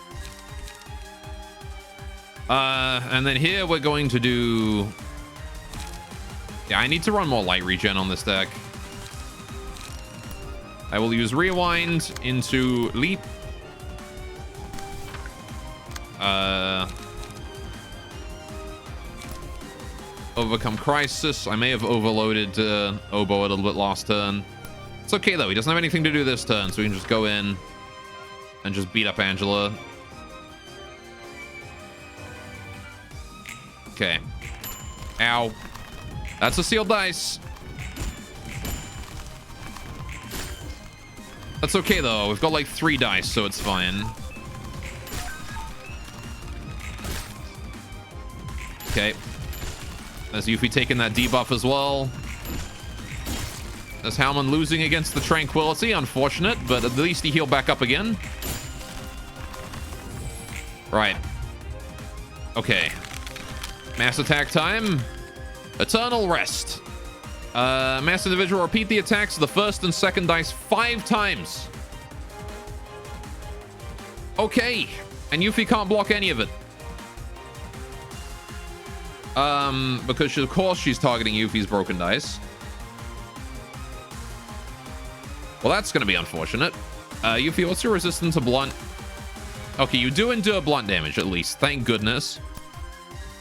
And then here we're going to do... Yeah, I need to run more light regen on this deck. I will use rewind into leap. Overcome crisis. I may have overloaded Oboe a little bit last turn. It's okay though, he doesn't have anything to do this turn, so we can just go in and just beat up Angela. Okay. Ow. That's a sealed dice. That's okay though, we've got like 3 dice, so it's fine. Okay. There's Yuffie taking that debuff as well. There's Howman losing against the Tranquility. Unfortunate, but at least he healed back up again. Right. Okay. Mass attack time. Eternal rest. Mass individual, repeat the attacks of the first and second dice 5 times. Okay. And Yuffie can't block any of it. Because of course she's targeting Yuffie's broken dice. Well, that's going to be unfortunate. Yuffie, what's your resistance to blunt? Okay, you do endure blunt damage at least. Thank goodness.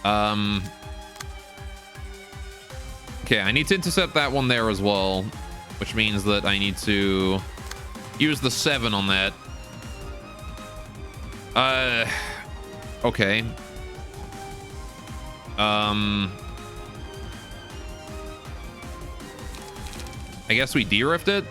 Okay, I need to intercept that one there as well, which means that I need to use the 7 on that. Okay. I guess we de-rift it.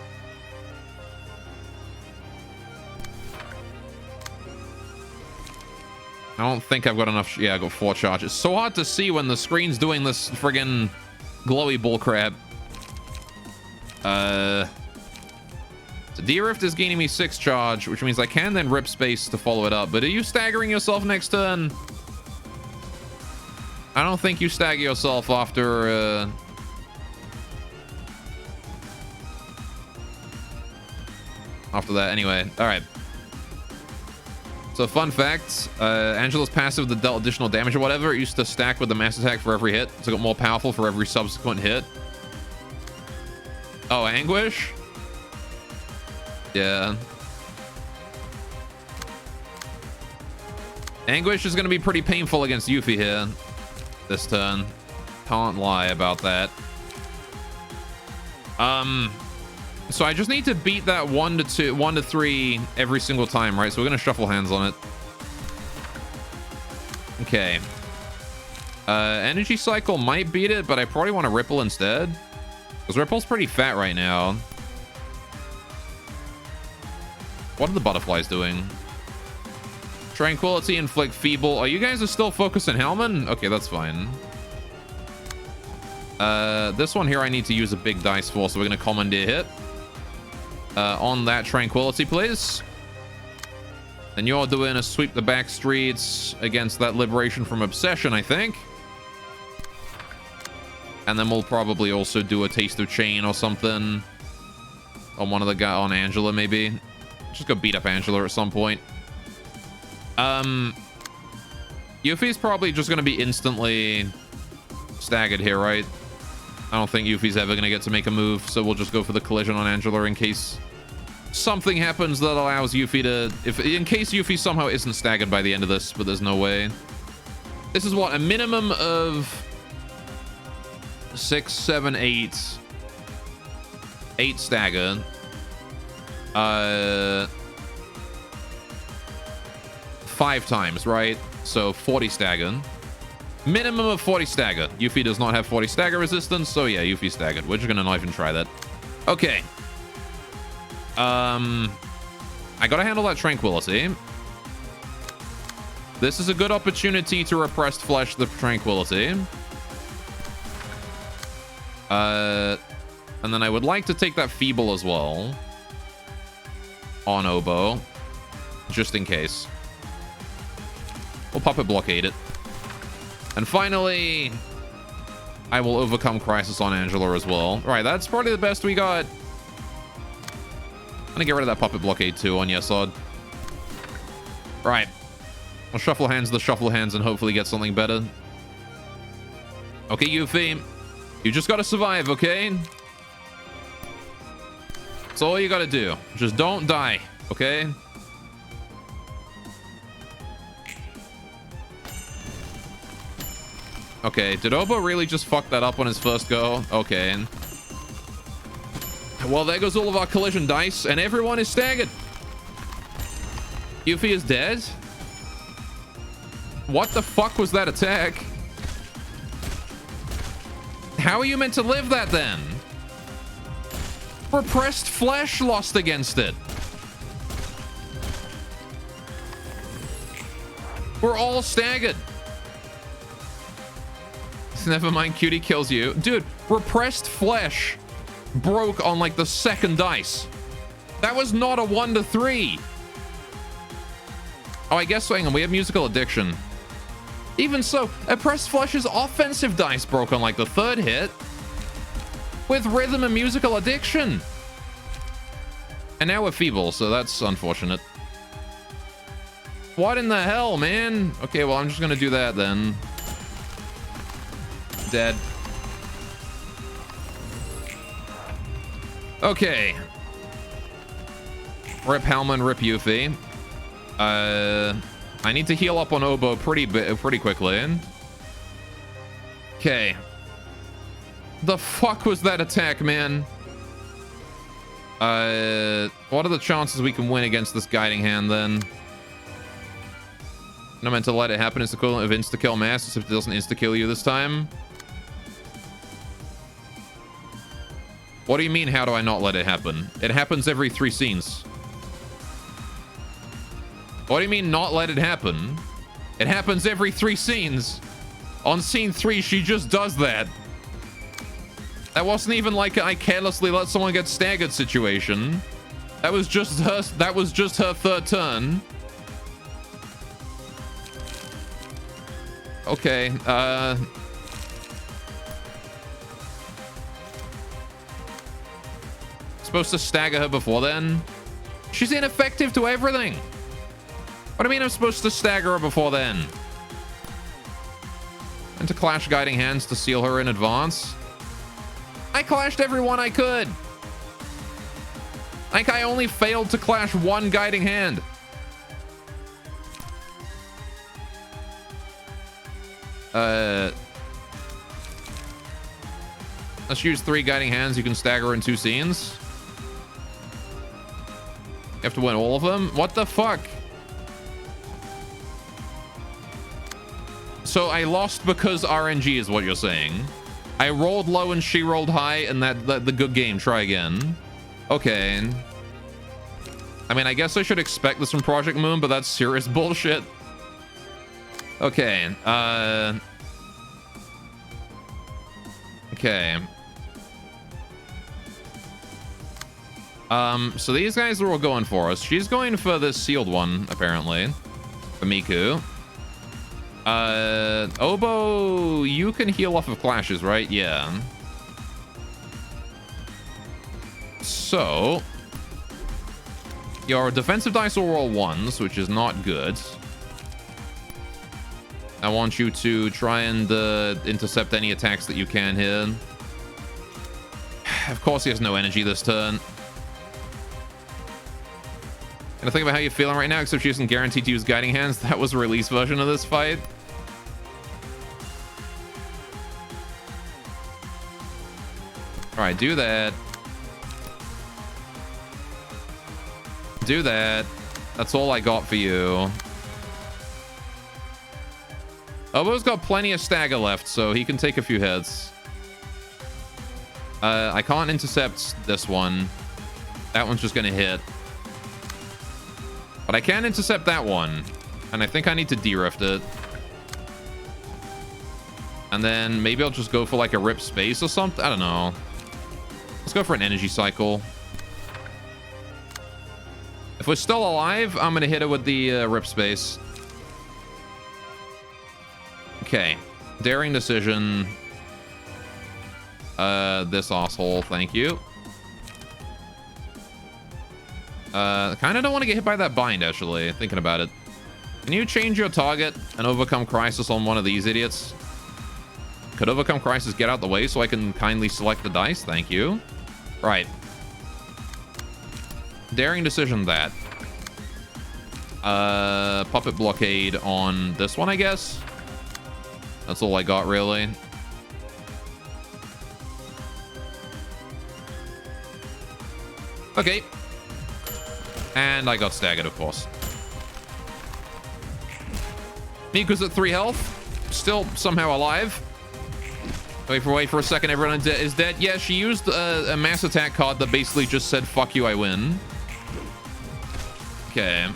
I don't think I've got enough. Yeah, I got 4 charges. It's so hard to see when the screen's doing this friggin' glowy bullcrap. So de-rift is gaining me 6 charge, which means I can then rip space to follow it up. But are you staggering yourself next turn? I don't think you stagger yourself after that. Anyway, all right. So fun fact, Angela's passive that dealt additional damage or whatever, it used to stack with the mass attack for every hit, so it got more powerful for every subsequent hit. Oh, Anguish? Yeah. Anguish is going to be pretty painful against Yuffie here this turn. Can't lie about that. So I just need to beat that 1 to 3 every single time, right? So we're gonna shuffle hands on it. Okay. Energy cycle might beat it, but I probably want to ripple instead, because ripple's pretty fat right now. What are the butterflies doing? Tranquility, inflict feeble. Oh, you guys are still focused on Hellman? Okay, that's fine. This one here I need to use a big dice for, so we're gonna commandeer hit. On that Tranquility, please. And you're doing a sweep the back streets against that Liberation from Obsession, I think. And then we'll probably also do a Taste of Chain or something on one of the guys, on Angela maybe. Just go beat up Angela at some point. Yuffie's probably just going to be instantly staggered here, right? I don't think Yuffie's ever going to get to make a move, so we'll just go for the collision on Angela in case something happens that allows Yuffie to... in case Yuffie somehow isn't staggered by the end of this, but there's no way. This is what, a minimum of 6, 7, 8. 8 stagger. 5 times, right? So 40 stagger. Minimum of 40 stagger. Yuffie does not have 40 stagger resistance, so yeah, Yuffie staggered. We're just gonna not even try that. Okay. I gotta handle that tranquility. This is a good opportunity to repressed flesh the tranquility. And then I would like to take that feeble as well. On Oboe. Just in case. We'll puppet blockade it. And finally, I will overcome Crisis on Angela as well. All right, that's probably the best we got. I'm gonna get rid of that puppet blockade too on Yesod. Right. I'll shuffle hands the shuffle hands and hopefully get something better. Okay, Yuffie. You just gotta survive, okay? That's all you gotta do. Just don't die, okay? Okay, did Oboe really just fuck that up on his first go? Okay. Well, there goes all of our collision dice, and everyone is staggered. Yuffie is dead? What the fuck was that attack? How are you meant to live that then? Repressed flesh lost against it. We're all staggered. Never mind, cutie kills you. Dude, repressed flesh broke on like the second dice. That was not a 1 to 3. Oh, I guess, hang on, we have musical addiction. Even so, oppressed flesh's offensive dice broke on like the third hit. With rhythm and musical addiction. And now we're feeble, so that's unfortunate. What in the hell, man? Okay, well, I'm just gonna do that then. Dead. Okay. Rip Hellman, rip Yuffie. I need to heal up on Oboe pretty quickly. Okay. The fuck was that attack, man? What are the chances we can win against this guiding hand then? No meant to let it happen. It's the equivalent of insta-kill Masters if it doesn't insta-kill you this time. What do you mean, how do I not let it happen? It happens every 3 scenes. What do you mean, not let it happen? It happens every 3 scenes. On scene 3, she just does that. That wasn't even like I carelessly let someone get staggered situation. That was just her third turn. Okay, supposed to stagger her before then? She's ineffective to everything. What do you mean I'm supposed to stagger her before then? And to clash guiding hands to seal her in advance? I clashed everyone I could. Like, I only failed to clash 1 guiding hand. Let's use 3 guiding hands. You can stagger in 2 scenes. You have to win all of them? What the fuck? So I lost because RNG is what you're saying. I rolled low and she rolled high, and that the good game. Try again. Okay. I mean, I guess I should expect this from Project Moon, but that's serious bullshit. Okay. Okay. So these guys are all going for us. She's going for this sealed one, apparently. For Miku. Oboe, you can heal off of clashes, right? Yeah. So, your defensive dice will roll 1s, which is not good. I want you to try and intercept any attacks that you can here. Of course, he has no energy this turn. And to think about how you're feeling right now, except she isn't guaranteed to use guiding hands. That was a release version of this fight. Alright, do that. Do that. That's all I got for you. Obo's got plenty of stagger left, so he can take a few hits. I can't intercept this one. That one's just gonna hit. But I can intercept that one. And I think I need to de-rift it. And then maybe I'll just go for like a rip space or something. I don't know. Let's go for an energy cycle. If we're still alive, I'm going to hit it with the rip space. Okay. Daring decision. This asshole. Thank you. Kind of don't want to get hit by that bind, actually. Thinking about it. Can you change your target and overcome crisis on one of these idiots? Could overcome crisis get out the way so I can kindly select the dice? Thank you. Right. Daring decision that. Puppet blockade on this one, I guess. That's all I got, really. Okay. And I got staggered, of course. Miku's at 3 health. Still somehow alive. Wait for a second. Everyone is dead. Yeah, she used a mass attack card that basically just said, fuck you, I win. Okay.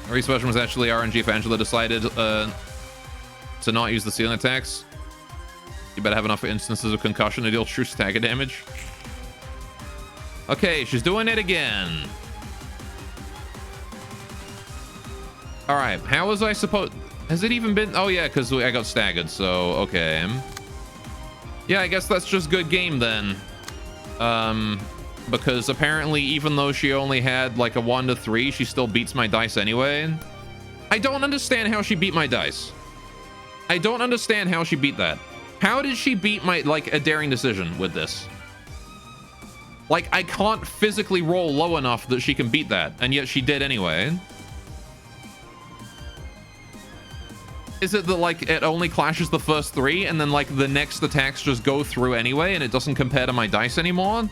Reese version was actually RNG if Angela decided to not use the ceiling attacks. You better have enough instances of concussion to deal true stagger damage. Okay, she's doing it again. All right, how was I supposed... Has it even been... Oh, yeah, because I got staggered, so... Okay. Yeah, I guess that's just good game, then. Because apparently, even though she only had, like, a 1 to 3, she still beats my dice anyway. I don't understand how she beat my dice. I don't understand how she beat that. How did she beat my, like, a daring decision with this? Like, I can't physically roll low enough that she can beat that, and yet she did anyway. Is it that, like, it only clashes the first 3, and then, like, the next attacks just go through anyway, and it doesn't compare to my dice anymore?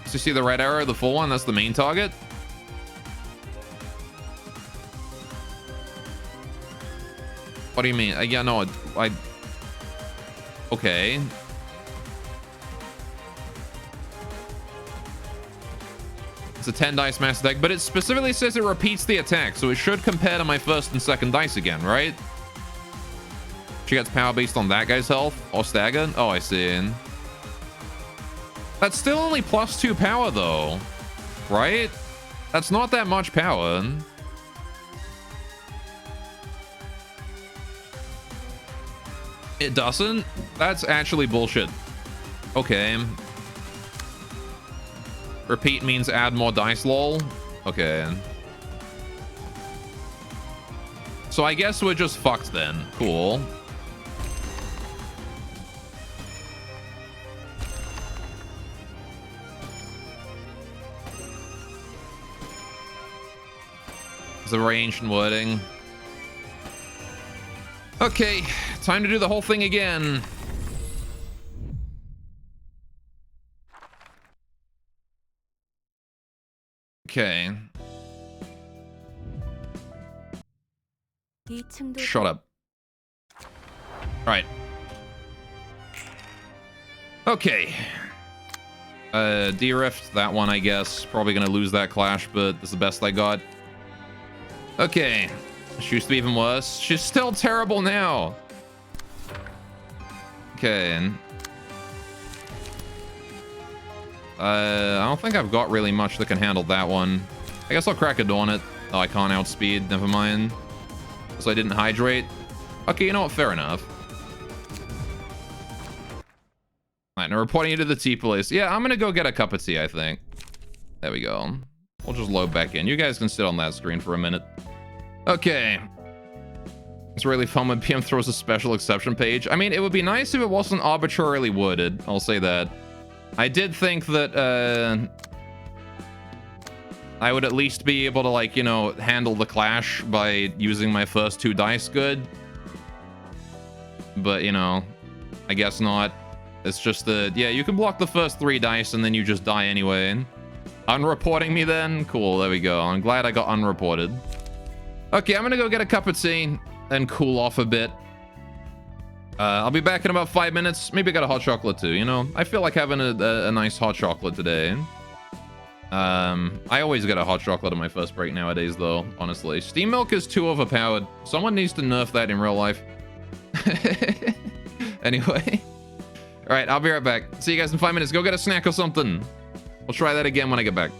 So you see the red arrow, the full one? That's the main target. What do you mean? Yeah, no, I... Okay. It's a 10 dice mass attack, but it specifically says it repeats the attack, so it should compare to my first and second dice again, right? She gets power based on that guy's health or stagger. Oh, I see. That's still only +2 power, though, right? That's not that much power. It doesn't? That's actually bullshit. Okay. Repeat means add more dice, lol. Okay. So I guess we're just fucked then. Cool. It's a very ancient wording. Okay, time to do the whole thing again. Okay. Shut up. Right. Okay. De-rift that one, I guess. Probably gonna lose that clash, but this is the best I got. Okay. She used to be even worse. She's still terrible now. Okay. I don't think I've got really much that can handle that one. I guess I'll crack a Dawn it. Oh, I can't outspeed. Never mind. So I didn't hydrate. Okay, you know what? Fair enough. Alright, now reporting you to the tea police. Yeah, I'm gonna go get a cup of tea, I think. There we go. We'll just load back in. You guys can sit on that screen for a minute. Okay. It's really fun when PM throws a special exception page. I mean, it would be nice if it wasn't arbitrarily worded. I'll say that. I did think that, I would at least be able to, like, you know, handle the clash by using my first 2 dice good. But, you know, I guess not. It's just that, yeah, you can block the first 3 dice and then you just die anyway. Unreporting me then? Cool, there we go. I'm glad I got unreported. Okay, I'm gonna go get a cup of tea and cool off a bit. I'll be back in about 5 minutes. Maybe I got a hot chocolate too, you know? I feel like having a nice hot chocolate today. I always get a hot chocolate on my first break nowadays, though, honestly. Steam milk is too overpowered. Someone needs to nerf that in real life. Anyway. All right, I'll be right back. See you guys in 5 minutes. Go get a snack or something. We'll try that again when I get back.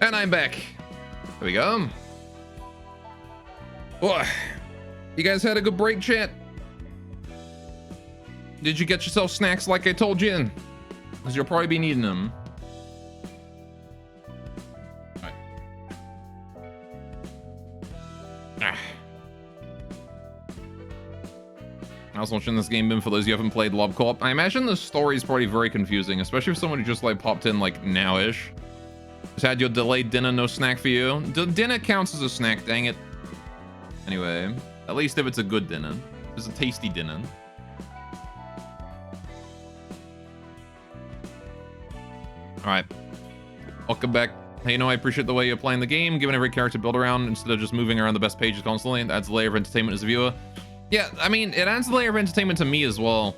And I'm back. There we go. Oh, you guys had a good break, chat? Did you get yourself snacks like I told you? Because you'll probably be needing them. Right. I was watching this game, for those of you who haven't played Lob Co-op. I imagine the story is probably very confusing, especially for someone who just like popped in like now-ish. Just had your delayed dinner, no snack for you. Dinner counts as a snack, dang it. Anyway, at least if it's a good dinner. It's a tasty dinner. Alright. Welcome back. Hey, I appreciate the way you're playing the game, giving every character build around instead of just moving around the best pages constantly. It adds a layer of entertainment as a viewer. Yeah, I mean, it adds a layer of entertainment to me as well.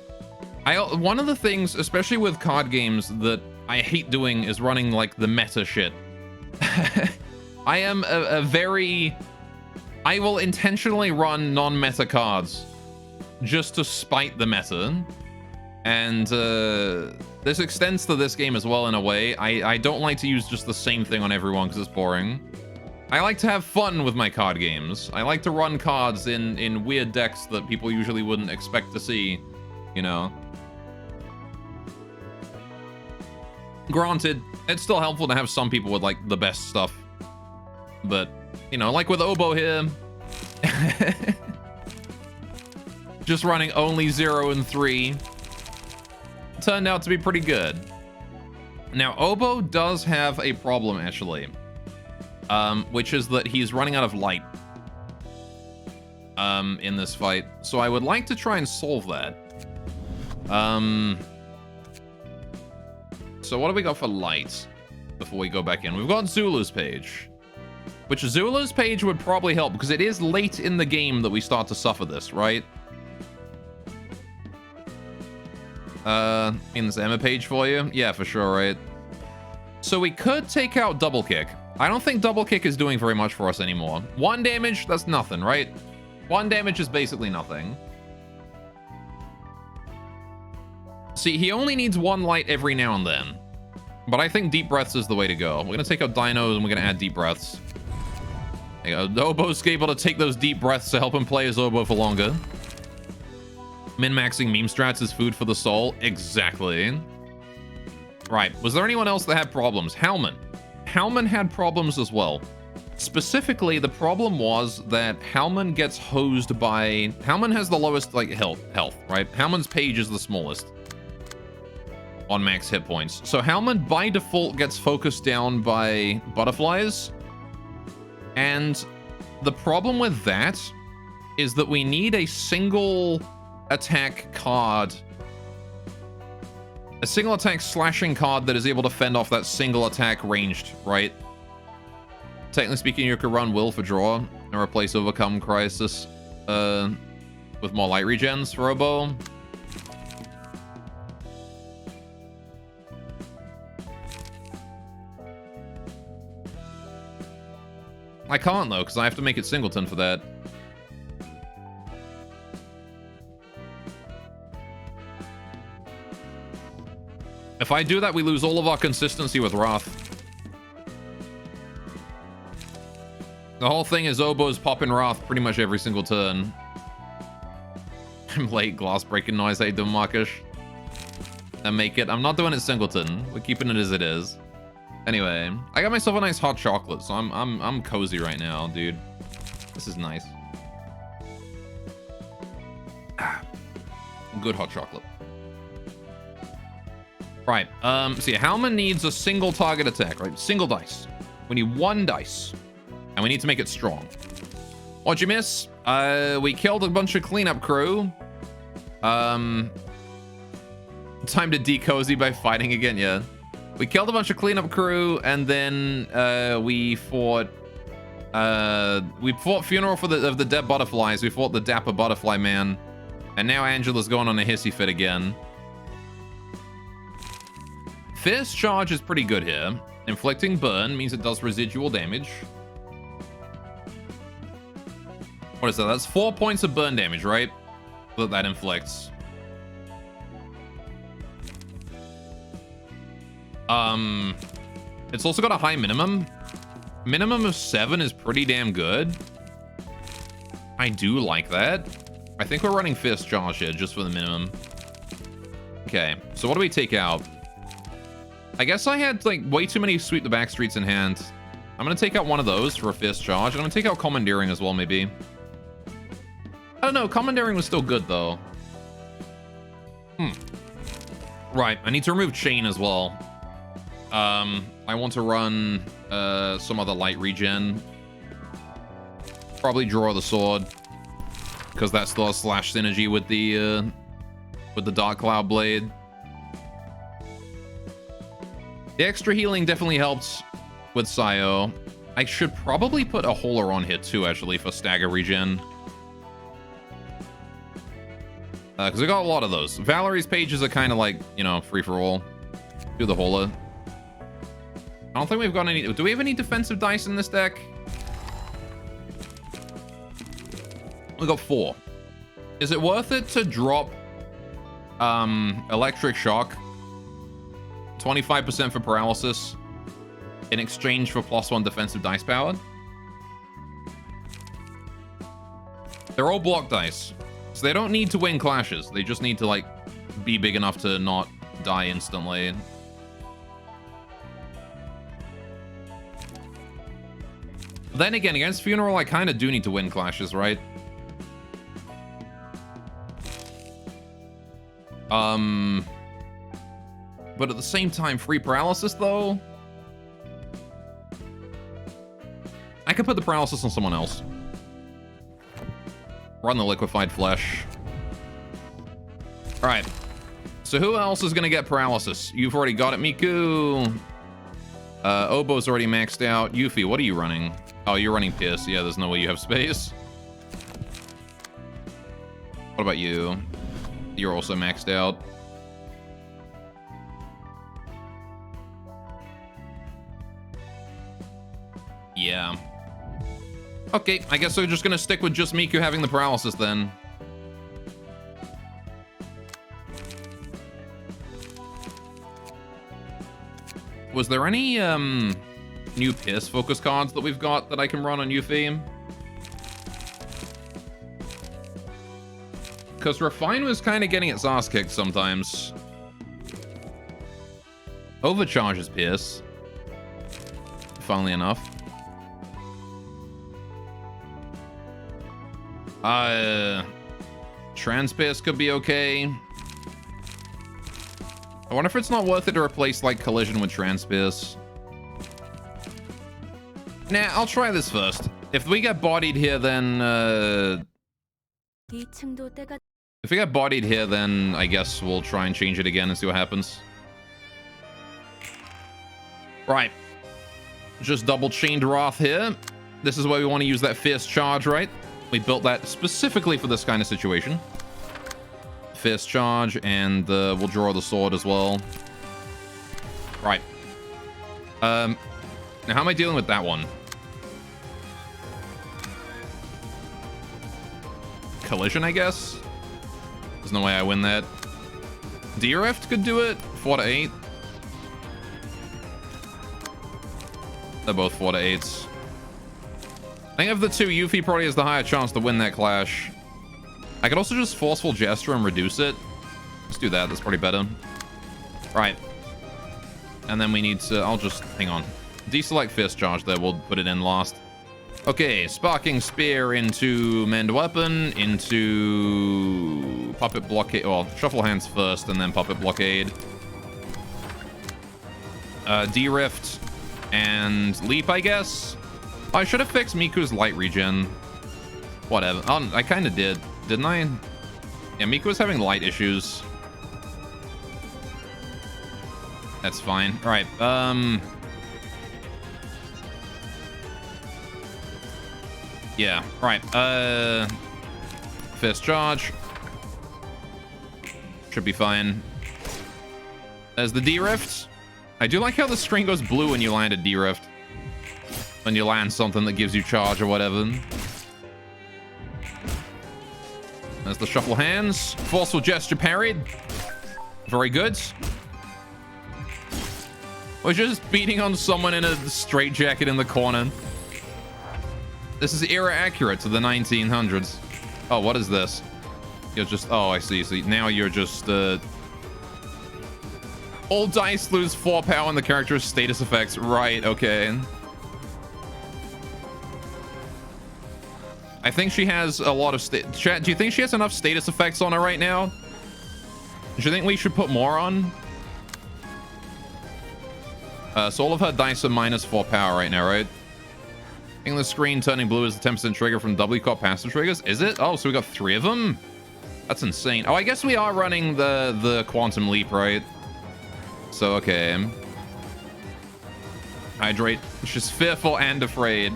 One of the things, especially with card games, that I hate doing is running, like, the meta shit. I am I will intentionally run non-meta cards just to spite the meta. And this extends to this game as well in a way. I don't like to use just the same thing on everyone because it's boring. I like to have fun with my card games. I like to run cards in weird decks that people usually wouldn't expect to see, you know. Granted, it's still helpful to have some people with, like, the best stuff. But, you know, like with Oboe here. Just running only 0 and 3. Turned out to be pretty good. Now, Oboe does have a problem, actually. Which is that he's running out of light. In this fight. So I would like to try and solve that. So what do we got for light before we go back in? We've got Zulu's page. Which Zulu's page would probably help because it is late in the game that we start to suffer this, right? In this Emma page for you? Yeah, for sure, right? So we could take out Double Kick. I don't think Double Kick is doing very much for us anymore. 1 damage, that's nothing, right? 1 damage is basically nothing. See, he only needs 1 light every now and then. But I think Deep Breaths is the way to go. We're going to take out Dinos and we're going to add Deep Breaths. There you go. Oboe's able to take those Deep Breaths to help him play his Oboe for longer. Min-maxing meme strats is food for the soul. Exactly. Right. Was there anyone else that had problems? Howman. Howman had problems as well. Specifically, the problem was that Howman gets hosed by... Howman has the lowest, like, health, right? Howman's page is the smallest on max hit points. So Howman, by default, gets focused down by butterflies. And the problem with that is that we need a single attack card. A single attack slashing card that is able to fend off that single attack ranged, right? Technically speaking, you could run Will for draw and replace Overcome Crisis with more light regens for Oboe. I can't though, because I have to make it singleton for that. If I do that, we lose all of our consistency with Wrath. The whole thing is Oboe's popping Wrath pretty much every single turn. I'm late, glass breaking noise. How you doing, Marcus? And make it. I'm not doing it singleton. We're keeping it as it is. Anyway, I got myself a nice hot chocolate, so I'm cozy right now, dude. This is nice. Good hot chocolate. Right, so yeah, Howman needs a single target attack, right? Single dice. We need 1 dice. And we need to make it strong. What'd you miss? We killed a bunch of cleanup crew. Time to de-cozy by fighting again, yeah. We killed a bunch of cleanup crew, and then we fought Funeral of the Dead Butterflies. We fought the Dapper Butterfly Man. And now Angela's going on a hissy fit again. Fierce Charge is pretty good here. Inflicting Burn means it does residual damage. What is that? That's 4 points of burn damage, right? That inflicts. It's also got a high minimum. Minimum of 7 is pretty damn good. I do like that. I think we're running Fist Charge here just for the minimum. Okay, so what do we take out? I guess I had like way too many Sweep the Back Streets in hand. I'm gonna take out one of those for a Fist Charge, and I'm gonna take out Commandeering as well, maybe. I don't know, Commandeering was still good though. Right, I need to remove Chain as well. I want to run some other light regen. Probably draw the sword, because that still has slash synergy with the Dark Cloud Blade. The extra healing definitely helped with Sayo. I should probably put a Holer on here too, actually, for stagger regen. Because I got a lot of those. Valerie's pages are kind of like, you know, free-for-all. Do the Holer. I don't think we've got any... Do we have any defensive dice in this deck? We got 4. Is it worth it to drop Electric Shock? 25% for paralysis in exchange for +1 defensive dice power? They're all block dice. So they don't need to win clashes. They just need to, like, be big enough to not die instantly. Then again, against Funeral, I kind of do need to win clashes, right? But at the same time, free paralysis, though? I could put the paralysis on someone else. Run the liquefied flesh. Alright. So who else is going to get paralysis? You've already got it, Miku. Obo's already maxed out. Yuffie, what are you running? Oh, you're running Pierce. Yeah, there's no way you have space. What about you? You're also maxed out. Yeah. Okay, I guess we're just gonna stick with just Miku having the paralysis then. Was there any new Pierce focus cards that we've got that I can run on Yuffie? Because Refine was kind of getting its ass kicked sometimes. Overcharges Pierce. Funnily enough. Transpierce could be okay. I wonder if it's not worth it to replace, like, Collision with Transpierce. Nah, I'll try this first. If we get bodied here, then, if we get bodied here, then I guess we'll try and change it again and see what happens. Right. Just double chained Wrath here. This is where we want to use that Fierce Charge, right? We built that specifically for this kind of situation. Fierce Charge, and we'll draw the sword as well. Right. Now how am I dealing with that one? Collision, I guess? There's no way I win that. D-Rift could do it. 4 to 8. They're both 4 to 8s. I think of the two, Yuffie probably has the higher chance to win that clash. I could also just Forceful Gesture and reduce it. Let's do that. That's probably better. Right. And then we need to... I'll just... Hang on. Deselect Fist Charge there. We'll put it in last. Okay. Sparking Spear into Mend Weapon. Into... Puppet Blockade. Well, Shuffle Hands first and then Puppet Blockade. D-Rift and Leap, I guess. I should have fixed Miku's light regen. Whatever. Oh, I kind of did. Didn't I? Yeah, Miku was having light issues. That's fine. All right. Yeah. All right. Fist Charge. Should be fine. There's the D-Rift. I do like how the screen goes blue when you land a D-Rift. When you land something that gives you charge or whatever. There's the Shuffle Hands. Forceful Gesture parried. Very good. We're just beating on someone in a straitjacket in the corner. This is era accurate to the 1900s. Oh, what is this? You're just... Oh, I see. See, now you're just... All dice lose 4 power and the character's status effects. Right, okay. I think she has a lot of... Chat, do you think she has enough status effects on her right now? Do you think we should put more on? So all of her dice are minus 4 power right now, right? I think the screen turning blue is the 10% trigger from W-Cop passive triggers. Is it? Oh, so we got 3 of them? That's insane. Oh, I guess we are running the Quantum Leap, right? So, okay. Hydrate. She's fearful and afraid.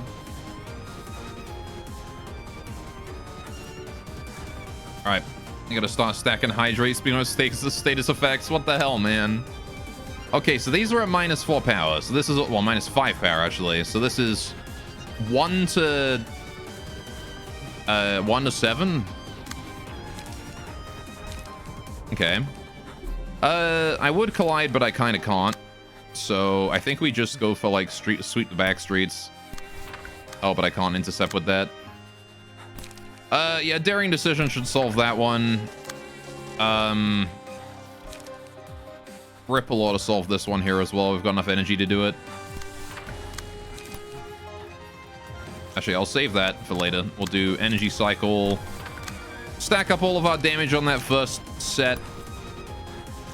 Alright. I gotta start stacking Hydrate. Speaking of status effects, what the hell, man? Okay, so these are at minus 4 power. So this is, well, minus 5 power, actually. So this is 1 to 7. Okay. I would collide, but I kind of can't. So I think we just go for like sweep the back streets. Oh, but I can't intercept with that. Yeah, daring decision should solve that one. Ripple ought to solve this one here as well. We've got enough energy to do it. Actually, I'll save that for later. We'll do energy cycle. Stack up all of our damage on that first set.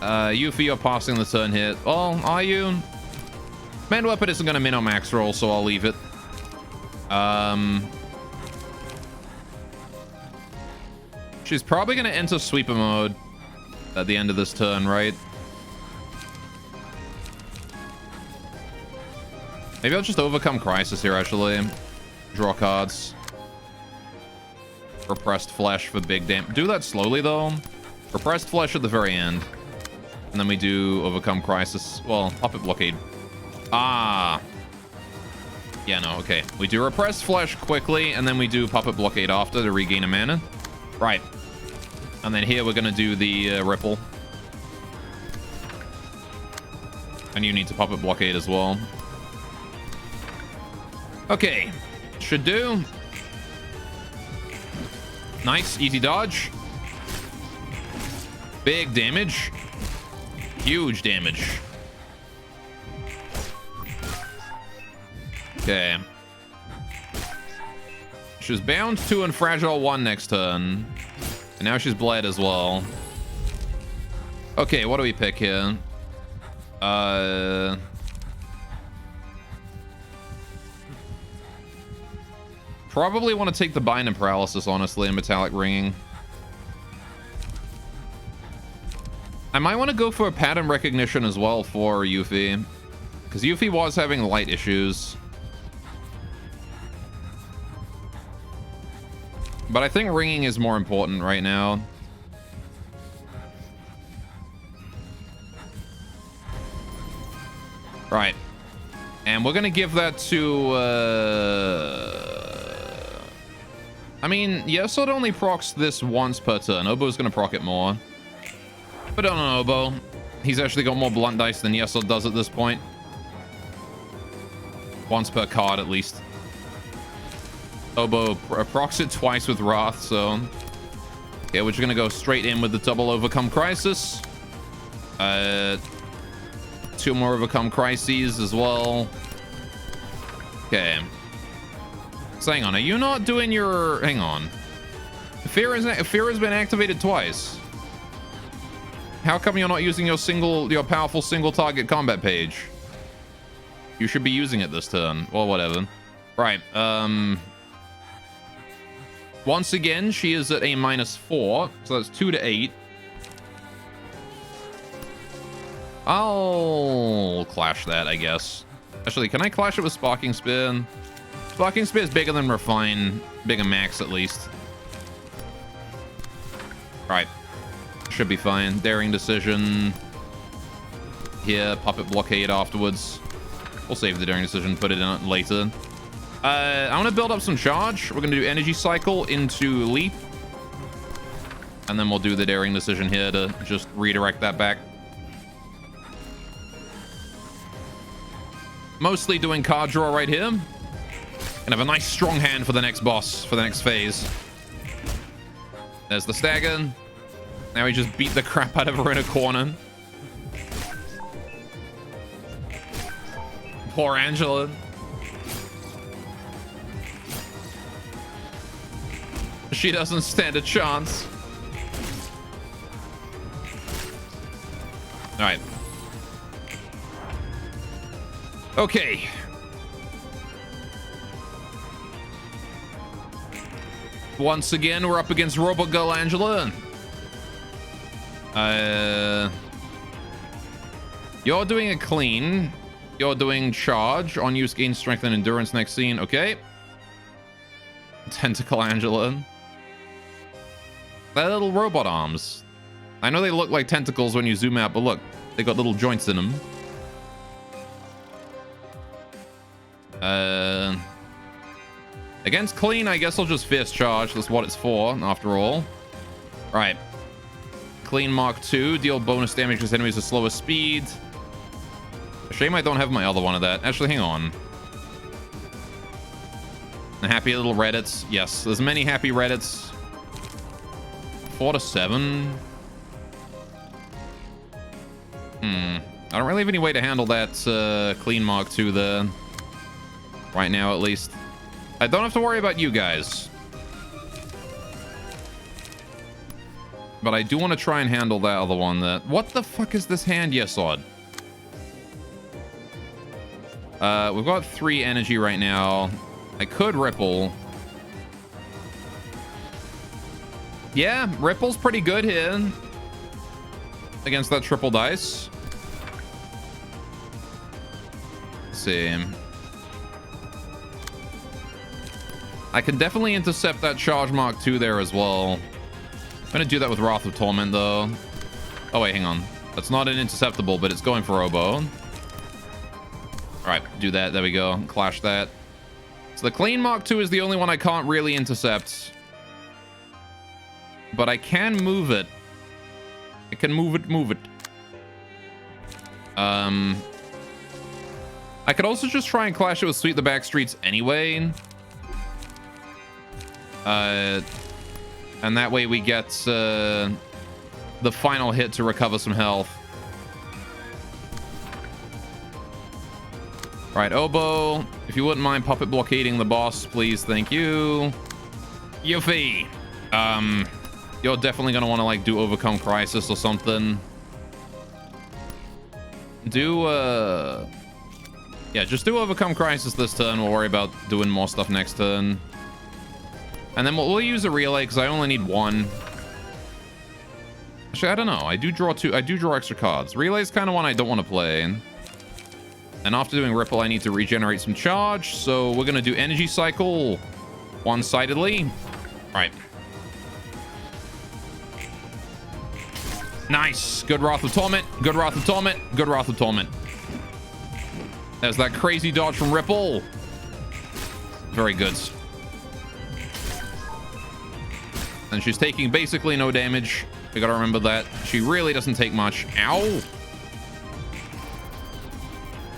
Yuffie, you're passing the turn here. Oh, are you? Man weapon isn't going to min or max roll, so I'll leave it. She's probably going to enter sweeper mode at the end of this turn, right? Maybe I'll just overcome crisis here, actually. Draw cards. Repressed flesh for big damage. Do that slowly, though. Repressed flesh at the very end. And then we do overcome crisis. Well, puppet blockade. Ah. Yeah, no, okay. We do repressed flesh quickly, and then we do puppet blockade after to regain a mana. Right. And then here we're going to do the ripple. And you need to puppet blockade as well. Okay. Should do. Nice. Easy dodge. Big damage. Huge damage. Okay. She's bound 2 and fragile 1 next turn. And now she's bled as well. Okay, what do we pick here? Probably want to take the bind and paralysis, honestly, and metallic ringing. I might want to go for a pattern recognition as well for Yuffie, because Yuffie was having light issues. But I think ringing is more important right now. Right. And we're going to give that to... I mean, Yesod only procs this once per turn. Obo's going to proc it more. But on Obo, he's actually got more blunt dice than Yesod does at this point. Once per card, at least. Obo procs it twice with Wrath, so... Okay, we're just going to go straight in with the double Overcome Crisis. 2 more Overcome Crises as well. Okay. So hang on, are you not doing your... Hang on. Fear has been activated twice. How come you're not using your powerful single target combat page? You should be using it this turn. Well, whatever. Right, once again, she is at a -4, so that's 2 to 8. I'll clash that, I guess. Actually, can I clash it with Sparking Spear? Sparking Spear is bigger than Refine. Bigger max, at least. Right. Should be fine. Daring Decision. Here, Puppet Blockade afterwards. We'll save the Daring Decision, put it in later. I want to build up some charge. We're going to do Energy Cycle into Leap. And then we'll do the Daring Decision here to just redirect that back. Mostly doing card draw right here. And have a nice strong hand for the next boss, for the next phase. There's the stagger. Now we just beat the crap out of her in a corner. Poor Angela. She doesn't stand a chance. All right. Okay. Once again, we're up against Robot Girl Angela. You're doing a clean. You're doing charge. On use, gain strength and endurance next scene. Okay. Tentacle Angela. They're little robot arms. I know they look like tentacles when you zoom out, but look, they got little joints in them. Against clean, I guess I'll just fierce charge. That's what it's for, after all. Right. Clean Mark II. Deal bonus damage because enemies are slower speed. Shame I don't have my other one of that. Actually, hang on. The happy little Reddits. Yes, there's many happy Reddits. 4 to 7. I don't really have any way to handle that clean Mark II there. Right now, at least. I don't have to worry about you guys. But I do want to try and handle that other one. What the fuck is this hand? Yes, odd. We've got 3 energy right now. I could Ripple. Yeah, Ripple's pretty good here. Against that triple dice. Let's see. I can definitely intercept that charge Mark II there as well. I'm gonna do that with Wrath of Torment though. Oh wait, hang on. That's not an interceptable, but it's going for Robo. Alright, do that. There we go. Clash that. So the clean Mark II is the only one I can't really intercept. But I can move it. I can move it. I could also just try and clash it with Sweep the Backstreets anyway. And that way we get the final hit to recover some health. Right, Oboe, if you wouldn't mind puppet blockading the boss, please. Thank you. Yuffie. You're definitely gonna want to like do Overcome Crisis or something. Yeah, just do Overcome Crisis this turn. We'll worry about doing more stuff next turn. And then we'll use a relay because I only need 1. Actually, I don't know. I do draw 2. I do draw extra cards. Relay is kind of one I don't want to play. And after doing Ripple, I need to regenerate some charge. So we're going to do Energy Cycle one-sidedly. All right. Nice. Good Wrath of Torment. Good Wrath of Torment. Good Wrath of Torment. There's that crazy dodge from Ripple. Very good. And she's taking basically no damage. We gotta remember that. She really doesn't take much. Ow!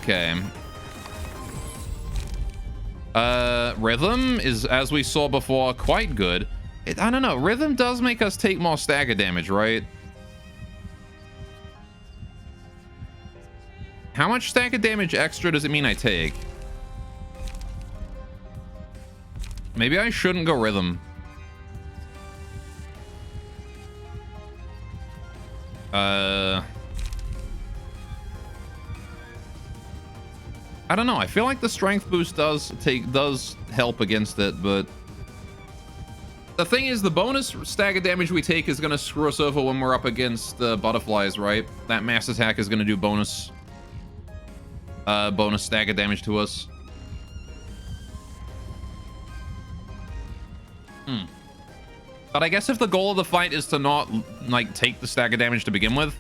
Okay. Rhythm is, as we saw before, quite good. I don't know. Rhythm does make us take more stagger damage, right? How much stagger damage extra does it mean I take? Maybe I shouldn't go Rhythm. I don't know. I feel like the strength boost does help against it, but the thing is, the bonus stagger damage we take is gonna screw us over when we're up against butterflies, right? That mass attack is gonna do bonus stagger damage to us. But I guess if the goal of the fight is to not, like, take the stagger damage to begin with,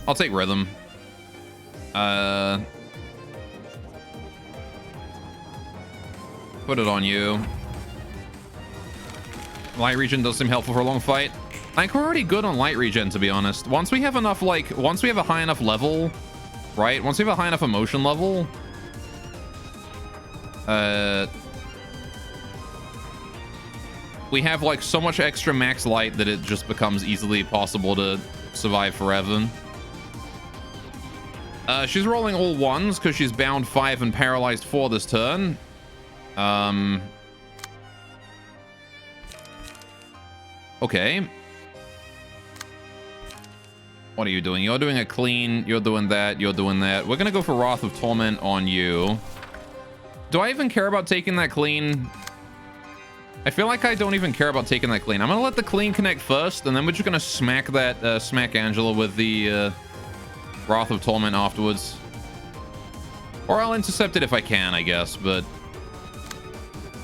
I'll take Rhythm. Put it on you. Light regen does seem helpful for a long fight. I think we're already good on light regen, to be honest. Once we have enough, like, once we have a high enough level right? Once you have a high enough emotion level, we have like so much extra max light that it just becomes easily possible to survive forever. She's rolling all ones because she's bound 5 and paralyzed 4 this turn. Okay. What are you doing? You're doing a clean. You're doing that. You're doing that. We're going to go for Wrath of Torment on you. Do I even care about taking that clean? I feel like I don't even care about taking that clean. I'm going to let the clean connect first, and then we're just going to smack that, smack Angela with the Wrath of Torment afterwards. Or I'll intercept it if I can, I guess, but...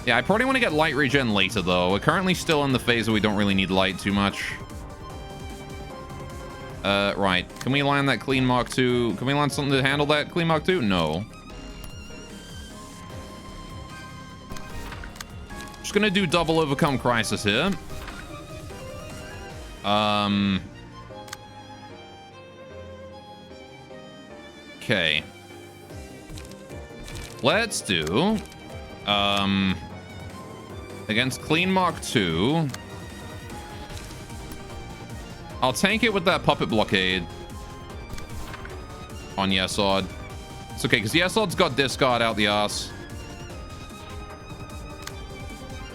yeah, I probably want to get light regen later, though. We're currently still in the phase where we don't really need light too much. Right. Can we land that clean Mark 2? Can we land something to handle that clean Mark 2? No. Just gonna do double overcome crisis here. Okay. Let's do... against clean Mark 2. I'll tank it with that puppet blockade on Yesod. It's okay, because Yesod's got discard out the ass.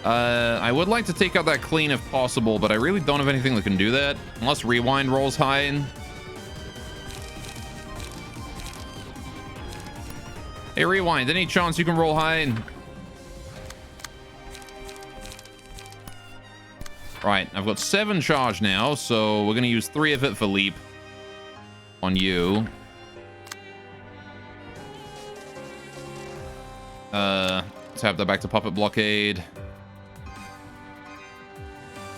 I would like to take out that clean if possible, but I really don't have anything that can do that. Unless Rewind rolls high. Hey, Rewind, any chance you can roll high? Right, I've got 7 charge now, so we're going to use 3 of it for leap on you. Tap that back to puppet blockade.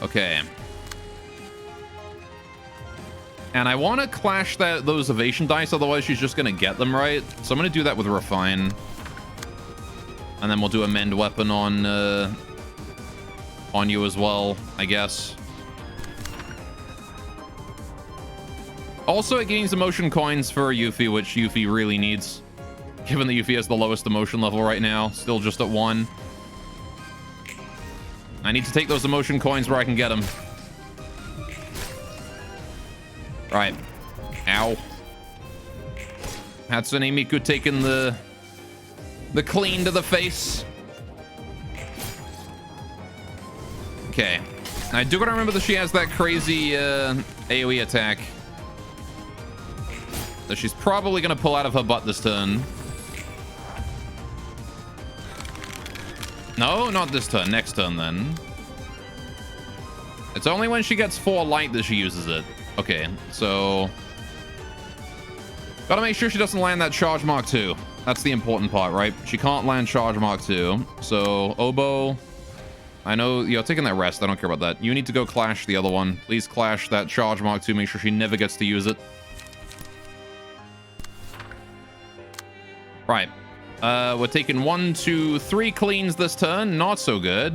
Okay. And I want to clash those evasion dice, otherwise she's just going to get them, right? So I'm going to do that with Refine. And then we'll do Amend Weapon on you as well, I guess. Also, it gains emotion coins for Yuffie, which Yuffie really needs. Given that Yuffie has the lowest emotion level right now. Still just at 1. I need to take those emotion coins where I can get them. Right. Ow. Hatsune Miku taking the clean to the face. Okay. I do gotta remember that she has that crazy AoE attack that she's probably gonna pull out of her butt this turn. No, not this turn. Next turn, then. It's only when she gets 4 light that she uses it. Okay, so... gotta make sure she doesn't land that Charge Mark 2. That's the important part, right? She can't land Charge Mark 2. So, Oboe... I know you're taking that rest. I don't care about that. You need to go clash the other one. Please clash that Charge Mark 2. Make sure she never gets to use it. Right. We're taking 1, 2, 3 cleans this turn. Not so good.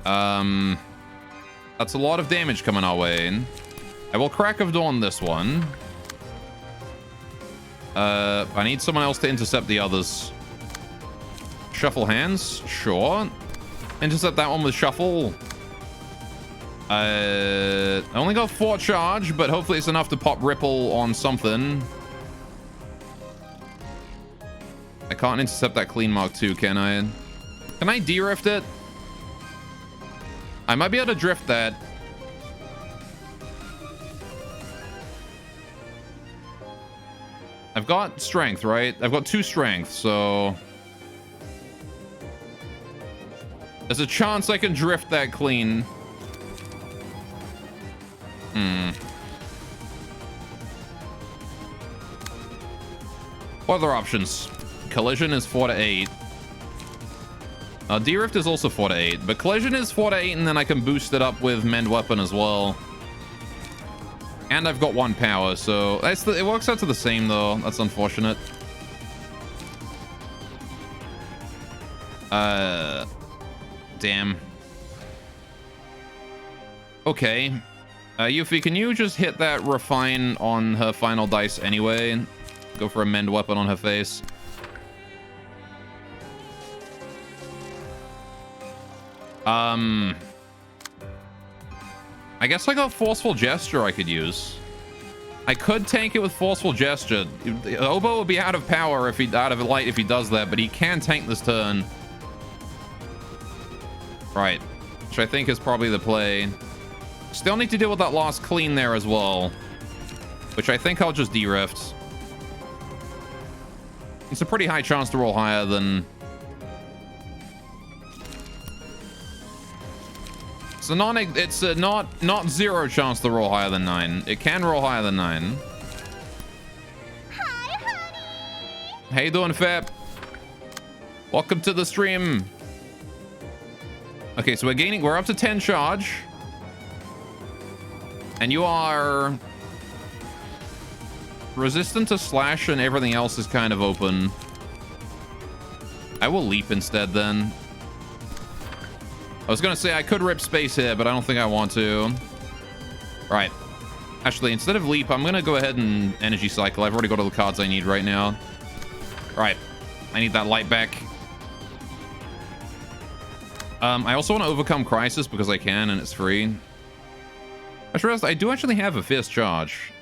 That's a lot of damage coming our way. I will Crack of Dawn this one. I need someone else to intercept the others. Shuffle hands. Sure. Intercept that one with Shuffle. I only got 4 charge, but hopefully it's enough to pop Ripple on something. I can't intercept that clean Mark 2, can I? Can I de-rift it? I might be able to drift that. I've got strength, right? I've got 2 strength, so... there's a chance I can drift that clean. What other options? Collision is 4 to 8. De-rift is also 4 to 8, but collision is 4 to 8, and then I can boost it up with Mend Weapon as well. And I've got 1 power, so it works out to the same though. That's unfortunate. Damn. Okay. Yuffie, can you just hit that Refine on her final dice anyway? Go for a mend weapon on her face. I guess I got Forceful Gesture I could use. I could tank it with Forceful Gesture. Oboe would be out of power if out of light if he does that, but he can tank this turn. Right. Which I think is probably the play. Still need to deal with that last clean there as well. Which I think I'll just de-rift. It's a pretty high chance to roll higher than... It's a not zero chance to roll higher than 9. It can roll higher than 9. Hi, honey. How you doing, Fab? Welcome to the stream. Okay, so we're up to 10 charge. And you are resistant to slash and everything else is kind of open. I will leap instead then. I was gonna say I could rip space here, but I don't think I want to. Right. Actually, instead of leap, I'm gonna go ahead and energy cycle. I've already got all the cards I need right now. Right. I need that light back. I also want to overcome Crisis because I can and it's free. I just realized I do actually have a Fierce Charge.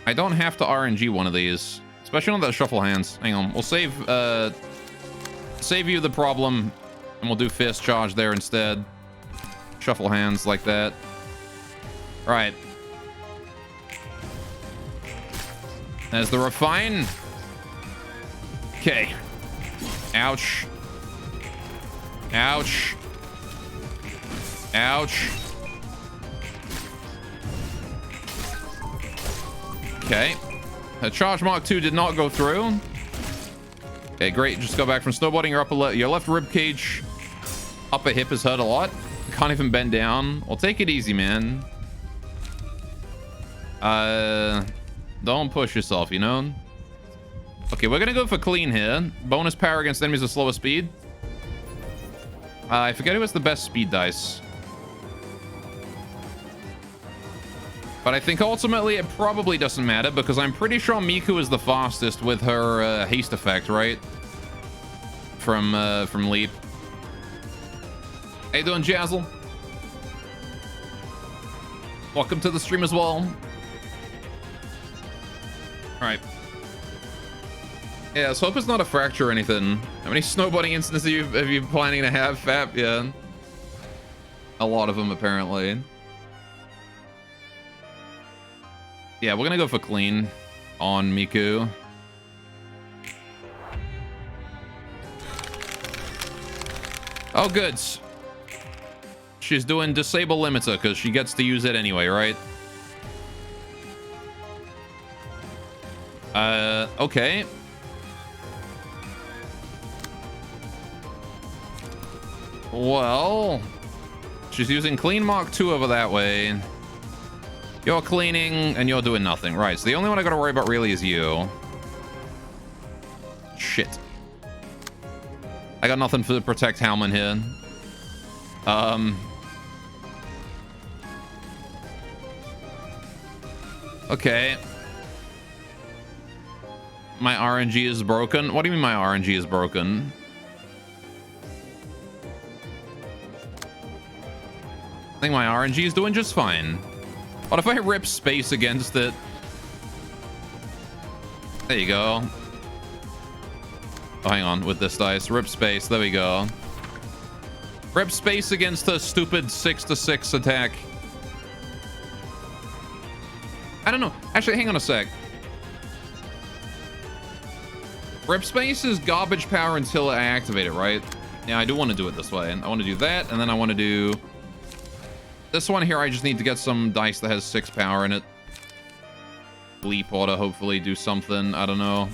I don't have to RNG one of these, especially on that Shuffle Hands. Hang on, we'll save you the problem, and we'll do Fierce Charge there instead. Shuffle Hands like that. All right. There's the Refine. Okay. Ouch. Ouch. Ouch. Okay. The Charge Mark 2 did not go through. Okay, great. Just go back from snowboarding. Your left rib cage, upper hip is hurt a lot. Can't even bend down. Well, take it easy, man. Don't push yourself, you know? Okay, we're gonna go for clean here. Bonus power against enemies with slower speed. I forget who has the best speed dice. But I think ultimately it probably doesn't matter because I'm pretty sure Miku is the fastest with her haste effect, right? From Leap. How you doing, Jazzle? Welcome to the stream as well. Alright. Yeah, let's hope it's not a fracture or anything. How many snowboarding instances have you planning to have, Fap? Yeah. A lot of them, apparently. Yeah, we're gonna go for clean on Miku. Oh, good. She's doing disable limiter because she gets to use it anyway, right? Okay. Well, she's using clean Mark 2 over that way. You're cleaning and you're doing nothing. Right, so the only one I gotta worry about really is you. Shit. I got nothing to protect Halman here. Okay. My RNG is broken. What do you mean my RNG is broken? I think my RNG is doing just fine. What if I rip space against it? There you go. Oh, hang on. With this dice. Rip space. There we go. Rip space against a stupid 6-6 attack. I don't know. Actually, hang on a sec. Rip space is garbage power until I activate it, right? Yeah, I do want to do it this way. I want to do that, and then I want to do... This one here, I just need to get some dice that has 6 power in it. Leap ought to hopefully do something. I don't know.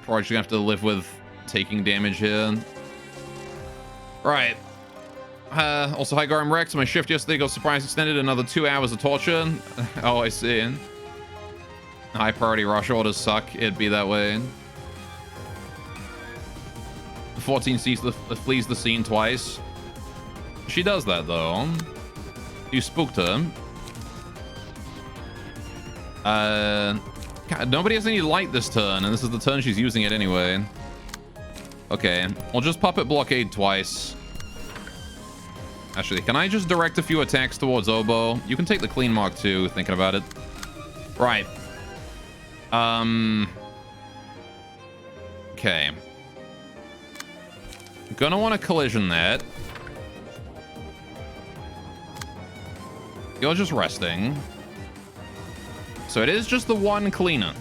Probably just gonna have to live with taking damage here. Right. Also, hi, Garam Rex. My shift yesterday got surprise extended another 2 hours of torture. Oh, I see. High priority rush orders suck. It'd be that way. 14 flees the scene twice. She does that, though. You spooked her. God, nobody has any light this turn, and this is the turn she's using it anyway. Okay, we'll just puppet blockade twice. Actually, can I just direct a few attacks towards Oboe? You can take the clean mark too, thinking about it. Right. Okay. Gonna want to collision that. You're just resting. So it is just the one cleaner.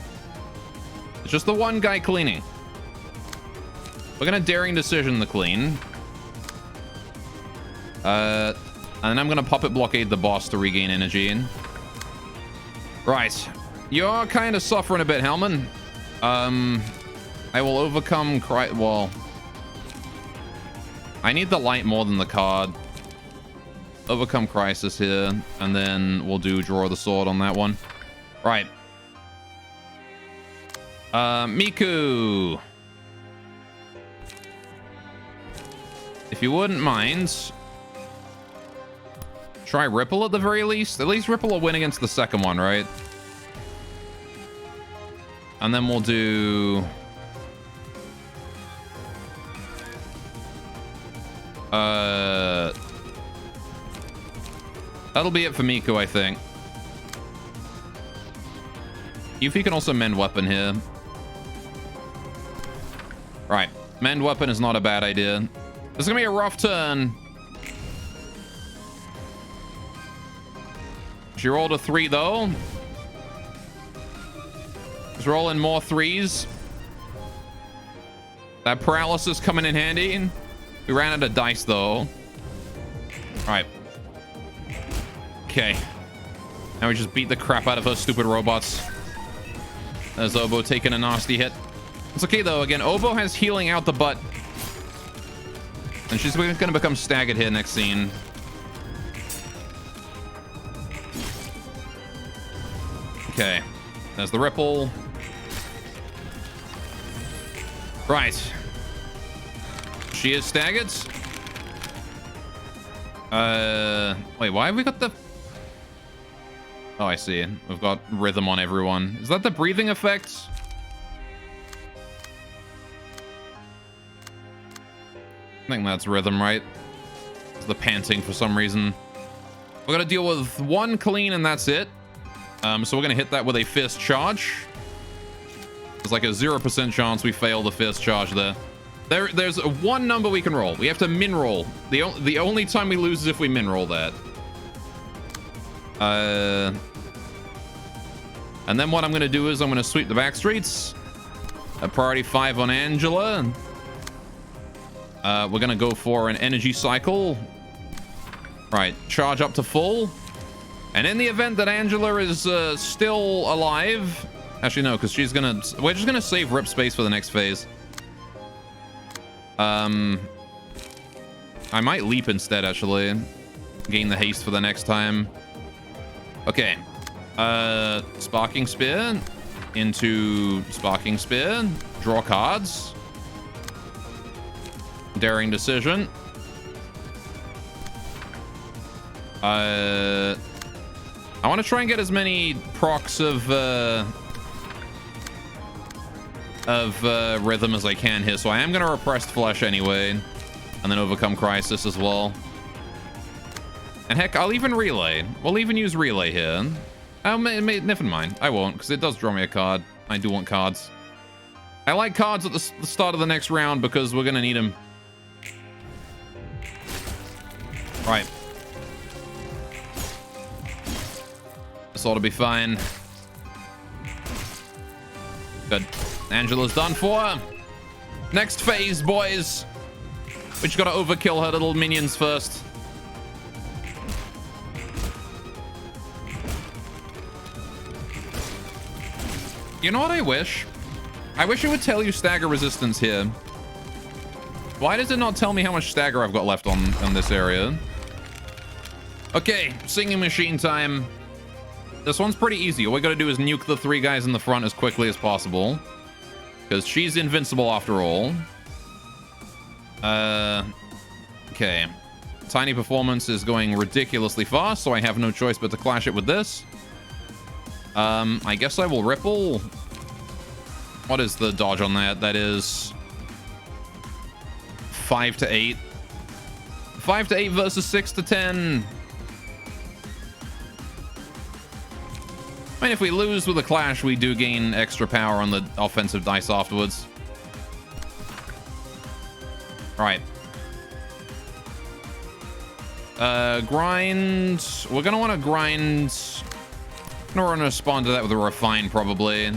It's just the one guy cleaning. We're gonna daring decision the clean. And then I'm gonna puppet blockade the boss to regain energy. Right. You're kind of suffering a bit, Hellman. I will overcome well, I need the light more than the card. Overcome crisis here, and then we'll do draw the sword on that one. Right. Miku. If you wouldn't mind, try Ripple at the very least. At least Ripple will win against the second one, right? And then we'll do... that'll be it for Miku, I think. Yuffie can also mend weapon here. Right. Mend weapon is not a bad idea. This is gonna be a rough turn. She rolled a 3 though. She's rolling more 3s. That paralysis coming in handy. We ran out of dice though. Alright. Okay. Now we just beat the crap out of those stupid robots. There's Oboe taking a nasty hit. It's okay though. Again, Oboe has healing out the butt. And she's going to become staggered here next scene. Okay. There's the ripple. Right. She is staggered. Wait, why have we got the... Oh, I see. We've got rhythm on everyone. Is that the breathing effect? I think that's rhythm, right? It's the panting for some reason. We're gonna deal with one clean and that's it. So we're gonna hit that with a fierce charge. There's like a 0% chance we fail the fierce charge there. There's one number we can roll. We have to min roll. The only time we lose is if we min roll that. And then what I'm gonna do is I'm gonna sweep the back streets. A priority 5 on Angela. We're gonna go for an energy cycle. Right, charge up to full. And in the event that Angela is still alive, actually no, because we're just gonna save rip space for the next phase. I might leap instead, actually. Gain the haste for the next time. Okay. Sparking Spear into Sparking Spear. Draw cards. Daring Decision. I want to try and get as many procs of rhythm as I can here, so I am going to Repressed Flesh anyway, and then Overcome Crisis as well. And heck, I'll even Relay. We'll even use Relay here. Never mind. I won't, because it does draw me a card. I do want cards. I like cards at the start of the next round because we're going to need them. Right. This ought to be fine. Good. Angela's done for. Next phase, boys. We just gotta overkill her little minions first. You know what I wish? I wish it would tell you stagger resistance here. Why does it not tell me how much stagger I've got left on this area? Okay, singing machine time. This one's pretty easy. All we gotta do is nuke the 3 guys in the front as quickly as possible. Because she's invincible after all. Okay. Tiny Performance is going ridiculously fast, so I have no choice but to clash it with this. I guess I will ripple. What is the dodge on that? That is 5 to 8. 5 to 8 versus 6 to 10. I mean, if we lose with a clash, we do gain extra power on the offensive dice afterwards. Right. Grind. We're gonna want to grind. We're gonna respond to that with a refine, probably.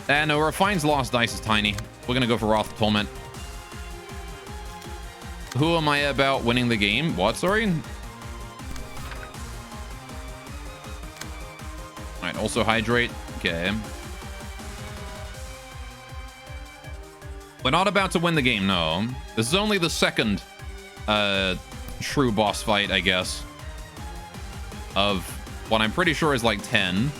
No, refine's last dice is tiny. We're gonna go for Wrath of Torment. Who am I about winning the game? What? Sorry. Alright, also hydrate. Okay. We're not about to win the game, no. This is only the second true boss fight, I guess, of what I'm pretty sure is like 10.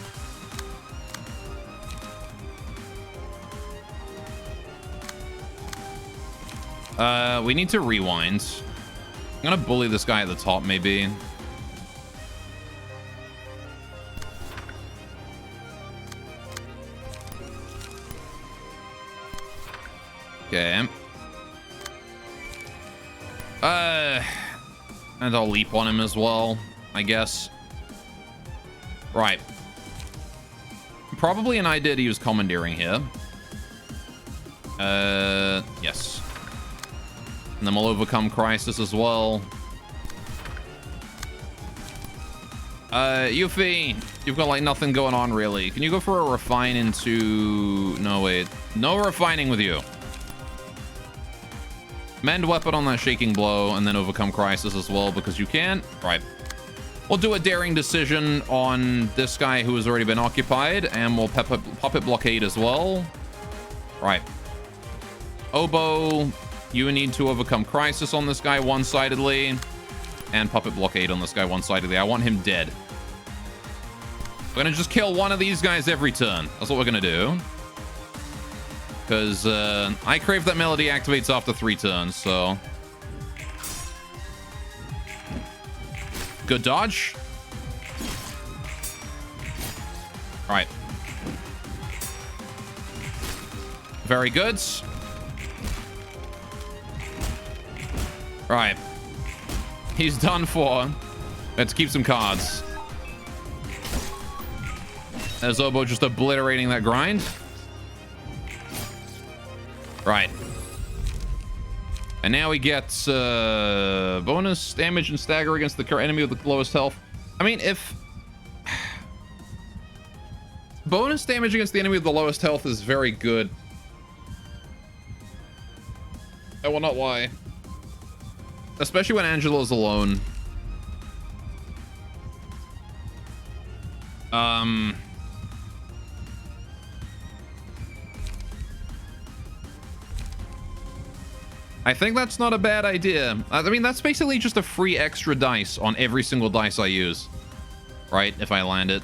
We need to rewind. I'm gonna bully this guy at the top, maybe. Okay. And I'll leap on him as well, I guess. Right. Probably an idea to use commandeering here. Yes. And then we'll overcome Crisis as well. Yuffie, you've got like nothing going on really. Can you go for a refine into... No, wait. No refining with you. Mend weapon on that shaking blow and then overcome Crisis as well because you can. Right. We'll do a daring decision on this guy who has already been occupied and we'll puppet blockade as well. Right. Oboe, you need to overcome Crisis on this guy one-sidedly and puppet blockade on this guy one-sidedly. I want him dead. We're gonna just kill one of these guys every turn. That's what we're gonna do. Because I crave that melody activates after 3 turns, so... Good dodge. All right. Very good. Right. He's done for. Let's keep some cards. There's Oboe just obliterating that grind. Right. And now we get bonus damage and stagger against the current enemy with the lowest health. I mean, if... bonus damage against the enemy with the lowest health is very good. I will not lie. Especially when Angela's alone. I think that's not a bad idea. I mean, that's basically just a free extra dice on every single dice I use. Right? If I land it.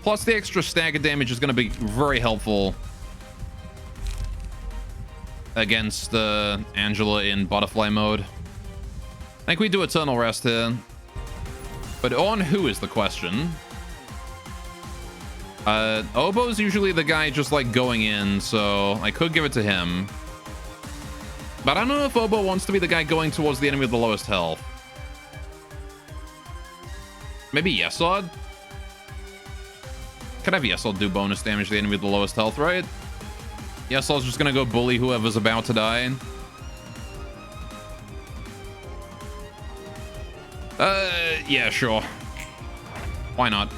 Plus, the extra stagger damage is going to be very helpful against Angela in butterfly mode. I think we do Eternal Rest here. But on who is the question? Oboe's usually the guy just like going in, so I could give it to him. But I don't know if Oboe wants to be the guy going towards the enemy with the lowest health. Maybe Yesod? Could have Yesod do bonus damage to the enemy with the lowest health, right? Yesod's just gonna go bully whoever's about to die. Yeah, sure. Why not?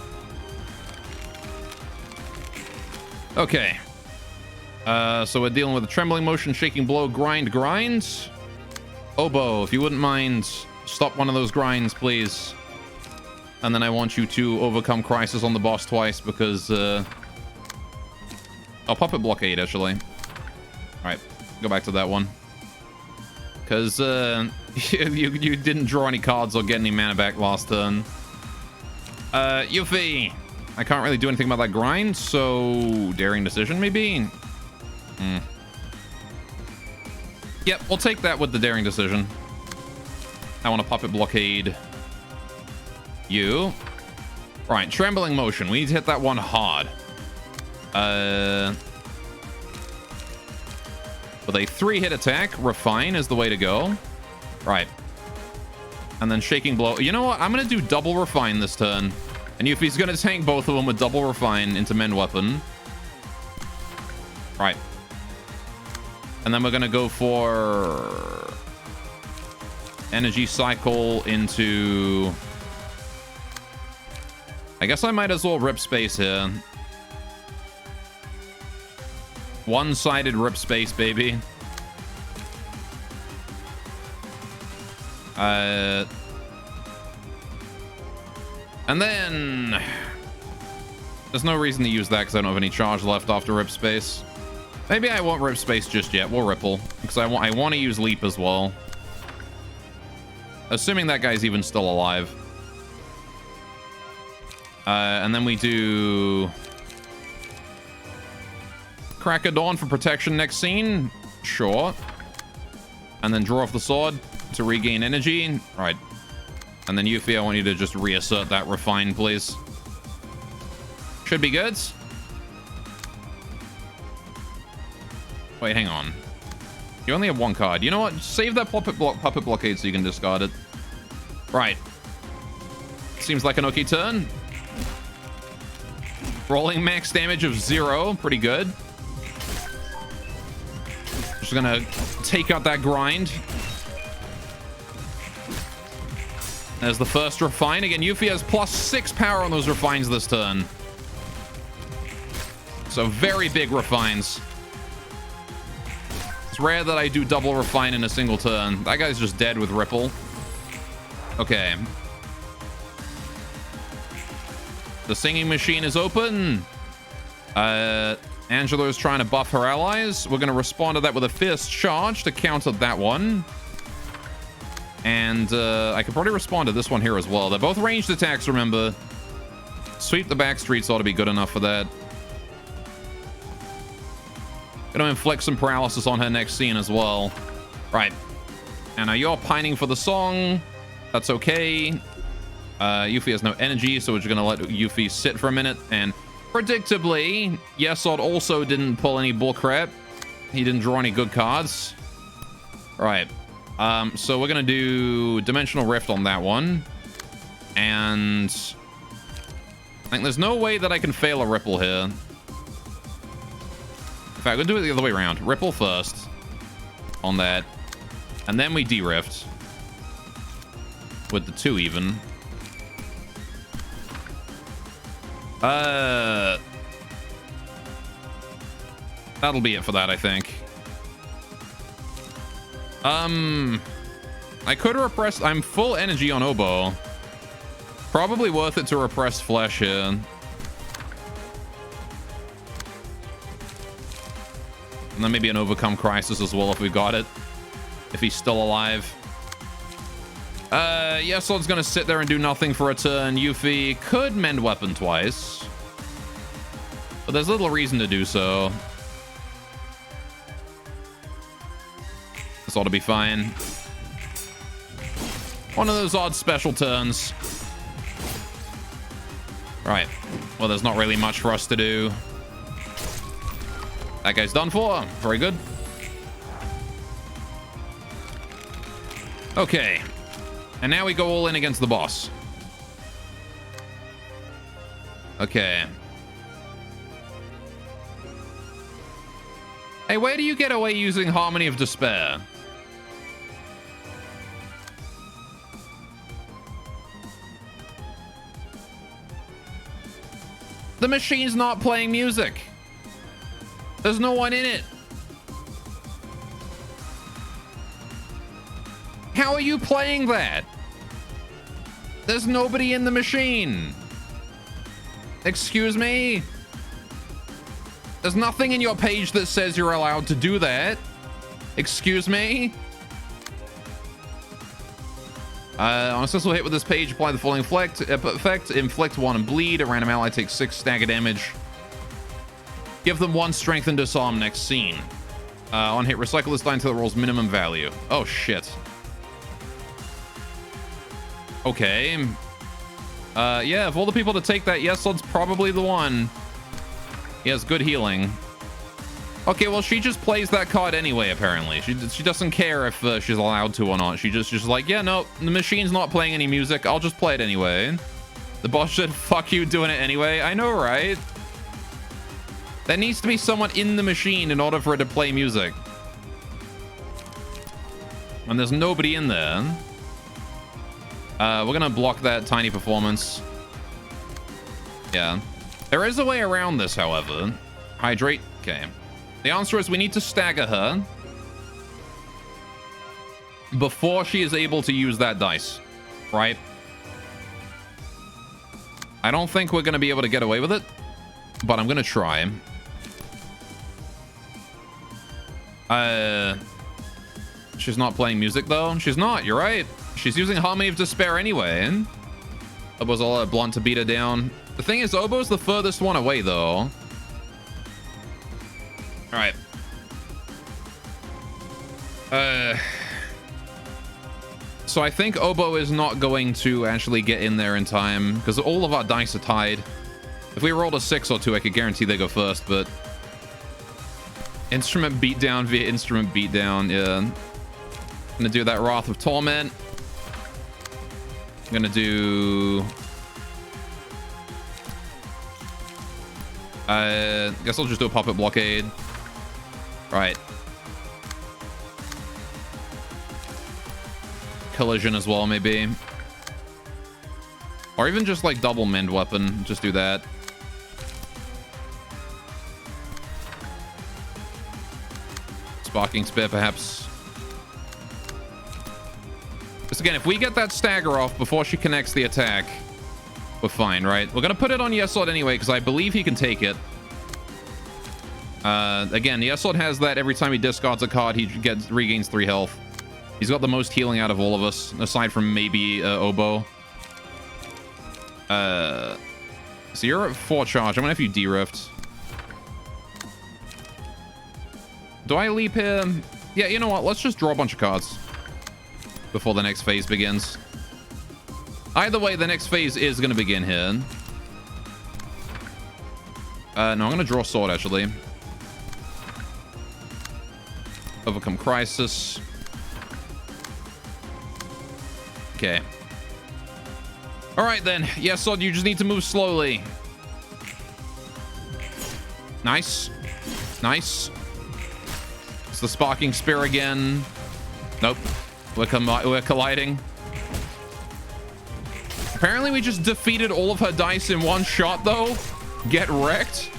Okay. So we're dealing with a trembling motion, shaking blow, grind. Oboe, if you wouldn't mind, stop one of those grinds, please. And then I want you to overcome Crisis on the boss twice because, I'll puppet blockade, actually. Alright, go back to that one. Because, you didn't draw any cards or get any mana back last turn. Yuffie! I can't really do anything about that grind, so... daring decision, maybe? Yep, we'll take that with the daring decision. I want to puppet blockade you. Right, trembling motion. We need to hit that one hard. With a 3-hit attack, refine is the way to go. Right. And then shaking blow. You know what? I'm going to do double refine this turn. And Yuffie's going to tank both of them with double refine into mend weapon. Right. And then we're going to go for energy cycle into... I guess I might as well rip space here. One-sided rip space, baby. And then... There's no reason to use that because I don't have any charge left after rip space. Maybe I won't rip space just yet. We'll ripple. Because I want to use leap as well. Assuming that guy's even still alive. And then we do... Crack of Dawn for protection next scene. Sure. And then draw off the sword to regain energy. Right. And then Yuffie, I want you to just reassert that refine, please. Should be good. Wait, hang on. You only have one card. You know what? Save that puppet blockade so you can discard it. Right. Seems like an okay turn. Rolling max damage of 0. Pretty good. Just gonna take out that grind. There's the first refine. Again, Yuffie has +6 power on those refines this turn. So very big refines. It's rare that I do double refine in a single turn. That guy's just dead with Ripple. Okay. The singing machine is open. Angela's trying to buff her allies. We're going to respond to that with a fierce charge to counter that one. And I could probably respond to this one here as well. They're both ranged attacks, remember. Sweep the back streets ought to be good enough for that. Gonna inflict some paralysis on her next scene as well. Right. And now you're pining for the song. That's okay. Yuffie has no energy, so we're just gonna let Yuffie sit for a minute. And predictably, Yesod also didn't pull any bullcrap. He didn't draw any good cards. Right. So we're gonna do Dimensional Rift on that one. And I think there's no way that I can fail a Ripple here. In fact, we'll do it the other way around. Ripple first on that. And then we de-rift. With the 2 even. That'll be it for that, I think. I could repress... I'm full energy on Oboe. Probably worth it to repress Flesh here. And then maybe an Overcome Crisis as well if we got it. If he's still alive. Yesod's gonna sit there and do nothing for a turn. Yuffie could mend weapon twice. But there's little reason to do so. This ought to be fine. One of those odd special turns. Right. Well, there's not really much for us to do. That guy's done for. Very good. Okay. And now we go all in against the boss. Okay. Hey, where do you get away using Harmony of Despair? The machine's not playing music. There's no one in it. How are you playing that? There's nobody in the machine. Excuse me? There's nothing in your page that says you're allowed to do that. Excuse me? On a successful hit with this page, apply the following effect. Inflict 1 and bleed. A random ally takes 6 stagger damage. Give them 1 strength and disarm next scene. On hit, recycle this die until it rolls minimum value. Oh, shit. Okay. Yeah, of all the people to take that, Yesod's probably the one. He has good healing. Okay, well, she just plays that card anyway, apparently. She doesn't care if she's allowed to or not. She's like, yeah, no, the machine's not playing any music. I'll just play it anyway. The boss said, fuck you, doing it anyway. I know, right? There needs to be someone in the machine in order for it to play music. And there's nobody in there. We're gonna block that tiny performance. Yeah. There is a way around this, however. Hydrate. Okay. The answer is we need to stagger her before she is able to use that dice, right? I don't think we're going to be able to get away with it, but I'm going to try. She's not playing music, though. She's not. You're right. She's using Harmony of Despair anyway. Obo's a lot blunt to beat her down. The thing is, Obo's the furthest one away, though. All right. So I think Obo is not going to actually get in there in time because all of our dice are tied. If we rolled a 6 or 2, I could guarantee they go first, but instrument beatdown via instrument beatdown. Yeah. Gonna do that Wrath of Torment. I'm gonna do... guess I'll just do a Puppet Blockade. Right. Collision as well, maybe. Or even just like double Mend Weapon. Just do that. Sparking Spear, perhaps. Just again, if we get that stagger off before she connects the attack, we're fine, right? We're gonna put it on Yesod anyway, because I believe he can take it. Again, Yesod has that every time he discards a card, he regains 3 health. He's got the most healing out of all of us, aside from maybe Obo. So you're at 4 charge. I'm gonna have you de-rift. Do I leap here? Yeah, you know what? Let's just draw a bunch of cards before the next phase begins. Either way, the next phase is gonna begin here. No, I'm gonna draw Sword, actually. Overcome Crisis. Okay. All right, then. Yes, Sod, you just need to move slowly. Nice. Nice. It's the Sparking Spear again. Nope. We're colliding. Apparently, we just defeated all of her dice in one shot, though. Get wrecked.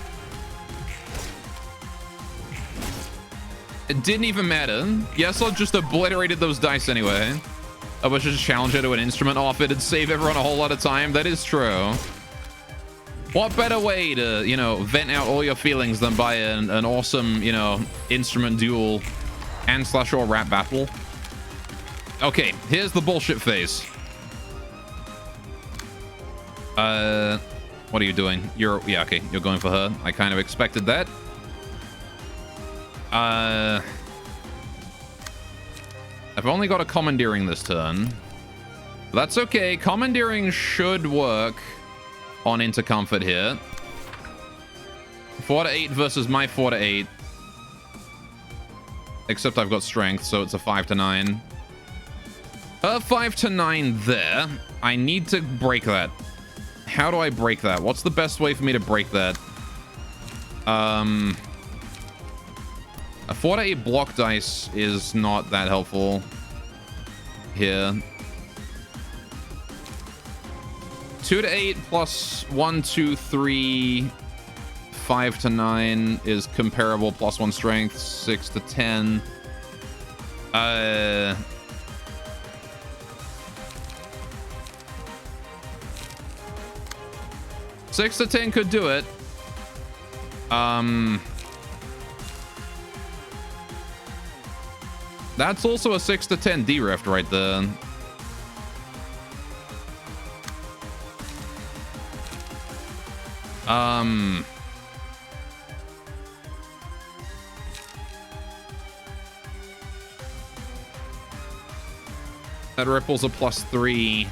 It didn't even matter. Yesod just obliterated those dice anyway. I wish I just challenge her to an instrument off it and save everyone a whole lot of time. That is true. What better way to, you know, vent out all your feelings than by an awesome, you know, instrument duel and / or rap battle? Okay, here's the bullshit phase. What are you doing? Yeah, okay, you're going for her. I kind of expected that. I've only got a Commandeering this turn. That's okay. Commandeering should work on Intercomfort here. 4 to 8 versus my 4 to 8. Except I've got Strength, so it's a 5 to 9. 5 to 9 there. I need to break that. How do I break that? What's the best way for me to break that? A 4 to 8 block dice is not that helpful here. 2 to 8 plus 1, 2, 3, 5 to 9 is comparable. Plus 1 strength. 6 to 10. 6 to 10 could do it. That's also a 6 to 10 de-rift right there. That ripples a +3.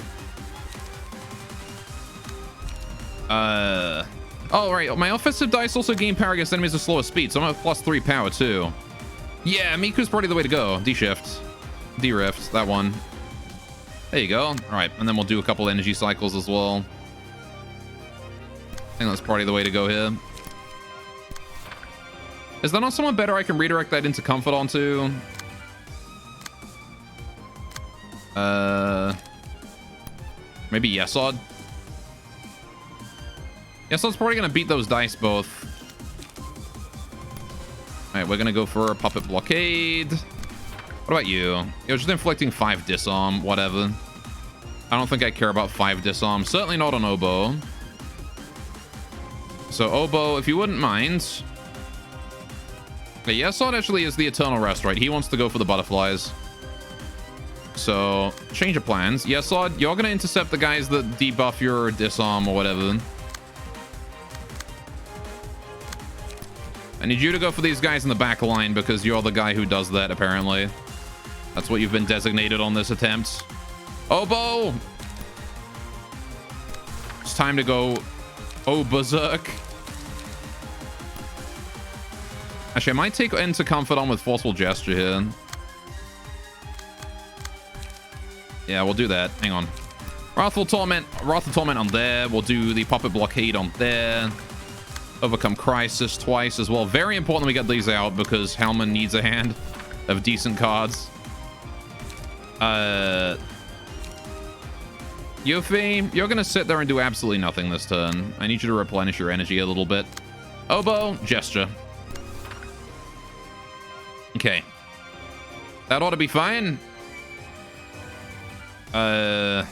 Oh, right. My offensive dice also gain power against enemies of slower speed, so I'm at +3 power, too. Yeah, Miku's probably the way to go. D-shift. D-rift. That one. There you go. All right, and then we'll do a couple energy cycles as well. I think that's probably the way to go here. Is there not someone better I can redirect that into comfort onto? Maybe Yesod? Yesod's probably gonna beat those dice both. Alright, we're gonna go for a puppet blockade. What about you? You're just inflicting 5 disarm, whatever. I don't think I care about 5 disarm. Certainly not on Oboe. So Oboe, if you wouldn't mind. Okay, Yesod actually is the Eternal Rest, right? He wants to go for the butterflies. So, change of plans. Yesod, you're gonna intercept the guys that debuff your disarm or whatever. I need you to go for these guys in the back line because you're the guy who does that, apparently. That's what you've been designated on this attempt. Oboe! It's time to go berserk. Actually, I might take into comfort on with Forceful Gesture here. Yeah, we'll do that. Hang on. Wrathful Torment on there. We'll do the Puppet Blockade on there. Overcome Crisis twice as well. Very important we get these out because Hellman needs a hand of decent cards. Yuffie, you're gonna sit there and do absolutely nothing this turn. I need you to replenish your energy a little bit. Oboe, Gesture. Okay. That ought to be fine. Yeah.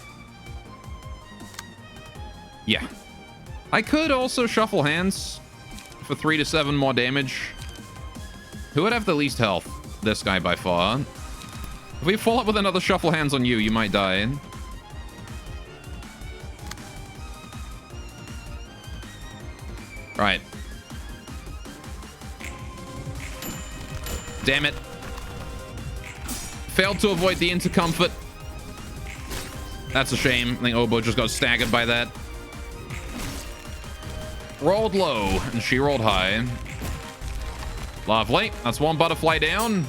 I could also shuffle hands for 3 to 7 more damage. Who would have the least health? This guy by far. If we fall up with another shuffle hands on you, you might die. Right. Damn it. Failed to avoid the intercomfort. That's a shame. I think Oboe just got staggered by that. Rolled low, and she rolled high. Lovely. That's one butterfly down.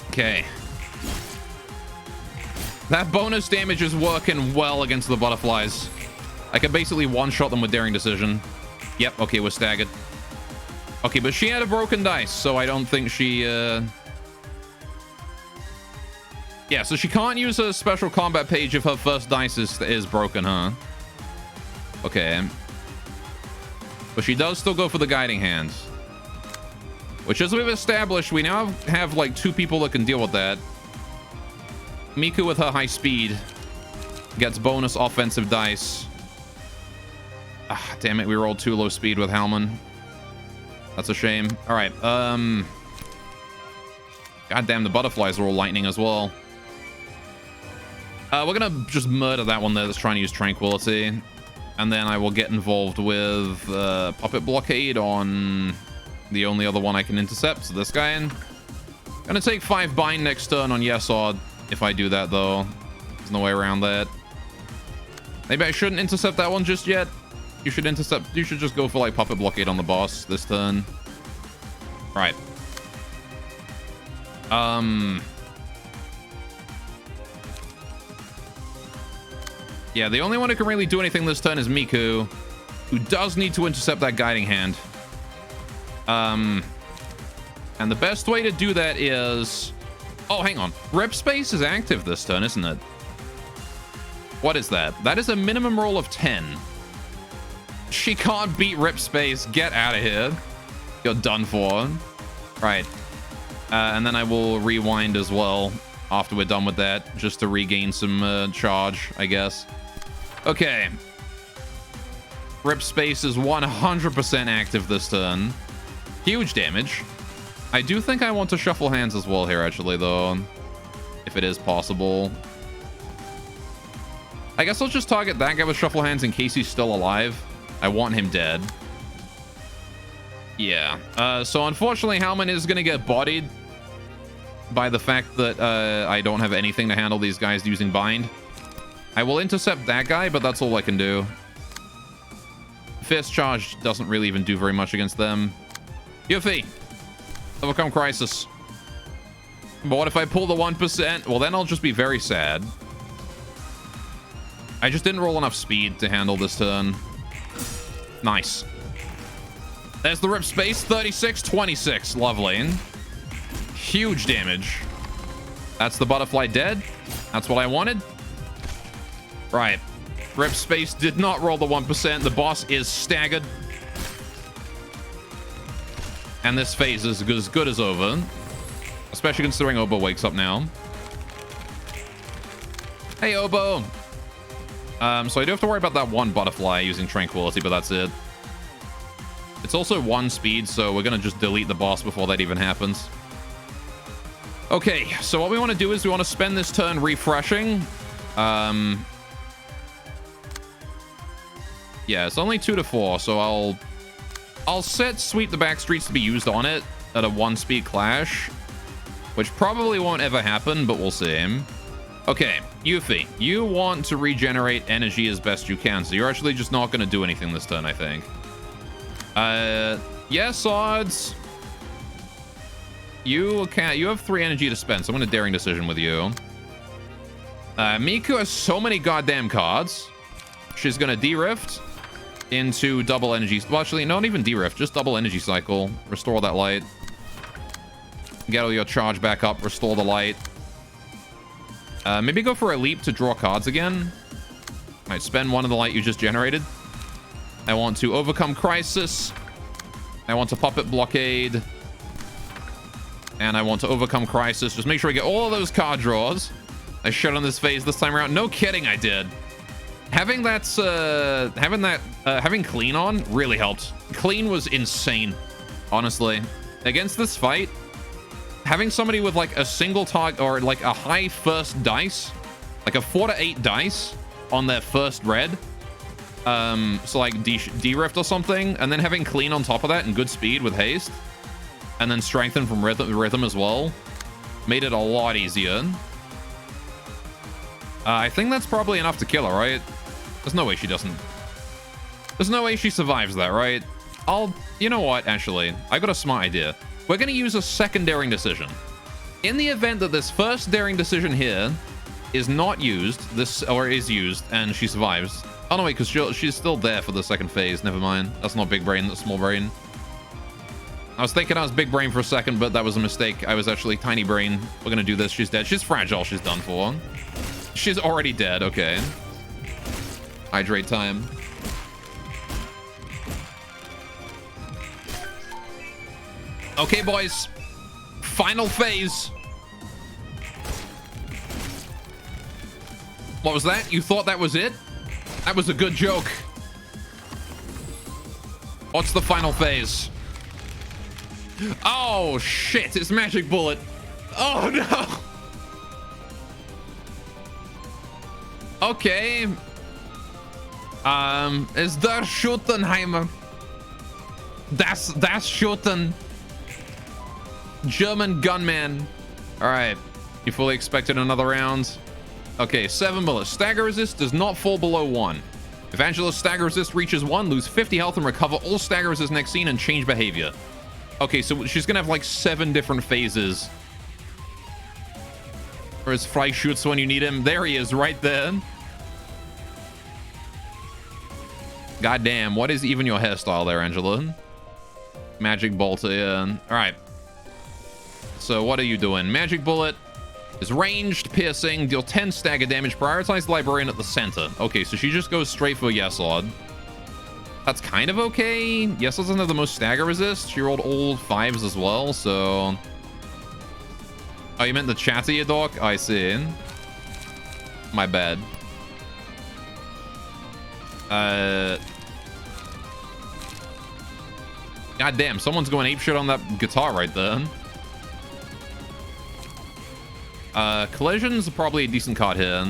Okay. That bonus damage is working well against the butterflies. I can basically one-shot them with Daring Decision. Yep, okay, we're staggered. Okay, but she had a broken dice, so I don't think she... Yeah, so she can't use her special combat page if her first dice is broken, huh? Okay. But she does still go for the Guiding Hand. Which, as we've established, we now have like 2 people that can deal with that. Miku with her high speed gets bonus offensive dice. Ah, damn it, we rolled 2 low speed with Hellman. That's a shame. All right, God damn, the butterflies are all lightning as well. We're gonna just murder that one there that's trying to use Tranquility. And then I will get involved with Puppet Blockade on the only other one I can intercept. So this guy in. Gonna take 5 bind next turn on Yesod. If I do that, though. There's no way around that. Maybe I shouldn't intercept that one just yet. You should intercept. You should just go for like Puppet Blockade on the boss this turn. Right. Yeah, the only one who can really do anything this turn is Miku, who does need to intercept that Guiding Hand. And the best way to do that is... Oh, hang on. Rep Space is active this turn, isn't it? What is that? That is a minimum roll of 10. She can't beat Rip Space. Get out of here. You're done for. Right. And then I will rewind as well after we're done with that, just to regain some charge, I guess. Okay. Rip Space is 100% active this turn. Huge damage. I do think I want to shuffle hands as well here, actually, though. If it is possible. I guess I'll just target that guy with shuffle hands in case he's still alive. I want him dead. Yeah. So unfortunately, Hellman is going to get bodied by the fact that I don't have anything to handle these guys using bind. I will intercept that guy, but that's all I can do. Fierce Charge doesn't really even do very much against them. Yuffie, overcome crisis. But what if I pull the 1%? Well, then I'll just be very sad. I just didn't roll enough speed to handle this turn. Nice. There's the rip space. 36, 26. Lovely. Huge damage. That's the butterfly dead. That's what I wanted. Right. Rip space did not roll the 1%. The boss is staggered. And this phase is as good as over. Especially considering Obo wakes up now. Hey, Obo. So I do have to worry about that one butterfly using Tranquility, but that's it. It's also 1 speed, so we're going to just delete the boss before that even happens. Okay, so what we want to do is we want to spend this turn refreshing. Yeah, it's only 2 to 4, so I'll set Sweep the Back Streets to be used on it at a 1-speed clash, which probably won't ever happen, but we'll see. Okay, Yuffie, you want to regenerate energy as best you can, so you're actually just not going to do anything this turn, I think. Yes, odds. You have 3 energy to spend, so I'm going to Daring Decision with you. Miku has so many goddamn cards. She's going to D-Rift into double energy. Well, actually, not even D-Rift, just double energy cycle. Restore that light. Get all your charge back up. Restore the light. Maybe go for a leap to draw cards again. All right, spend 1 of the light you just generated. I want to overcome crisis. I want to puppet blockade. And I want to overcome crisis. Just make sure I get all of those card draws. I shut on this phase this time around. No kidding, I did. Having clean on really helped. Clean was insane, honestly. Against this fight, having somebody with like a single target or like a high first dice, like a 4 to 8 dice on their first red, so like D-Rift or something, and then having clean on top of that and good speed with haste, and then strengthen from rhythm as well, made it a lot easier. I think that's probably enough to kill her, right? There's no way she doesn't. There's no way she survives that, right? You know what, actually, I got a smart idea. We're going to use a second Daring Decision. In the event that this first Daring Decision here is not used, is used, and she survives. Oh, no, wait, because she's still there for the second phase. Never mind. That's not big brain, that's small brain. I was thinking I was big brain for a second, but that was a mistake. I was actually tiny brain. We're going to do this. She's dead. She's fragile. She's done for. She's already dead. Okay. Hydrate time. Okay, boys. Final phase. What was that? You thought that was it? That was a good joke. What's the final phase? Oh, shit. It's Magic Bullet. Oh, no. Okay. Is der Schuttenheimer? Das Schutten. German gunman. All right. You fully expected another round? Okay, 7 bullets. Stagger resist does not fall below 1. If Angela's stagger resist reaches 1, lose 50 health and recover all stagger resist next scene and change behavior. Okay, so she's gonna have like 7 different phases. Or his Fry shoots when you need him. There he is, right there. God damn, what is even your hairstyle there, Angela? Magic Bolt, yeah. Alright. So what are you doing? Magic Bullet is ranged, piercing, deal 10 stagger damage, prioritize the Librarian at the center. Okay, so she just goes straight for Yesod. That's kind of okay. Yesod doesn't have the most stagger resist. She rolled all 5s as well, so... Oh, you meant the chatty doc? I see. My bad. God damn, someone's going apeshit on that guitar right there. Collision's probably a decent card here.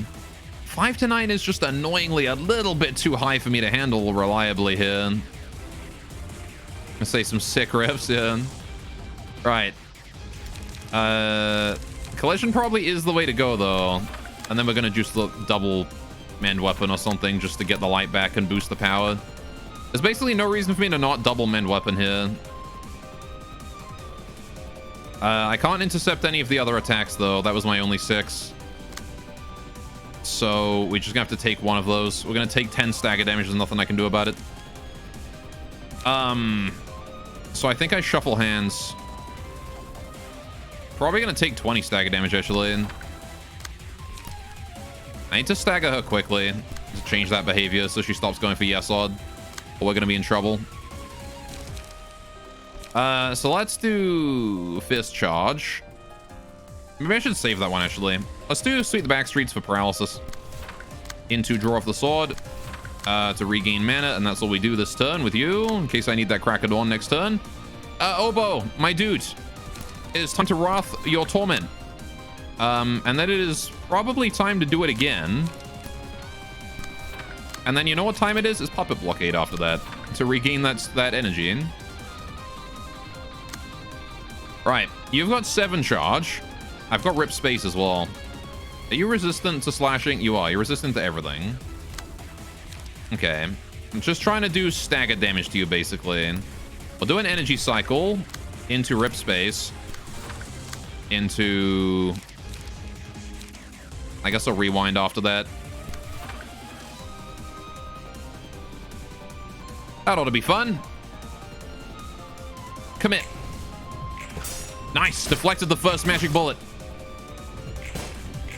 5 to 9 is just annoyingly a little bit too high for me to handle reliably here. I'm gonna say some sick riffs, yeah. Right. Collision probably is the way to go, though. And then we're gonna just double Mend Weapon or something just to get the light back and boost the power. There's basically no reason for me to not double Mend Weapon here. I can't intercept any of the other attacks, though. That was my only 6. So we're just gonna have to take one of those. We're gonna take 10 stagger damage. There's nothing I can do about it. So I think I shuffle hands. Probably gonna take 20 stagger damage, actually. I need to stagger her quickly to change that behavior so she stops going for Yesod, or we're gonna be in trouble. So let's do Fist Charge. Maybe I should save that one, actually. Let's do Sweep the Backstreets for paralysis. Into Draw off the Sword to regain mana, and that's all we do this turn with you, in case I need that Crack of Dawn next turn. Obo, my dude, it is time to Wrath your Torment. And then it is probably time to do it again. And then you know what time it is? It's Puppet Blockade after that, to regain that energy. Right, you've got 7 charge. I've got Rip Space as well. Are you resistant to slashing? You are. You're resistant to everything. Okay. I'm just trying to do stagger damage to you, basically. We'll do an energy cycle into Rip Space. Into... I guess I'll rewind after that. That ought to be fun. Commit. Nice. Deflected the first magic bullet.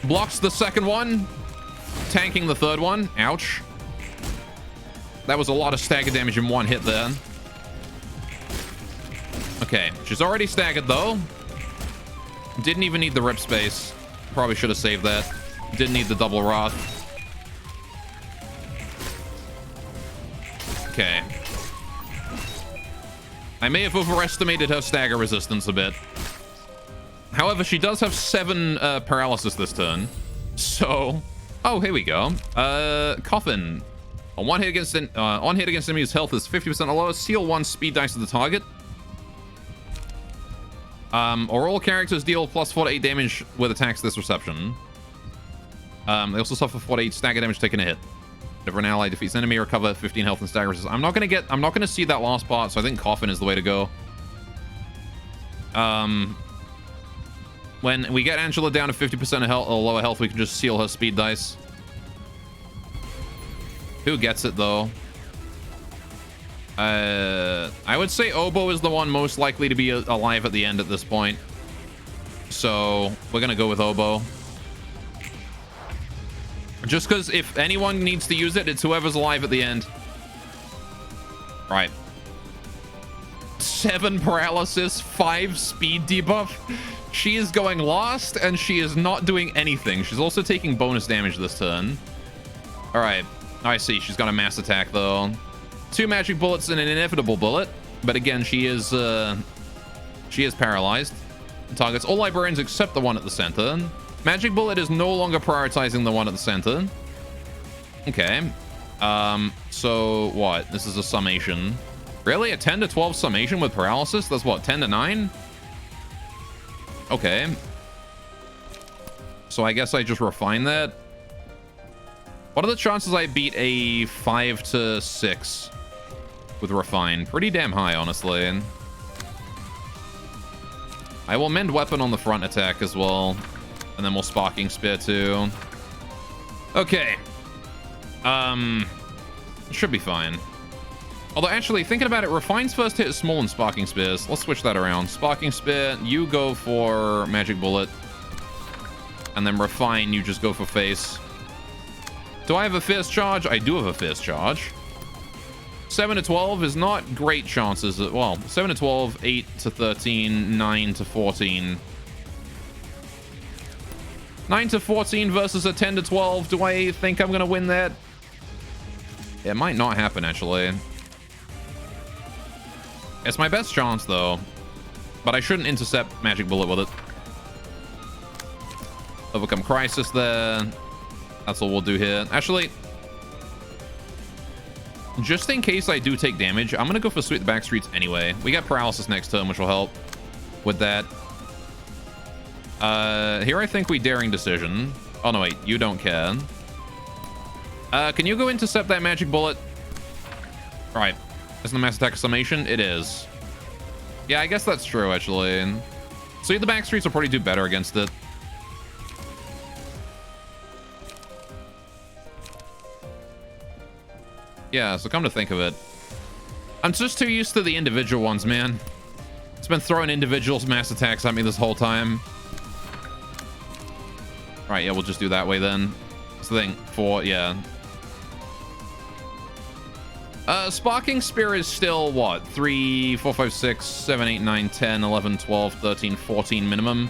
Blocks the second one. Tanking the third one. Ouch. That was a lot of stagger damage in one hit there. Okay. She's already staggered, though. Didn't even need the Rip Space. Probably should have saved that. Didn't need the double Wrath. Okay. I may have overestimated her stagger resistance a bit. However, she does have 7 paralysis this turn. So... Oh, here we go. Coffin. On hit against enemy's health is 50% or lower. Seal 1 speed dice to the target. Or all characters deal plus 4 to 8 damage with attacks this reception. They also suffer 4 to 8 stagger damage taking a hit. If an ally defeats enemy, recover 15 health and stagger resistance. I'm not gonna see that last part, so I think Coffin is the way to go. When we get Angela down to 50% of health or lower health, we can just seal her speed dice. Who gets it, though? I would say Obo is the one most likely to be alive at the end at this point. So we're gonna go with Obo. Just because if anyone needs to use it, it's whoever's alive at the end. Right. 7 paralysis, 5 speed debuff. She is going last, and she is not doing anything. She's also taking bonus damage this turn. All right. I see. She's got a mass attack, though. 2 magic bullets and an inevitable bullet. But again, she is paralyzed. Targets all librarians except the one at the center. Magic bullet is no longer prioritizing the one at the center. Okay. So what? This is a summation. Really? A 10 to 12 summation with paralysis? That's what, 10 to 9? Okay. So I guess I just refine that. What are the chances I beat a 5 to 6 with refine? Pretty damn high, honestly. I will mend weapon on the front attack as well. And then we'll sparking spear too. Okay. Should be fine. Although actually, thinking about it, refine's first hit is small and sparking spears. Let's switch that around. Sparking spear, you go for magic bullet. And then refine, you just go for face. Do I have a fierce charge? I do have a fierce charge. 7 to 12 is not great chances. Well, 7 to 12, 8 to 13, 9 to 14. 9 to 14 versus a 10 to 12. Do I think I'm going to win that? It might not happen, actually. It's my best chance, though. But I shouldn't intercept magic bullet with it. Overcome crisis there. That's all we'll do here. Actually, just in case I do take damage, I'm going to go for Sweep the Backstreets anyway. We got paralysis next turn, which will help with that. Here I think we Daring Decision. Oh, no, wait. You don't care. Can you go intercept that magic bullet? Right. Isn't the mass attack a summation? It is. Yeah, I guess that's true, actually. So the back streets will probably do better against it. Yeah, so come to think of it, I'm just too used to the individual ones, man. It's been throwing individuals mass attacks at me this whole time. Right, yeah, we'll just do that way then. That's the thing. 4, yeah. Sparking Spear is still, what? 3, 4, 5, 6, 7, 8, 9, 10, 11, 12, 13, 14 minimum.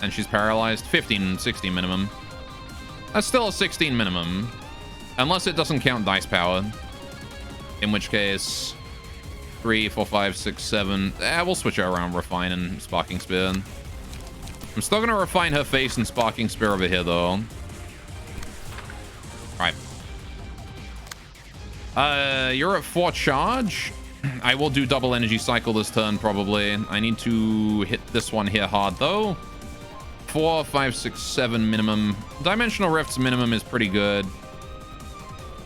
And she's paralyzed. 15, 16 minimum. That's still a 16 minimum. Unless it doesn't count dice power. In which case, 3, 4, 5, 6, 7. We'll switch it around, Refine and Sparking Spear. I'm still going to Refine her face and Sparking Spear over here, though. Alright. You're at 4 charge. I will do double energy cycle this turn, probably. I need to hit this one here hard, though. 4, 5, 6, 7 minimum. Dimensional Rift's minimum is pretty good.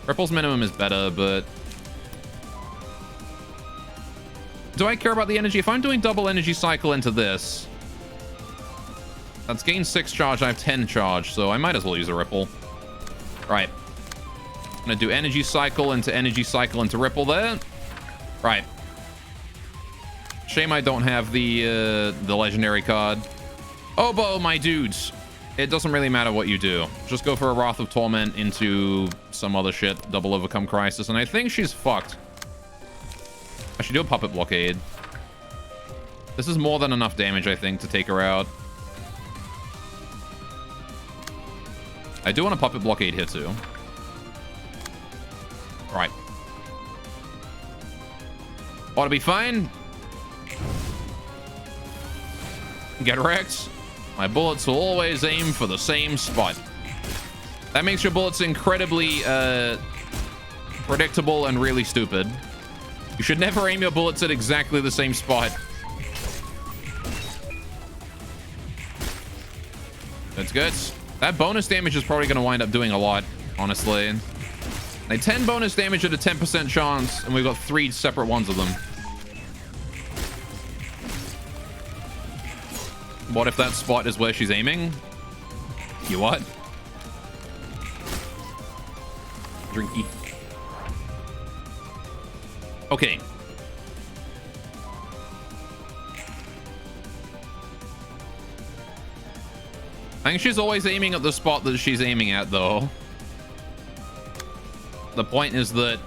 Ripple's minimum is better, but... do I care about the energy? If I'm doing double energy cycle into this... that's gain 6 charge, I have 10 charge, so I might as well use a Ripple. Right. I'm gonna do energy cycle into Ripple there. Right. Shame I don't have the legendary card. Oboe, my dudes. It doesn't really matter what you do. Just go for a Wrath of Torment into some other shit. Double Overcome Crisis. And I think she's fucked. I should do a Puppet Blockade. This is more than enough damage, I think, to take her out. I do want a Puppet Blockade here, too. Right. Ought to be fine. Get wrecked. My bullets will always aim for the same spot. That makes your bullets incredibly predictable and really stupid. You should never aim your bullets at exactly the same spot. That's good. That bonus damage is probably going to wind up doing a lot, honestly. A 10 bonus damage at a 10% chance, and we've got 3 separate ones of them. What if that spot is where she's aiming? You what? Drinky. Okay. I think she's always aiming at the spot that she's aiming at, though. The point is that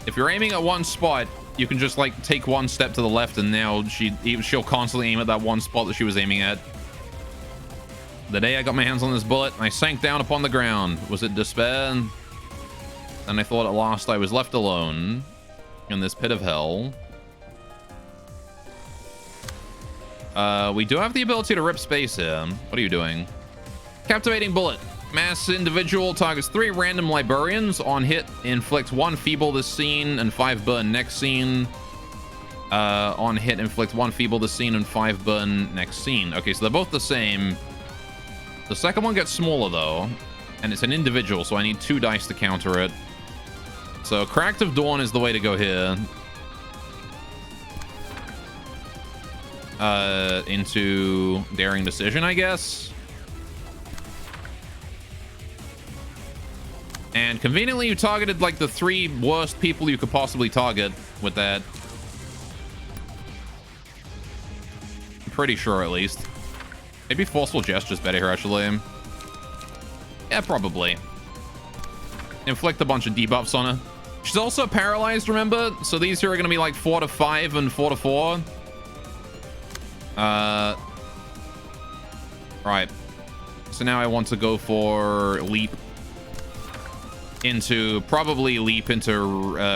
if you're aiming at one spot, you can just, like, take one step to the left, and now she'll constantly aim at that one spot that she was aiming at. The day I got my hands on this bullet, I sank down upon the ground. Was it despair? And I thought at last I was left alone in this pit of hell. We do have the ability to rip space here. What are you doing? Captivating Bullet. Mass individual targets 3 random librarians. On hit, inflict 1 feeble this scene and 5 burn next scene. On hit, inflict 1 feeble this scene and 5 burn next scene. Okay, so they're both the same. The second one gets smaller, though, and it's an individual, so I need 2 dice to counter it. So Cracked of Dawn is the way to go here. Into Daring Decision, I guess. And conveniently, you targeted, like, the 3 worst people you could possibly target with that. I'm pretty sure, at least. Maybe Forceful Gesture's better here, actually. Yeah, probably. Inflict a bunch of debuffs on her. She's also paralyzed, remember? So these here are going to be like 4 to 5 and 4 to 4. Right. So now I want to go for Leap. Probably Leap into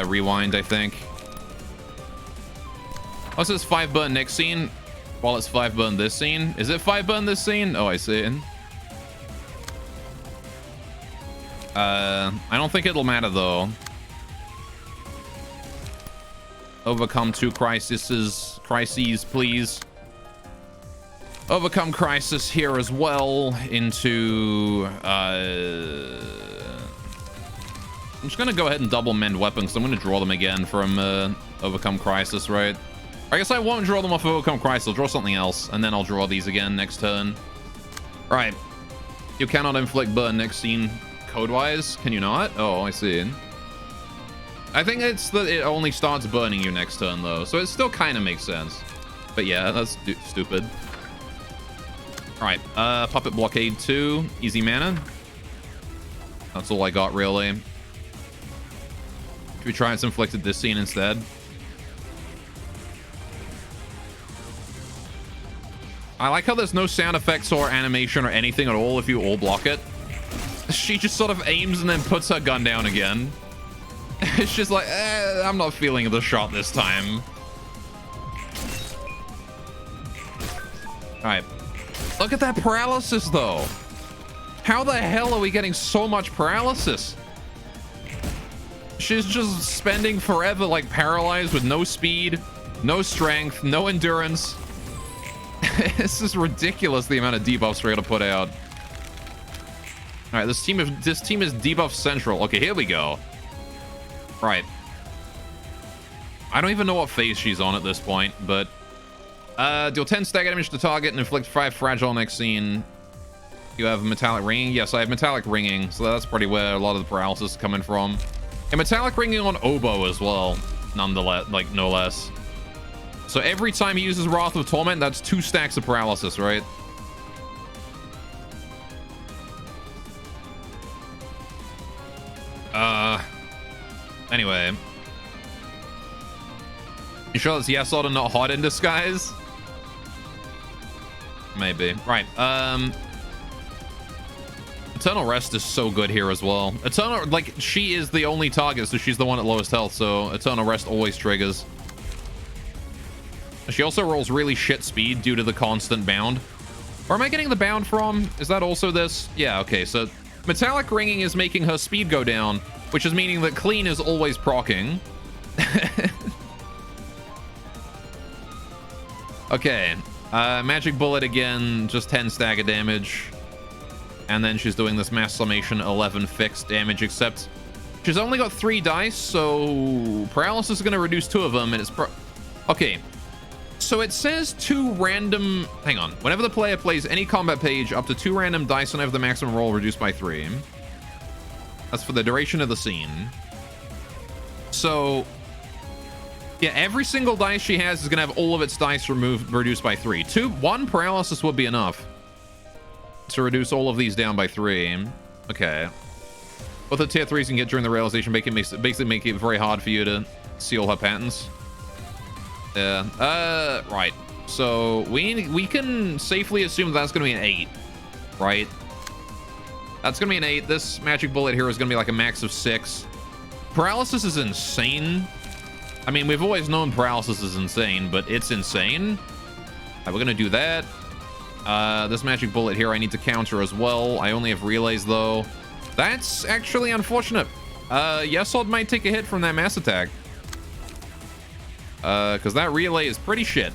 Rewind, I think. What's this 5 burn next scene? While it's 5 burn this scene. Is it 5 burn this scene? Oh, I see. I don't think it'll matter, though. Overcome 2 crises, please. Overcome crisis here as well into just gonna go ahead and double mend weapons. I'm gonna draw them again from Overcome Crisis, right? I guess I won't draw them off Overcome Crisis. I'll draw something else, and then I'll draw these again next turn. Right. You cannot inflict burn next scene code-wise. Can you not? Oh, I see. I think it's that it only starts burning you next turn, though. So it still kind of makes sense. But yeah, that's stupid. Alright, Puppet Blockade 2. Easy mana. That's all I got, really. Should we try and inflicted this scene instead? I like how there's no sound effects or animation or anything at all if you all block it. She just sort of aims and then puts her gun down again. It's just like, I'm not feeling the shot this time. Alright. Look at that paralysis, though. How the hell are we getting so much paralysis? She's just spending forever, like, paralyzed with no speed, no strength, no endurance. This is ridiculous, the amount of debuffs we're gonna put out. All right, this team is debuff central. Okay, here we go. Right. I don't even know what phase she's on at this point, but deal 10 stagger damage to target and inflict 5 fragile next scene. You have metallic ringing. Yes, I have metallic ringing, so that's pretty where a lot of the paralysis is coming from. And metallic ringing on Oboe as well, nonetheless, like no less. So every time he uses Wrath of Torment, that's 2 stacks of paralysis, right? Anyway. You sure that's Yesod and not Hot in Disguise? Maybe. Right, Eternal Rest is so good here as well. Eternal, like, she is the only target, so she's the one at lowest health, so Eternal Rest always triggers. She also rolls really shit speed due to the constant bound. Where am I getting the bound from? Is that also this? Yeah, okay, so metallic ringing is making her speed go down, which is meaning that clean is always proccing. Okay, magic bullet again, just 10 stagger damage. And then she's doing this mass summation 11 fixed damage, except she's only got 3 dice, so paralysis is going to reduce 2 of them, and it's okay. So it says 2 random... Hang on. Whenever the player plays any combat page, up to 2 random dice whenever the maximum roll reduced by 3. That's for the duration of the scene. So... yeah, every single dice she has is going to have all of its dice reduced by 3. 1 paralysis would be enough to reduce all of these down by 3. Okay. Both the tier 3s you can get during the realization basically make it very hard for you to seal her patterns. Yeah. Right. So we can safely assume that's going to be an 8, right? That's going to be an 8. This magic bullet here is going to be like a max of 6. Paralysis is insane. I mean, we've always known paralysis is insane, but it's insane. Right, we're going to do that. This magic bullet here I need to counter as well. I only have relays, though. That's actually unfortunate. Yesod might take a hit from that mass attack. Because that relay is pretty shit.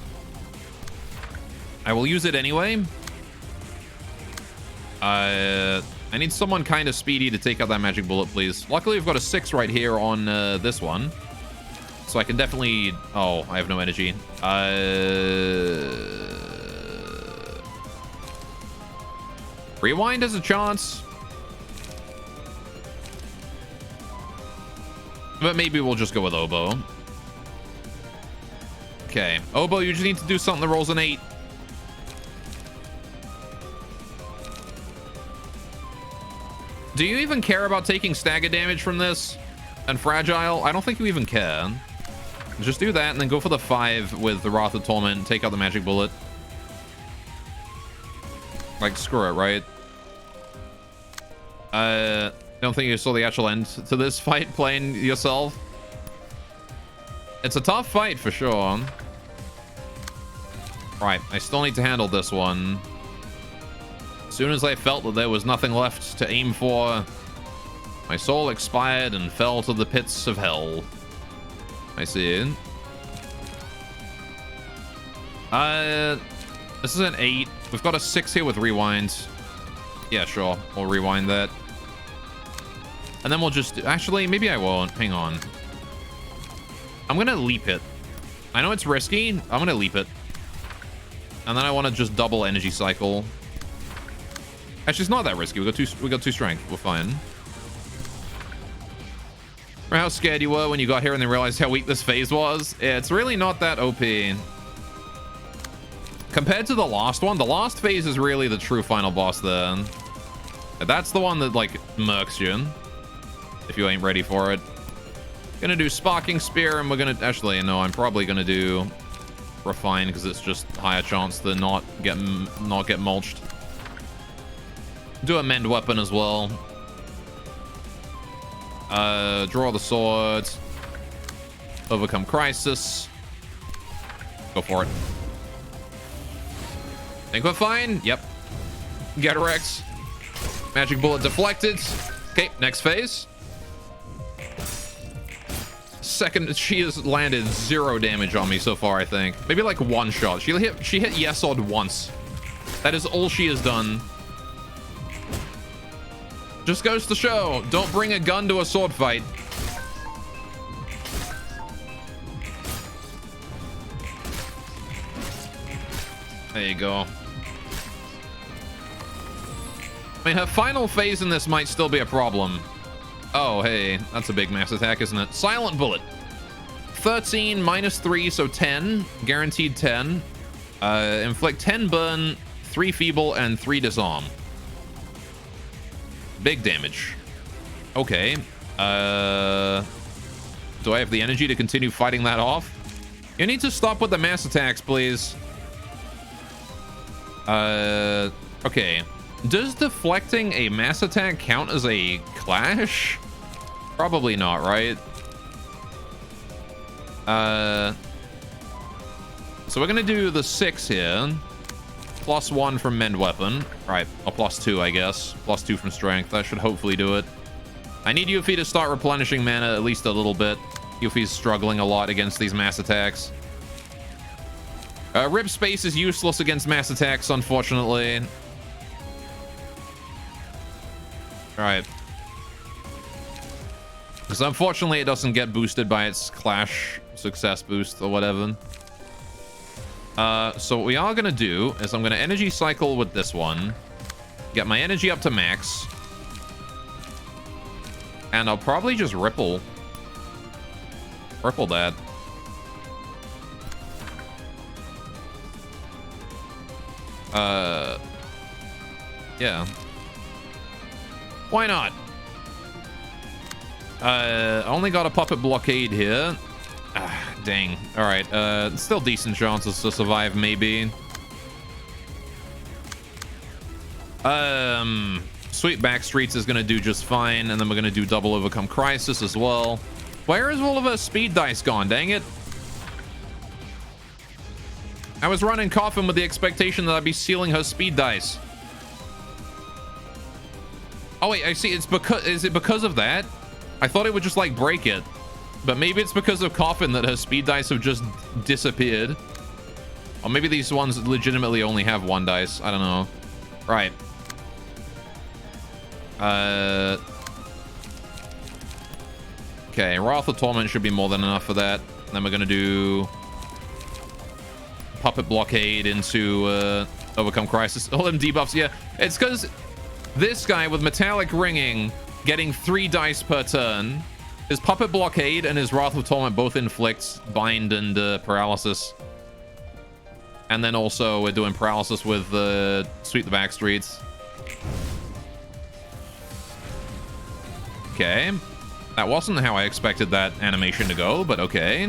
I will use it anyway. I need someone kind of speedy to take out that magic bullet, please. Luckily, we've got a 6 right here on this one. So I can definitely... oh, I have no energy. Rewind has a chance. But maybe we'll just go with Oboe. Okay. Oboe, you just need to do something that rolls an 8. Do you even care about taking stagger damage from this? And fragile? I don't think you even care. Just do that and then go for the 5 with the Wrath of Torment and take out the magic bullet. Like, screw it, right? Don't think you saw the actual end to this fight playing yourself. It's a tough fight for sure. Right, I still need to handle this one. As soon as I felt that there was nothing left to aim for, my soul expired and fell to the pits of hell. I see it. This is an 8. We've got a 6 here with rewinds. Yeah, sure. We'll rewind that. And then we'll just... Actually, maybe I won't. Hang on. I'm going to leap it. I know it's risky. I'm going to leap it. And then I want to just double energy cycle. Actually, it's not that risky. We got two strength. We're fine. Remember how scared you were when you got here and then realized how weak this phase was? Yeah, it's really not that OP. Compared to the last one, the last phase is really the true final boss then. That's the one that, like, murks you if you ain't ready for it. Gonna do Sparking Spear, and we're gonna... Actually, no, I'm probably gonna do Refine, because it's just higher chance to not get mulched. Do a Mend Weapon as well. Draw the Sword. Overcome Crisis. Go for it. Think we're fine? Yep. Get Rex. Magic Bullet deflected. Okay, next phase. Second, she has landed 0 damage on me so far, I think. Maybe like 1 shot. She hit Yesod once. That is all she has done. Just goes to show, don't bring a gun to a sword fight. There you go. I mean, her final phase in this might still be a problem. Oh, hey, that's a big mass attack, isn't it? Silent Bullet. 13 minus 3, so 10. Guaranteed 10. Inflict 10 burn, 3 feeble, and 3 disarm. Big damage. Okay. Do I have the energy to continue fighting that off? You need to stop with the mass attacks, please. Okay. Does deflecting a mass attack count as a clash? Probably not, right? So we're gonna do the 6 here. +1 from Mend Weapon. Right, or +2, I guess. +2 from Strength. That should hopefully do it. I need Yuffie to start replenishing mana at least a little bit. Yuffie's struggling a lot against these mass attacks. Rip Space is useless against mass attacks, unfortunately. Alright. Because unfortunately it doesn't get boosted by its Clash success boost or whatever. So what we are going to do is I'm going to energy cycle with this one. Get my energy up to max. And I'll probably just ripple. Ripple that. Yeah. Why not? I only got a puppet blockade here. Ah, dang. All right. Still decent chances to survive, maybe. Sweet Backstreets is gonna do just fine, and then we're gonna do double overcome crisis as well. Where is all of her speed dice gone? Dang it. I was running Coffin with the expectation that I'd be sealing her speed dice. Oh wait, I see. It's because... Is it because of that? I thought it would just like break it. But maybe it's because of Coffin that her speed dice have just disappeared. Or maybe these ones legitimately only have 1 dice. I don't know. Right. Okay, Wrath of Torment should be more than enough for that. Then we're gonna do Puppet Blockade into Overcome Crisis. All them debuffs, yeah. It's because this guy with Metallic Ringing getting 3 dice per turn. His Puppet Blockade and his Wrath of Torment both inflicts Bind and Paralysis. And then also we're doing Paralysis with Sweep the Backstreets. Okay. That wasn't how I expected that animation to go, but okay.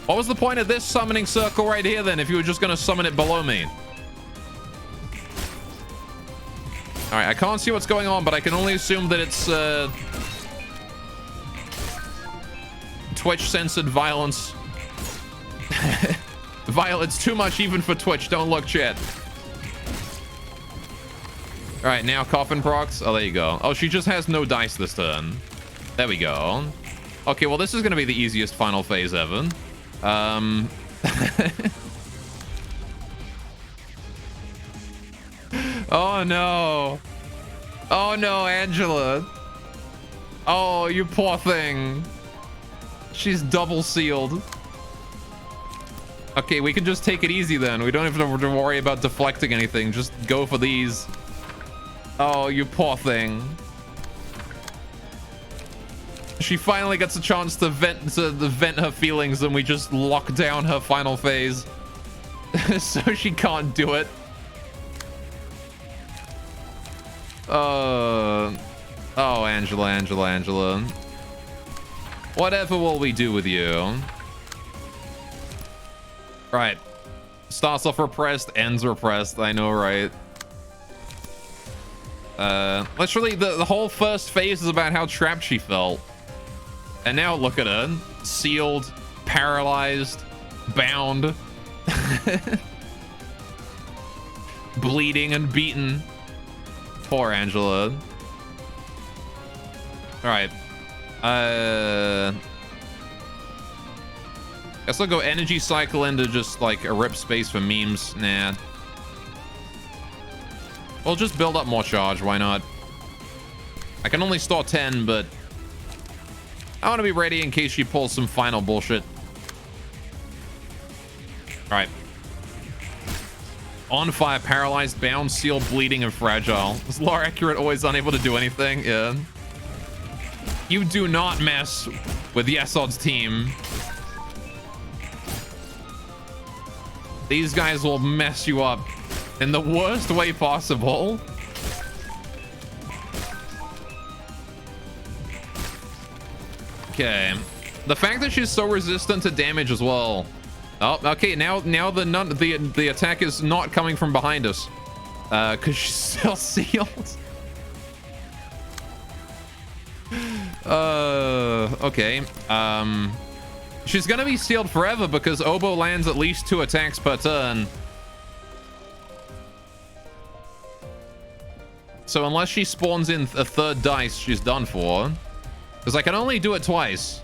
What was the point of this summoning circle right here then if you were just going to summon it below me? Alright, I can't see what's going on, but I can only assume that it's Twitch-censored violence. Violence too much even for Twitch. Don't look, chat. Alright, now Coffin procs. Oh, there you go. Oh, she just has no dice this turn. There we go. Okay, well, this is going to be the easiest final phase ever. Oh, no. Oh, no, Angela. Oh, you poor thing. She's double sealed. Okay, we can just take it easy then. We don't have to worry about deflecting anything. Just go for these. Oh, you poor thing. She finally gets a chance to vent her feelings, and we just lock down her final phase. So she can't do it. Oh, Angela. Whatever will we do with you? Right. Starts off repressed, ends repressed. I know, right? Literally, the whole first phase is about how trapped she felt. And now look at her. Sealed, paralyzed, bound. Bleeding and beaten. Poor Angela. Alright. Guess I'll go energy cycle into just like a rip space for memes. Nah. We'll just build up more charge. Why not? I can only store 10, but I want to be ready in case she pulls some final bullshit. All right. On fire, paralyzed, bound, sealed, bleeding, and fragile. Is lore accurate, always unable to do anything? Yeah. You do not mess with Yesod's team. These guys will mess you up in the worst way possible. Okay. The fact that she's so resistant to damage as well. Oh, okay. Now the attack is not coming from behind us, because she's still sealed. Okay. She's gonna be sealed forever because Oboe lands at least 2 attacks per turn. So unless she spawns in a 3rd dice, she's done for. Because I can only do it twice.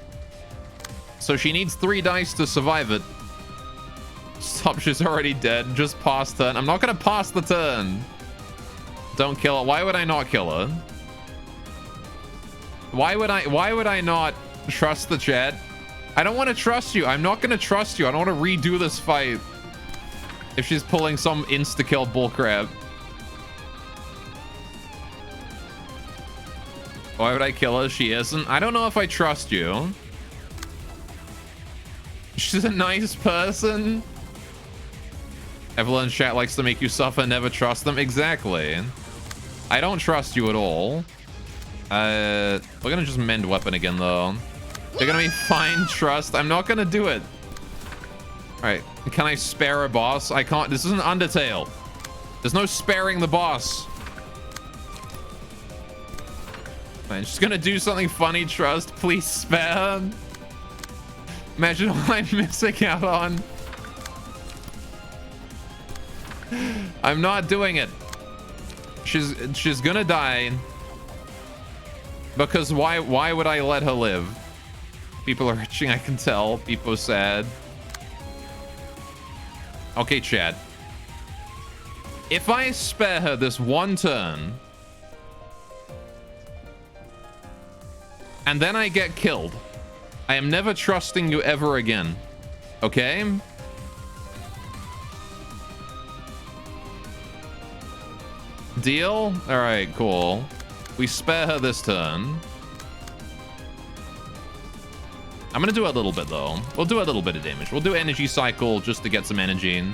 So she needs 3 dice to survive it. Stop, she's already dead. Just pass turn. I'm not gonna pass the turn. Don't kill her. Why would I not kill her? Why would I not trust the chat? I don't want to trust you. I'm not gonna trust you. I don't want to redo this fight if she's pulling some insta-kill bullcrap. Why would I kill her? She isn't. I don't know if I trust you. She's a nice person. Everyone in chat likes to make you suffer. Never trust them. Exactly. I don't trust you at all. We're gonna just mend weapon again, though. They're gonna be fine trust. I'm not gonna do it. All right. Can I spare a boss? I can't. This isn't Undertale. There's no sparing the boss. I'm just gonna do something funny. Trust. Please spare. Imagine what I'm missing out on. I'm not doing it. She's gonna die. Because why would I let her live? People are itching, I can tell. People are sad. Okay, Chad. If I spare her this 1 turn, and then I get killed, I am never trusting you ever again. Okay? Deal? All right, cool. We spare her this turn. I'm gonna do a little bit, though. We'll do a little bit of damage. We'll do energy cycle just to get some energy in.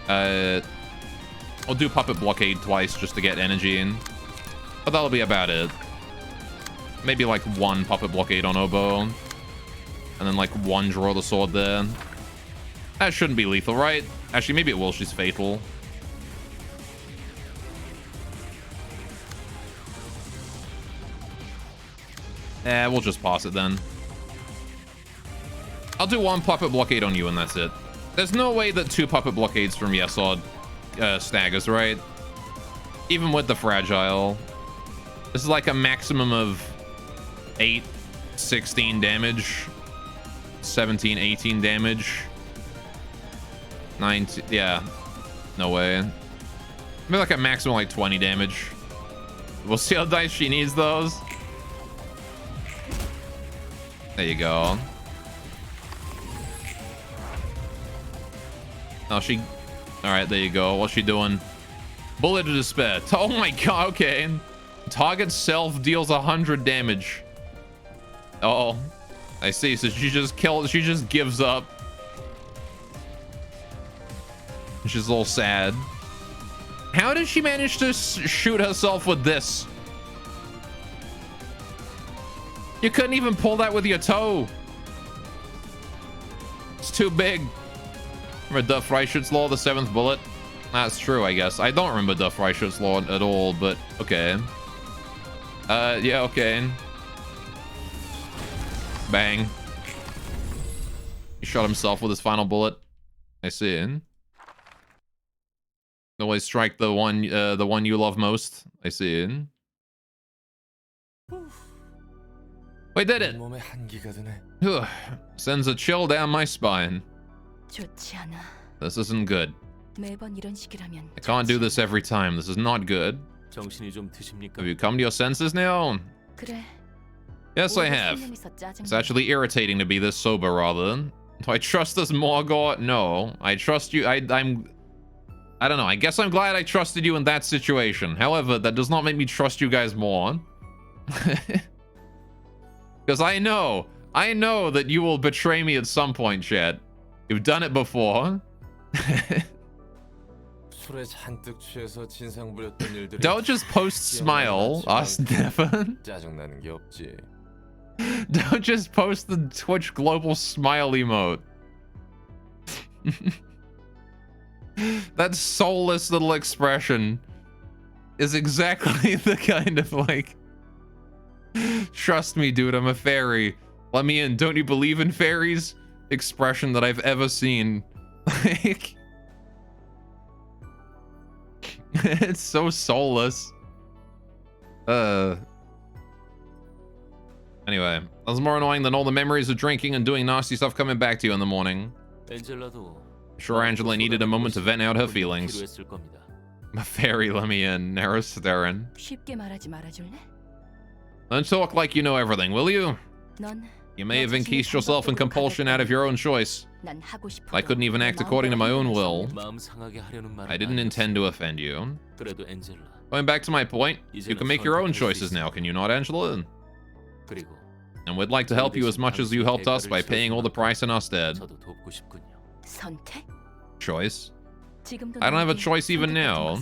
I'll do puppet blockade twice just to get energy in. But that'll be about it. Maybe like 1 puppet blockade on Oboe. And then like 1 draw the sword there. That shouldn't be lethal, right? Actually, maybe it will. She's fatal. We'll just pass it then. I'll do 1 puppet blockade on you and that's it. There's no way that 2 puppet blockades from Yesod staggers, right? Even with the fragile. This is like a maximum of 8, 16 damage. 17, 18 damage. 19, yeah. No way. Maybe like a maximum like 20 damage. We'll see how dice she needs those. There you go. Oh, she... Alright, there you go. What's she doing? Bullet of Despair. Oh my god, okay. Target self deals 100 damage. Uh oh. I see. So she just gives up. She's a little sad. How did she manage to shoot herself with this? You couldn't even pull that with your toe. It's too big. Remember Duff Reichert's Law, the 7th bullet? That's true, I guess. I don't remember Duff Reichert's Law at all, but okay. Yeah, okay. Bang. He shot himself with his final bullet. I see. Always strike the one you love most. I see. We did it. Ugh. Sends a chill down my spine. This isn't good. I can't do this every time. This is not good. Have you come to your senses now? Yes, I have. It's actually irritating to be this sober, rather. Do I trust this Morgor? No. I trust you. I don't know. I guess I'm glad I trusted you in that situation. However, that does not make me trust you guys more. Because I know that you will betray me at some point, chat. You've done it before. Don't just post smile, us Devon. Don't just post the Twitch global smile emote. That soulless little expression is exactly the kind of like, trust me, dude, I'm a fairy. Let me in. Don't you believe in fairies? Expression that I've ever seen. Like, it's so soulless. Anyway, that's more annoying than all the memories of drinking and doing nasty stuff coming back to you in the morning. Sure, Angela needed a moment to vent out her feelings. A fairy, let me in. Narrow-staring. Don't talk like you know everything, will you? You may have encased yourself in compulsion out of your own choice. I couldn't even act according to my own will. I didn't intend to offend you. Going back to my point, you can make your own choices now, can you not, Angela? And we'd like to help you as much as you helped us by paying all the price in our stead. Choice? I don't have a choice even now.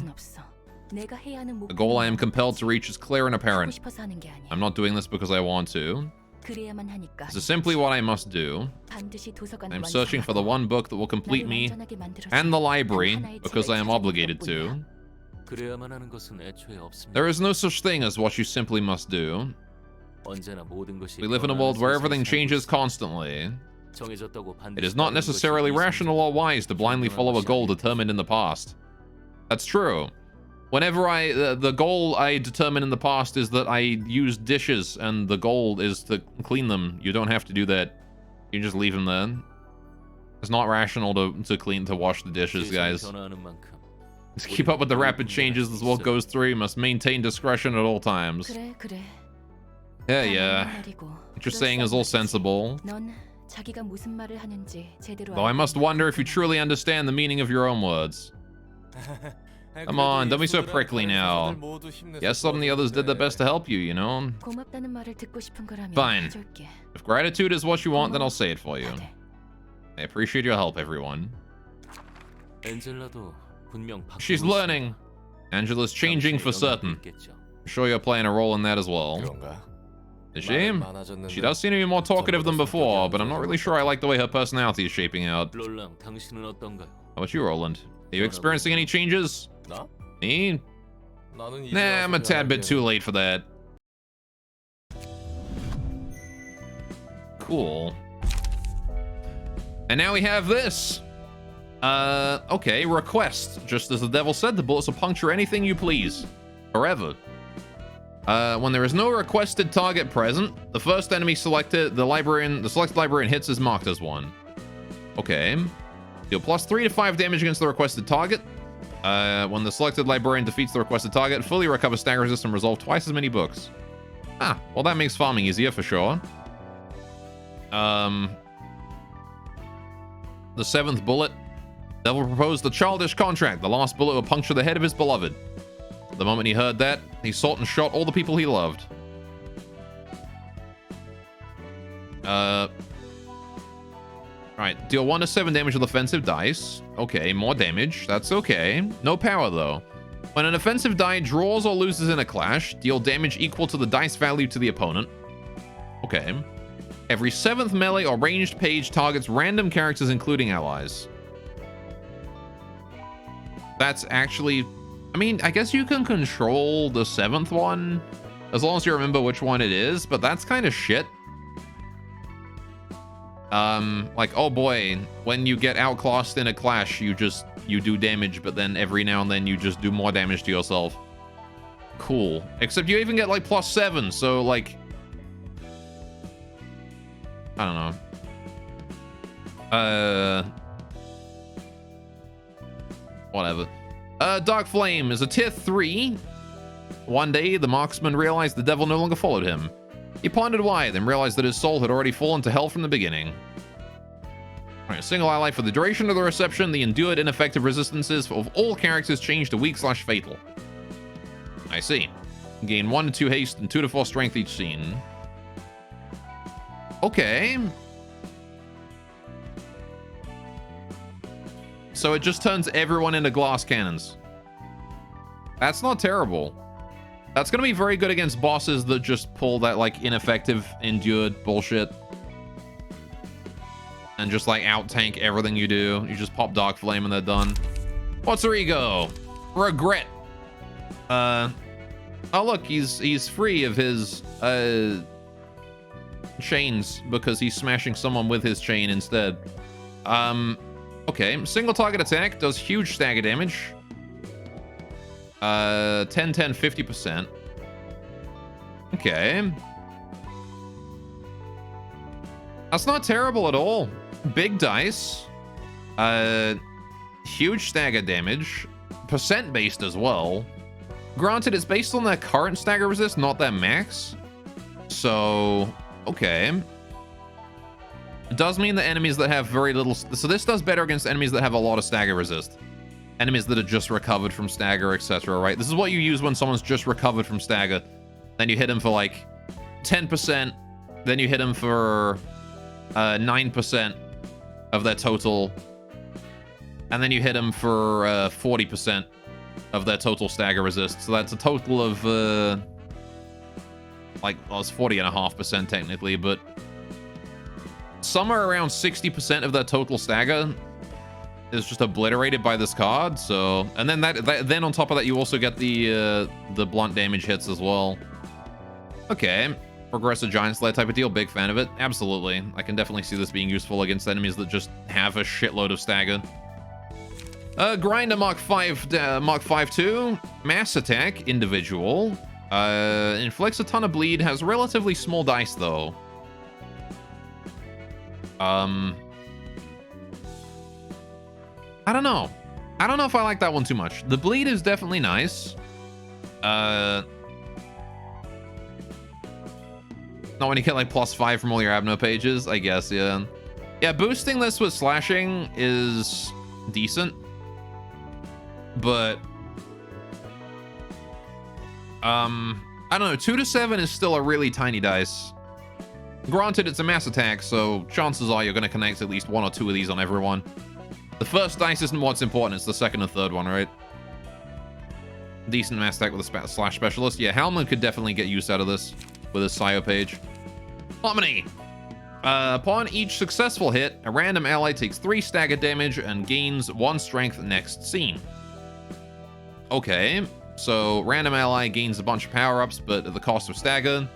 The goal I am compelled to reach is clear and apparent. I'm not doing this because I want to. This is simply what I must do. I'm searching for the one book that will complete me and the library because I am obligated to. There is no such thing as what you simply must do. We live in a world where everything changes constantly. It is not necessarily rational or wise to blindly follow a goal determined in the past. That's true. Whenever the goal I determine in the past is that I use dishes and the goal is to clean them, you don't have to do that. You just leave them there. It's not rational to wash the dishes, guys. To keep up with the rapid changes this world goes through, you must maintain discretion at all times. Yeah. What you're saying is all sensible. Though I must wonder if you truly understand the meaning of your own words. Come on, don't be so prickly now. Yes, some of the others did their best to help you, you know? Fine. If gratitude is what you want, then I'll say it for you. I appreciate your help, everyone. She's learning. Angela's changing for certain. I'm sure you're playing a role in that as well. Is she? She does seem to be more talkative than before, but I'm not really sure I like the way her personality is shaping out. How about you, Roland? Are you experiencing any changes? Me? Nah, I'm a tad bit too late for that. Cool. And now we have this. Okay, request. Just as the devil said, the bullets will puncture anything you please. Forever. When there is no requested target present, the first enemy selected, the selected librarian hits is marked as one. Okay. Deal plus 3 to 5 damage against the requested target. When the selected librarian defeats the requested target, fully recover stagger resist and resolve twice as many books. Ah, well that makes farming easier for sure. The seventh bullet. Devil proposed a childish contract. The last bullet would puncture the head of his beloved. The moment he heard that, he sought and shot all the people he loved. Alright, deal 1 to 7 damage with offensive dice. Okay, more damage. That's okay. No power, though. When an offensive die draws or loses in a clash, deal damage equal to the dice value to the opponent. Okay. Every 7th melee or ranged page targets random characters, including allies. That's actually... I mean, I guess you can control the 7th one, as long as you remember which one it is, but that's kind of shit. Like, oh boy, when you get outclassed in a clash, you do damage, but then every now and then you just do more damage to yourself. Cool. Except you even get, like, +7, so, like... I don't know. Whatever. Dark Flame is a tier 3. One day, the marksman realized the devil no longer followed him. He pondered why, then realized that his soul had already fallen to hell from the beginning. Alright, single ally for the duration of the reception, the endured ineffective resistances of all characters change to weak/fatal. I see. Gain 1 to 2 haste and 2 to 4 strength each scene. Okay. So it just turns everyone into glass cannons. That's not terrible. That's gonna be very good against bosses that just pull that, like, ineffective, endured bullshit. And just, like, out-tank everything you do. You just pop Dark Flame and they're done. What's her ego? Regret. Oh, look, he's free of his, chains because he's smashing someone with his chain instead. Okay, single target attack does huge stagger damage. 10, 50%. Okay. That's not terrible at all. Big dice. Huge stagger damage. Percent based as well. Granted, it's based on their current stagger resist, not their max. So, okay. It does mean that enemies that have very little... So this does better against enemies that have a lot of stagger resist. Enemies that are just recovered from stagger, etc., right? This is what you use when someone's just recovered from stagger. Then you hit them for, like, 10%. Then you hit them for 9% of their total. And then you hit them for 40% of their total stagger resist. So that's a total of, like, well, it's 40.5% technically, but... somewhere around 60% of their total stagger is just obliterated by this card. So, and then then on top of that, you also get the blunt damage hits as well. Okay, progressive giant sled type of deal. Big fan of it. Absolutely, I can definitely see this being useful against enemies that just have a shitload of stagger. Grinder Mark 5-2 mass attack individual. Inflicts a ton of bleed. Has relatively small dice though. I don't know. I don't know if I like that one too much. The bleed is definitely nice. Not when you get like +5 from all your Abno pages, I guess, yeah. Yeah, boosting this with slashing is decent. But I don't know, 2 to 7 is still a really tiny dice. Granted, it's a mass attack, so chances are you're going to connect at least 1 or 2 of these on everyone. The first dice isn't what's important, it's the second and third one, right? Decent mass attack with a slash specialist. Yeah, Halman could definitely get use out of this with his Sio page. Harmony! Upon each successful hit, a random ally takes 3 stagger damage and gains 1 strength next scene. Okay, so random ally gains a bunch of power-ups, but at the cost of stagger.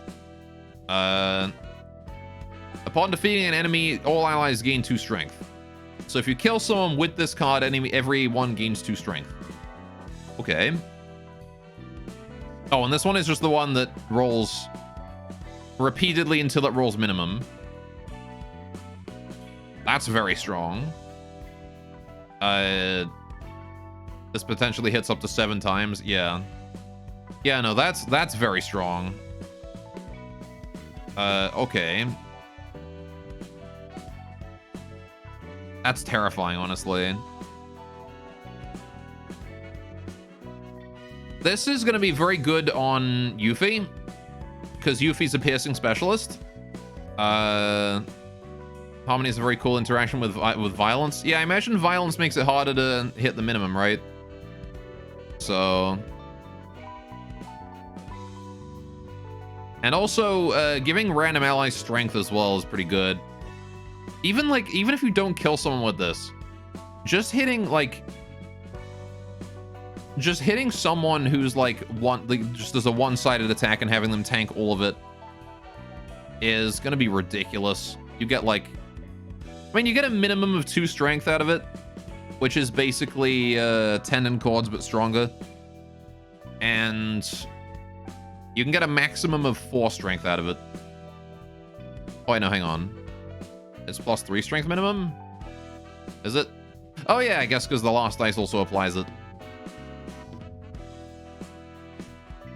Upon defeating an enemy, all allies gain 2 strength. So if you kill someone with this card, everyone gains 2 strength. Okay. Oh, and this one is just the one that rolls repeatedly until it rolls minimum. That's very strong. This potentially hits up to 7 times. Yeah. Yeah, no, that's very strong. Okay. That's terrifying, honestly. This is going to be very good on Yuffie, because Yuffie's a piercing specialist. Harmony is a very cool interaction with violence. Yeah, I imagine violence makes it harder to hit the minimum, right? So... And also, giving random allies strength as well is pretty good. Even if you don't kill someone with this, just hitting someone who's just as a one-sided attack and having them tank all of it is gonna be ridiculous. You get you get a minimum of 2 strength out of it, which is basically tendon cords but stronger, and you can get a maximum of 4 strength out of it. Oh wait, no, hang on. It's plus 3 strength minimum? Is it? Oh yeah, I guess because the last dice also applies it.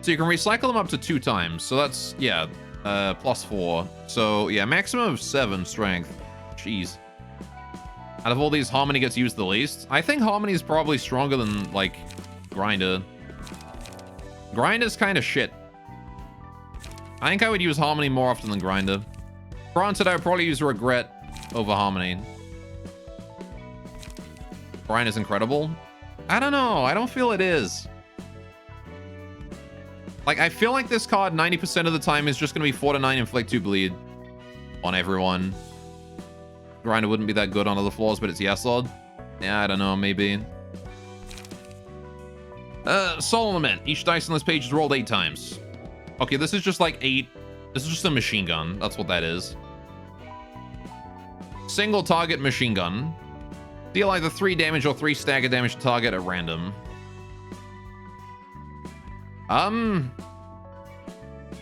So you can recycle them up to 2 times. So that's, yeah, plus 4. So yeah, maximum of 7 strength. Jeez. Out of all these, Harmony gets used the least. I think Harmony is probably stronger than, Grinder. Grinder's kind of shit. I think I would use Harmony more often than Grinder. Granted, I would probably use Regret over Harmony. Grinder's incredible. I don't know. I don't feel it is. I feel like this card 90% of the time is just going to be 4 to 9 inflict 2 bleed on everyone. Grinder wouldn't be that good on other floors, but it's Yesod. Yeah, I don't know, maybe. Soul Element. Each dice on this page is rolled 8 times. Okay, this is just 8. This is just a machine gun. That's what that is. Single target machine gun. Deal either 3 damage or 3 stagger damage to target at random. I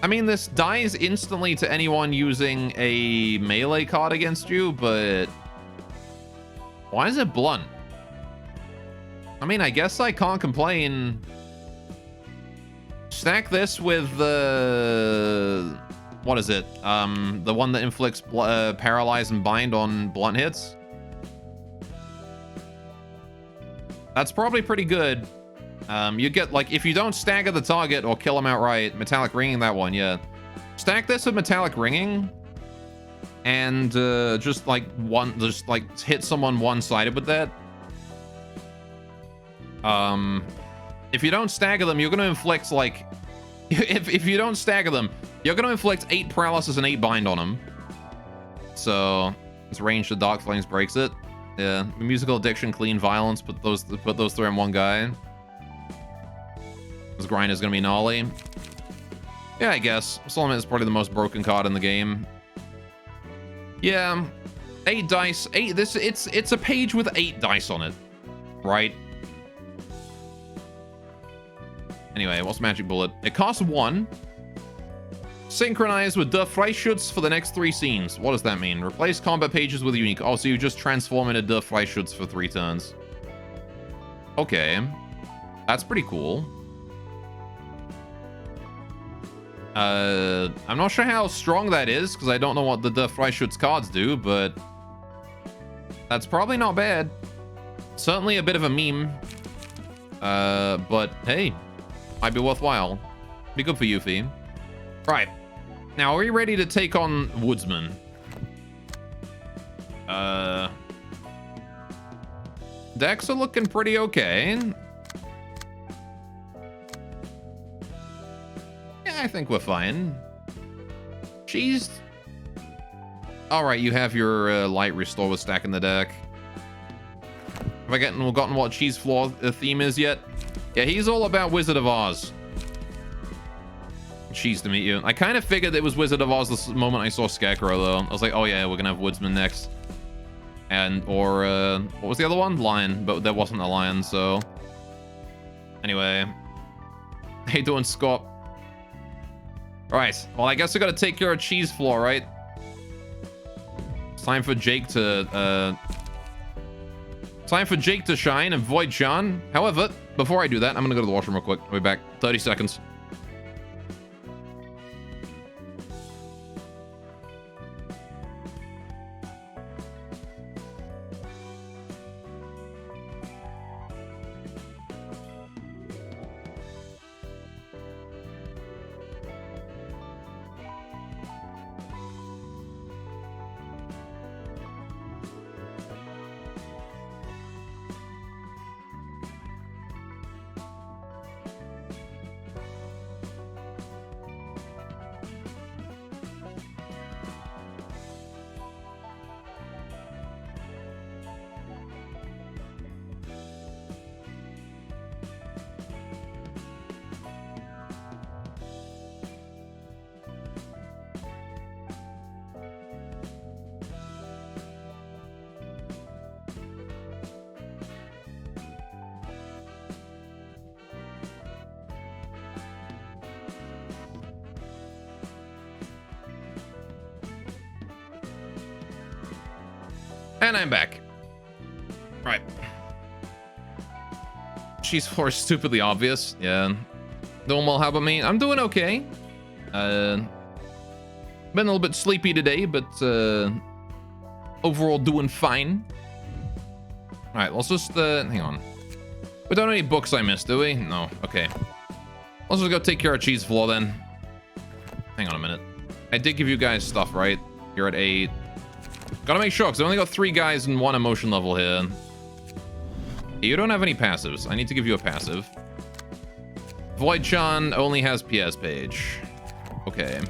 mean, this dies instantly to anyone using a melee card against you, but why is it blunt? I mean, I guess I can't complain. Stack this with the... What is it? The one that inflicts paralyze and bind on blunt hits. That's probably pretty good. You get, if you don't stagger the target or kill him outright, Metallic Ringing that one, yeah. Stack this with Metallic Ringing, and just hit someone one-sided with that. If you don't stagger them, you're gonna inflict, if you don't stagger them, you're gonna inflict 8 paralysis and 8 bind on them. So, it's range to Dark Flames breaks it. Yeah, musical addiction, clean violence, put those 3 in one guy. This grind is gonna be gnarly. Yeah, I guess. Solomon is probably the most broken card in the game. Yeah. 8 dice. It's a page with 8 dice on it. Right? Anyway, what's Magic Bullet? It costs 1. Synchronize with Der Freischutz for the next 3 scenes. What does that mean? Replace combat pages with a unique... Oh, so you just transform into Der Freischutz for 3 turns. Okay. That's pretty cool. I'm not sure how strong that is, because I don't know what the Der Freischutz cards do, but... That's probably not bad. Certainly a bit of a meme. But hey, might be worthwhile. Be good for Yuffie. Right. Now, are we ready to take on Woodsman? Decks are looking pretty okay. Yeah, I think we're fine. She's... Alright, you have your light restore with stack in the deck. Have I gotten what Cheese Floor theme is yet? Yeah, he's all about Wizard of Oz. Cheese to meet you. I kind of figured it was Wizard of Oz the moment I saw Scarecrow, though. I was like, oh yeah, we're gonna have Woodsman next. Or what was the other one? Lion, but there wasn't a lion, so... Anyway. How you doing, Scott? Alright, well, I guess we gotta take care of Cheese Floor, right? It's time for Jake to, shine and avoid John. However, before I do that, I'm gonna go to the washroom real quick. I'll be back. 30 seconds. And I'm back. Right. Cheese 4 is stupidly obvious. Yeah. Doing well, how about me? I'm doing okay. Been a little bit sleepy today, but overall doing fine. Alright, let's just, hang on. We don't have any books I missed, do we? No, okay. Let's just go take care of Cheese Floor then. Hang on a minute. I did give you guys stuff, right? You're at 8. Gotta make sure, because I only got 3 guys in 1 emotion level here. You don't have any passives. I need to give you a passive. Void-chan only has PS page. Okay.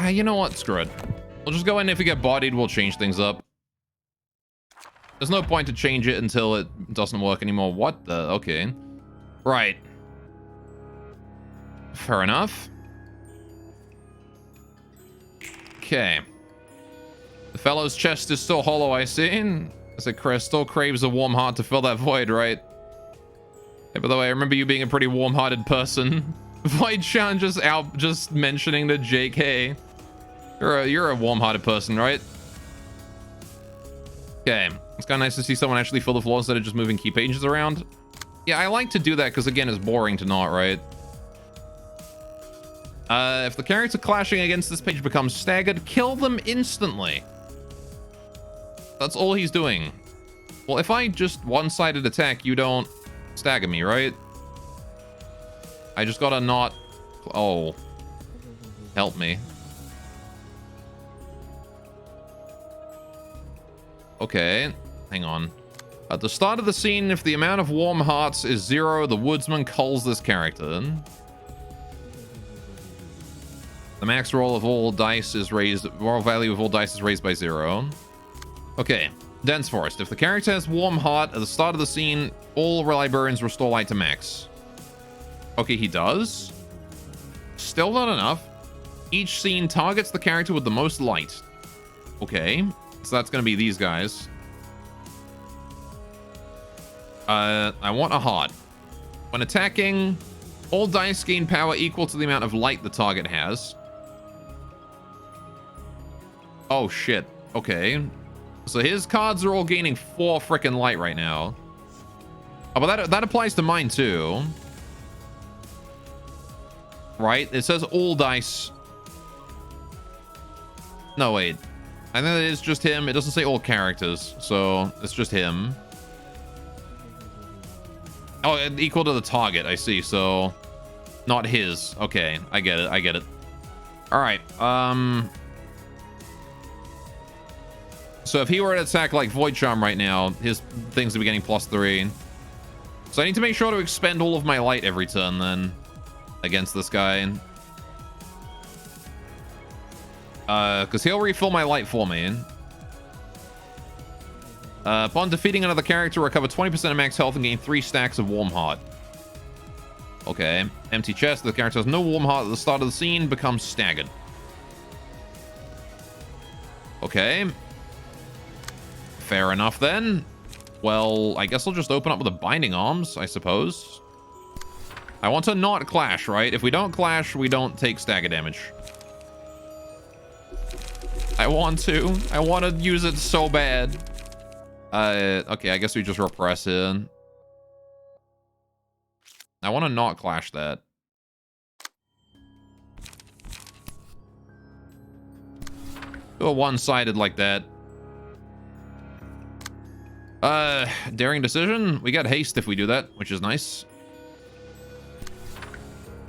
You know what? Screw it. We'll just go in. If we get bodied, we'll change things up. There's no point to change it until it doesn't work anymore. What the? Okay. Right. Fair enough. Okay. The fellow's chest is still hollow, I see. As a Chris still craves a warm heart to fill that void, right? Hey, by the way, I remember you being a pretty warm-hearted person. Void-chan just mentioning to Jake, hey, you're a warm-hearted person, right? Okay, it's kind of nice to see someone actually fill the floor instead of just moving key pages around. Yeah, I like to do that because, again, it's boring to not, right? If the character clashing against this page becomes staggered, kill them instantly. That's all he's doing. Well, if I just one-sided attack, you don't stagger me, right? I just gotta not... Oh. Help me. Okay. Hang on. At the start of the scene, if the amount of warm hearts is 0, the woodsman calls this character. The max roll of all dice is raised... Roll value of all dice is raised by 0. Okay. Dense Forest. If the character has warm heart at the start of the scene, all librarians restore light to max. Okay, he does. Still not enough. Each scene targets the character with the most light. Okay. So that's going to be these guys. I want a heart. When attacking, all dice gain power equal to the amount of light the target has. Oh, shit. Okay. So his cards are all gaining 4 frickin' light right now. Oh, but that applies to mine too. Right? It says all dice. No, wait. I think it is just him. It doesn't say all characters, so it's just him. Oh, equal to the target, I see. So, not his. Okay, I get it. I get it. All right. So if he were to attack like Void Charm right now, his things would be getting +3. So I need to make sure to expend all of my light every turn then against this guy. Because he'll refill my light for me. Upon defeating another character, recover 20% of max health and gain 3 stacks of warm heart. Okay. Empty chest. The character has no warm heart at the start of the scene, becomes staggered. Okay. Fair enough then. Well, I guess I'll just open up with the Binding Arms, I suppose. I want to not clash, right? If we don't clash, we don't take stagger damage. I want to use it so bad. Okay, I guess we just repress it. I want to not clash that. Do a one-sided like that. Daring decision. We got haste if we do that, which is nice.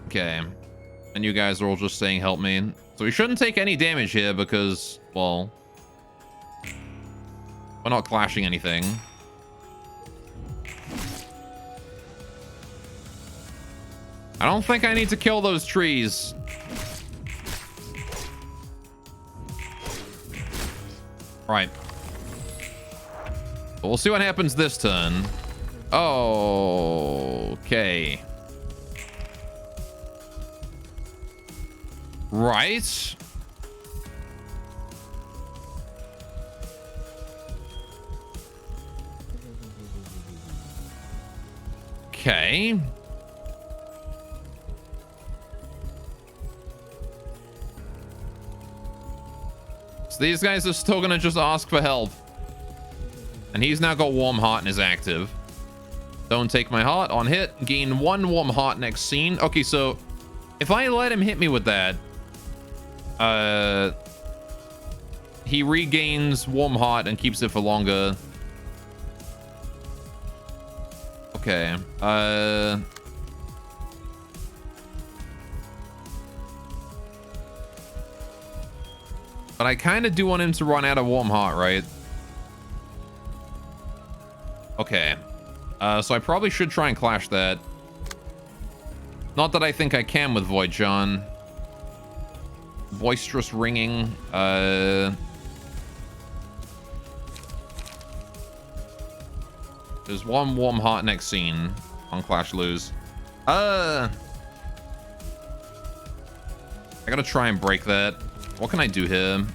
Okay. And you guys are all just saying help me. So we shouldn't take any damage here because, well, we're not clashing anything. I don't think I need to kill those trees. Right. We'll see what happens this turn. Okay. Right. Okay. So these guys are still gonna just ask for help. And he's now got warm heart and is active. Don't take my heart on hit. Gain 1 warm heart next scene. Okay, so if I let him hit me with that, he regains warm heart and keeps it for longer. Okay. But I kind of do want him to run out of warm heart, right? Okay. So I probably should try and clash that. Not that I think I can with Void John. Boisterous ringing. There's 1 warm heart next scene on Clash Lose. I gotta try and break that. What can I do here?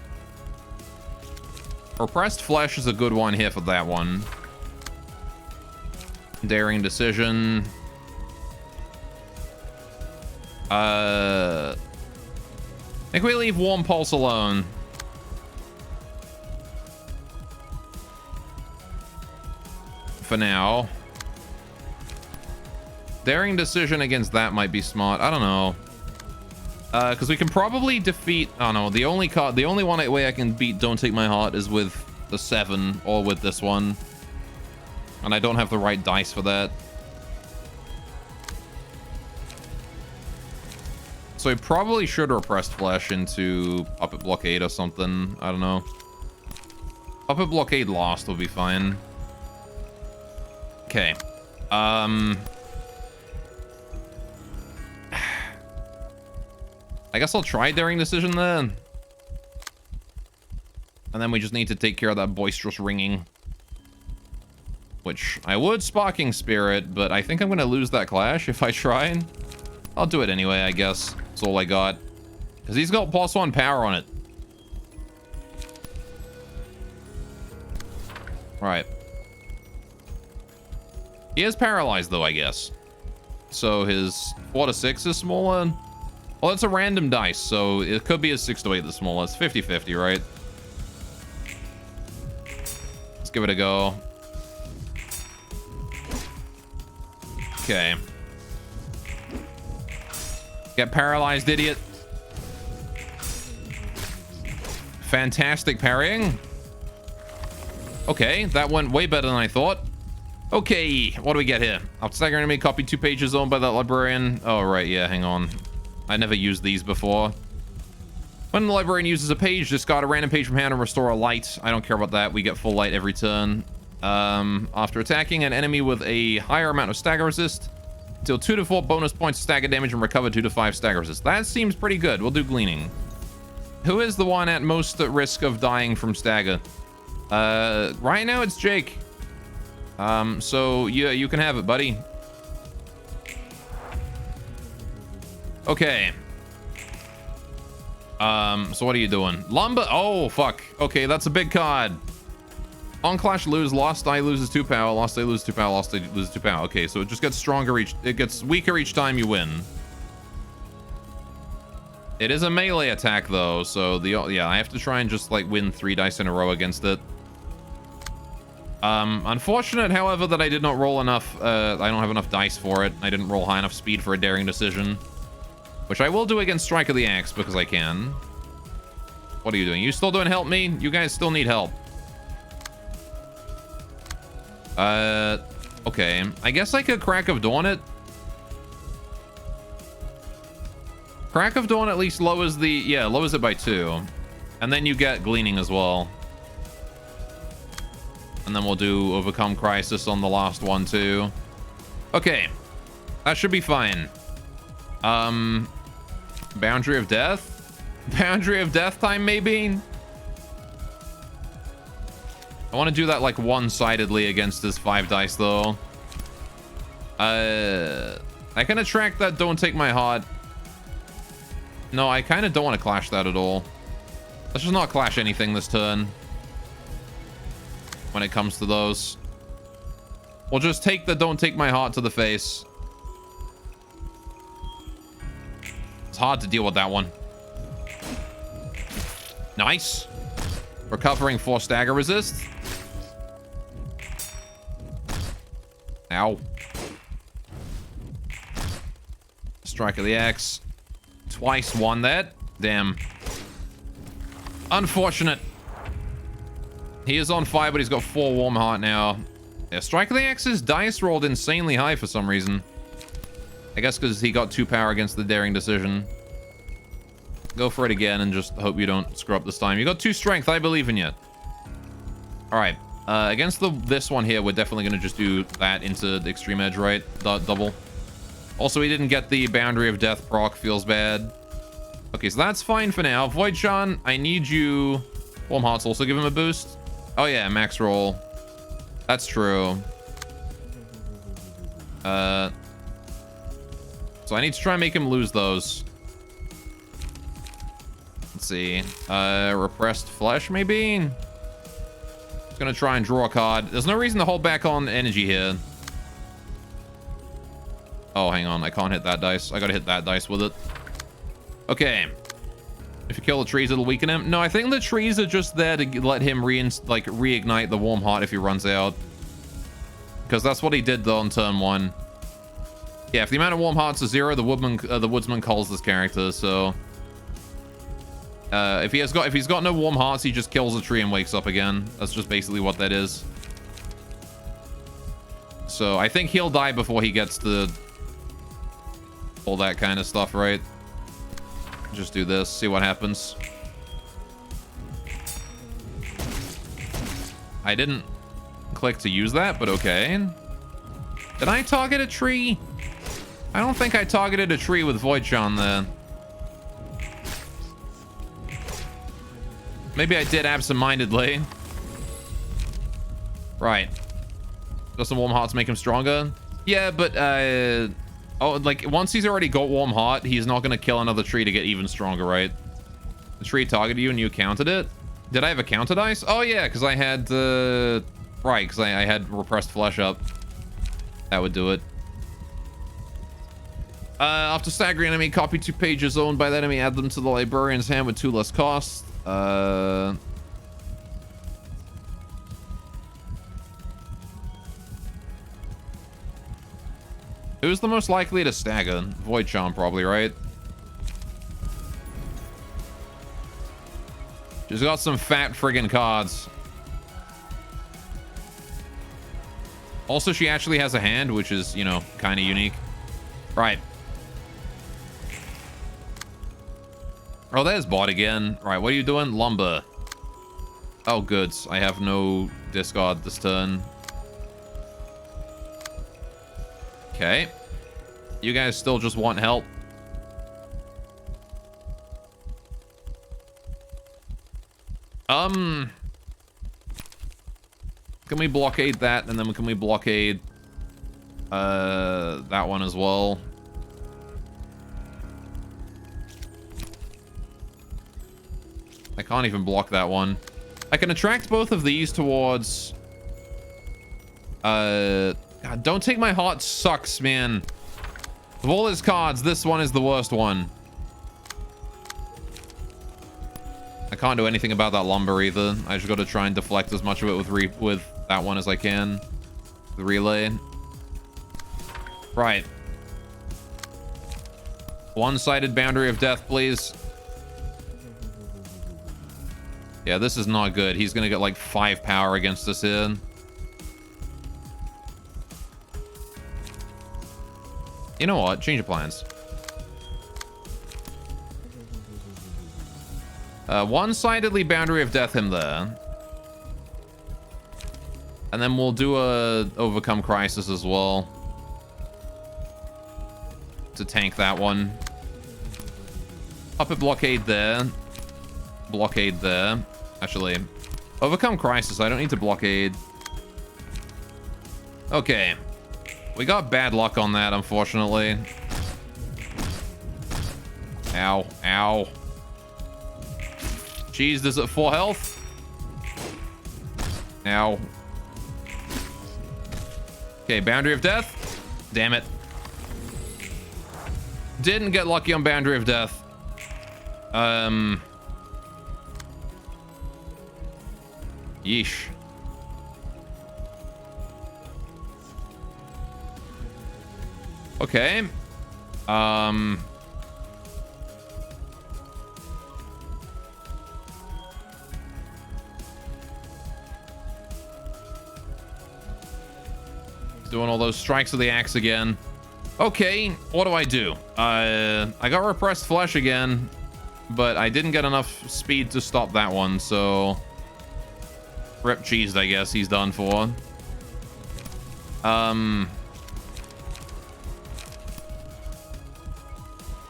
Repressed Flesh is a good one here for that one. Daring Decision. I think we leave Warm Pulse alone. For now. Daring Decision against that might be smart. I don't know. Because we can probably defeat... Oh no, the only way I can beat Don't Take My Heart is with the 7 or with this one. And I don't have the right dice for that. So I probably should repress Flesh into Puppet Blockade or something. I don't know. Puppet Blockade lost will be fine. Okay. I guess I'll try Daring Decision then. And then we just need to take care of that Boisterous Ringing. Which I would Sparking Spirit, but I think I'm going to lose that clash if I try. I'll do it anyway, I guess. That's all I got. Because he's got +1 power on it. Right. He is paralyzed, though, I guess. So his 4 to 6 is smaller. Well, it's a random dice, so it could be a 6 to 8 that's smaller. It's 50-50, right? Let's give it a go. Okay. Get paralyzed, idiot. Fantastic parrying. Okay, that went way better than I thought. Okay, what do we get here? Outstagger enemy, copy 2 pages owned by that librarian. Oh, right, yeah, hang on. I never used these before. When the librarian uses a page, discard a random page from hand and restore a light. I don't care about that. We get full light every turn. After attacking an enemy with a higher amount of stagger resist, deal 2 to 4 bonus points of stagger damage and recover 2 to 5 stagger resist. That seems pretty good. We'll do Gleaning. Who is the one at most at risk of dying from stagger? Right now it's Jake. So yeah, you can have it, buddy. Okay. So what are you doing? Lumber. Oh, fuck. Okay, that's a big card. On Clash Lose, Lost Eye loses 2 power, Lost Eye loses 2 power, Lost Eye loses 2 power. Okay, so it just gets stronger it gets weaker each time you win. It is a melee attack though, so yeah, I have to try and just like win 3 dice in a row against it. Unfortunate, however, that I did not roll enough, I don't have enough dice for it. I didn't roll high enough speed for a Daring Decision. Which I will do against Strike of the Axe because I can. What are you doing? You still doing help me? You guys still need help. Okay. I guess I could Crack of Dawn it. Crack of Dawn at least lowers the... Yeah, lowers it by 2. And then you get Gleaning as well. And then we'll do Overcome Crisis on the last one too. Okay. That should be fine. Boundary of Death? Boundary of Death time, maybe? I want to do that like one-sidedly against this 5 dice though. I can attract that Don't Take My Heart. No, I kind of don't want to clash that at all. Let's just not clash anything this turn. When it comes to those. We'll just take the Don't Take My Heart to the face. It's hard to deal with that one. Nice. Recovering for stagger resist. Ow. Strike of the axe. Twice won that. Damn. Unfortunate. He is on fire, but he's got 4 warm heart now. Yeah, Strike of the Axe's dice rolled insanely high for some reason. I guess because he got 2 power against the daring decision. Go for it again and just hope you don't screw up this time. You got 2 strength. I believe in you. All right. Against this one here, we're definitely going to just do that into the extreme edge, right? Double. Also, he didn't get the Boundary of Death proc. Feels bad. Okay, so that's fine for now. Void-chan, I need you... Warm Hearts also give him a boost. Oh, yeah, max roll. That's true. So I need to try and make him lose those. Let's see. Repressed Flesh, maybe? Just gonna try and draw a card. There's no reason to hold back on energy here. Oh, hang on. I can't hit that dice. I gotta hit that dice with it. Okay. If you kill the trees, it'll weaken him. No, I think the trees are just there to let him reignite the warm heart if he runs out. Because that's what he did though on turn 1. Yeah, if the amount of warm hearts is 0, the woodsman calls this character. So if he's got no warm hearts, he just kills a tree and wakes up again. That's just basically what that is. So I think he'll die before he gets to all that kind of stuff, right? Just do this, see what happens. I didn't click to use that, but okay. Did I target a tree? I don't think I targeted a tree with Void-chan there. Maybe I did absent-mindedly. Right. Does some warm hearts make him stronger? Yeah, but oh, like once he's already got warm heart, he's not gonna kill another tree to get even stronger, right? The tree targeted you and you counted it. Did I have a counter dice? Oh yeah, because I had right, because I had repressed flesh up. That would do it. After staggering enemy, copy 2 pages owned by the enemy, add them to the librarian's hand with 2 less costs. Who's the most likely to stagger? Void-chan probably, right? She's got some fat friggin' cards. Also, she actually has a hand, which is, you know, kind of unique. Right. Oh, there's bot again. Right, what are you doing? Lumber. Oh, good. I have no discard this turn. Okay. You guys still just want help. Can we blockade that? And then can we blockade that one as well? I can't even block that one. I can attract both of these towards... God, don't take my heart sucks, man. Of all his cards, this one is the worst one. I can't do anything about that lumber either. I just got to try and deflect as much of it with that one as I can. The relay. Right. One-sided Boundary of Death, please. Yeah, this is not good. He's gonna get like 5 power against us here. You know what? Change of plans. One-sidedly Boundary of Death him there. And then we'll do a Overcome Crisis as well. To tank that one. Puppet Blockade there. Blockade there. Actually, Overcome Crisis. I don't need to blockade. Okay. We got bad luck on that, unfortunately. Ow. Ow. Jeez, does it 4 health? Ow. Okay, Boundary of Death. Damn it. Didn't get lucky on Boundary of Death. Yeesh. Okay. Doing all those strikes of the axe again. Okay, what do I do? I got repressed flesh again, but I didn't get enough speed to stop that one, so rip cheesed, I guess he's done for.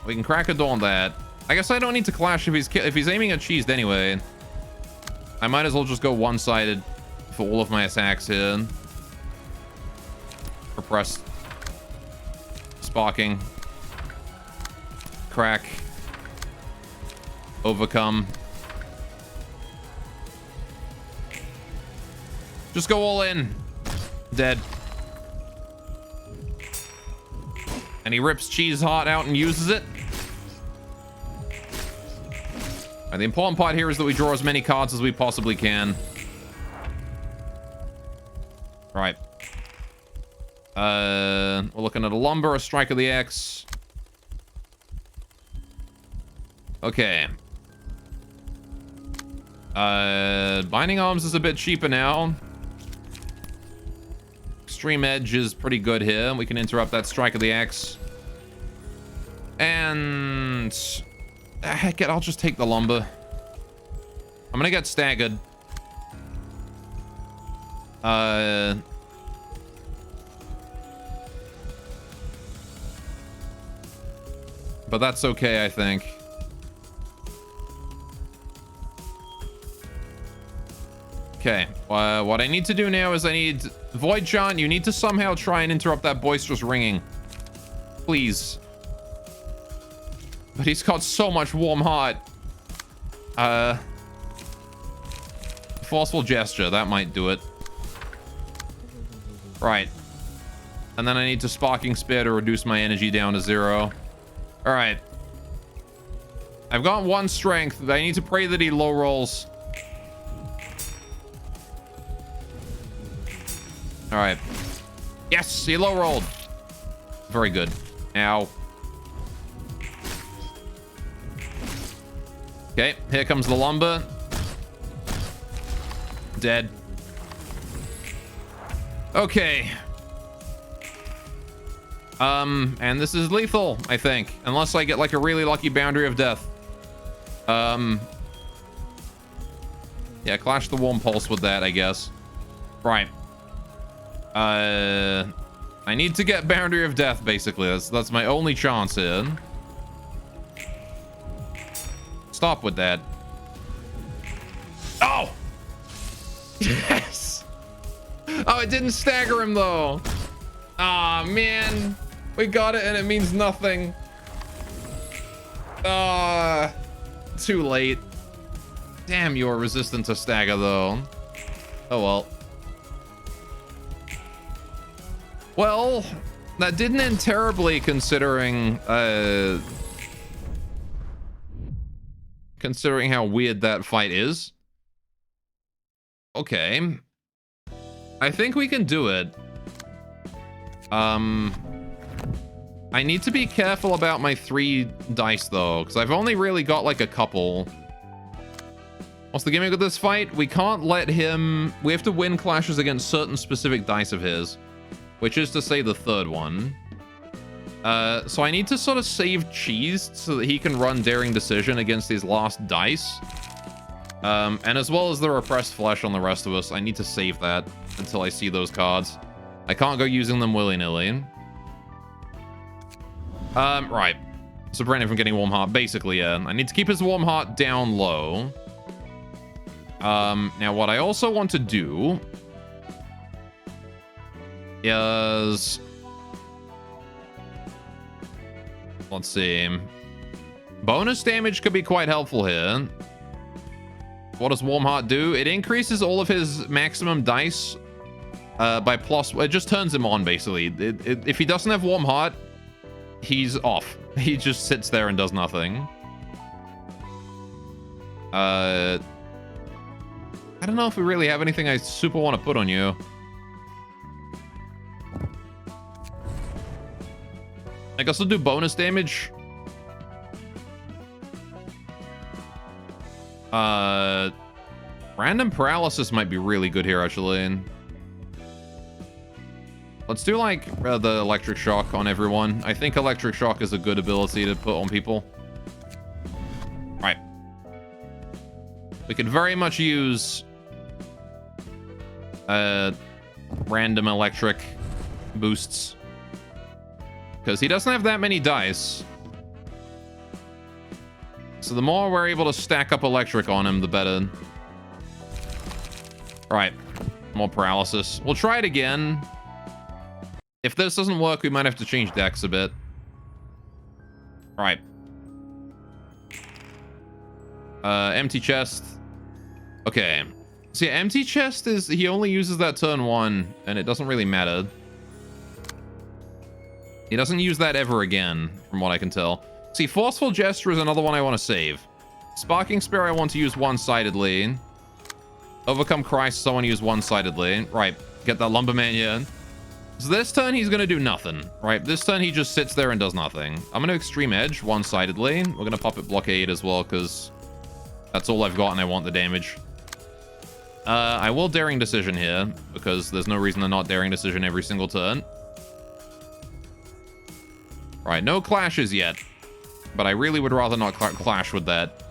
We can crack a door on that. I guess I don't need to clash if he's aiming at cheesed anyway. I might as well just go one-sided for all of my attacks here. Repressed. Sparking. Crack. Overcome. Just go all in. Dead. And he rips cheese heart out and uses it. And the important part here is that we draw as many cards as we possibly can. Right. We're looking at a lumber, a strike of the X. Okay. Binding arms is a bit cheaper now. Extreme edge is pretty good here. We can interrupt that strike of the X. And heck it, I'll just take the lumber. I'm gonna get staggered. But that's okay, I think. Okay, what I need to do now is I need... Void Chant, you need to somehow try and interrupt that boisterous ringing. Please. But he's got so much warm heart. Forceful gesture, that might do it. Right. And then I need to Sparking Spear to reduce my energy down to 0. Alright. I've got 1 strength. I need to pray that he low rolls. Alright. Yes, he low rolled. Very good. Ow. Okay, here comes the lumber. Dead. Okay. And this is lethal, I think. Unless I get like a really lucky boundary of death. Yeah, clash the warm pulse with that, I guess. Right. I need to get boundary of death, basically. That's my only chance here. Stop with that. Oh! Yes! Oh, it didn't stagger him, though. Ah, man. We got it, and it means nothing. Ah, too late. Damn, you're resistant to stagger, though. Oh, well. Well, that didn't end terribly, considering how weird that fight is. Okay. I think we can do it. I need to be careful about my 3 dice, though, because I've only really got, like, a couple. What's the gimmick of this fight? We can't let him... We have to win clashes against certain specific dice of his, which is to say the 3rd one. So I need to sort of save cheese so that he can run Daring Decision against these last dice. And as well as the repressed flesh on the rest of us, I need to save that until I see those cards. I can't go using them willy-nilly. Right. So prevent him from getting warm heart. Basically, yeah. I need to keep his warm heart down low. Now what I also want to do is... Let's see. Bonus damage could be quite helpful here. What does warm heart do? It increases all of his maximum dice by plus... It just turns him on, basically. If he doesn't have warm heart, he's off. He just sits there and does nothing. I don't know if we really have anything I super want to put on you. I guess we'll do bonus damage. Random paralysis might be really good here, actually. Let's do, like, the electric shock on everyone. I think electric shock is a good ability to put on people. Right. We could very much use random electric boosts. Because he doesn't have that many dice. So the more we're able to stack up electric on him, the better. Right. More paralysis. We'll try it again. If this doesn't work, we might have to change decks a bit. Right. Empty chest. Okay. See, empty chest is... He only uses that turn 1, and it doesn't really matter. He doesn't use that ever again, from what I can tell. See, Forceful Gesture is another one I want to save. Sparking Spear I want to use one-sidedly. Overcome Crisis I want to use one-sidedly. Right, get that Lumberman here. So this turn he's going to do nothing, right? This turn he just sits there and does nothing. I'm going to Extreme Edge one-sidedly. We're going to Puppet Blockade as well, because that's all I've got and I want the damage. I will Daring Decision here, because there's no reason to not Daring Decision every single turn. Right, no clashes yet. But I really would rather not clash with that.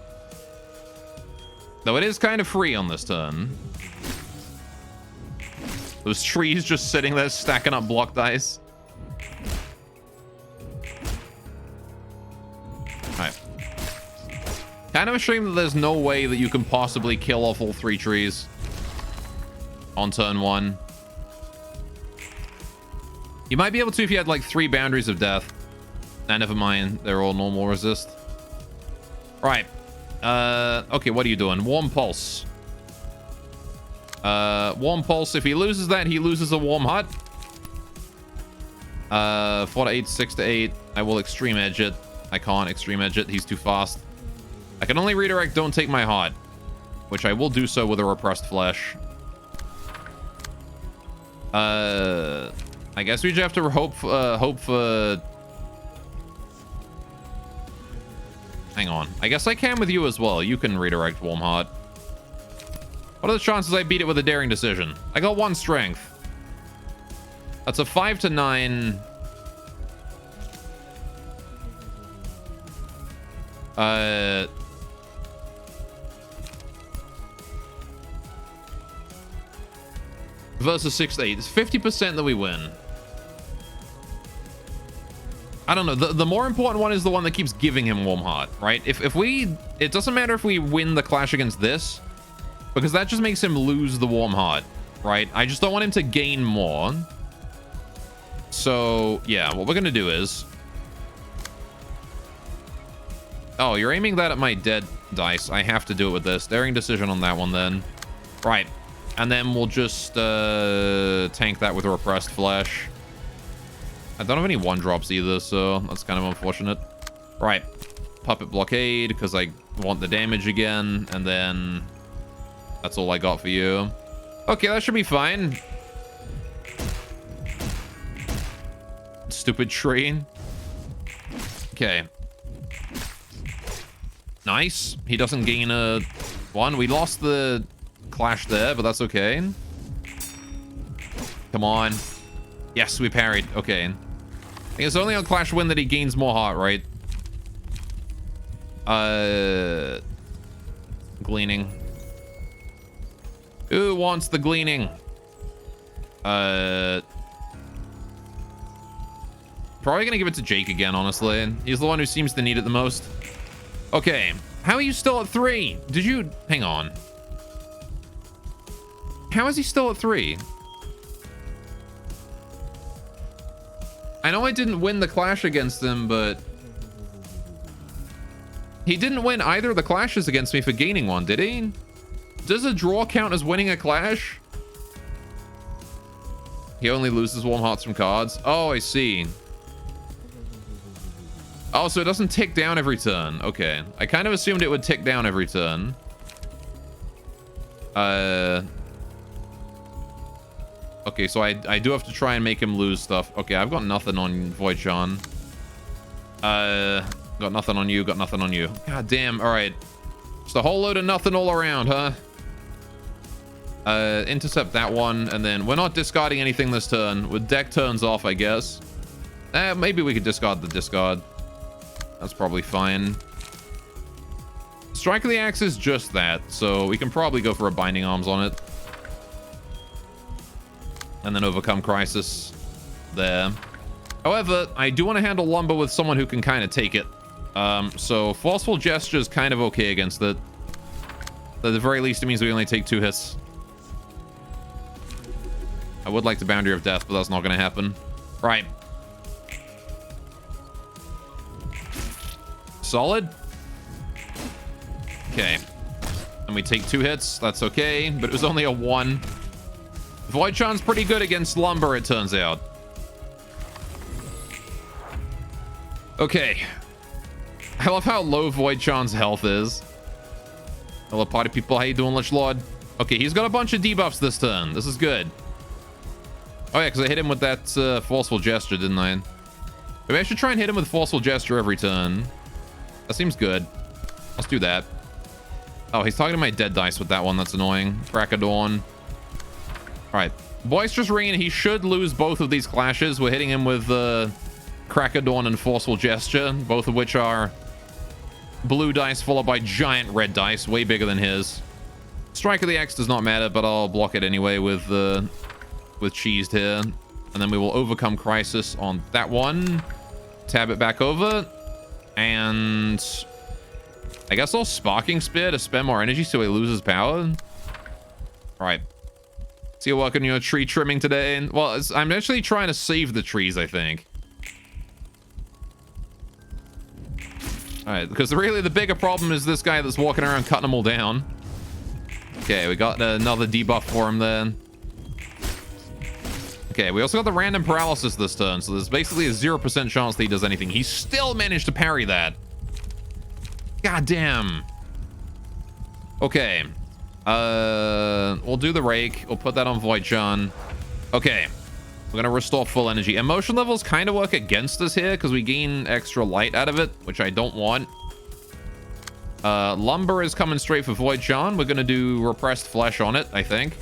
Though it is kind of free on this turn. Those trees just sitting there stacking up block dice. Alright. Kind of a shame that there's no way that you can possibly kill off all 3 trees on turn 1. You might be able to if you had like 3 boundaries of death. Nah, never mind. They're all normal resist. Right. Okay, what are you doing? Warm Pulse. Warm Pulse. If he loses that, he loses a Warm Heart. 4 to 8, 6 to 8. I will Extreme Edge it. I can't Extreme Edge it. He's too fast. I can only redirect Don't Take My Heart, which I will do so with a Repressed Flesh. I guess we just have to hope for... Hang on. I guess I can with you as well. You can redirect Warm Heart. What are the chances I beat it with a Daring Decision? I got 1 strength. That's a 5 to 9. Versus 6 to 8. It's 50% that we win. I don't know. The more important one is the one that keeps giving him Warm Heart, right? If we... It doesn't matter if we win the clash against this, because that just makes him lose the Warm Heart, right? I just don't want him to gain more. So, yeah, what we're going to do is... Oh, you're aiming that at my dead dice. I have to do it with this. Daring Decision on that one, then. Right. And then we'll just tank that with a Repressed Flesh. I don't have any 1-drops either, so that's kind of unfortunate. Right. Puppet Blockade, because I want the damage again. And then that's all I got for you. Okay, that should be fine. Stupid tree. Okay. Nice. He doesn't gain a 1. We lost the clash there, but that's okay. Come on. Yes, we parried. Okay. I think it's only on Clash Win that he gains more heart, right? Gleaning. Who wants the gleaning? Probably gonna give it to Jake again, honestly. He's the one who seems to need it the most. Okay. How are you still at 3? Did you... Hang on. How is he still at 3? I know I didn't win the clash against him, but... He didn't win either of the clashes against me for gaining 1, did he? Does a draw count as winning a clash? He only loses Warm Hearts from cards. Oh, I see. Oh, so it doesn't tick down every turn. Okay. I kind of assumed it would tick down every turn. Okay, so I do have to try and make him lose stuff. Okay, I've got nothing on Void-chan. Got nothing on you, got nothing on you. God damn, alright. Just a whole load of nothing all around, huh? Intercept that one, and then we're not discarding anything this turn. With deck turns off, I guess. Maybe we could discard the discard. That's probably fine. Strike of the Axe is just that, so we can probably go for a Binding Arms on it. And then overcome Crisis there. However, I do want to handle Lumber with someone who can kind of take it. So Forceful Gesture is kind of okay against it. At the very least, it means we only take 2 hits. I would like the Boundary of Death, but that's not going to happen. Right. Solid. Okay. And we take 2 hits. That's okay, but it was only a 1. Void-chan's pretty good against Lumber, it turns out. Okay. I love how low Void-chan's health is. Hello, party people. How you doing, Lich Lord? Okay, he's got a bunch of debuffs this turn. This is good. Oh, yeah, because I hit him with that Forceful Gesture, didn't I? Maybe I should try and hit him with Forceful Gesture every turn. That seems good. Let's do that. Oh, he's talking to my dead dice with that one. That's annoying. Crack of Dawn. All right. Boisterous Rain, he should lose both of these clashes. We're hitting him with Crack of Dawn and Forceful Gesture, both of which are blue dice followed by giant red dice, way bigger than his. Strike of the Axe does not matter, but I'll block it anyway with Cheesed here. And then we will overcome Crisis on that one. Tab it back over. And I guess I'll Sparking Spear to spend more energy so he loses power. All right. So you're working on your tree trimming today? Well, I'm actually trying to save the trees, I think. All right, because really the bigger problem is this guy that's walking around cutting them all down. Okay, we got another debuff for him then. Okay, we also got the random paralysis this turn, so there's basically a 0% chance that he does anything. He still managed to parry that. God damn. Okay. We'll do the Rake. We'll put that on Void-chan. Okay. We're going to restore full energy. Emotion levels kind of work against us here because we gain extra light out of it, which I don't want. Lumber is coming straight for Void-chan. We're going to do Repressed Flesh on it, I think.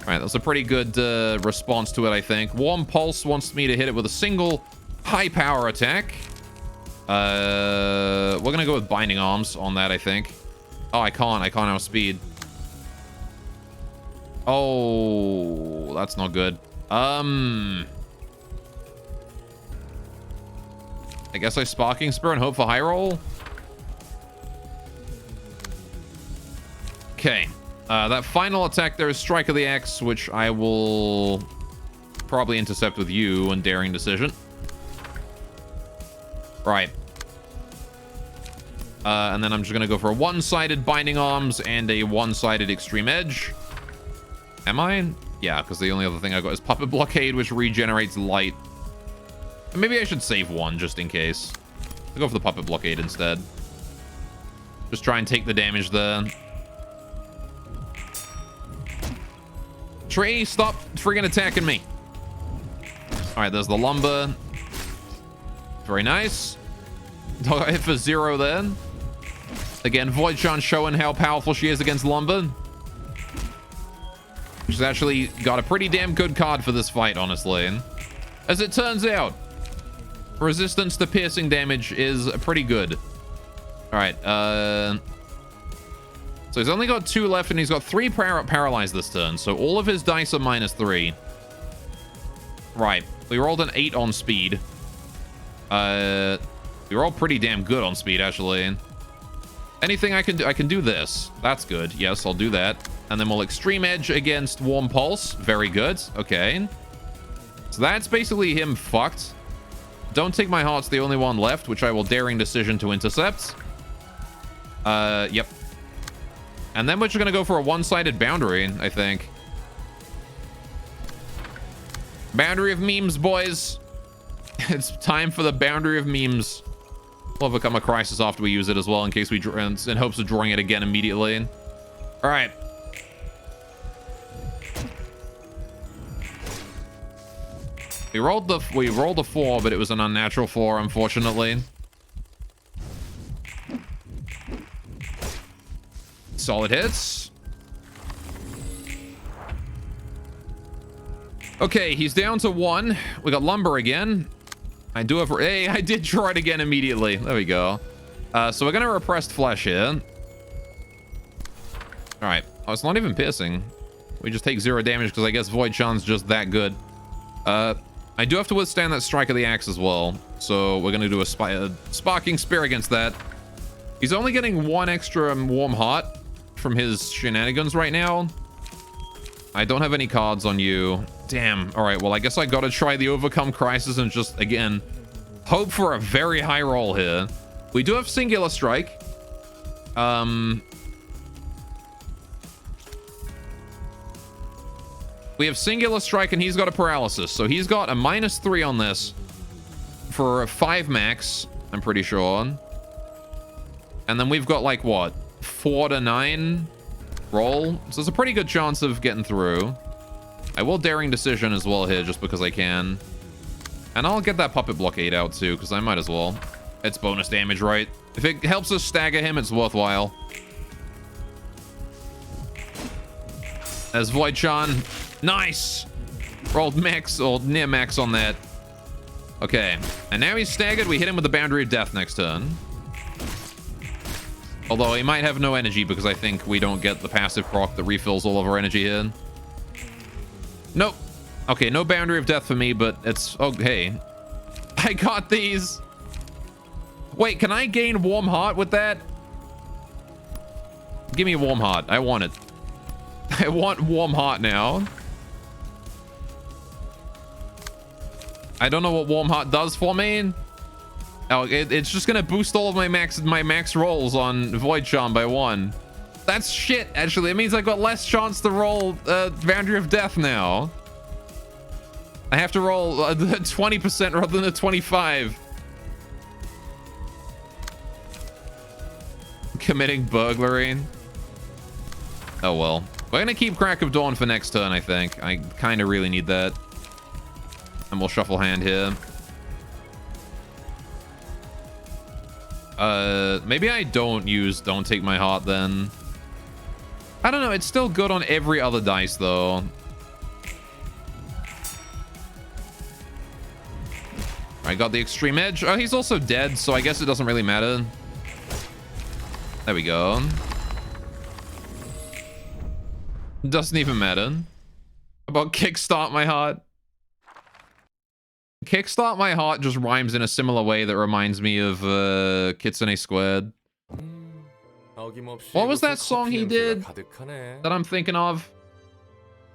All right, that's a pretty good response to it, I think. Warm Pulse wants me to hit it with a single high power attack. We're going to go with Binding Arms on that, I think. Oh, I can't outspeed. Oh, that's not good. I guess I Sparking Spear and hope for high roll. Okay. That final attack there is Strike of the Axe, which I will probably intercept with you on Daring Decision. Right. And then I'm just going to go for a one-sided Binding Arms and a one-sided Extreme Edge. Am I? Yeah, because the only other thing I got is Puppet Blockade, which regenerates light. Maybe I should save one just in case. I'll go for the Puppet Blockade instead. Just try and take the damage there. Tree, stop friggin' attacking me. All right, there's the Lumber. Very nice. Got hit for 0 then. Again, Void-chan showing how powerful she is against Lumber. She's actually got a pretty damn good card for this fight, honestly. As it turns out, resistance to piercing damage is pretty good. All right, so he's only got 2 left, and he's got 3 paralyzed this turn. So all of his dice are -3. Right. We rolled an 8 on speed. We rolled pretty damn good on speed, actually. Anything I can do? I can do this. That's good. Yes, I'll do that. And then we'll Extreme Edge against Warm Pulse. Very good. Okay. So that's basically him fucked. Don't Take My Heart's the only one left, which I will Daring Decision to intercept. Yep. And then we're just going to go for a one-sided Boundary, I think. Boundary of Memes, boys. It's time for the Boundary of Memes. We'll become a Crisis after we use it as well, in case we in hopes of drawing it again immediately. All right. We rolled a 4, but it was an unnatural 4, unfortunately. Solid hits. Okay, he's down to 1. We got lumber again. I do have... Hey, I did draw it again immediately. There we go. So we're gonna repressed flesh here. All right. Oh, it's not even piercing. We just take 0 damage because I guess Void Charm's just that good. I do have to withstand that strike of the axe as well. So we're gonna do a sparking spear against that. He's only getting 1 extra warm heart from his shenanigans right now. I don't have any cards on you. Damn. All right. Well, I guess I gotta try the Overcome Crisis and just, again, hope for a very high roll here. We do have Singular Strike. We have Singular Strike and he's got a Paralysis. So he's got a -3 on this for a 5 max, I'm pretty sure. And then we've got like, what? 4 to 9 roll. So there's a pretty good chance of getting through. I will Daring Decision as well here just because I can. And I'll get that Puppet Blockade out too because I might as well. It's bonus damage, right? If it helps us stagger him, it's worthwhile. As Void-chan. Nice! Rolled max, or near max on that. Okay. And now he's staggered. We hit him with the Boundary of Death next turn. Although he might have no energy because I think we don't get the passive proc that refills all of our energy here. Nope. Okay, no Boundary of Death for me, but it's... Oh, hey. I got these! Wait, can I gain Warm Heart with that? Give me a Warm Heart. I want it. I want Warm Heart now. I don't know what Warm Heart does for me. Oh, it's just gonna boost all of my max rolls on Void Charm by 1. That's shit, actually. It means I've got less chance to roll Boundary of Death now. I have to roll 20% rather than a 25. Committing burglary. Oh, well. We're gonna keep Crack of Dawn for next turn, I think. I kind of really need that. And we'll shuffle hand here. Maybe I don't take my heart then. I don't know, it's still good on every other dice though. I got the Extreme Edge. Oh, he's also dead, so I guess it doesn't really matter. There we go. Doesn't even matter. About Kickstart My Heart. Kickstart My Heart just rhymes in a similar way that reminds me of Kitsune Squared. What was that song he did that I'm thinking of?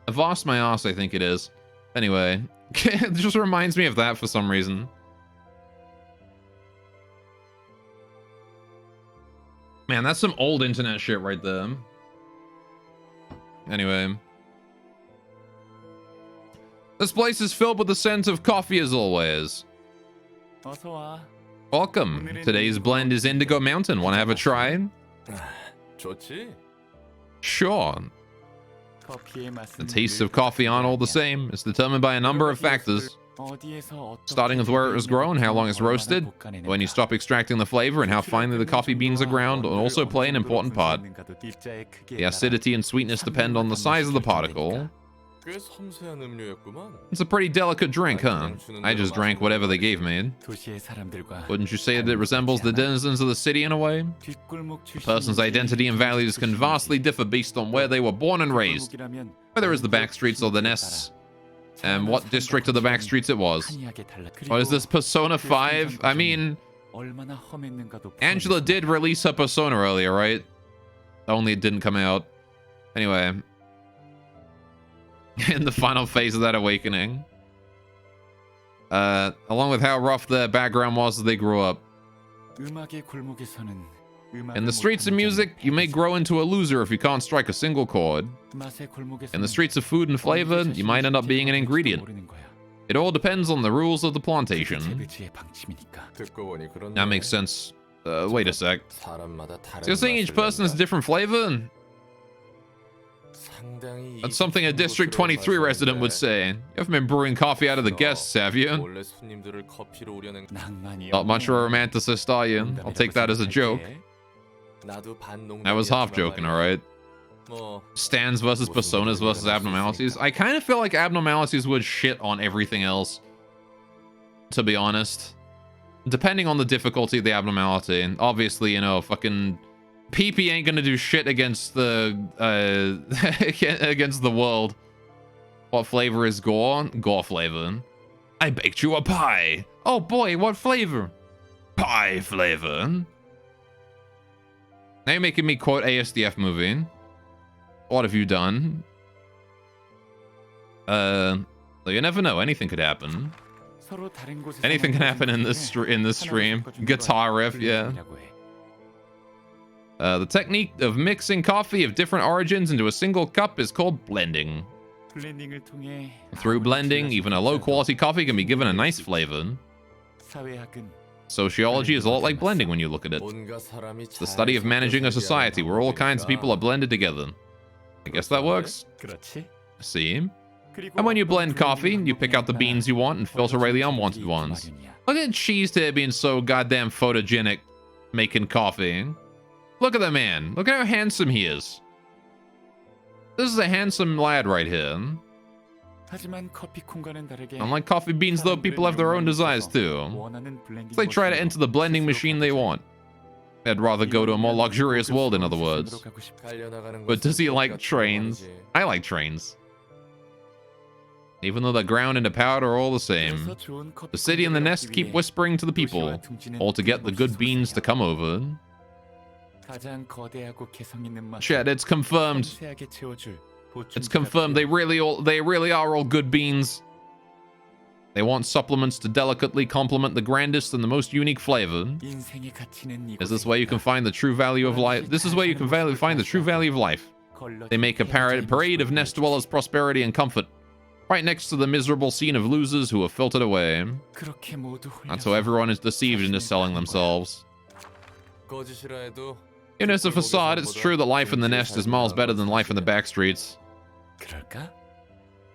Avast My Ass, I think it is. Anyway, it just reminds me of that for some reason. Man, that's some old internet shit right there. Anyway. This place is filled with the scent of coffee as always. Welcome. Today's blend is Indigo Mountain. Want to have a try? Sure. The tastes of coffee aren't all the same. It's determined by a number of factors. Starting with where it was grown, how long it's roasted, when you stop extracting the flavor, and how finely the coffee beans are ground will also play an important part. The acidity and sweetness depend on the size of the particle. It's a pretty delicate drink, huh? I just drank whatever they gave me. Wouldn't you say that it resembles the denizens of the city in a way? A person's identity and values can vastly differ based on where they were born and raised, whether it's the back streets or the nests, and what district of the back streets it was. Or is this Persona 5? I mean, Angela did release her Persona earlier, right? Only it didn't come out. Anyway. In the final phase of that awakening. Along with how rough their background was as they grew up. In the streets of music, you may grow into a loser if you can't strike a single chord. In the streets of food and flavor, you might end up being an ingredient. It all depends on the rules of the plantation. That makes sense. Wait a sec. So you're saying each person has a different flavor? That's something a District 23 resident would say. You haven't been brewing coffee out of the guests, have you? Not much of a romanticist, are you? I'll take that as a joke. I was half joking, alright? Stands versus personas versus abnormalities. I kind of feel like abnormalities would shit on everything else, to be honest. Depending on the difficulty of the abnormality. Obviously, you know, fucking PP ain't gonna do shit against the against the world. What flavor is gore? Gore flavor. I baked you a pie. Oh boy, what flavor? Pie flavor. Now you're making me quote ASDF movie. What have you done? You never know. Anything could happen. Anything can happen in this stream. Guitar riff, yeah. The technique of mixing coffee of different origins into a single cup is called blending. Through blending, even a low-quality coffee can be given a nice flavor. Sociology is a lot like blending when you look at it. It's the study of managing a society where all kinds of people are blended together. I guess that works. See? And when you blend coffee, you pick out the beans you want and filter away the unwanted ones. Look at Cheese here being so goddamn photogenic, making coffee. Look at that man. Look at how handsome he is. This is a handsome lad right here. Unlike coffee beans, though, people have their own desires too. If they try to enter the blending machine they want. They'd rather go to a more luxurious world, in other words. But does he like trains? I like trains. Even though the ground and the powder are all the same. The city and the nest keep whispering to the people, all to get the good beans to come over. Chat, it's confirmed. It's confirmed they really are all good beans. They want supplements to delicately complement the grandest and the most unique flavor. Is this where you can find the true value of life? This is where you can find the true value of life. They make a parade of nest dwellers' prosperity and comfort, right next to the miserable scene of losers who are filtered away. That's how everyone is deceived into selling themselves. You know, it's a facade. It's true that life in the nest is miles better than life in the back streets.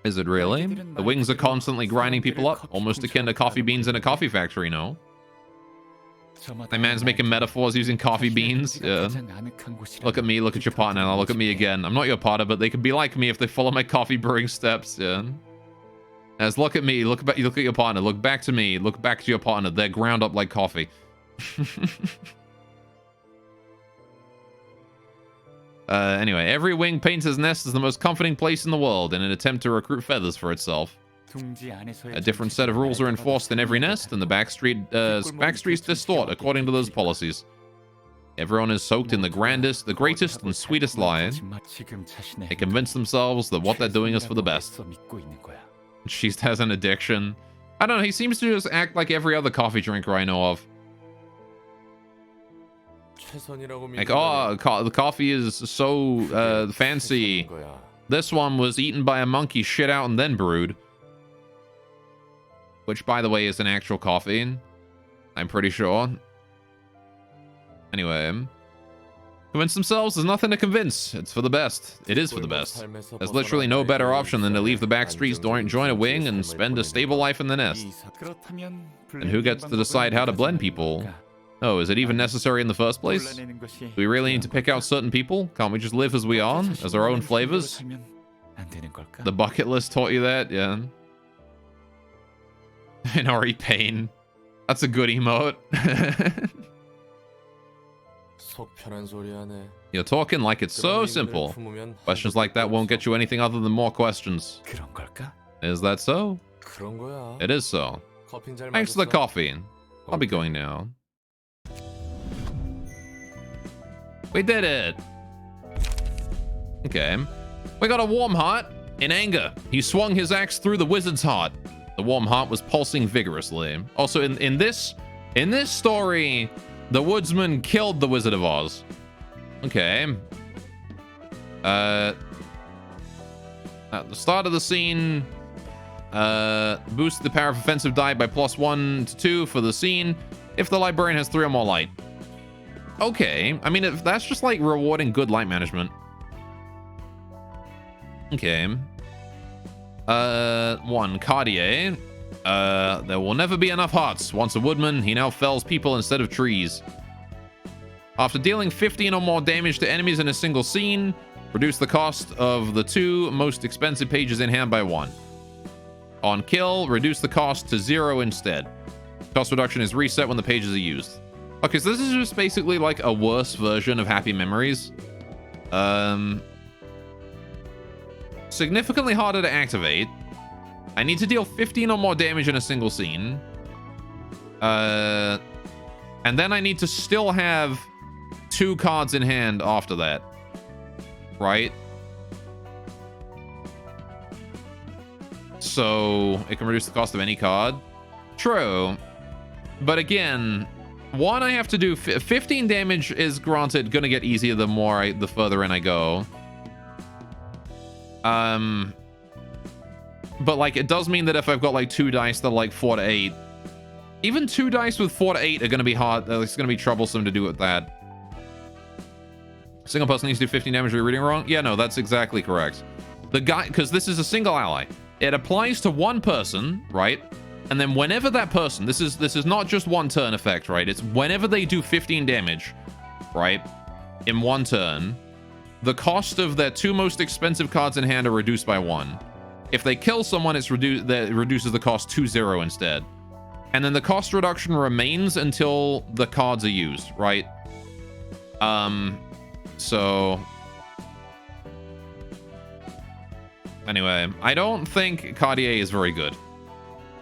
Is it really? The wings are constantly grinding people up, almost akin to coffee beans in a coffee factory, no? That man's making metaphors using coffee beans. Yeah. Look at me, look at your partner, now look at me again. I'm not your partner, but they could be like me if they follow my coffee brewing steps. Yeah. As look at me, look at your partner, look back to me, look back to your partner. They're ground up like coffee. Anyway, every wing paints his nest as the most comforting place in the world in an attempt to recruit feathers for itself. A different set of rules are enforced in every nest, and the backstreets distort according to those policies. Everyone is soaked in the greatest and sweetest lie. They convince themselves that what they're doing is for the best. She has an addiction. I don't know, he seems to just act like every other coffee drinker I know of. Like, oh, the coffee is so fancy. This one was eaten by a monkey, shit out, and then brewed. Which, by the way, is an actual coffee. I'm pretty sure. Anyway. Convince themselves there's nothing to convince. It's for the best. It is for the best. There's literally no better option than to leave the back streets, join a wing, and spend a stable life in the nest. And who gets to decide how to blend people? Oh, is it even necessary in the first place? Do we really need to pick out certain people? Can't we just live as we are, as our own flavors? The bucket list taught you that? Yeah. Inori Pain. That's a good emote. You're talking like it's so simple. Questions like that won't get you anything other than more questions. Is that so? It is so. Thanks for the coffee. I'll be going now. We did it. Okay. We got a warm heart. In anger, he swung his axe through the wizard's heart. The warm heart was pulsing vigorously. Also, in this story, the woodsman killed the Wizard of Oz. Okay. At the start of the scene, boost the power of offensive die by +1 to 2 for the scene if the librarian has 3 or more light. Okay, I mean, if that's just like rewarding good light management. Okay. 1. Cartier. There will never be enough hearts. Once a woodman, he now fells people instead of trees. After dealing 15 or more damage to enemies in a single scene, reduce the cost of the 2 most expensive pages in hand by 1. On kill, reduce the cost to 0 instead. Cost reduction is reset when the pages are used. Okay, so this is just basically like a worse version of Happy Memories. Significantly harder to activate. I need to deal 15 or more damage in a single scene. And then I need to still have 2 cards in hand after that. Right? So it can reduce the cost of any card. True. But again, 1, I have to do 15 damage is granted gonna get easier the further in I go. But like it does mean that if I've got like 2 dice that are like 4 to 8, even 2 dice with 4 to 8 are gonna be hard. It's gonna be troublesome to do with that. Single person needs to do 15 damage. Are you reading wrong? Yeah, no, that's exactly correct. The guy, because this is a single ally. It applies to 1 person, right? And then whenever that person, this is not just 1 turn effect, right? It's whenever they do 15 damage, right? In 1 turn, the cost of their 2 most expensive cards in hand are reduced by 1. If they kill someone, it reduces the cost to 0 instead. And then the cost reduction remains until the cards are used, right? So anyway, I don't think Cartier is very good.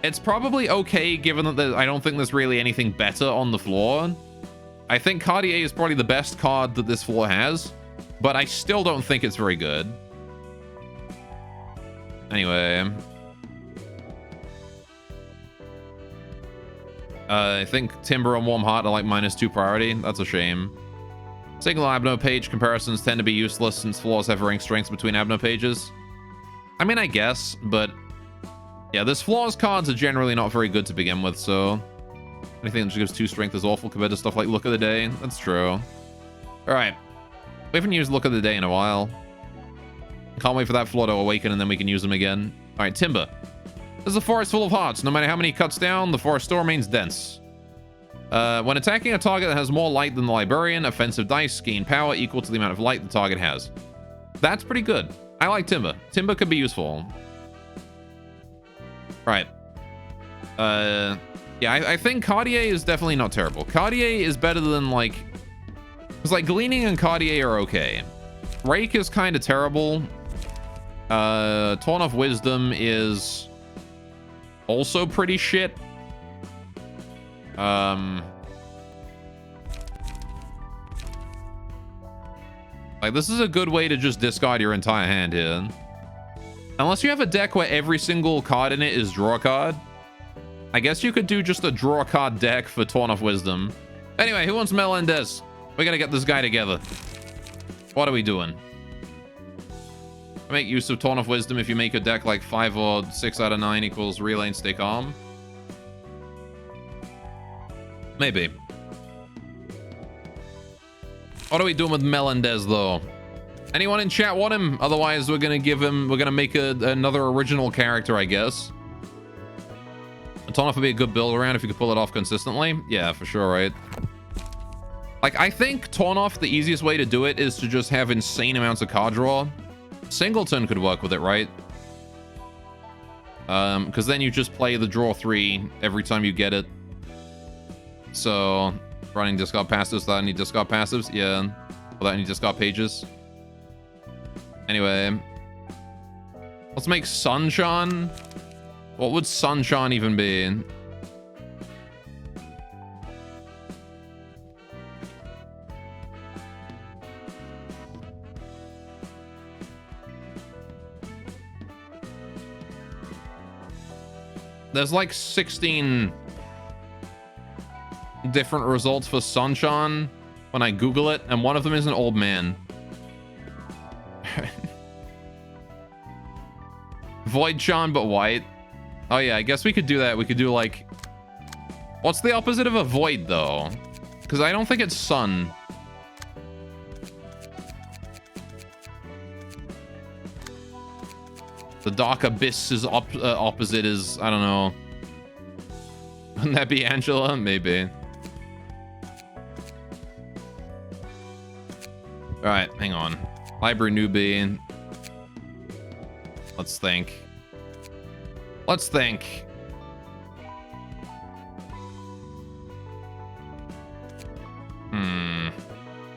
It's probably okay given that I don't think there's really anything better on the floor. I think Cartier is probably the best card that this floor has, but I still don't think it's very good. Anyway, I think Timber and Warm Heart are like -2 priority. That's a shame. Single Abno page comparisons tend to be useless since floors have rank strengths between Abno pages. I mean, I guess, but yeah, this floor's cards are generally not very good to begin with, so anything that just gives 2 strength is awful compared to stuff like Look of the Day. That's true. Alright. We haven't used Look of the Day in a while. Can't wait for that floor to awaken and then we can use them again. Alright, Timber. This is a forest full of hearts. No matter how many cuts down, the forest still remains dense. When attacking a target that has more light than the Librarian, offensive dice gain power equal to the amount of light the target has. That's pretty good. I like Timber. Timber could be useful. Right. Yeah, I think Cartier is definitely not terrible. Cartier is better than, like... Because, like, Gleaning and Cartier are okay. Rake is kind of terrible. Torn Off Wisdom is also pretty shit. Like, this is a good way to just discard your entire hand here. Unless you have a deck where every single card in it is draw a card. I guess you could do just a draw card deck for Torn Off Wisdom. Anyway, who wants Melendez? We gotta get this guy together. What are we doing? Make use of Torn Off Wisdom if you make a deck like 5 or 6 out of 9 equals Relay and Stay Calm. Maybe. What are we doing with Melendez, though? Anyone in chat want him? Otherwise, we're gonna make another original character, I guess. Torn Off would be a good build around if you could pull it off consistently. Yeah, for sure, right? Like, I think Torn Off, the easiest way to do it is to just have insane amounts of card draw. Singleton could work with it, right? Because then you just play the draw 3 every time you get it. So, running discard passives without any discard passives? Yeah. Without any discard pages. Anyway. Let's make Sunshine. What would Sunshine even be? There's like 16 different results for Sunshine when I Google it, and one of them is an old man. Void Chan, but white. Oh yeah, I guess we could do that. We could do like... What's the opposite of a void, though? Because I don't think it's sun. The Dark Abyss's opposite is, I don't know. Wouldn't that be Angela? Maybe. Alright, hang on. Library newbie. Let's think. Let's think.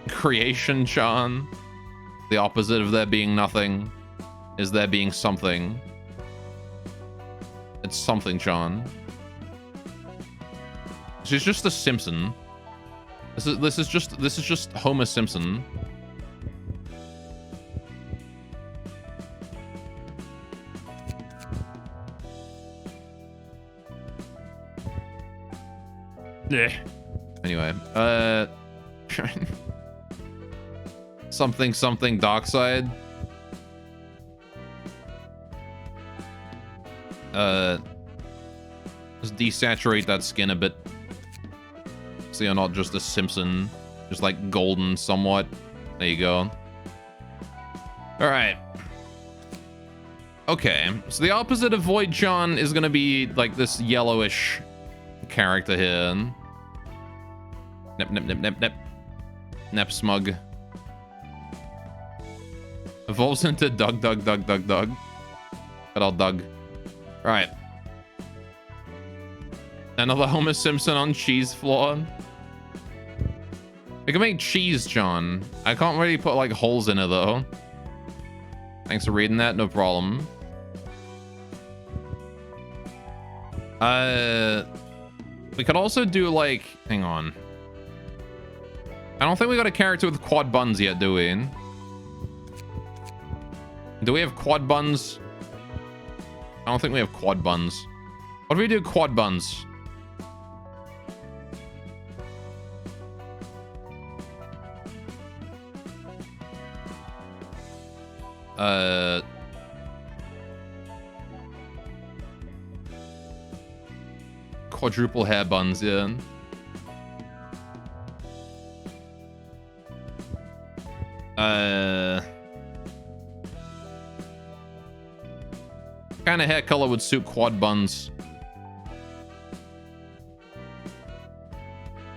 Creation, Sean. The opposite of there being nothing is there being something. It's something, Sean. She's just a Simpson. This is just Homer Simpson. Yeah. Anyway, something dark side. Just desaturate that skin a bit. So you're not just a Simpson, just like golden somewhat. There you go. All right. Okay, so the opposite of Void John is gonna be like this yellowish character here. Nep. Nep smug. Evolves into Doug. Good old Doug. Alright. Another Homer Simpson on cheese floor. We can make cheese, John. I can't really put like holes in it though. Thanks for reading that, no problem. We could also do like, hang on. I don't think we got a character with quad buns yet, do we? Do we have quad buns? I don't think we have quad buns. What do we do quad buns? Quadruple hair buns, yeah. Kind of hair color would suit quad buns?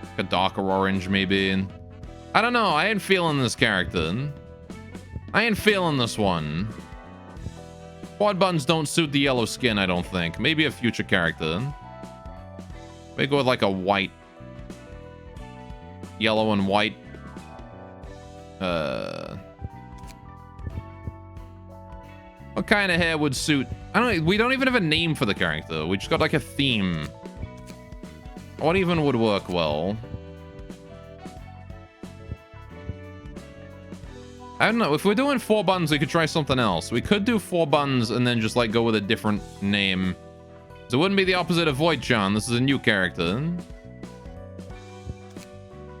Like a darker orange, maybe. I don't know. I ain't feeling this character. I ain't feeling this one. Quad buns don't suit the yellow skin, I don't think. Maybe a future character. Maybe go with like a white. Yellow and white. What kind of hair would suit? I don't know. We don't even have a name for the character. We just got like a theme. What even would work well? I don't know. If we're doing 4 buns, we could try something else. We could do 4 buns and then just like go with a different name. So it wouldn't be the opposite of Void John. This is a new character.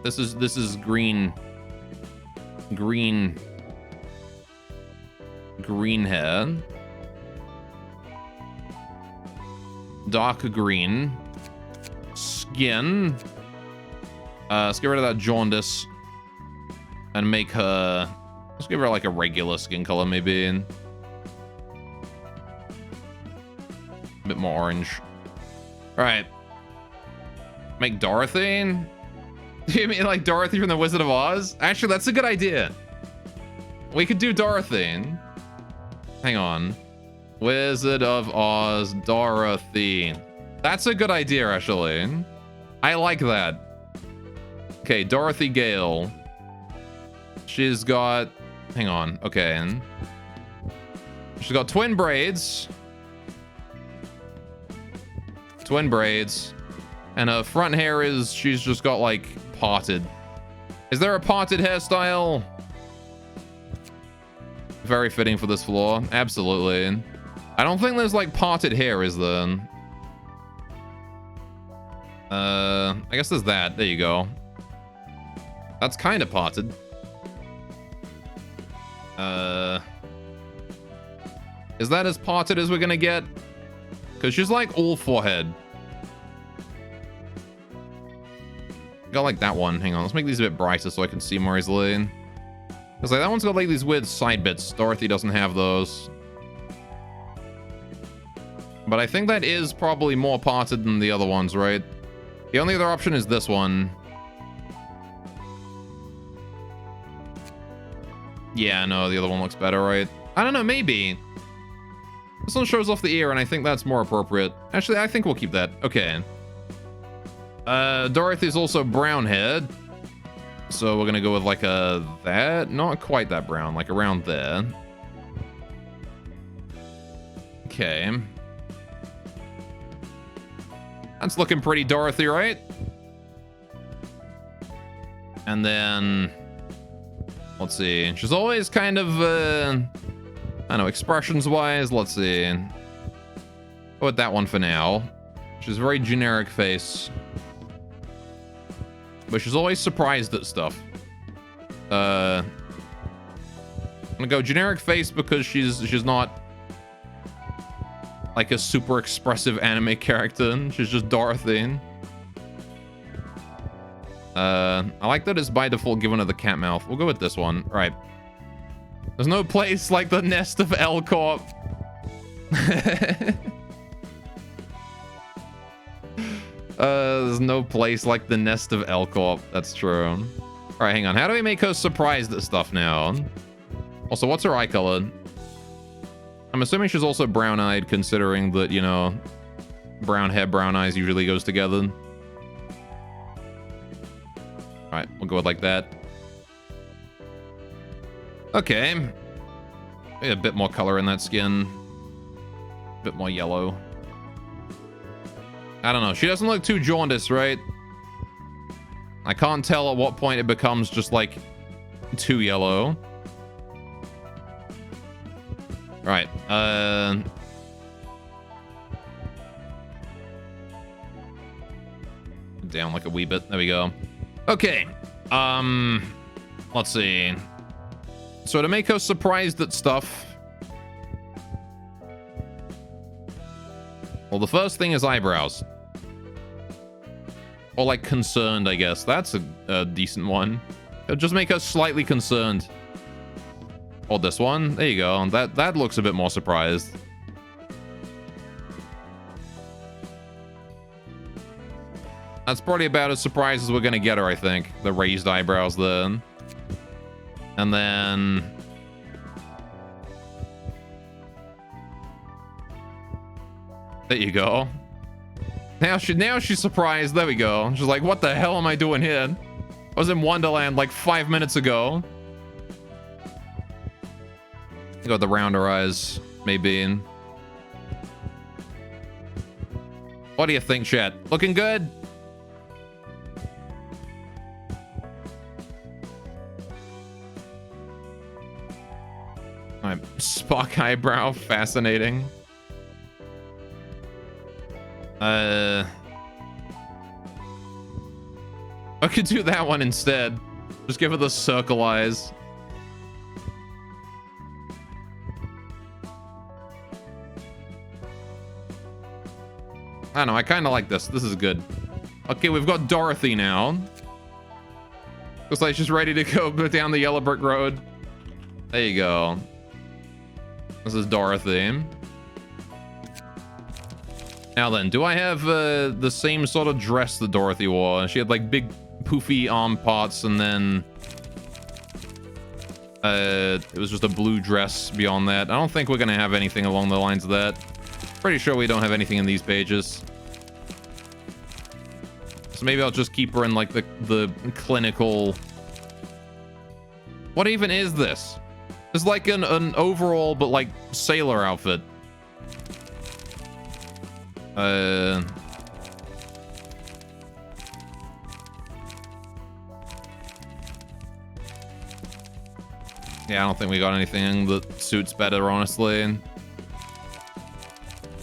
This is green hair. Dark green. Skin. Let's get rid of that jaundice. And make her... Let's give her like a regular skin color, maybe. A bit more orange. Alright. Make Dorothy? Do you mean like Dorothy from the Wizard of Oz? Actually, that's a good idea. We could do Dorothy. Hang on. Wizard of Oz, Dorothy. That's a good idea, actually. I like that. Okay, Dorothy Gale. She's got... Hang on. Okay. She's got twin braids. Twin braids. And her front hair is... She's just got, like, parted. Is there a parted hairstyle? Very fitting for this floor. Absolutely. I don't think there's, like, parted hair, is there? I guess there's that. There you go. That's kind of parted. Is that as parted as we're gonna get? Because she's like all forehead. Got like that one. Hang on, let's make these a bit brighter so I can see more easily. Because like that one's got like these weird side bits. Dorothy doesn't have those. But I think that is probably more parted than the other ones, right? The only other option is this one. Yeah, no, the other one looks better, right? I don't know, maybe. This one shows off the ear, and I think that's more appropriate. Actually, I think we'll keep that. Okay. Dorothy's also brown-haired. So we're gonna go with like a... that? Not quite that brown, like around there. Okay. That's looking pretty Dorothy, right? And then... let's see. She's always kind of, I don't know, expressions-wise. Let's see. Go with that one for now. She's a very generic face. But she's always surprised at stuff. I'm gonna go generic face because she's not like a super expressive anime character. She's just Dorothy. I like that it's by default given her the cat mouth. We'll go with this one. All right. There's no place like the nest of L Corp. There's no place like the nest of L Corp. That's true. All right, hang on. How do we make her surprised at stuff now? Also, what's her eye color? I'm assuming she's also brown-eyed, considering that, you know, brown hair, brown eyes usually goes together. Alright, we'll go with like that. Okay. A bit more color in that skin. A bit more yellow. I don't know. She doesn't look too jaundiced, right? I can't tell at what point it becomes just, like, too yellow. Alright, down like a wee bit. There we go. Okay. Let's see. So to make her surprised at stuff... well, the first thing is eyebrows. Or, like, concerned, I guess. That's a decent one. It'll just make us slightly concerned. Or this one. There you go. That looks a bit more surprised. That's probably about as surprised as we're gonna get her, I think. The raised eyebrows there. And then... there you go. Now she's surprised. There we go. She's like, what the hell am I doing here? I was in Wonderland like 5 minutes ago. Got the rounder eyes, maybe. What do you think, chat? Looking good? Alright, Spock eyebrow, fascinating. I could do that one instead. Just give her the circle eyes. I don't know, I kind of like this. This is good. Okay, we've got Dorothy now. Looks like she's ready to go down the yellow brick road. There you go. This is Dorothy. Now then, do I have the same sort of dress that Dorothy wore? She had like big poofy arm parts, and then it was just a blue dress beyond that. I don't think we're gonna have anything along the lines of that. Pretty sure we don't have anything in these pages. So maybe I'll just keep her in like the clinical... what even is this? It's like an overall, but like sailor outfit. Yeah, I don't think we got anything that suits better, honestly.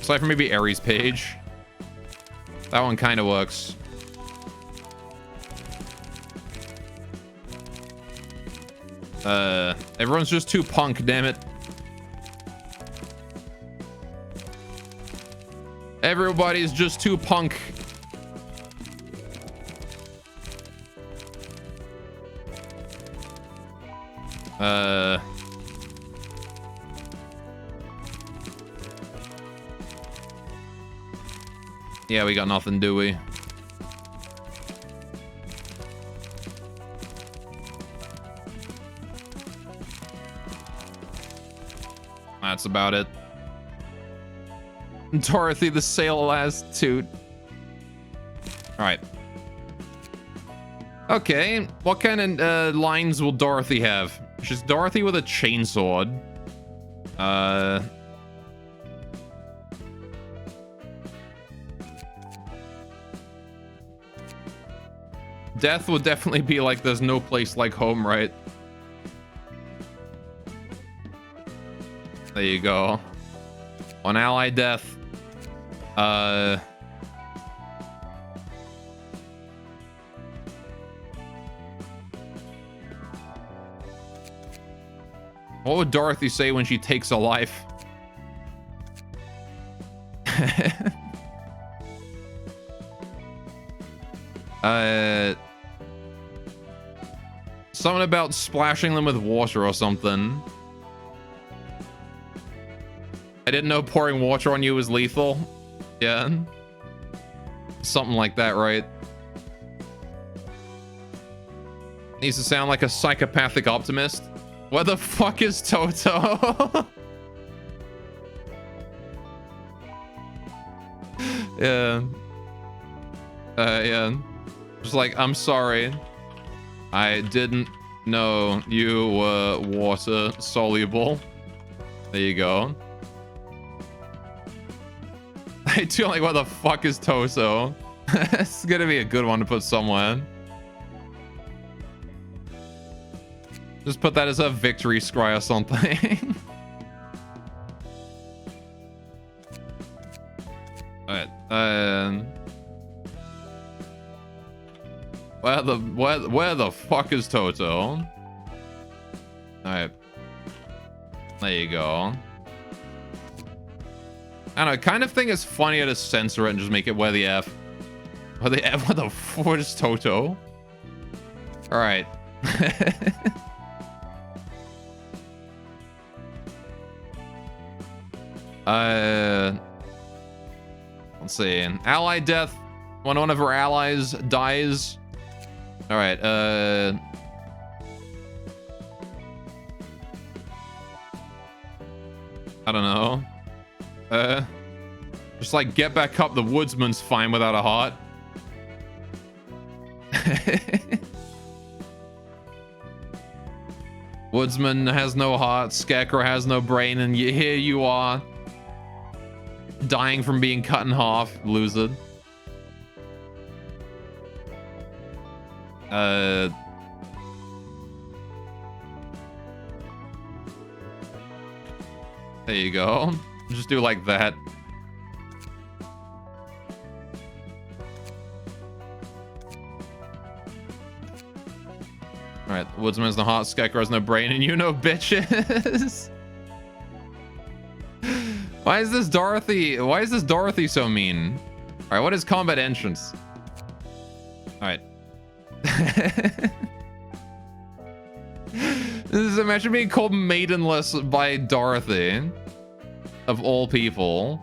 Aside from maybe Aries' page. That one kind of works. Everyone's just too punk, damn it. Everybody's just too punk. Yeah, we got nothing, do we? That's about it. Dorothy the sail last toot. Alright. Okay, what kind of lines will Dorothy have? She's Dorothy with a chainsaw. Death would definitely be like there's no place like home, right? There you go. On ally death. What would Dorothy say when she takes a life? Something about splashing them with water or something. I didn't know pouring water on you was lethal. Yeah. Something like that, right? Needs to sound like a psychopathic optimist. Where the fuck is Toto? Yeah. Yeah. Just like, I'm sorry. I didn't know you were water soluble. There you go. I do like, what the fuck is Toso? It's gonna be a good one to put somewhere. Just put that as a victory scry or something. Alright, where the fuck is Toto? Alright. There you go. I don't know, I kind of think it's funnier to censor it and just make it where the F. Where the F? What the fuck is Toto? Alright. Let's see. Ally death. When one of our allies dies. Alright, I don't know. Just like get back up, the woodsman's fine without a heart. Woodsman has no heart, Scarecrow has no brain, and here you are. Dying from being cut in half, loser. There you go. Just do like that. Alright, Woodsman has no heart, Scarecrow has no brain, and you know bitches. Why is this Dorothy so mean? Alright, what is combat entrance? Alright. This is, imagine being called maidenless by Dorothy. Of all people.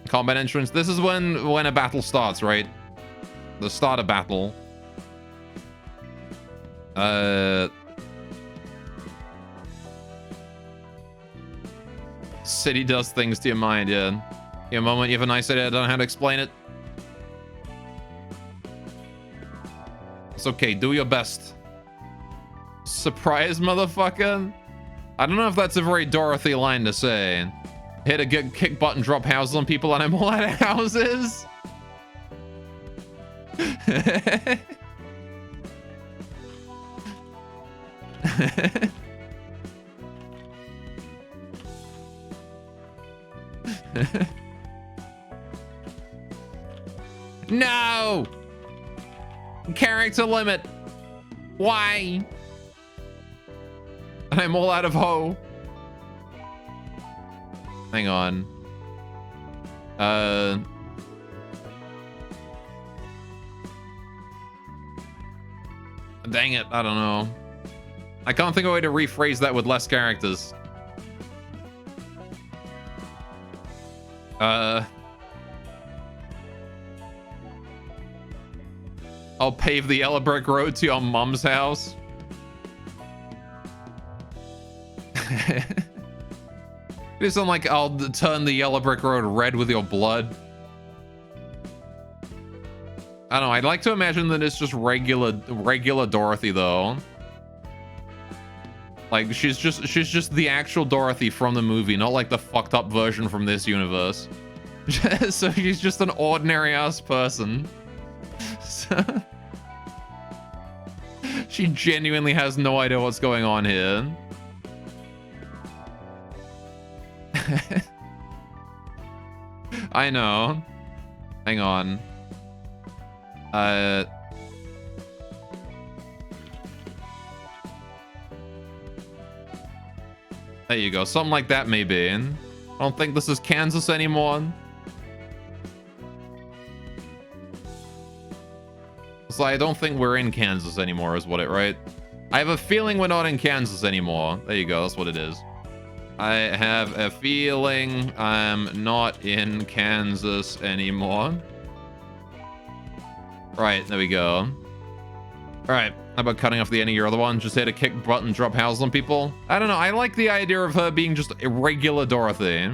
Combat entrance. This is when a battle starts, right? The start of battle. City does things to your mind, yeah. Yeah, a moment, you have a nice idea, I don't know how to explain it. It's okay, do your best. Surprise, motherfucker? I don't know if that's a very Dorothy line to say. Hit a good kick button, drop houses on people, and I'm all out of houses. No! Character limit. Why? I'm all out of hoe. Hang on. Dang it, I don't know. I can't think of a way to rephrase that with less characters. I'll pave the yellow brick road to your mom's house. It sound like I'll turn the yellow brick road red with your blood. I don't know. I'd like to imagine that it's just regular Dorothy though. Like she's just the actual Dorothy from the movie, not like the fucked up version from this universe. So she's just an ordinary ass person. So she genuinely has no idea what's going on here. I know. Hang on. There you go. Something like that, maybe. I don't think this is Kansas anymore. So I don't think we're in Kansas anymore, is what it, right? I have a feeling we're not in Kansas anymore. There you go. That's what it is. I have a feeling I'm not in Kansas anymore. Right, there we go. All right, how about cutting off the end of your other one? Just hit a kick button, drop houses on people. I don't know. I like the idea of her being just a regular Dorothy.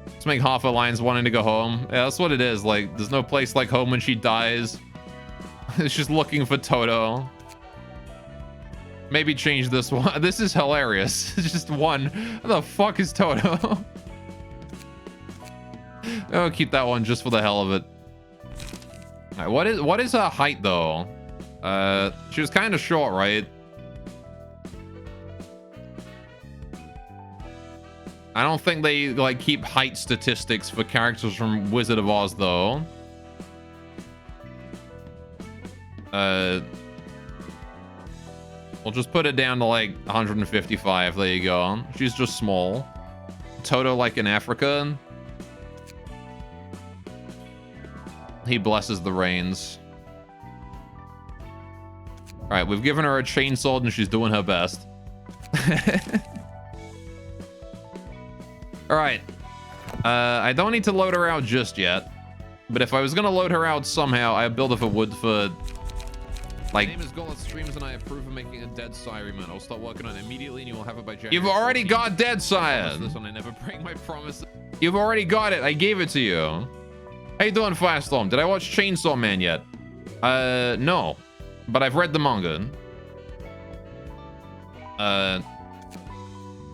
Let's make half her lines wanting to go home. Yeah, that's what it is. Like, there's no place like home when she dies. It's just looking for Toto. Maybe change this one. This is hilarious. It's just one. What the fuck is Toto? I'll keep that one just for the hell of it. All right, what is her height though? She was kind of short, right? I don't think they like keep height statistics for characters from Wizard of Oz though. We'll just put it down to like 155. There you go. She's just small. Toto like in Africa. He blesses the rains. All right, we've given her a chainsaw and she's doing her best. All right. I don't need to load her out just yet. But if I was going to load her out somehow, I build up a wood for... Like, my name is Golot Streams and I approve of making a Dead Sire man. I'll start working on it immediately and you will have it by January. You've already got Dead Sire. This one I never break my promise. You've already got it. I gave it to you. How you doing, Firestorm? Did I watch Chainsaw Man yet? No. But I've read the manga. How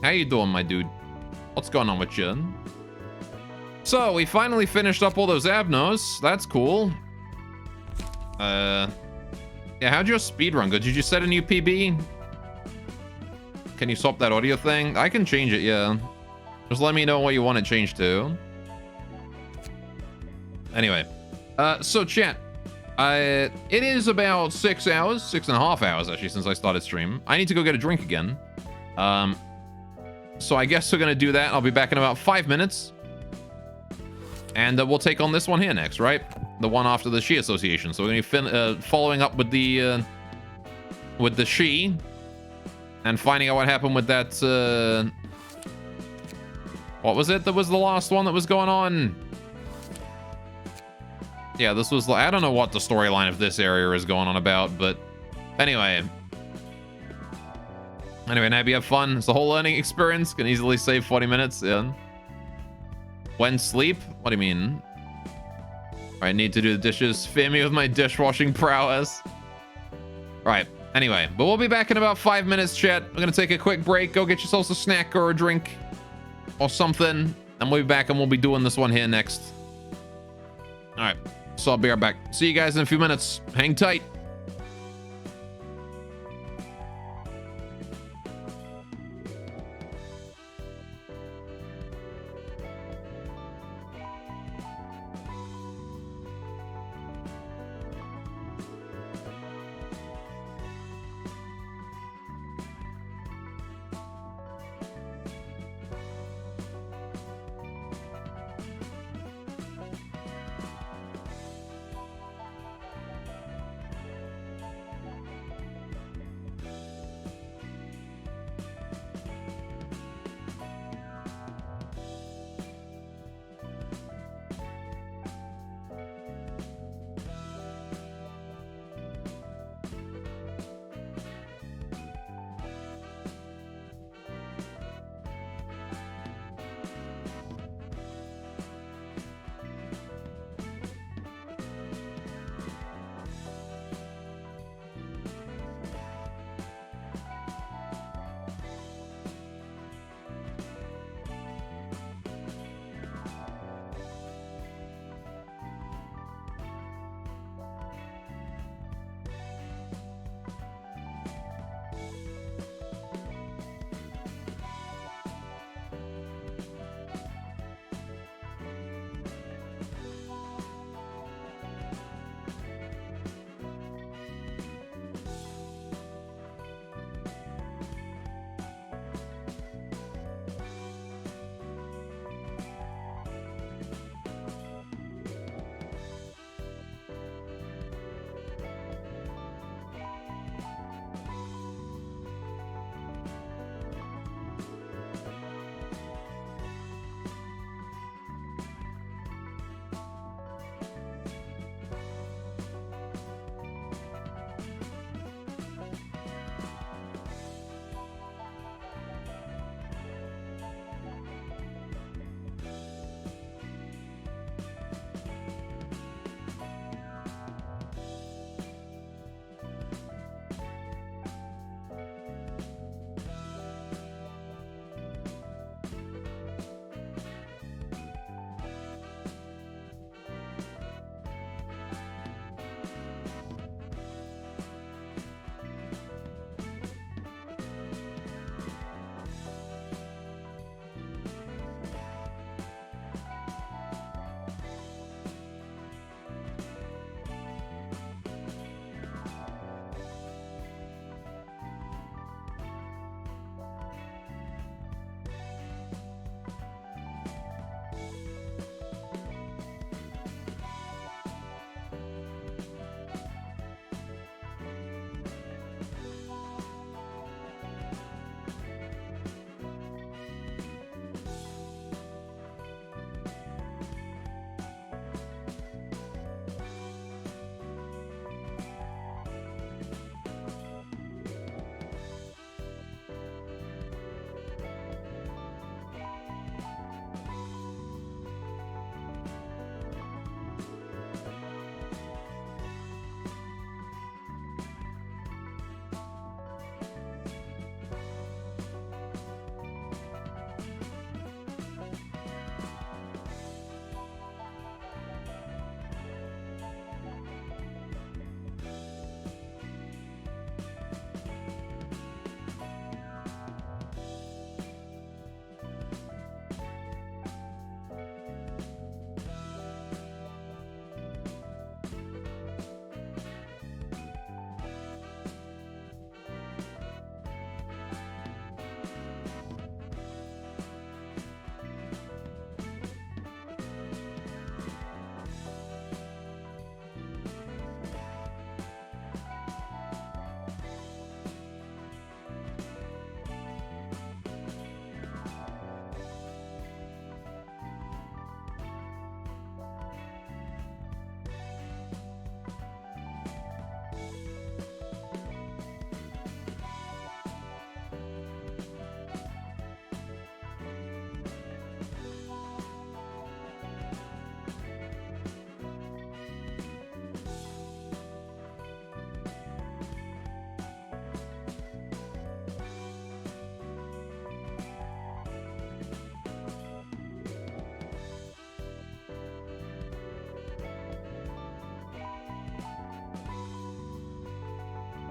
you doing, my dude? What's going on with you? So, we finally finished up all those Abnos. That's cool. Yeah, how'd your speedrun go? Did you set a new PB? Can you swap that audio thing? I can change it, yeah. Just let me know what you want it changed to. Anyway, so chat. It is about 6 hours, 6.5 hours actually, since I started stream. I need to go get a drink again. So I guess we're gonna do that. I'll be back in about 5 minutes. And we'll take on this one here next, right? The one after the She Association. So we're gonna be following up with the She. And finding out what happened with that, what was it that was the last one that was going on? Yeah, this was... I don't know what the storyline of this area is going on about, but... Anyway, Nabby, have fun. It's a whole learning experience. Can easily save 40 minutes. Yeah. When sleep? What do you mean? I need to do the dishes. Fear me with my dishwashing prowess. Right. Anyway, but we'll be back in about 5 minutes, chat. We're going to take a quick break. Go get yourselves a snack or a drink or something. And we'll be back and we'll be doing this one here next. All right. So I'll be right back. See you guys in a few minutes. Hang tight.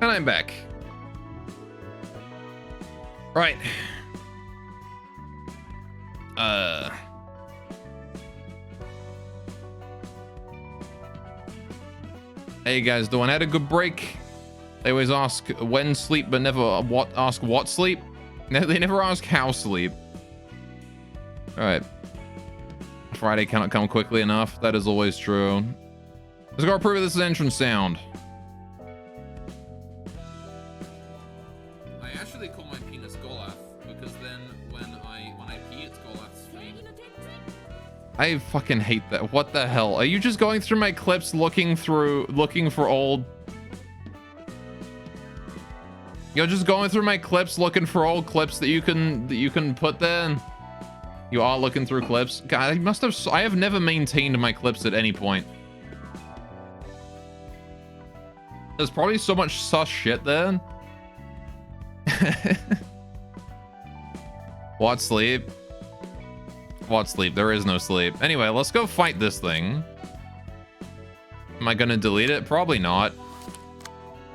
And I'm back. Right. Hey guys, doing? Had a good break? They always ask when sleep, but never ask what sleep. They never ask how sleep. All right. Friday cannot come quickly enough. That is always true. Let's go approve of this entrance sound. I actually call my penis Golaf because then when I pee, it's Golaf's feet. I fucking hate that. What the hell? Are you just going through my clips looking for old? You're just going through my clips looking for old clips that you can put there. You are looking through clips. God, I have never maintained my clips at any point. There's probably so much sus shit there. What sleep? What sleep? There is no sleep. Anyway, let's go fight this thing. Am I gonna delete it? Probably not.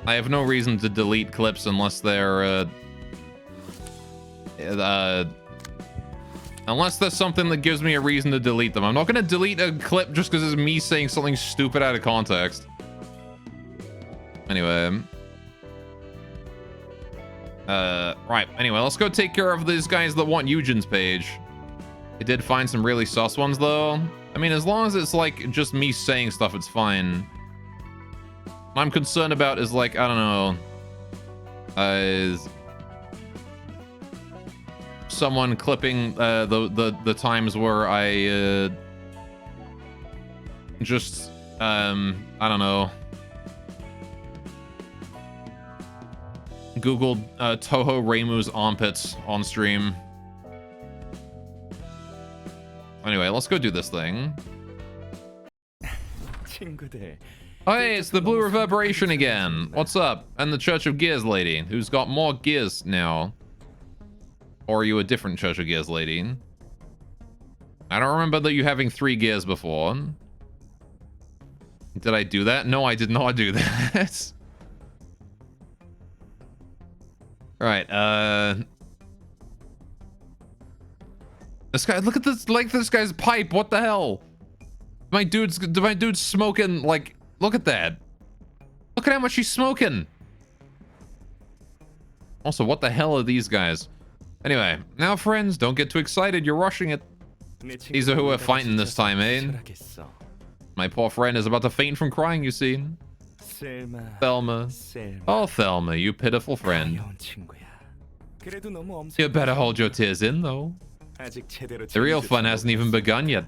I have no reason to delete clips unless they're unless there's something that gives me a reason to delete them. I'm not gonna delete a clip just because it's me saying something stupid out of context. Anyway. Right. Anyway, let's go take care of these guys that want Eugen's page. I did find some really sus ones though. I mean, as long as it's like just me saying stuff, it's fine. What I'm concerned about is like, I don't know, someone clipping the times where I just I don't know, Googled Toho Reimu's armpits on stream. Anyway, let's go do this thing. Oh, hey, it's the Blue Reverberation again. What's up? And the Church of Gears lady, who's got more gears now. Or are you a different Church of Gears lady? I don't remember that you having 3 gears before. Did I do that? No, I did not do that. Alright, this guy, look at this, like this guy's pipe. What the hell? My dude's smoking, like, look at that. Look at how much he's smoking. Also, what the hell are these guys? Anyway, now friends, don't get too excited. You're rushing it. These are who we're fighting this time, eh? My poor friend is about to faint from crying, you see. Thelma. Oh, Thelma, you pitiful friend. You better hold your tears in, though. The real fun hasn't even begun yet.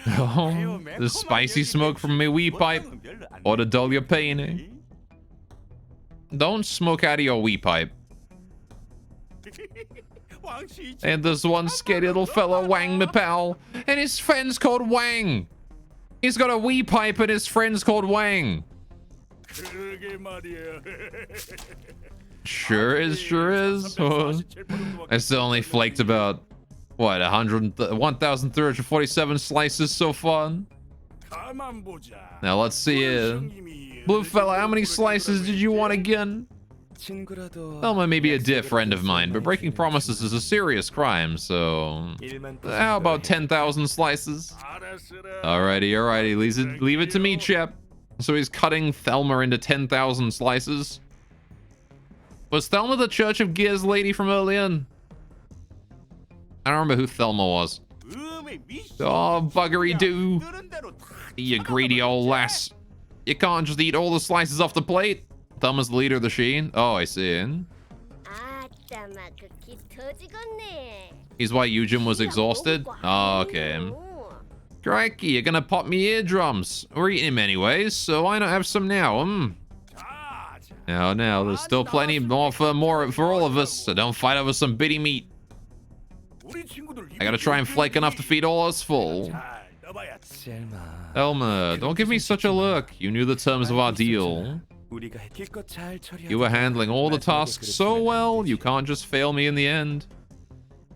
Oh, the spicy smoke from my wee pipe. Or to dull your pain, eh? Don't smoke out of your wee pipe. And there's one scared little fella, Wang, my pal. And his friend's called Wang. He's got a wee pipe and his friend's called Wang. Sure is, sure is. Oh, I still only flaked about, what, 1,347 slices so far? Now let's see it. Blue fella, how many slices did you want again? Thelma may be a dear friend of mine, but breaking promises is a serious crime, so... How about 10,000 slices? Alrighty, leave it to me, chap. So he's cutting Thelma into 10,000 slices. Was Thelma the Church of Gears lady from earlier? I don't remember who Thelma was. Oh, buggery do. You greedy old lass. You can't just eat all the slices off the plate. Thelma's the leader of the Sheen. Oh, I see. He's why Eugen was exhausted? Oh, okay. Crikey, you're gonna pop me eardrums. We're eating him anyways, so why not have some now? Now, there's still plenty more for all of us, so don't fight over some bitty meat. I gotta try and flake enough to feed all us full. Thelma, don't give me such a look. You knew the terms of our deal. You were handling all the tasks so well, you can't just fail me in the end.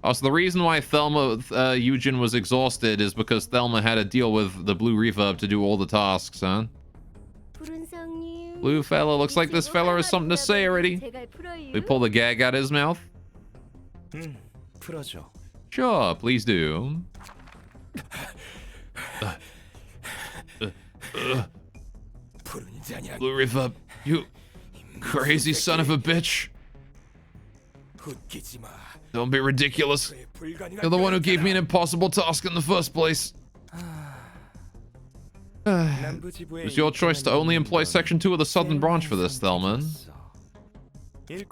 Also, the reason why Thelma, Eugen was exhausted is because Thelma had to deal with the blue reverb to do all the tasks, huh? Blue fella, looks like this fella has something to say already. We pull the gag out of his mouth. Sure, please do. Blue River, you crazy son of a bitch. Don't be ridiculous. You're the one who gave me an impossible task in the first place. It's your choice to only employ Section 2 of the Southern Branch for this, Thelma. You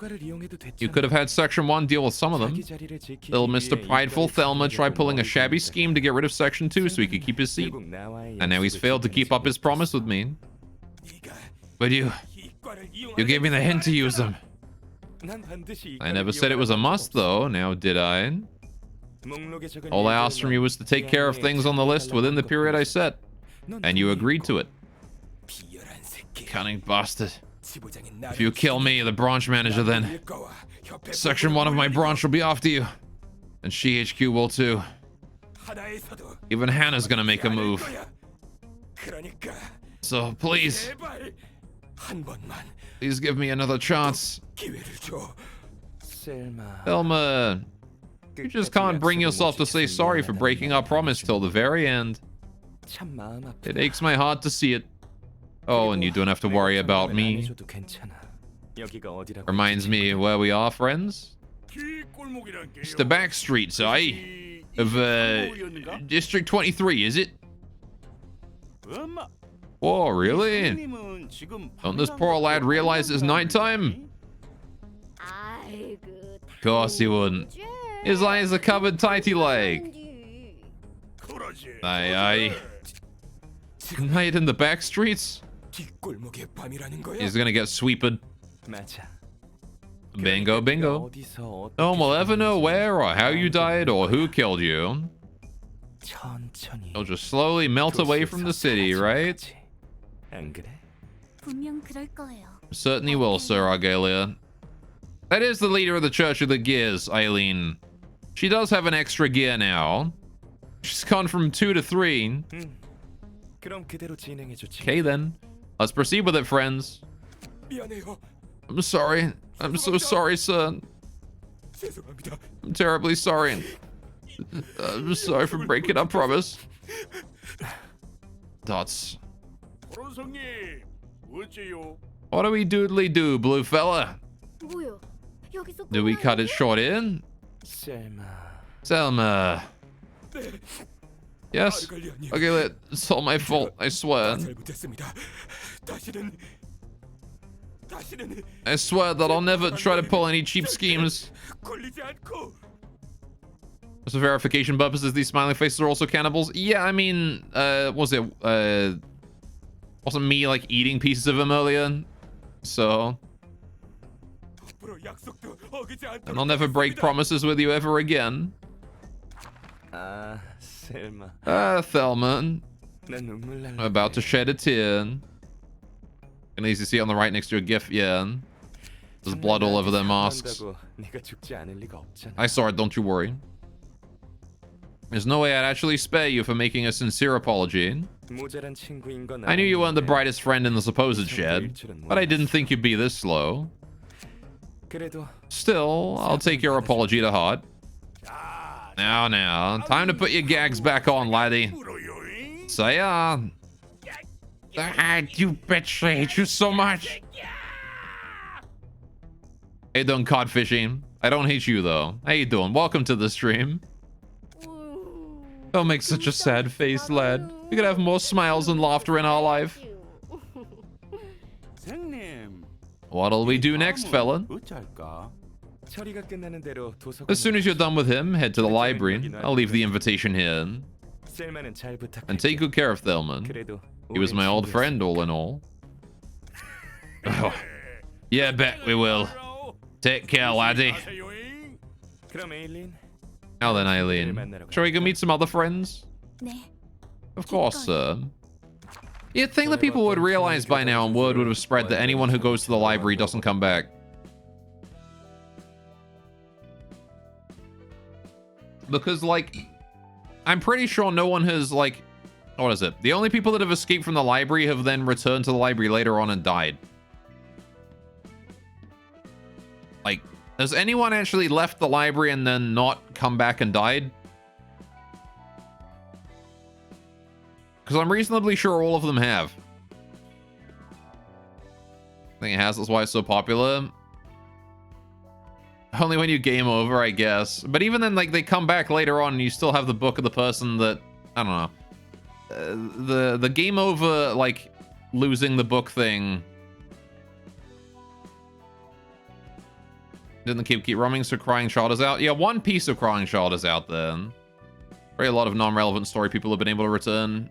could have had Section 1 deal with some of them. Little Mr. Prideful Thelma tried pulling a shabby scheme to get rid of Section 2 so he could keep his seat. And now he's failed to keep up his promise with me. But you gave me the hint to use them. I never said it was a must, though, now did I? All I asked from you was to take care of things on the list within the period I set. And you agreed to it. Cunning bastard. If you kill me, the branch manager, then Section 1 of my branch will be after you. And CHQ will too. Even Hannah's gonna make a move. So please give me another chance. Thelma, you just can't bring yourself to say sorry for breaking our promise till the very end. It aches my heart to see it. Oh, and you don't have to worry about me. Reminds me where we are, friends. It's the back streets, of District 23, is it? Oh, really? Don't this poor lad realize it's nighttime? Of course he wouldn't. His eyes are covered tighty like. Aye. Night in the back streets? He's gonna get sweeped. Bingo, bingo. No one will ever know where or how you died or who killed you. You'll just slowly melt away from the city, right? Certainly will, Sir Argalia. That is the leader of the Church of the Gears, Eileen. She does have an extra gear now. She's gone from 2 to 3. Okay then. Let's proceed with it, friends. I'm sorry. I'm so sorry, sir. I'm terribly sorry. I'm sorry for breaking our promise. Dots. What do we doodly do, blue fella? Do we cut it short in? Selma. Yes? Okay, it's all my fault, I swear. I swear that I'll never try to pull any cheap schemes. For verification purposes, these smiling faces are also cannibals? Yeah, I mean, wasn't me, like, eating pieces of them earlier? So... And I'll never break promises with you ever again. Thelma. I'm about to shed a tear. You can easily see on the right next to a gif, yeah. There's blood all over their masks. I saw it, don't you worry. There's no way I'd actually spare you for making a sincere apology. I knew you weren't the brightest friend in the supposed shed, but I didn't think you'd be this slow. Still, I'll take your apology to heart. Now, time to put your gags back on, laddie. So yeah. You bitch, I hate you so much. Hey, doing codfishing. I don't hate you though. How you doing? Welcome to the stream. Don't make such a sad face, lad. We could have more smiles and laughter in our life. What'll we do next, fella? As soon as you're done with him, head to the library. I'll leave the invitation here. And take good care of Thelma. He was my old friend, all in all. Oh. Yeah, bet we will. Take care, laddie. Now then, Eileen. Shall we go meet some other friends? Of course, sir. You'd think that people would realize by now and word would have spread that anyone who goes to the library doesn't come back. Because, like, I'm pretty sure no one has, like, what is it? The only people that have escaped from the library have then returned to the library later on and died. Has anyone actually left the library and then not come back and died? Because I'm reasonably sure all of them have. I think it has, that's why it's so popular. Only when you game over, I guess. But even then, like, they come back later on and you still have the book of the person that... I don't know. The game over, like, losing the book thing... Didn't keep roaming, so Crying Child is out. Yeah, one piece of Crying Child is out there. Very a lot of non-relevant story people have been able to return.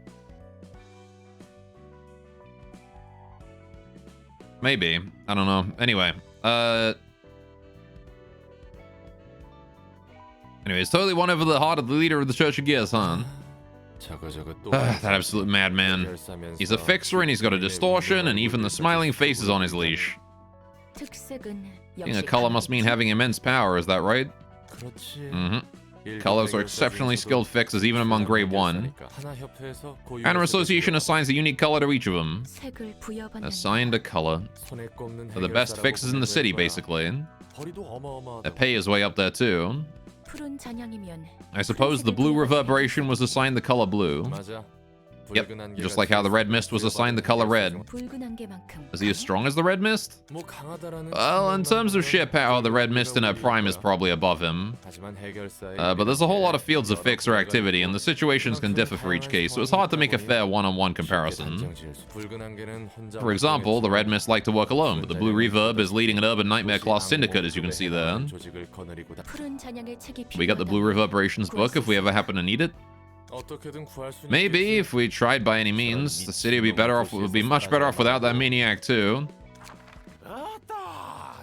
Maybe. I don't know. Anyway. Anyways, totally won over the heart of the leader of the Church of Gears, huh? That absolute madman. He's a fixer and he's got a distortion and even the smiling face is on his leash. Being a color must mean having immense power, is that right? Mm-hmm. Colors are exceptionally skilled fixers even among grade 1. And our association assigns a unique color to each of them. Assigned a color. They're the best fixers in the city, basically. Their pay is way up there, too. I suppose the blue reverberation was assigned the color blue. Yep, just like how the red mist was assigned the color red. Is he as strong as the red mist? Well, in terms of sheer power, the red mist in her prime is probably above him. But there's a whole lot of fields of fixer activity, and the situations can differ for each case, so it's hard to make a fair one-on-one comparison. For example, the red mist like to work alone, but the blue reverb is leading an urban nightmare class syndicate, as you can see there. We got the blue reverberations book if we ever happen to need it. Maybe if we tried by any means, the city would be better off. Would be much better off without that maniac too.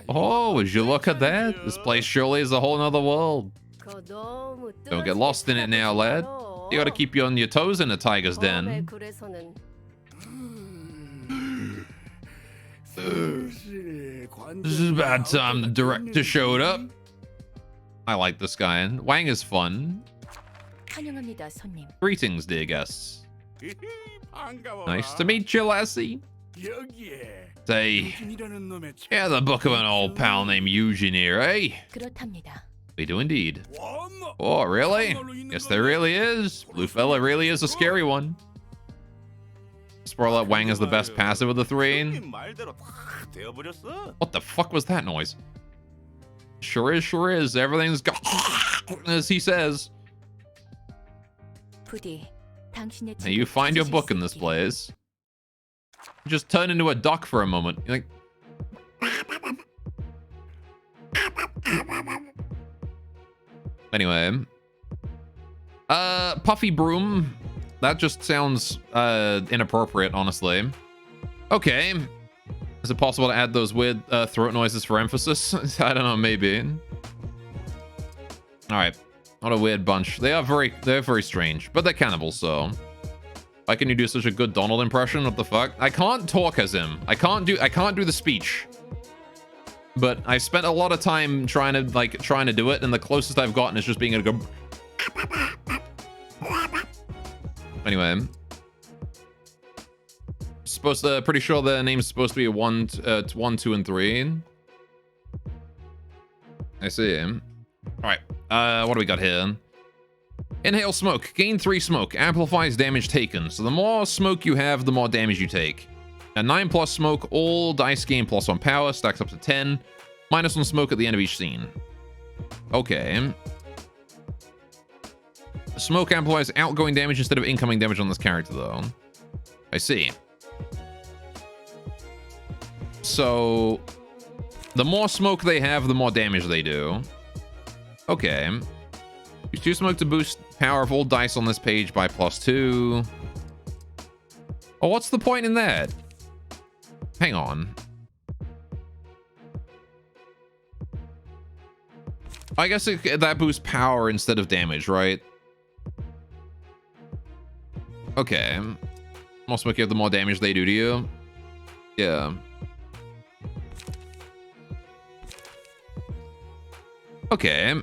Oh, would you look at that? This place surely is a whole nother world. Don't get lost in it now, lad. You gotta keep you on your toes in a tiger's den. This is about time the director showed up. I like this guy. Wang is fun. Greetings, dear guests. Nice to meet you, lassie. Say, yeah, the book of an old pal named Eugene here, eh? We do indeed. Oh, really? Yes, there really is. Blue fella really is a scary one. Spoiler, Wang is the best passive of the three. What the fuck was that noise? Sure is, sure is. Everything's got as he says. Now you find your book in this place. Just turn into a duck for a moment. You're like... Anyway. Puffy Broom. That just sounds inappropriate, honestly. Okay. Is it possible to add those weird throat noises for emphasis? I don't know, maybe. Alright. What a weird bunch. They're very strange, but they're cannibals, so. Why can you do such a good Donald impression? What the fuck? I can't talk as him. I can't do the speech. But I spent a lot of time trying to do it, and the closest I've gotten is just being able to go. Anyway. Pretty sure their name's supposed to be 1, 2, and 3. I see. Alright. What do we got here? Inhale smoke. Gain 3 smoke. Amplifies damage taken. So the more smoke you have, the more damage you take. At 9+ smoke, all dice gain +1 power. Stacks up to 10. -1 smoke at the end of each scene. Okay. Smoke amplifies outgoing damage instead of incoming damage on this character, though. I see. So, the more smoke they have, the more damage they do. Okay. Use 2 smoke to boost power of all dice on this page by +2. Oh, what's the point in that? Hang on. I guess that boosts power instead of damage, right? Okay. More smoke you have, the more damage they do to you. Yeah. Okay.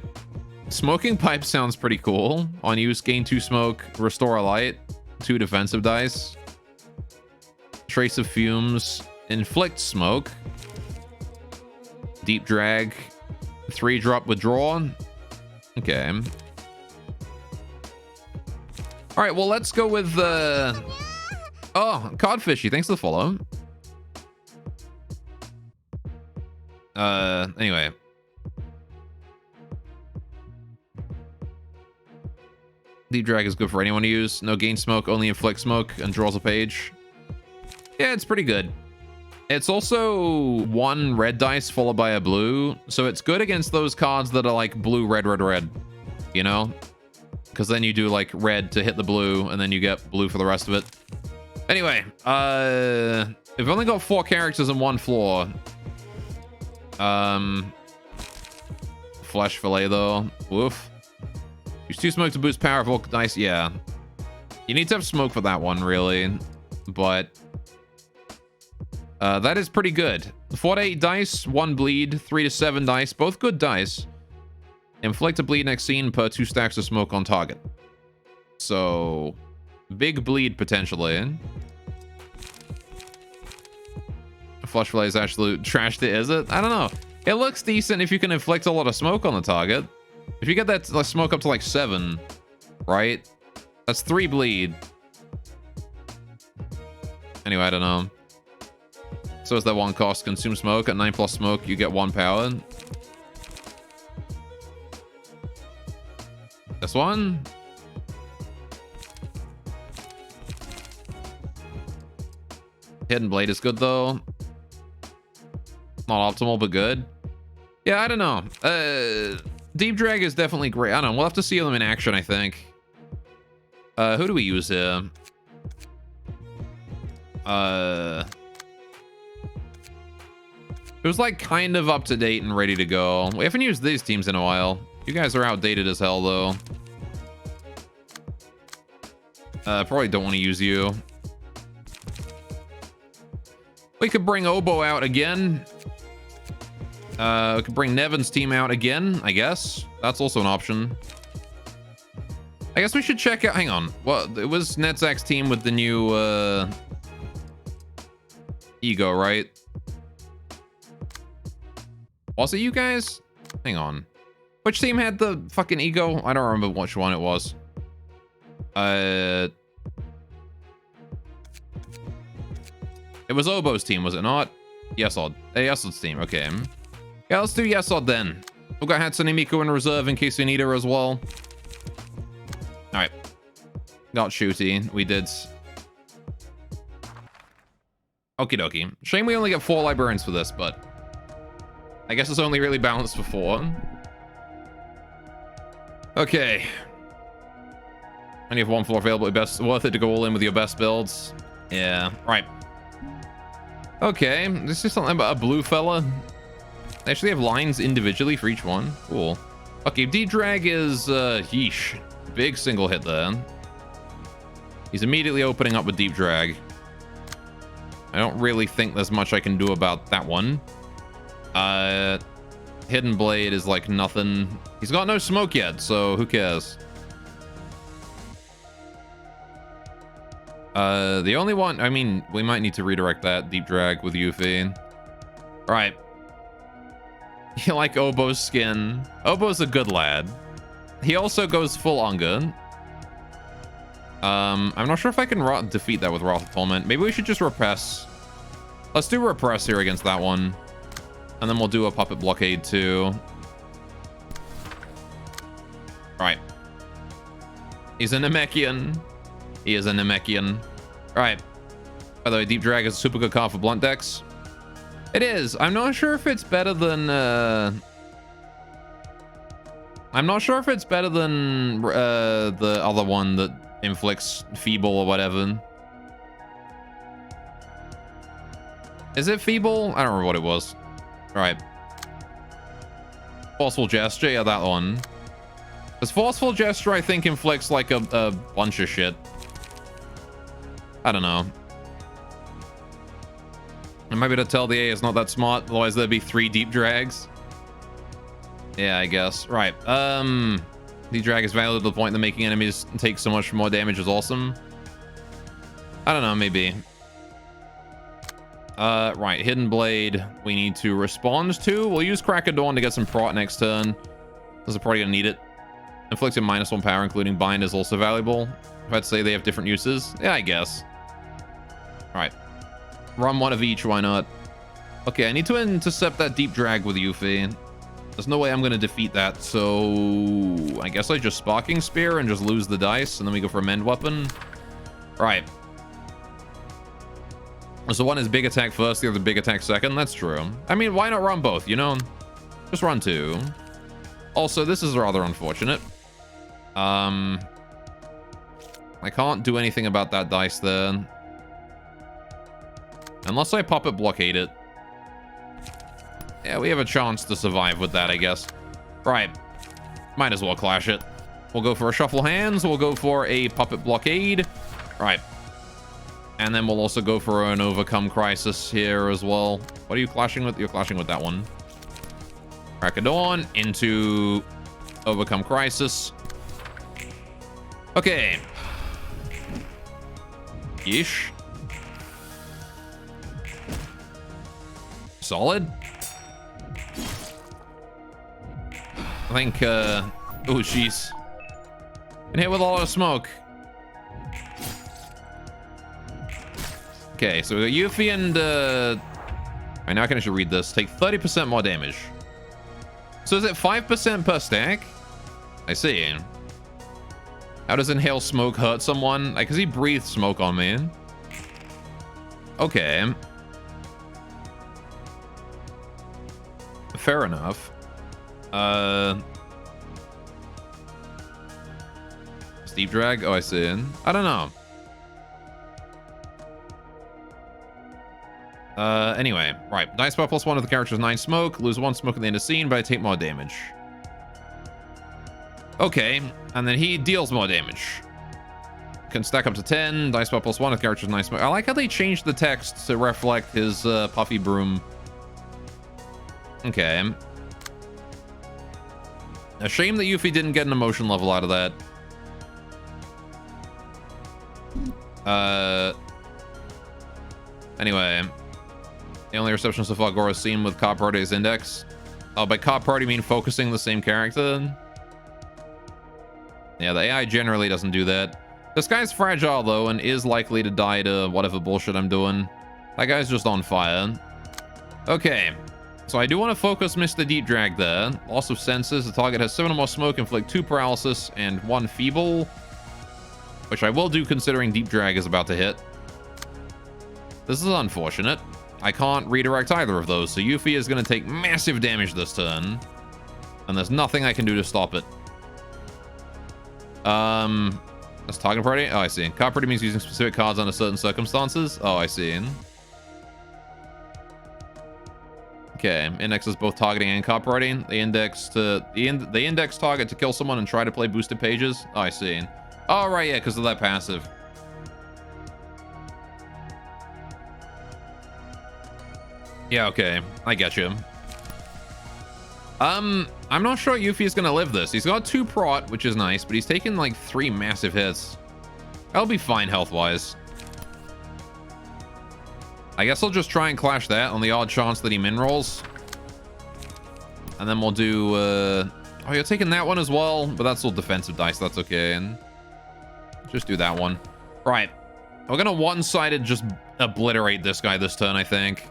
Smoking pipe sounds pretty cool. On use, gain 2 smoke, restore a light, 2 defensive dice. Trace of fumes, inflict smoke. Deep drag. 3-drop withdraw. Okay. All right, well, let's go with oh, Codfishy, thanks for the follow. Anyway. Deep Drag is good for anyone to use. No gain smoke, only inflict smoke, and draws a page. Yeah, it's pretty good. It's also 1 red dice followed by a blue, so it's good against those cards that are like blue, red, red, red, you know? Because then you do like red to hit the blue, and then you get blue for the rest of it. Anyway, we've only got 4 characters and 1 floor. Flesh fillet though. Woof. Use 2 smoke to boost power of all dice. Yeah. You need to have smoke for that one, really. But that is pretty good. 4 to 8 dice, 1 bleed, 3 to 7 dice, both good dice. Inflict a bleed next scene per 2 stacks of smoke on target. So, big bleed potentially. Flush fillet is absolute trash to, is it? I don't know. It looks decent if you can inflict a lot of smoke on the target. If you get that smoke up to like 7, right? That's 3 bleed. Anyway, I don't know. So is that 1 cost. Consume smoke. At 9 plus smoke, you get 1 power. This one? Hidden Blade is good though. Not optimal, but good. Yeah, I don't know. Deep Drag is definitely great. I don't know. We'll have to see them in action, I think. Who do we use here? It was like kind of up to date and ready to go. We haven't used these teams in a while. You guys are outdated as hell, though. Probably don't want to use you. We could bring Oboe out again. We could bring Nevin's team out again, I guess. That's also an option. I guess we should check out... Hang on. Well, it was Netzak's team with the new ego, right? Was it you guys? Hang on. Which team had the fucking ego? I don't remember which one it was. It was Oboe's team, was it not? Yesod. Yesod's team, okay. Yeah, let's do Yesod then. We've got Hatsune Miku in reserve in case we need her as well. Alright. Got Shooty. We did. Okie dokie. Shame we only get 4 librarians for this, but I guess it's only really balanced for 4. Okay. And you have 1 floor available. Best worth it to go all in with your best builds. Yeah. Right. Okay. This is something about a blue fella. They actually have lines individually for each one. Cool. Okay, D-Drag is yeesh. Big single hit there. He's immediately opening up with Deep Drag. I don't really think there's much I can do about that one. Hidden Blade is like nothing. He's got no smoke yet, so who cares? The only one, I mean, we might need to redirect that Deep Drag with Yuffie. All right. You like Oboe's skin. Oboe's a good lad. He also goes full Unga. I'm not sure if I can defeat that with Wrath of Torment. Maybe we should just repress. Let's do repress here against that one. And then we'll do a puppet blockade too. Right. He's a Namekian. He is a Namekian. Alright. By the way, Deep Drag is a super good card for blunt decks. It is. I'm not sure if it's better than I'm not sure if it's better than the other one that inflicts feeble or whatever. Is it feeble? I don't remember what it was. Alright. Forceful Gesture, yeah, that one. Because Forceful Gesture, I think, inflicts like a bunch of shit. I don't know. I might be able to tell the A is not that smart, otherwise there'd be 3 Deep Drags. Yeah, I guess. Right. Deep Drag is valuable to the point that making enemies take so much more damage is awesome. I don't know, maybe. Right. Hidden Blade we need to respond to. We'll use Crack of Dawn to get some prot next turn. This is probably gonna need it. Inflicting -1 power, including Bind, is also valuable. If I'd say they have different uses. Yeah, I guess. Alright. Run one of each, why not? Okay, I need to intercept that Deep Drag with Yuffie. There's no way I'm going to defeat that, so... I guess I just Sparking Spear and just lose the dice, and then we go for a Mend Weapon. Right. So one is big attack first, the other big attack second. That's true. I mean, why not run both, you know? Just run two. Also, this is rather unfortunate. I can't do anything about that dice there. Unless I Puppet Blockade it. Yeah, we have a chance to survive with that, I guess. Right. Might as well clash it. We'll go for a Shuffle Hands. We'll go for a Puppet Blockade. Right. And then we'll also go for an Overcome Crisis here as well. What are you clashing with? You're clashing with that one. Crack of Dawn into Overcome Crisis. Okay. Ish. Solid. I think, oh, jeez. Been hit with a lot of smoke. Okay, so we got Yuffie and, Alright, now I can actually read this. Take 30% more damage. So is it 5% per stack? I see. How does Inhale Smoke hurt someone? Like, because he breathed smoke on me. Okay. Fair enough. Steep Drag? Oh, I see. I don't know. Anyway, right. Dice bar +1 of the character's 9 smoke. Lose 1 smoke at the end of scene, but I take more damage. Okay, and then he deals more damage. Can stack up to 10. Dice bar +1 of the character's 9 smoke. I like how they changed the text to reflect his puffy broom. Okay. A shame that Yuffie didn't get an emotion level out of that. Anyway. The only reception so far Gora's seen with Cop Party is Index. Oh, by Cop Party mean focusing the same character? Yeah, the AI generally doesn't do that. This guy's fragile, though, and is likely to die to whatever bullshit I'm doing. That guy's just on fire. Okay. So I do want to focus Mr. Deep Drag there. Loss of senses. The target has 7 or more smoke, inflict 2 paralysis, and 1 feeble. Which I will do considering Deep Drag is about to hit. This is unfortunate. I can't redirect either of those, so Yuffie is going to take massive damage this turn. And there's nothing I can do to stop it. That's target party? Oh, I see. Card party means using specific cards under certain circumstances. Oh, I see. Okay, index is both targeting and card party. They index target to kill someone and try to play boosted pages. Oh, I see. Oh, right, yeah, because of that passive. Yeah, okay. I get you. I'm not sure Yuffie is gonna live this. He's got 2 prot, which is nice, but he's taken like 3 massive hits. I'll be fine health-wise. I guess I'll just try and clash that on the odd chance that he min rolls. And then we'll do, oh, you're taking that one as well, but that's all defensive dice. That's okay. And just do that one. Right. We're gonna one-sided just obliterate this guy this turn, I think.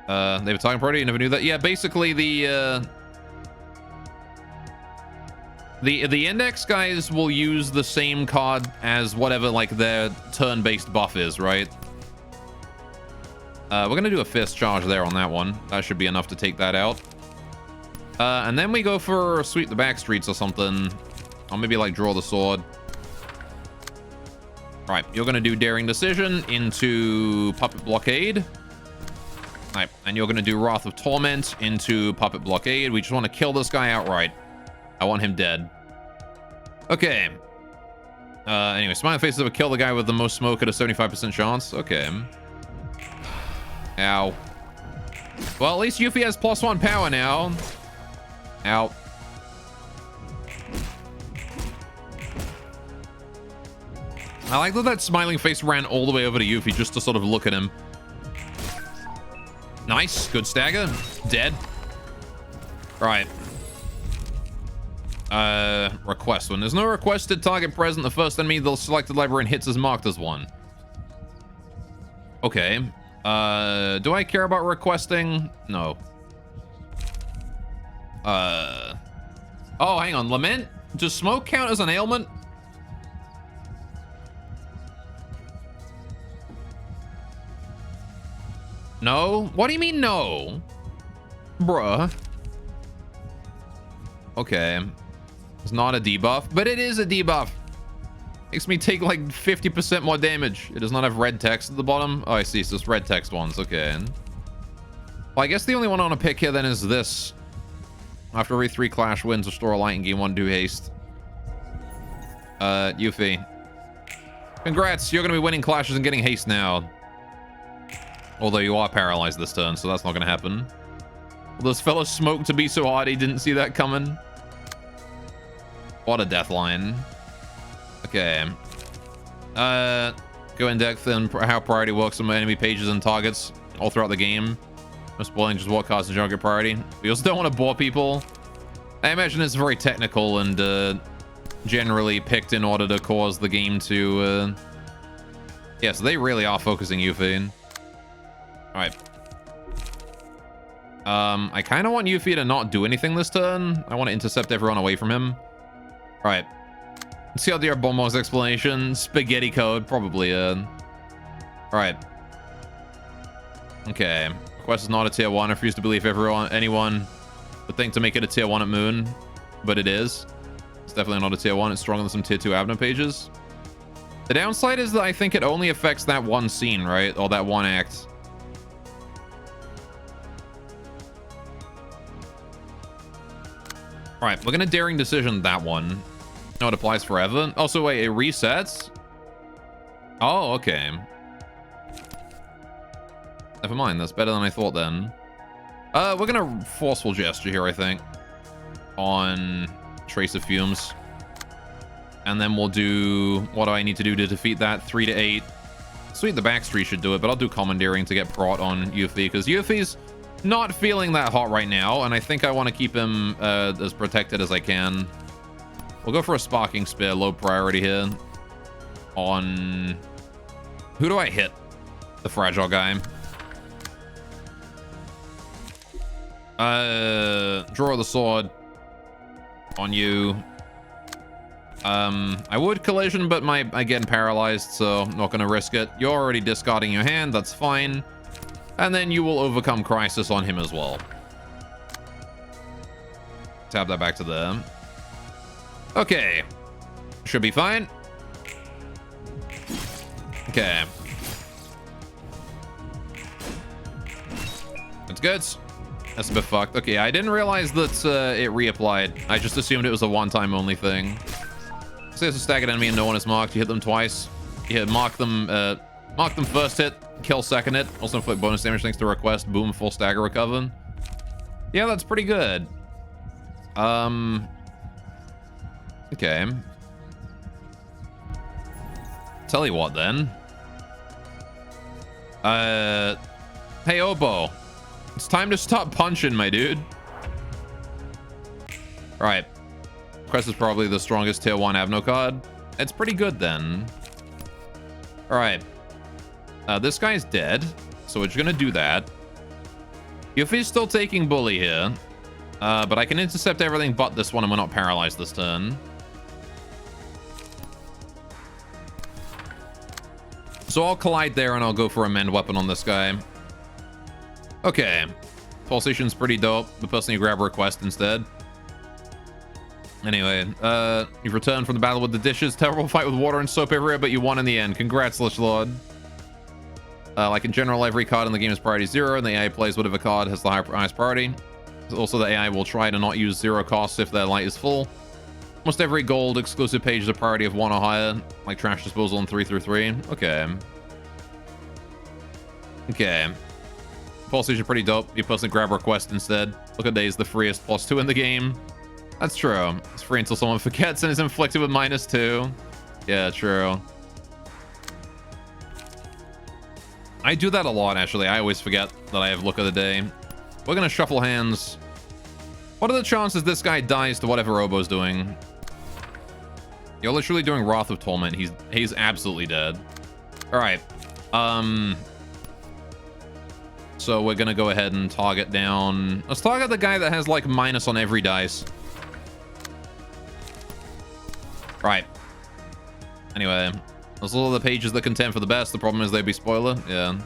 They have a target party. You never knew that. Yeah, basically the index guys will use the same card as whatever like their turn-based buff is, right? We're gonna do a fist charge there on that one. That should be enough to take that out. And then we go for sweep the back streets or something. Or maybe like draw the sword. Right, you're gonna do daring decision into puppet blockade. Right, and you're going to do Wrath of Torment into Puppet Blockade. We just want to kill this guy outright. I want him dead. Okay. Anyway, Smiley Faces will kill the guy with the most smoke at a 75% chance. Okay. Ow. Well, at least Yuffie has +1 power now. Ow. I like that that smiling face ran all the way over to Yuffie just to sort of look at him. Nice. Good stagger. Dead. Right. Request. When there's no requested target present, the first enemy the selected librarian hits is marked as one. Okay. Do I care about requesting? No. Oh, hang on. Lament? Does smoke count as an ailment? No? What do you mean no? Bruh. Okay. It's not a debuff, but it is a debuff. Makes me take like 50% more damage. It does not have red text at the bottom. Oh, I see. It's just red text ones. Okay. Well, I guess the only one I want to pick here then is this. After every 3 clash wins, restore a light and gain 1 do haste. Yuffie. Congrats. You're going to be winning clashes and getting haste now. Although you are paralyzed this turn, so that's not going to happen. Well, this fellow smoked to be so hard he didn't see that coming. What a death line. Okay. Go in depth and how priority works on enemy pages and targets all throughout the game. No spoiling just what cards and general get priority. We also don't want to bore people. I imagine it's very technical and generally picked in order to cause the game to... Yeah, so they really are focusing Yuffie. Alright. I kind of want Yuffie to not do anything this turn. I want to intercept everyone away from him. Alright. Let's see how the Bombo's explanation. Spaghetti code. Probably, Alright. Okay. Quest is not a tier 1. I refuse to believe anyone would think to make it a tier 1 at Moon. But it is. It's definitely not a tier 1. It's stronger than some tier 2 Abner pages. The downside is that I think it only affects that one scene, right? Or that one act. Alright, we're gonna Daring Decision that one. No, it applies forever. Also, wait, it resets? Oh, okay. Never mind, that's better than I thought then. We're gonna Forceful Gesture here, I think. On Trace of Fumes. And then we'll do... What do I need to do to defeat that? 3 to 8. Sweet, the Backstreet should do it, but I'll do Commandeering to get prot on Yuffie, because Yuffie's not feeling that hot right now, and I think I want to keep him as protected as I can. We'll go for a Sparking Spear, low priority here. On... Who do I hit? The Fragile guy. Draw the Sword. On you. I would Collision, but I'm getting paralyzed, so I'm not going to risk it. You're already discarding your hand, that's fine. And then you will overcome Crisis on him as well. Tap that back to there. Okay. Should be fine. Okay. That's good. That's a bit fucked. Okay, I didn't realize that it reapplied. I just assumed it was a one-time only thing. So there's a staggered enemy and no one is marked. You hit them twice. You mark them first hit, kill second hit. Also inflict bonus damage thanks to request. Boom, full stagger recover. Yeah, that's pretty good. Okay. Tell you what then. Hey Obo. It's time to stop punching, my dude. Alright. Crest is probably the strongest tier 1 Avno card. It's pretty good then. Alright. This guy's dead, so we're just gonna do that. Yuffie's still taking Bully here. But I can intercept everything but this one and we're not paralyzed this turn. So I'll Collide there and I'll go for a Mend Weapon on this guy. Okay. Pulsation's pretty dope. The person you grab a request instead. Anyway, you've returned from the battle with the dishes. Terrible fight with water and soap everywhere, but you won in the end. Congrats, Lich Lord. Like in general, every card in the game is priority 0, and the AI plays whatever card has the highest priority. Also, the AI will try to not use 0 costs if their light is full. Almost every gold exclusive page is a priority of 1 or higher, like Trash Disposal and 3 through 3. Okay. Okay. Pulsation pretty dope. You personally grab request instead. Look at days the freest +2 in the game. That's true. It's free until someone forgets and is inflicted with -2. Yeah, true. I do that a lot, actually. I always forget that I have look of the day. We're gonna shuffle hands. What are the chances this guy dies to whatever Obo's doing? You're literally doing Wrath of Torment. He's absolutely dead. All right. So we're gonna go ahead and target down. Let's target the guy that has like minus on every dice. Right. Anyway, those are all the pages that contend for the best. The problem is they'd be spoiler. Yeah.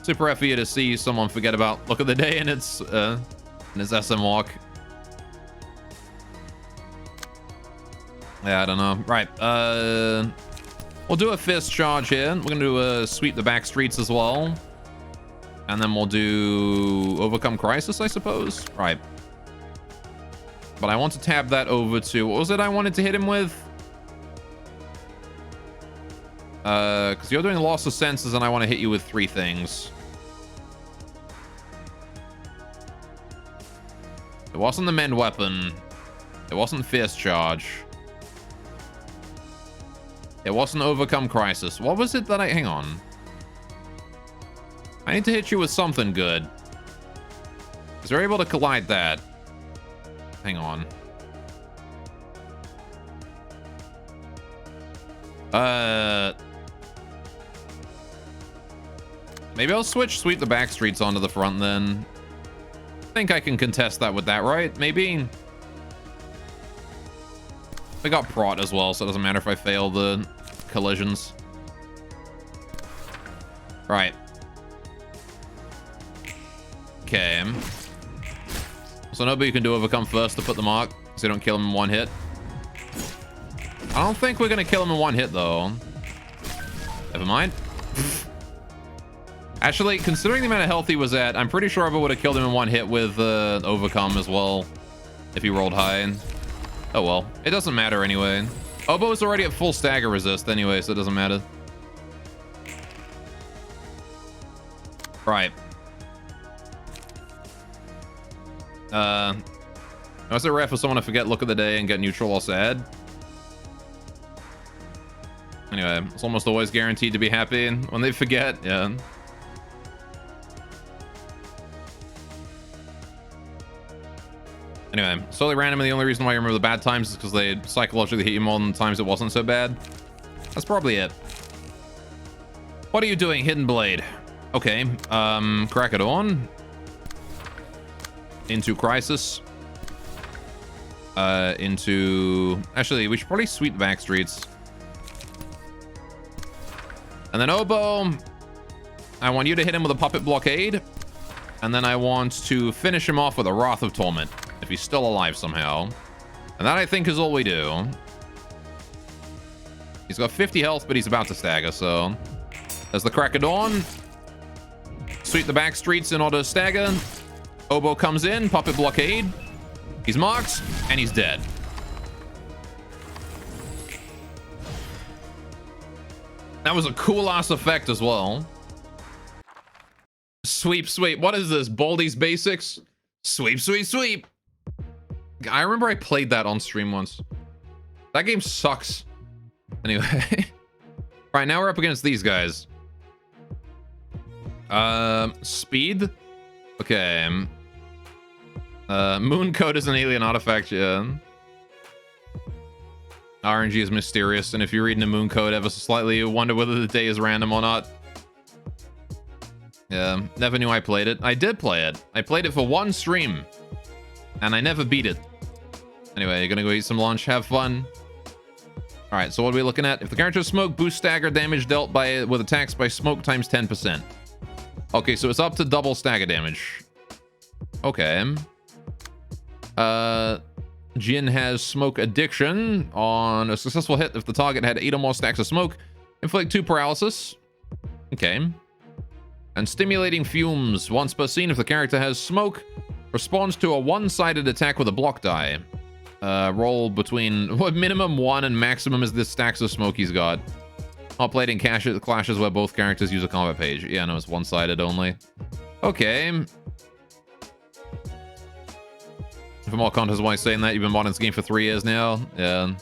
Super F for you to see someone forget about look of the day in its SM walk. Yeah, I don't know. Right. We'll do a fist charge here. We're gonna do a sweep the back streets as well. And then we'll do overcome crisis, I suppose. Right. But I want to tab that over to, what was it I wanted to hit him with? Because you're doing loss of senses and I want to hit you with 3 things. It wasn't the mend weapon. It wasn't fierce charge. It wasn't overcome crisis. What was it that hang on. I need to hit you with something good. Because we're able to collide that. Hang on. Maybe I'll sweep the back streets onto the front then. I think I can contest that with that, right? Maybe. I got prot as well, so it doesn't matter if I fail the collisions. Right. Okay. So nobody can do overcome first to put the mark, so you don't kill him in 1 hit. I don't think we're gonna kill him in 1 hit though. Never mind. Actually, considering the amount of health he was at, I'm pretty sure I would have killed him in 1 hit with overcome as well, if he rolled high. Oh well, it doesn't matter anyway. Obo is already at full stagger resist anyway, so it doesn't matter. Right. Was it rare for someone to forget look of the day and get neutral or sad? Anyway, it's almost always guaranteed to be happy when they forget, yeah. Anyway, solely random, and the only reason why you remember the bad times is because they psychologically hit you more than the times it wasn't so bad. That's probably it. What are you doing, Hidden Blade? Okay, crack it on. Into Crisis. Into... Actually, we should probably sweep the back streets. And then Obo, I want you to hit him with a Puppet Blockade. And then I want to finish him off with a Wrath of Torment, if he's still alive somehow. And that, I think, is all we do. He's got 50 health, but he's about to stagger, so... There's the Crack of Dawn. Sweep the back streets in order to stagger. Obo comes in, Puppet Blockade. He's marked, and he's dead. That was a cool-ass effect as well. Sweep, sweep. What is this? Baldi's Basics? Sweep, sweep, sweep. I remember I played that on stream once. That game sucks. Anyway. Right, now we're up against these guys. Speed? Okay. Moon Code is an alien artifact, yeah. RNG is mysterious, and if you're reading a Moon Code ever so slightly, you wonder whether the day is random or not. Yeah, never knew I played it. I did play it. I played it for 1 stream, and I never beat it. Anyway, you're gonna go eat some lunch, have fun. All right, so what are we looking at? If the character smoke, boost stagger damage dealt with attacks by smoke times 10%. Okay, so it's up to double stagger damage. Okay. Jin has smoke addiction. On a successful hit, if the target had 8 or more stacks of smoke, inflict 2 paralysis. Okay. And stimulating fumes. Once per scene, if the character has smoke, responds to a one-sided attack with a block die. Roll between what minimum 1 and maximum is this stacks of smoke he's got. Not played in clashes where both characters use a combat page. Yeah, no, it's one-sided only. Okay. For more context, why saying that? You've been modding this game for 3 years now. Yeah.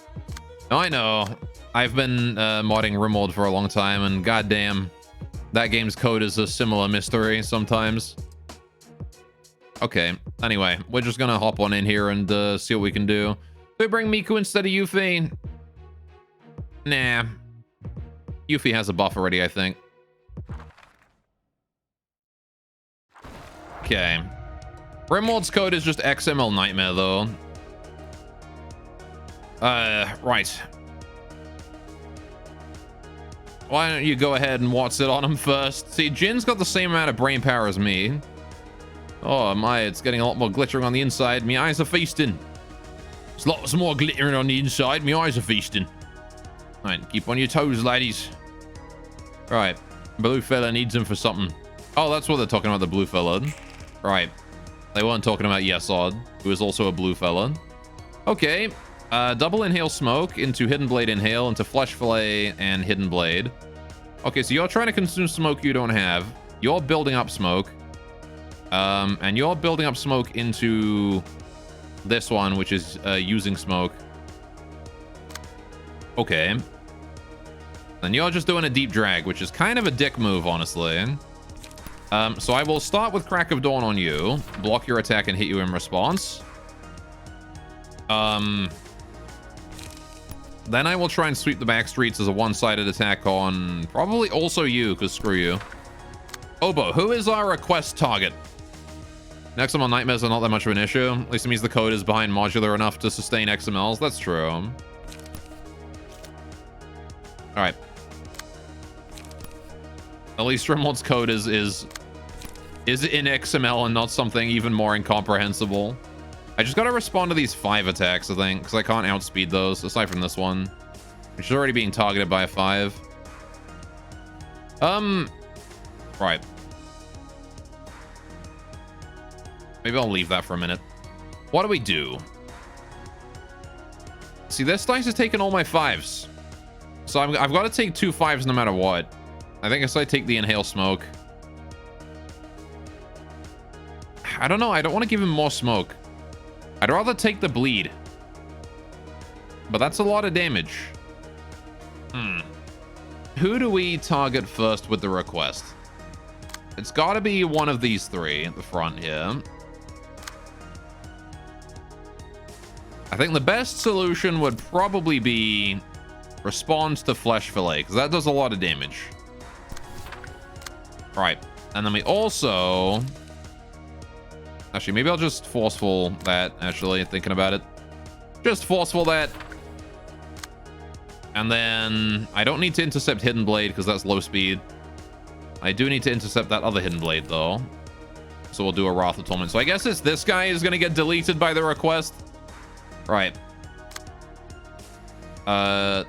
No, I know. I've been modding Rimworld for a long time, and goddamn, That game's code is a similar mystery sometimes. Okay, anyway, we're just gonna hop on in here and see what we can do. Do we bring Miku instead of Yuffie? Nah. Yuffie has a buff already, I think. Okay. Rimworld's code is just XML Nightmare, though. Right. Why don't you go ahead and watch it on him first? See, Jin's got the same amount of brain power as me. Oh my, it's getting a lot more glittering on the inside. My eyes are feasting. There's lots more glittering on the inside. My eyes are feasting. Alright, keep on your toes, ladies. Right. Blue fella needs him for something. Oh, that's what they're talking about, the blue fella. Right. They weren't talking about Yesod, who is also a blue fella. Okay. Double inhale smoke into hidden blade inhale into flesh fillet and hidden blade. Okay, so you're trying to consume smoke you don't have. You're building up smoke. And you're building up smoke into this one, which is using smoke. Okay. And you're just doing a deep drag, which is kind of a dick move, honestly. So I will start with Crack of Dawn on you, block your attack and hit you in response. Then I will try and sweep the back streets as a one-sided attack on probably also you, because screw you. Obo, who is our request target? Next on Nightmares are not that much of an issue. At least it means the code is behind modular enough to sustain XMLs. That's true. Alright. At least Rimworld's code is in XML and not something even more incomprehensible. I just gotta respond to these 5 attacks, I think, because I can't outspeed those, aside from this one, which is already being targeted by a 5. Right. Maybe I'll leave that for a minute. What do we do? See, this dice is taking all my 5s. So I've got to take 2 5s no matter what. I think I take the inhale smoke. I don't know. I don't want to give him more smoke. I'd rather take the bleed. But that's a lot of damage. Who do we target first with the request? It's got to be one of these 3 at the front here. I think the best solution would probably be respond to Flesh Fillet, because that does a lot of damage. Right. And then we also... Actually, maybe I'll just forceful that, actually, thinking about it. Just forceful that. And then I don't need to intercept Hidden Blade, because that's low speed. I do need to intercept that other Hidden Blade, though. So we'll do a Wrath of Torment. So I guess it's this guy is going to get deleted by the request. Right. And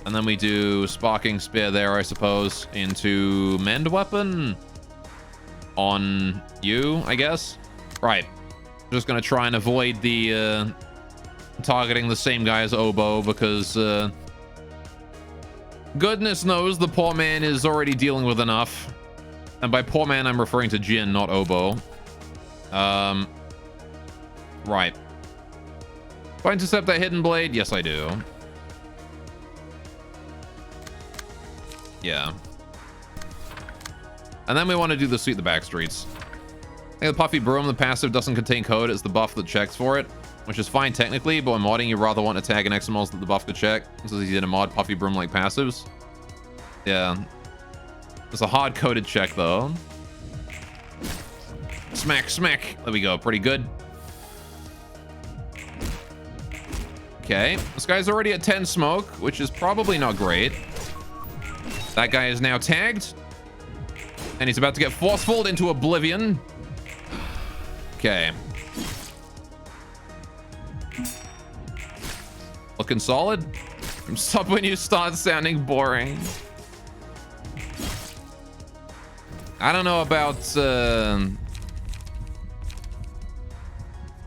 then we do Sparking Spear there, I suppose, into Mend Weapon on you, I guess. Right. Just going to try and avoid the targeting the same guy as Obo, because goodness knows the poor man is already dealing with enough. And by poor man, I'm referring to Jin, not Obo. Right. Do I intercept that Hidden Blade? Yes, I do. Yeah. And then we want to do the Sweep the Back Streets. I think the Puffy Broom, the passive doesn't contain code. It's the buff that checks for it, which is fine technically, but when modding, you rather want to tag an XMLs that the buff could check. This is easy to mod Puffy Broom like passives. Yeah. It's a hard-coded check, though. Smack, smack. There we go. Pretty good. Okay. This guy's already at 10 smoke, which is probably not great. That guy is now tagged. And he's about to get forcefuled into oblivion. Okay. Looking solid. Stop when you start sounding boring. I don't know about I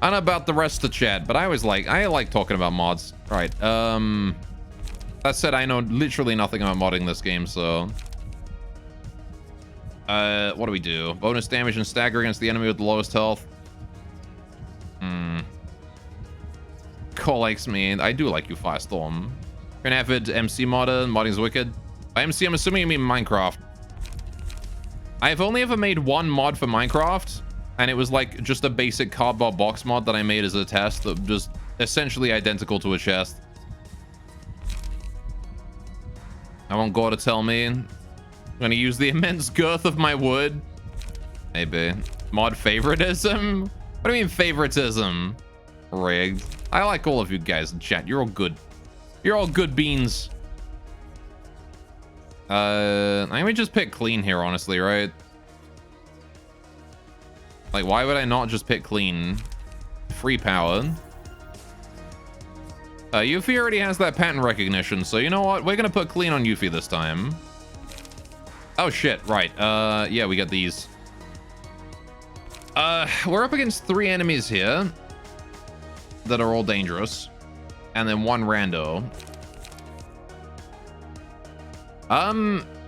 don't know about the rest of the chat, but I like talking about mods. Right. That said, I know literally nothing about modding this game, so what do we do? Bonus damage and stagger against the enemy with the lowest health. Cole likes me. I do like you, Firestorm. You're an avid MC modder. Modding's wicked. By MC, I'm assuming you mean Minecraft. I've only ever made one mod for Minecraft, and it was like just a basic cardboard box mod that I made as a test that was essentially identical to a chest. I want God to tell me I'm gonna use the immense girth of my wood. Maybe. Mod favoritism? What do you mean favoritism? Rigged. I like all of you guys in chat. You're all good. You're all good beans. I would just pick clean here, honestly, right? Like, why would I not just pick clean? Free power. Yuffie already has that pattern recognition, so you know what? We're gonna put clean on Yuffie this time. Oh shit, right. Yeah, we got these. We're up against 3 enemies here that are all dangerous, and then 1 rando.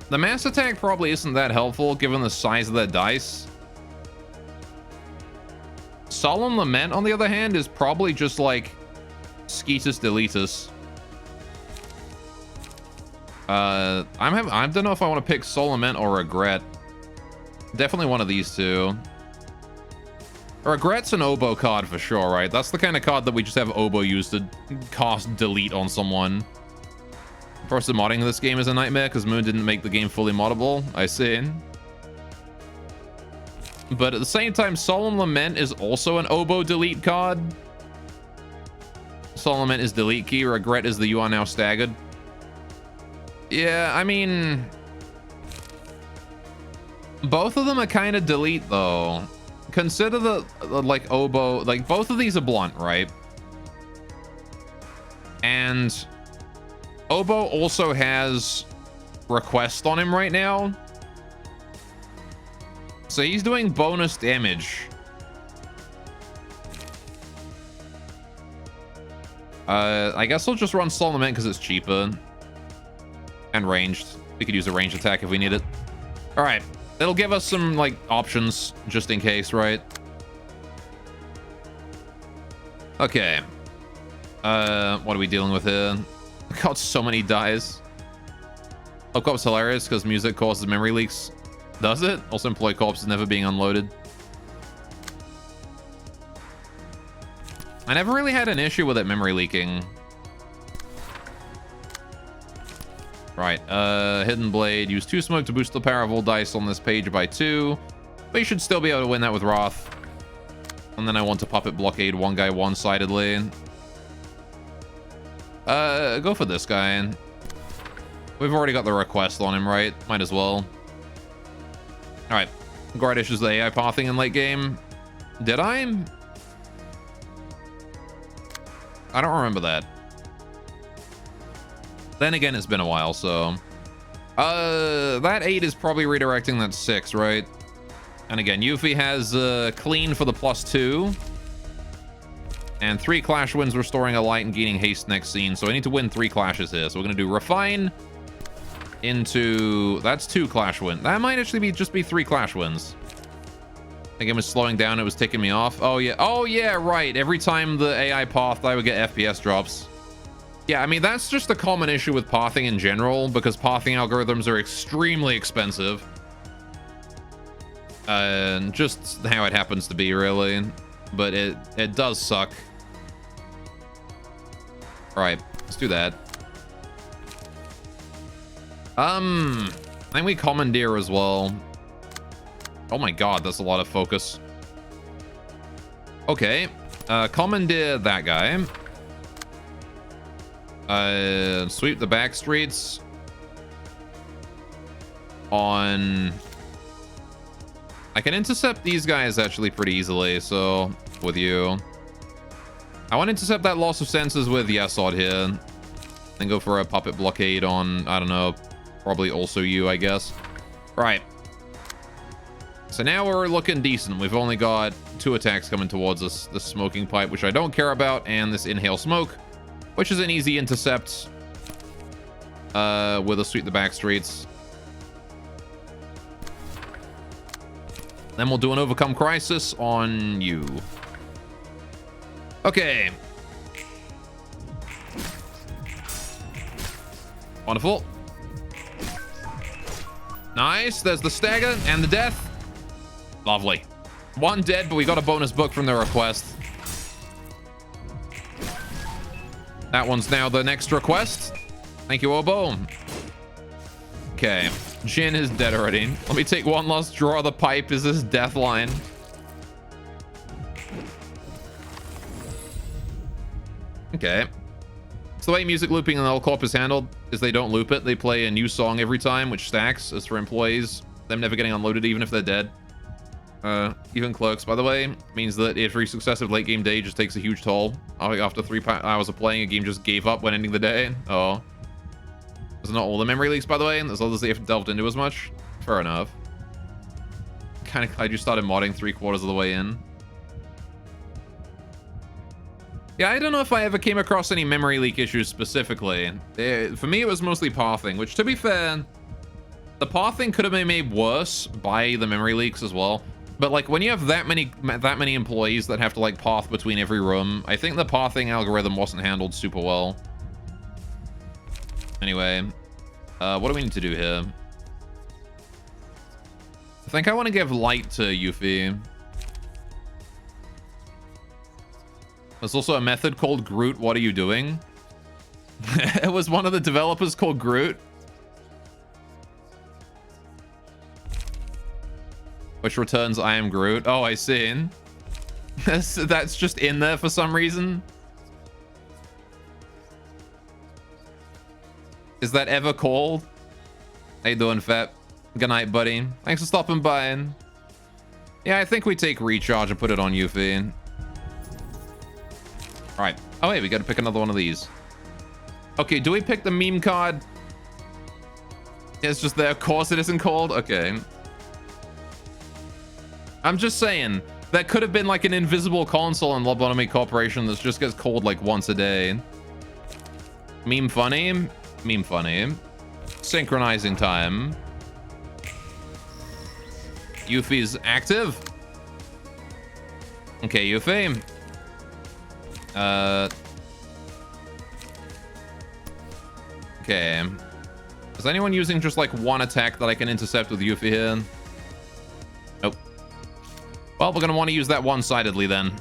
The mass attack probably isn't that helpful given the size of that dice. Solemn Lament, on the other hand, is probably just like Skeetus Deletus. I don't know if I want to pick Soul Lament or Regret. Definitely one of these two. Regret's an Oboe card for sure, right? That's the kind of card that we just have Oboe use to cast Delete on someone. Of course, the modding of this game is a nightmare because Moon didn't make the game fully moddable. I see. But at the same time, Solemn Lament is also an Oboe delete card. Solemn Lament is delete key. Regret is the you are now staggered. Yeah, I mean... both of them are kind of delete, though. Consider the like, Oboe... like, both of these are blunt, right? And... Oboe also has Request on him right now. So he's doing bonus damage. I guess I'll just run Soul Lament because it's cheaper. And ranged. We could use a ranged attack if we need it. Alright. It'll give us some, like, options just in case, right? Okay. What are we dealing with here? I got so many dies. Oh, Corp's hilarious because music causes memory leaks. Does it? Also, Employee Corpse is never being unloaded. I never really had an issue with it memory leaking. Right, Hidden Blade. Use 2 smoke to boost the power of all dice on this page by 2. But you should still be able to win that with Wrath. And then I want to puppet blockade one guy one-sidedly. Go for this guy. We've already got the request on him, right? Might as well. Alright. Gardish is the AI pathing in late game. Did I? I don't remember that. Then again, it's been a while, so... that 8 is probably redirecting that 6, right? And again, Yuffie has clean for the +2. And 3 clash wins, restoring a light and gaining haste next scene. So I need to win 3 clashes here. So we're going to do Refine into... that's 2 clash wins. That might actually just be 3 clash wins. The game was slowing down. It was ticking me off. Oh, yeah. Oh, yeah, right. Every time the AI pathed, I would get FPS drops. Yeah, I mean, that's just a common issue with pathing in general, because pathing algorithms are extremely expensive. Just how it happens to be, really. But it does suck. Alright, let's do that. I think we commandeer as well. Oh my god, that's a lot of focus. Okay. Commandeer that guy. Sweep the back streets. On... I can intercept these guys actually pretty easily, so... with you. I want to intercept that loss of senses with Yesod here. Then go for a puppet blockade on, I don't know, probably also you, I guess. Right. So now we're looking decent. We've only got 2 attacks coming towards us. The smoking pipe, which I don't care about, and this inhale smoke, which is an easy intercept with a sweep the back streets. Then we'll do an overcome crisis on you. Okay. Nice. There's the stagger and the death. Lovely. One dead, but we got a bonus book from the request. That one's now the next request. Thank you, Obo. Okay. Jin is dead already. Let me take one last draw of the pipe. Is this death line? Okay. So the way music looping in El Corp is handled is they don't loop it. They play a new song every time, which stacks. As for employees, them never getting unloaded even if they're dead. Even clerks, by the way, means that every successive late game day just takes a huge toll. After 3 hours of playing, a game just gave up when ending the day. Oh. There's not all the memory leaks, by the way. There's others they haven't delved into as much. Fair enough. Kind of glad you started modding 3/4 of the way in. Yeah, I don't know if I ever came across any memory leak issues specifically. For me, it was mostly pathing, which, to be fair, the pathing could have been made worse by the memory leaks as well. But like when you have that many employees that have to like path between every room, I think the pathing algorithm wasn't handled super well. Anyway, what do we need to do here? I think I want to give light to Yuffie. There's also a method called Groot. What are you doing? It was one of the developers called Groot. Which returns I am Groot. Oh, I see. That's just in there for some reason. Is that ever called? How you doing, Fat? Good night, buddy. Thanks for stopping by. Yeah, I think we take recharge and put it on Yuffie. Alright. Oh, wait, we gotta pick another one of these. Okay, do we pick the meme card? It's just there. Of course it isn't called. Okay. I'm just saying, that could have been like an invisible console in Lobotomy Corporation that just gets called like once a day. Meme funny. Meme funny. Synchronizing time. Yuffie's active. Okay, Yuffie. Okay. Is anyone using just like one attack that I can intercept with Yuffie here? Nope. Well, we're gonna want to use that one-sidedly then.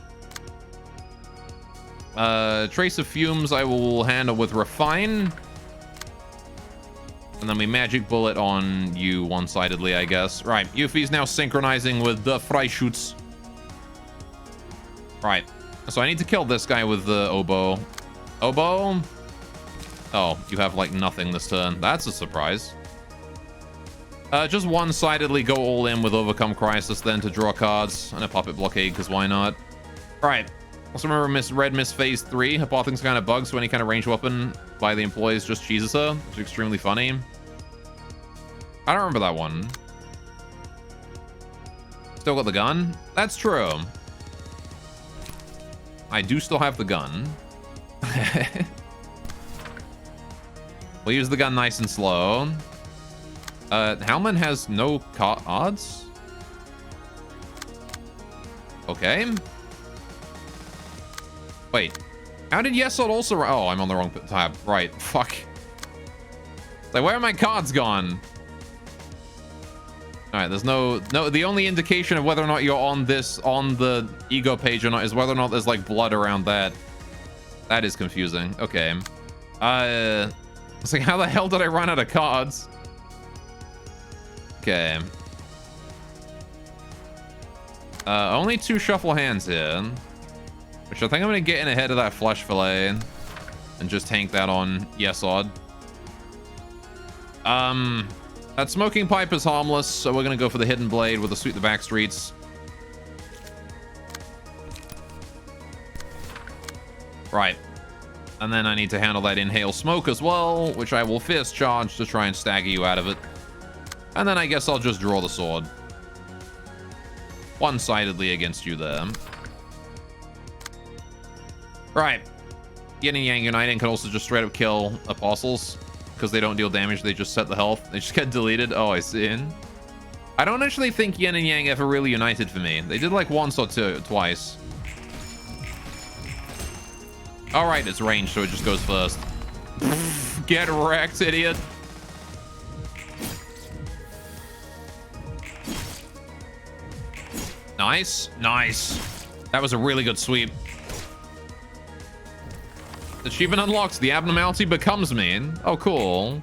Trace of fumes I will handle with refine. And then we magic bullet on you one-sidedly, I guess. Right, Yuffie's now synchronizing with the Freischütz. Right. So I need to kill this guy with the oboe. Oboe? Oh, you have like nothing this turn. That's a surprise. Just one-sidedly go all in with Overcome Crisis then to draw cards and a Puppet Blockade, because why not? Alright. Also remember Red Miss Phase 3. Her pathing's kind of bugs, so any kind of ranged weapon by the employees just cheeses her, which is extremely funny. I don't remember that one. Still got the gun? That's true. I do still have the gun. We'll use the gun nice and slow. Howman has no odds? Okay. Wait. How did Yesod also... Oh, I'm on the wrong tab. Right. Fuck. Like, where are my cards gone? Alright, there's no... The only indication of whether or not you're on the ego page or not is whether or not there's, like, blood around that. That is confusing. Okay. It's like, how the hell did I run out of cards? Okay. Only 2 shuffle hands here. Which I think I'm going to get in ahead of that flesh fillet. And just tank that on Yesod. That smoking pipe is harmless, so we're going to go for the hidden blade with the sweep the back streets. Right. And then I need to handle that inhale smoke as well, which I will fist charge to try and stagger you out of it. And then I guess I'll just draw the sword. One-sidedly against you there. Right. Yin and Yang Uniting can also just straight up kill Apostles. Because they don't deal damage, they just set the health. They just get deleted. Oh, I see. I don't actually think Yin and Yang ever really united for me. They did like once or twice. Alright, it's ranged, so it just goes first. Get wrecked, idiot. Nice. Nice. That was a really good sweep. Achievement unlocked. The abnormality becomes me. Oh, cool.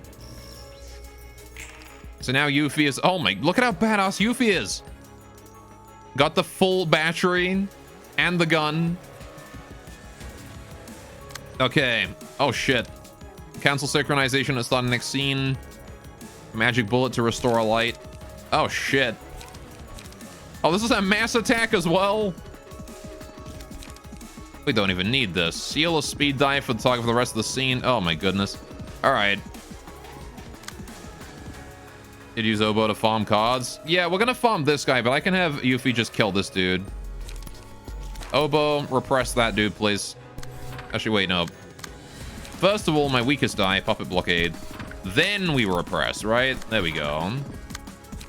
So now Yuffie is... Oh my... Look at how badass Yuffie is. Got the full battery and the gun. Okay. Oh, shit. Cancel synchronization at start next scene. Magic bullet to restore a light. Oh, shit. Oh, this is a mass attack as well. We don't even need this. Seal a speed dive for the target for the rest of the scene. Oh, my goodness. All right. Did use Oboe to farm cards? Yeah, we're gonna farm this guy, but I can have Yuffie just kill this dude. Oboe, repress that dude, please. Actually, wait, no. First of all, my weakest die, Puppet Blockade. Then we repress, right? There we go.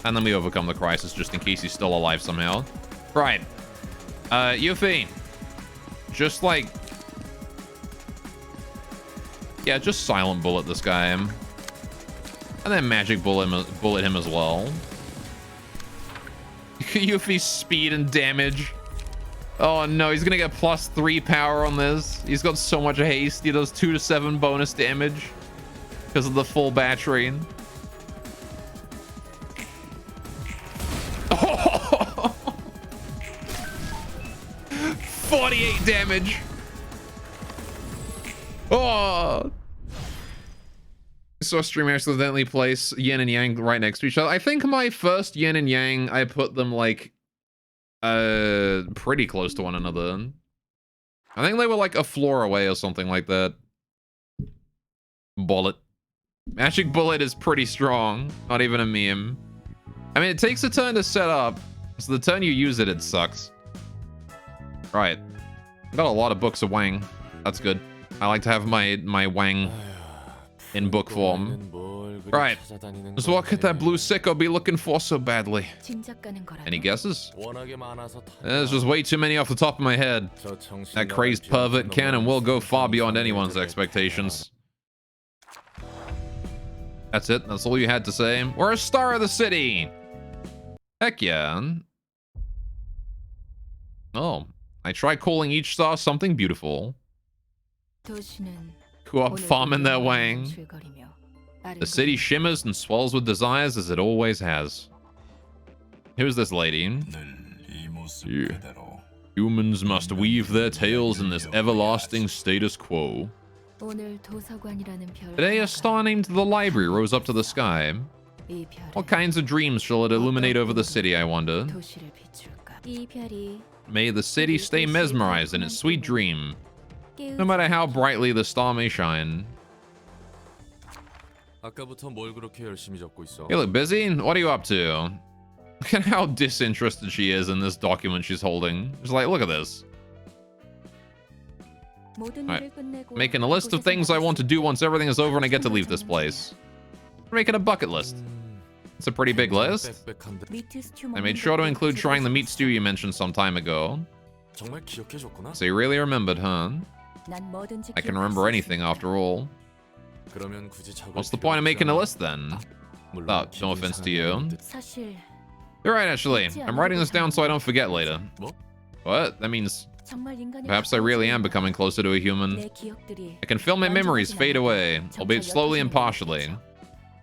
And then we overcome the crisis, just in case he's still alive somehow. Right. Yuffie. Just like... Yeah, just silent bullet this guy. And then magic bullet him as well. Yuffie's speed and damage. Oh no, he's gonna get +3 power on this. He's got so much haste. He does 2 to 7 bonus damage because of the full battery. Oh! 48 damage. Oh! I saw a stream accidentally place yin and yang right next to each other. I think my first yin and yang, I put them like pretty close to one another. I think they were like a floor away or something like that. Bullet. Magic bullet is pretty strong. Not even a meme. I mean, it takes a turn to set up. So the turn you use it, it sucks. Right. Got a lot of books of Wang. That's good. I like to have my Wang in book form. Right. So what could that blue sicko be looking for so badly? Any guesses? There's just way too many off the top of my head. That crazed pervert can and will go far beyond anyone's expectations. That's it. That's all you had to say. We're a star of the city. Heck yeah. Oh, I try calling each star something beautiful. Co-op farming their Wang. The city shimmers and swells with desires as it always has. Who's this lady? Yeah. Humans must weave their tales in this everlasting status quo. Today a star named the library rose up to the sky. What kinds of dreams shall it illuminate over the city, I wonder? May the city stay mesmerized in its sweet dream, no matter how brightly the star may shine. You look busy? What are you up to? Look at how disinterested she is in this document she's holding. She's like, look at this. Right. Making a list of things I want to do once everything is over and I get to leave this place. We're making a bucket list. It's a pretty big list. I made sure to include trying the meat stew you mentioned some time ago. So you really remembered, huh? I can remember anything after all. What's the point of making a list then? Oh, no offense to you. You're right, actually. I'm writing this down so I don't forget later. What? That means perhaps I really am becoming closer to a human. I can feel my memories fade away, albeit slowly and partially.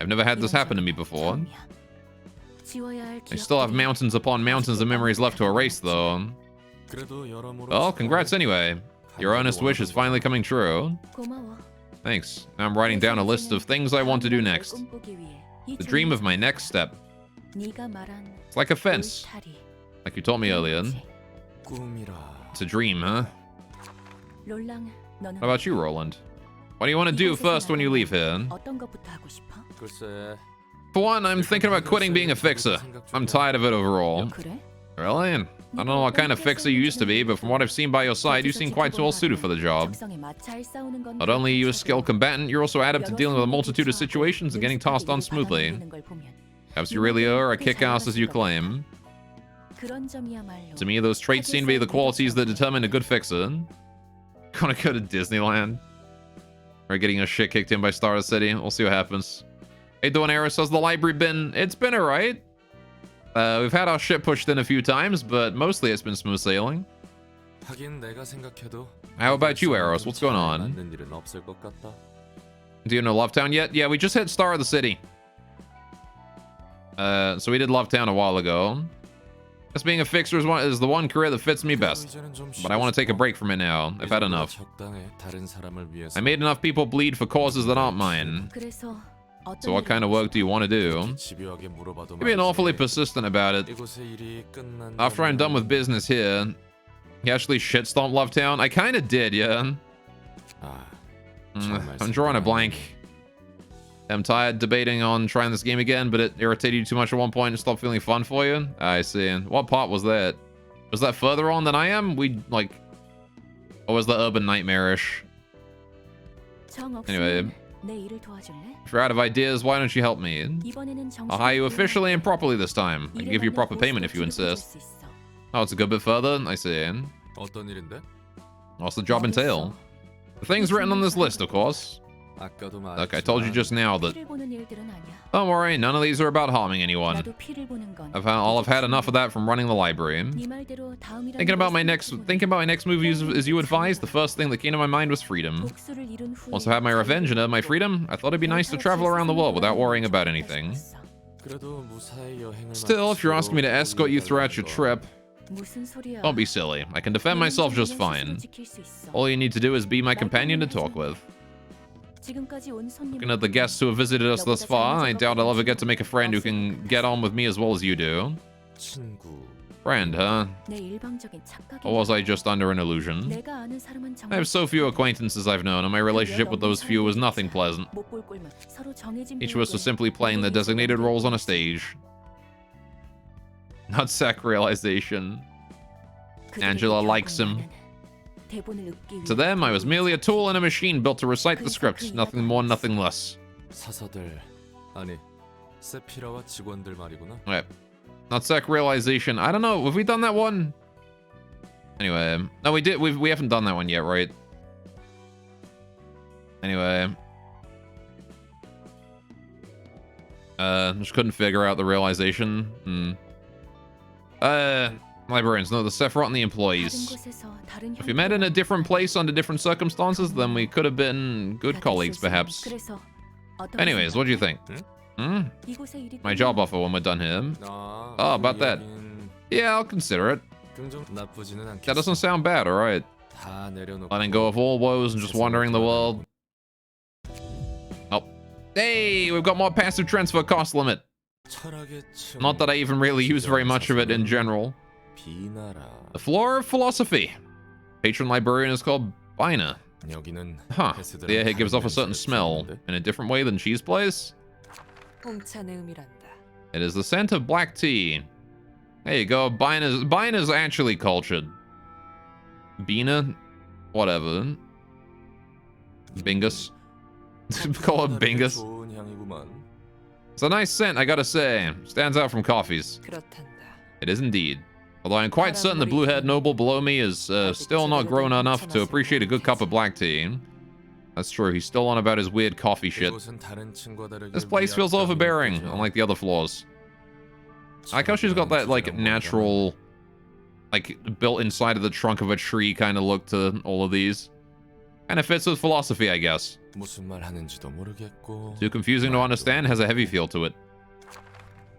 I've never had this happen to me before. I still have mountains upon mountains of memories left to erase, though. Well, congrats anyway. Your earnest wish is finally coming true. Thanks. Now I'm writing down a list of things I want to do next. The dream of my next step. It's like a fence. Like you told me earlier. It's a dream, huh? How about you, Roland? What do you want to do first when you leave here? For one, I'm thinking about quitting being a fixer. I'm tired of it overall. Really? I don't know what kind of fixer you used to be, but from what I've seen by your side, you seem quite well suited for the job. Not only are you a skilled combatant, you're also adept at dealing with a multitude of situations and getting tasks done smoothly. Perhaps you really are a kick-ass as you claim. To me, those traits seem to be the qualities that determine a good fixer. Gonna go to Disneyland. Or getting a shit kicked in by Star City. We'll see what happens. Hey, Donaira says the library bin. It's been alright. We've had our ship pushed in a few times, but mostly it's been smooth sailing. How about you, Eros? What's going on? Do you know Lovetown yet? Yeah, we just hit Star of the City. So we did Lovetown a while ago. Guess being a fixer is the one career that fits me best. But I want to take a break from it now. I've had enough. I made enough people bleed for causes that aren't mine. So what kind of work do you want to do? You're being awfully persistent about it. After I'm done with business here, you actually shitstomp Lovetown? I kind of did, yeah. I'm drawing a blank. I'm tired debating on trying this game again, but it irritated you too much at one point and stopped feeling fun for you? I see. What part was that? Was that further on than I am? Or was that urban nightmare-ish? Anyway. If you're out of ideas, why don't you help me? I'll hire you officially and properly this time. I can give you proper payment if you insist. Oh, it's a good bit further? I see. What's the job entail? The things written on this list, of course. Look, I told you just now that... Don't worry, none of these are about harming anyone. I've had enough of that from running the library. Thinking about my next move as you advised, the first thing that came to my mind was freedom. Once I had my revenge and earned my freedom, I thought it'd be nice to travel around the world without worrying about anything. Still, if you're asking me to escort you throughout your trip, don't be silly. I can defend myself just fine. All you need to do is be my companion to talk with. Looking at the guests who have visited us thus far, I doubt I'll ever get to make a friend who can get on with me as well as you do. Friend, huh? Or was I just under an illusion? I have so few acquaintances I've known, and my relationship with those few was nothing pleasant. Each of us was simply playing the designated roles on a stage. Nutsack realization. Angela likes him. To them, I was merely a tool in a machine built to recite the script. Nothing more, nothing less. Alright. Nutsack realization. I don't know. Have we done that one? Anyway. No, we did. We haven't done that one yet, right? Anyway. Just couldn't figure out the realization. Librarians, no, the Sephiroth and the employees. If we met in a different place under different circumstances, then we could have been good colleagues, perhaps. Anyways, what do you think? My job offer when we're done here. Oh, about that. Yeah, I'll consider it. That doesn't sound bad, alright. Letting go of all woes and just wandering the world. Oh. Hey, we've got more passive transfer cost limit. Not that I even really use very much of it in general. The Floor of Philosophy. Patron librarian is called Ruina. Huh. The air here gives off a certain smell in a different way than cheese plays. It is the scent of black tea. There you go. Ruina's actually cultured. Bina? Whatever. Bingus. Call it Bingus. It's a nice scent, I gotta say. Stands out from coffees. It is indeed. Although I'm quite certain the blue-haired noble below me is still not grown enough to appreciate a good cup of black tea. That's true, he's still on about his weird coffee shit. This place feels overbearing, unlike the other floors. I like how she's got that, like, natural, like, built inside of the trunk of a tree kind of look to all of these. Kind of fits with philosophy, I guess. Too confusing to understand, has a heavy feel to it.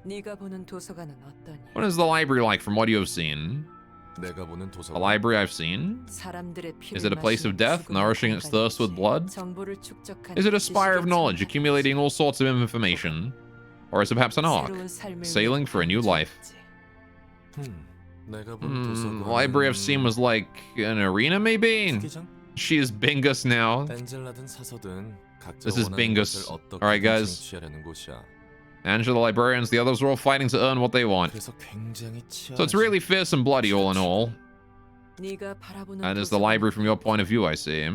What is the library like from what you have seen? The library I've seen? Is it a place of death, nourishing its thirst with blood? Is it a spire of knowledge, accumulating all sorts of information? Or is it perhaps an ark, sailing for a new life? The library I've seen was like an arena, maybe? She is Bingus now. This is Bingus. Alright, guys. Angela, the librarians, the others are all fighting to earn what they want. So it's really fierce and bloody, all in all. And is the library from your point of view, I see.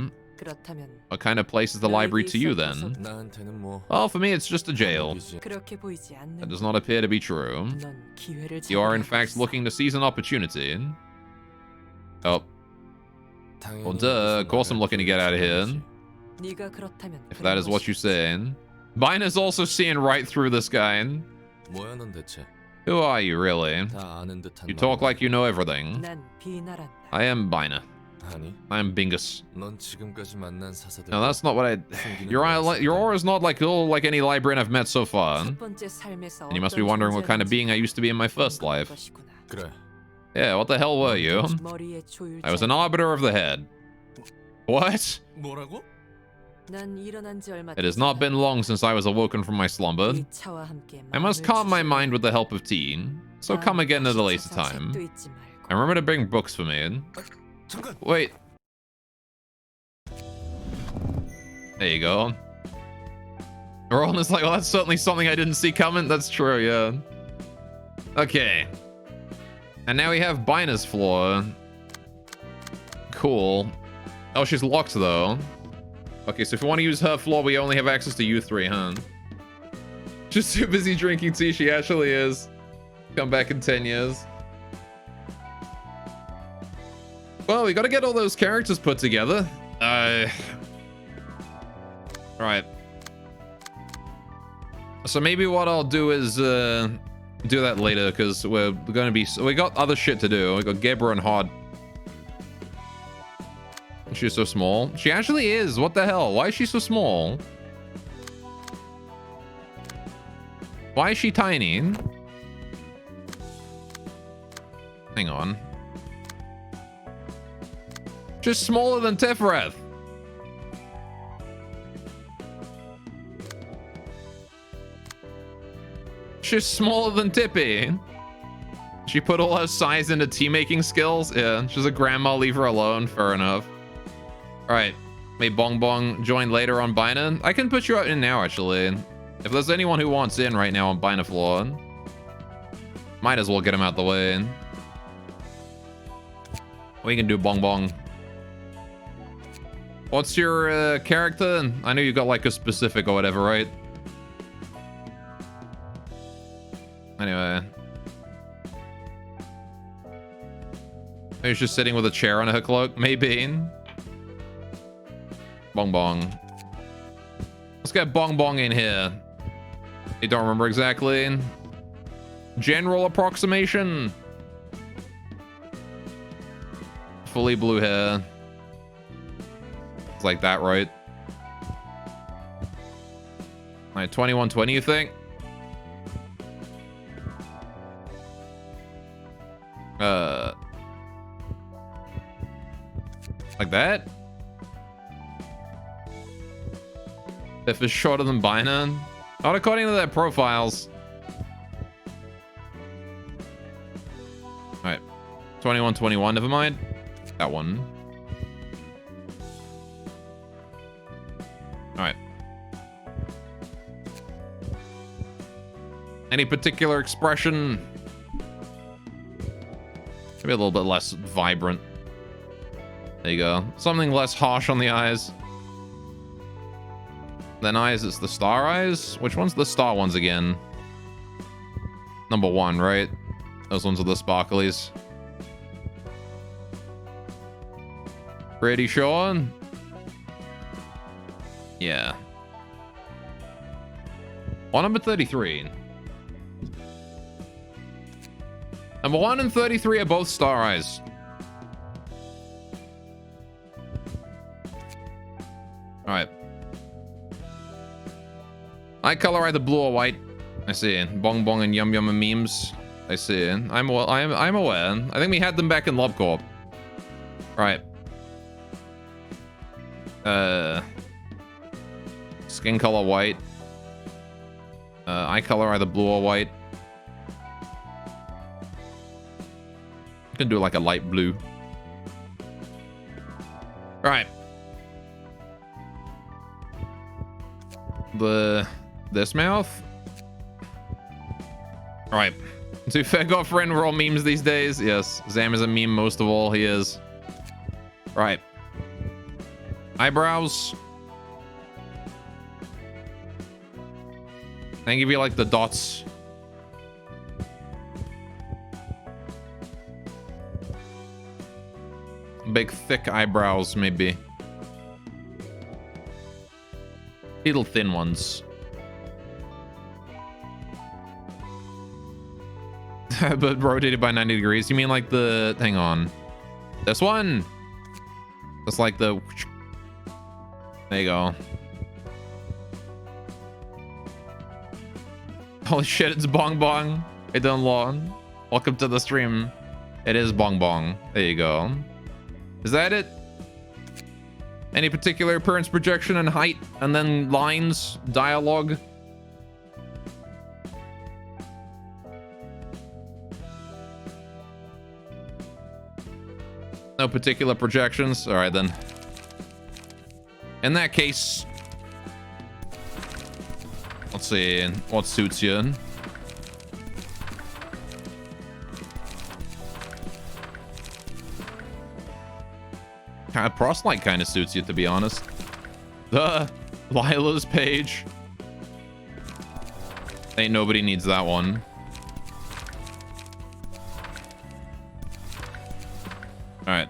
What kind of place is the library to you, then? Well, for me, it's just a jail. That does not appear to be true. You are, in fact, looking to seize an opportunity. Oh. Well, duh. Of course I'm looking to get out of here. If that is what you say. Ruina's also seeing right through this guy. Who are you, really? 다 아는 듯한 You talk like you know everything. 난 비나란다. I am Bina. 아니, I am Bingus. 넌 지금까지 만난 사사들. No, that's not what I... Your aura is not like any librarian I've met so far. 첫 번째 삶에서 And you must be wondering what kind of being I used to be in my first life. 것이구나. 그래. Yeah, what the hell were you? 머리의 조율자. I was an arbiter of the head. What? 뭐라고? 난 일어난 지 얼마 It has not been long since I was awoken from my slumber. 이 차와 함께 I must calm my mind with the help of tea. So come again at a later time. And remember to bring books for me. 잠깐. Wait. There you go. Roland is like, well, that's certainly something I didn't see coming. That's true, yeah. Okay. And now we have Bina's floor. Cool. Oh, she's locked, though. Okay, so if we want to use her floor, we only have access to you three, huh? Just too busy drinking tea, she actually is. Come back in 10 years. Well, we gotta get all those characters put together. Right. So maybe what I'll do is do that later, because we're gonna be... We got other shit to do. We got Gebra and Hod. She's so small. She actually is. What the hell? Why is she so small? Why is she tiny? Hang on. Just smaller than Tefreth. She's smaller than Tippy. She put all her size into tea making skills. Yeah, she's a grandma. Leave her alone. Fair enough. All right. May Bong Bong join later on Bina. I can put you in now, actually. If there's anyone who wants in right now on Bina floor, might as well get him out the way. We can do Bong Bong. What's your character? I know you got like a specific or whatever, right? Anyway. Maybe she's just sitting with a chair on her cloak. Maybe. Bong Bong. Let's get Bong Bong in here. You don't remember exactly. General approximation. Fully blue hair. It's like that, right? Alright, 2120, you think? Like that? If it's shorter than Bina? Not according to their profiles. Alright. 2121, never mind. That one. Alright. Any particular expression? Maybe a little bit less vibrant. There you go. Something less harsh on the eyes. Then eyes, it's the star eyes? Which one's the star ones again? Number 1, right? Those ones are the sparklies. Pretty sure? Yeah. Well, number 33. Number 1 and 33 are both star eyes. Alright. Eye color either blue or white. I see. Bong Bong and Yum Yum and memes. I see. I'm aware. I think we had them back in LobCorp. Right. Skin color white. Eye color either blue or white. You can do like a light blue. Right. This mouth. All right. To fair girlfriend, we're all memes these days. Yes, Zam is a meme most of all. He is. Right. Eyebrows. I give you like the dots. Big thick eyebrows, maybe. Little thin ones. But rotated by 90 degrees. You mean like the... Hang on. This one? It's like the... There you go. Holy shit, it's Bong Bong. Hey, Dunlon. Welcome to the stream. It is Bong Bong. There you go. Is that it? Any particular appearance, projection, and height? And then lines, dialogue? No particular projections? All right, then. In that case, let's see what suits you. Proselyte kind of suits you, to be honest. The Lila's page. Ain't nobody needs that one. All right.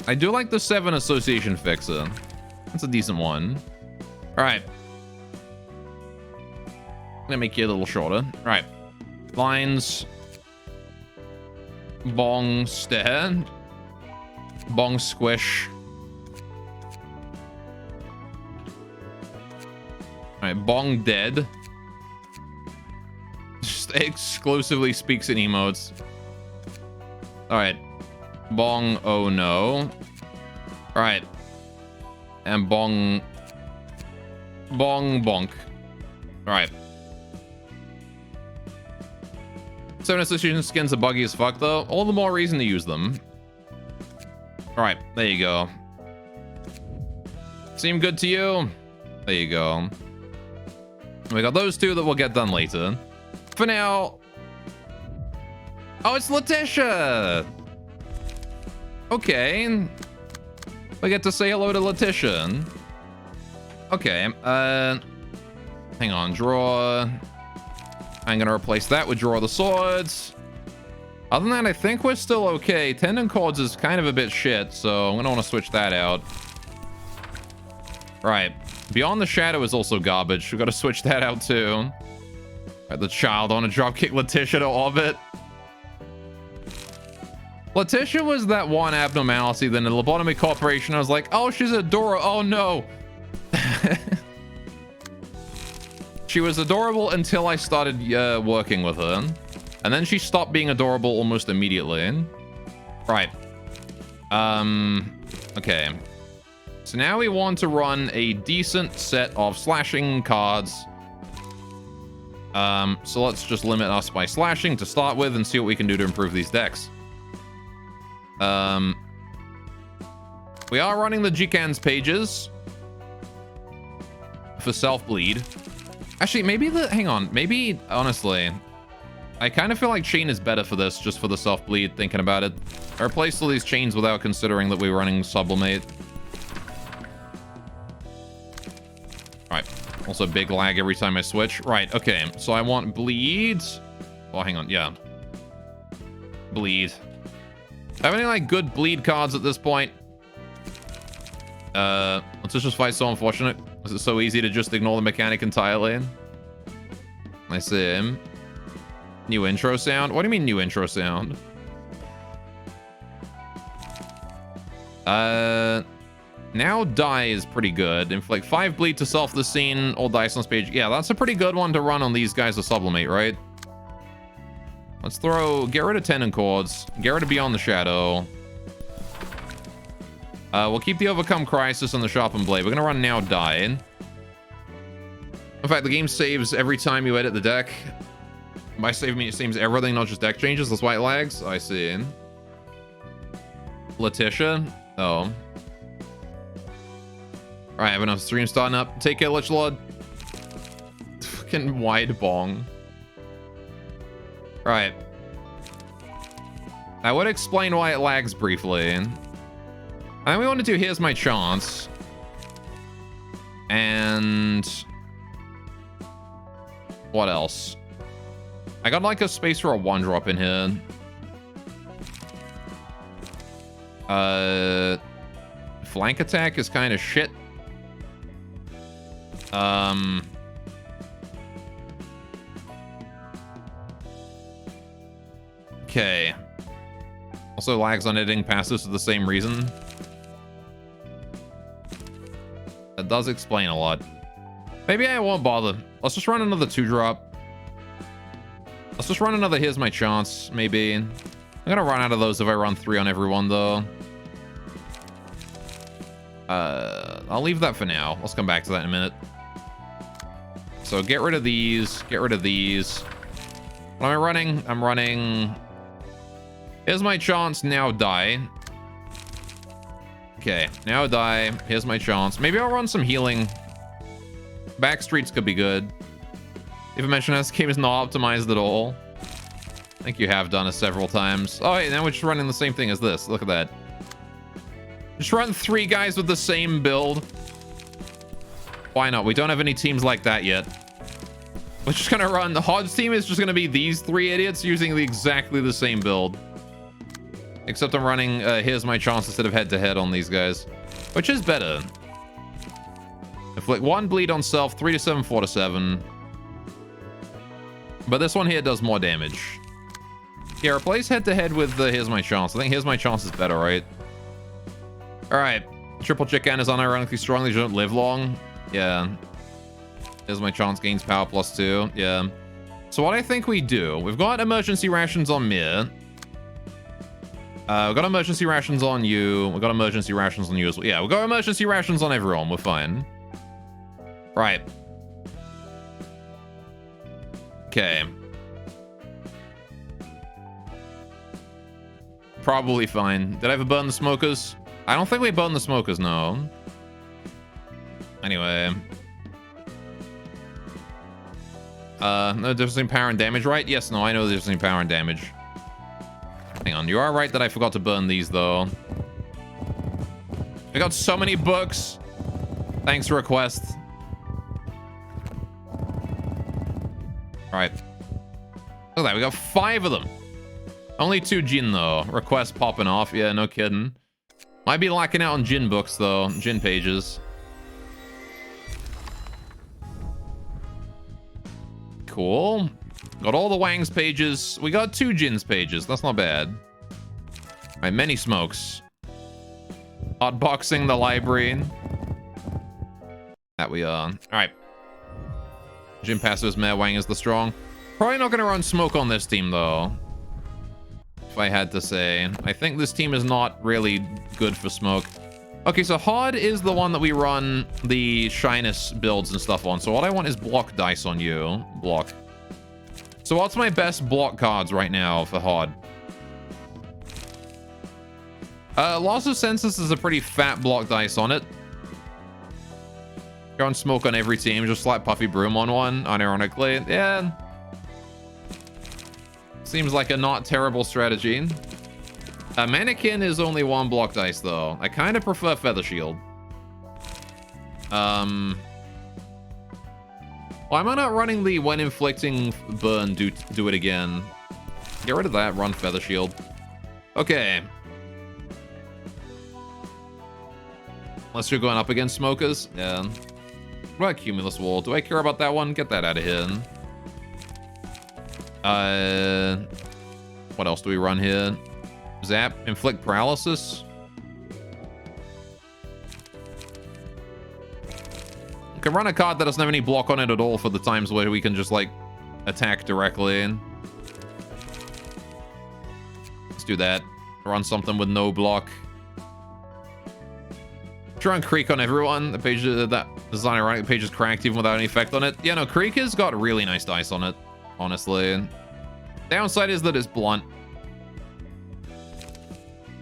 I do like the 7 association fixer. That's a decent one. All right. I'm gonna make you a little shorter. All right. Lines. Bong stare. Bong squish. All right. Bong dead. Just exclusively speaks in emotes. All right. Bong, oh no. All right. And bong. Bong, bonk. All right. 7 association skins are buggy as fuck, though. All the more reason to use them. All right. There you go. Seem good to you? There you go. We got those 2 that we'll get done later. For now... Oh, it's Letitia! Okay. We get to say hello to Letitia. Okay. Hang on. Draw. I'm gonna replace that with draw the swords. Other than that, I think we're still okay. Tendon cords is kind of a bit shit, so I'm gonna want to switch that out. Right. Beyond the Shadow is also garbage. We gotta switch that out too. Right, the child on a dropkick Letitia to orbit. Letitia was that one abnormality that in the Lobotomy Corporation, I was like, oh, she's adorable. Oh, no. She was adorable until I started working with her. And then she stopped being adorable almost immediately. Right. Okay. So now we want to run a decent set of slashing cards. So let's just limit us by slashing to start with and see what we can do to improve these decks. We are running the Gcans pages for self-bleed. Actually, maybe hang on. Maybe, honestly, I kind of feel like chain is better for this, just for the self-bleed, thinking about it. I replaced all these chains without considering that we were running sublimate. All right. Also, big lag every time I switch. Right, okay. So I want bleed. Oh, hang on. Yeah. Bleed. Have any, like, good bleed cards at this point? Let's just fight So Unfortunate. Is it so easy to just ignore the mechanic entirely? I see him. New intro sound? What do you mean new intro sound? Now die is pretty good. Inflict 5 bleed to self the scene. All dice on page. Yeah, that's a pretty good one to run on these guys to sublimate, right? Let's get rid of Tendon Cords. Get rid of Beyond the Shadow. We'll keep the Overcome Crisis and the Sharpened Blade. We're gonna run Now Die. In fact, the game saves every time you edit the deck. By save me, it saves everything, not just deck changes. That's why it lags. I see. Letitia. Oh. Alright, I have enough stream starting up. Take care, Lich Lord. Fucking wide bong. Alright. I would explain why it lags briefly. And we want to do Here's My Chance. And what else? I got like a space for a 1-drop in here. Flank attack is kind of shit. Okay. Also lags on editing passives for the same reason. That does explain a lot. Maybe I won't bother. Let's just run another 2-drop. Let's just run another Here's My Chance, maybe. I'm gonna run out of those if I run 3 on everyone, though. I'll leave that for now. Let's come back to that in a minute. So get rid of these. Get rid of these. What am I running? I'm running... Here's My Chance, now die. Okay, now die. Here's My Chance. Maybe I'll run some healing. Backstreets could be good. If I mention this game is not optimized at all. I think you have done it several times. Oh, hey, now we're just running the same thing as this. Look at that. Just run 3 guys with the same build. Why not? We don't have any teams like that yet. We're just gonna run... The Hodge team is just gonna be these 3 idiots using exactly the same build. Except I'm running Here's My Chance instead of head-to-head on these guys. Which is better. Inflict 1 bleed on self, 3 to 7, 4 to 7. But this one here does more damage. Yeah, replace head-to-head with Here's My Chance. I think Here's My Chance is better, right? Alright. Triple Chicken is unironically strong. They don't live long. Yeah. Here's My Chance gains power +2. Yeah. So what I think we do... We've got emergency rations on Mir. We've got emergency rations on you. We've got emergency rations on you as well. Yeah, we've got emergency rations on everyone. We're fine. Right. Okay. Probably fine. Did I ever burn the smokers? I don't think we burned the smokers, no. Anyway. No difference between power and damage, right? Yes, no, I know the difference between power and damage. Hang on, you are right that I forgot to burn these, though. I got so many books. Thanks, request. Alright. Look at that, we got 5 of them. Only 2 Jin, though. Request popping off. Yeah, no kidding. Might be lacking out on Jin books, though. Jin pages. Cool. Got all the Wang's pages. We got 2 Jin's pages. That's not bad. All right, many smokes. Hotboxing the library. That we are. All right. Jin passives, Mare Wang is the strong. Probably not going to run smoke on this team, though. If I had to say. I think this team is not really good for smoke. Okay, so Hod is the one that we run the Shyness builds and stuff on. So what I want is block dice on you. Block. So what's my best block cards right now for Hod? Loss of Senses is a pretty fat block dice on it. Go on smoke on every team. Just slap Puffy Broom on one, unironically. Yeah. Seems like a not terrible strategy. Mannequin is only 1 block dice, though. I kind of prefer Feather Shield. Why am I not running the when inflicting burn, do it again? Get rid of that, run Feather Shield. Okay. Unless you're going up against smokers. Yeah. What about Cumulus Wall? Do I care about that one? Get that out of here. What else do we run here? Zap, inflict paralysis. We can run a card that doesn't have any block on it at all for the times where we can just, like, attack directly. Let's do that. Run something with no block. Try and Creek on everyone. The page that is ironic. The page is cracked even without any effect on it. Yeah, no, Creek has got really nice dice on it, honestly. Downside is that it's blunt.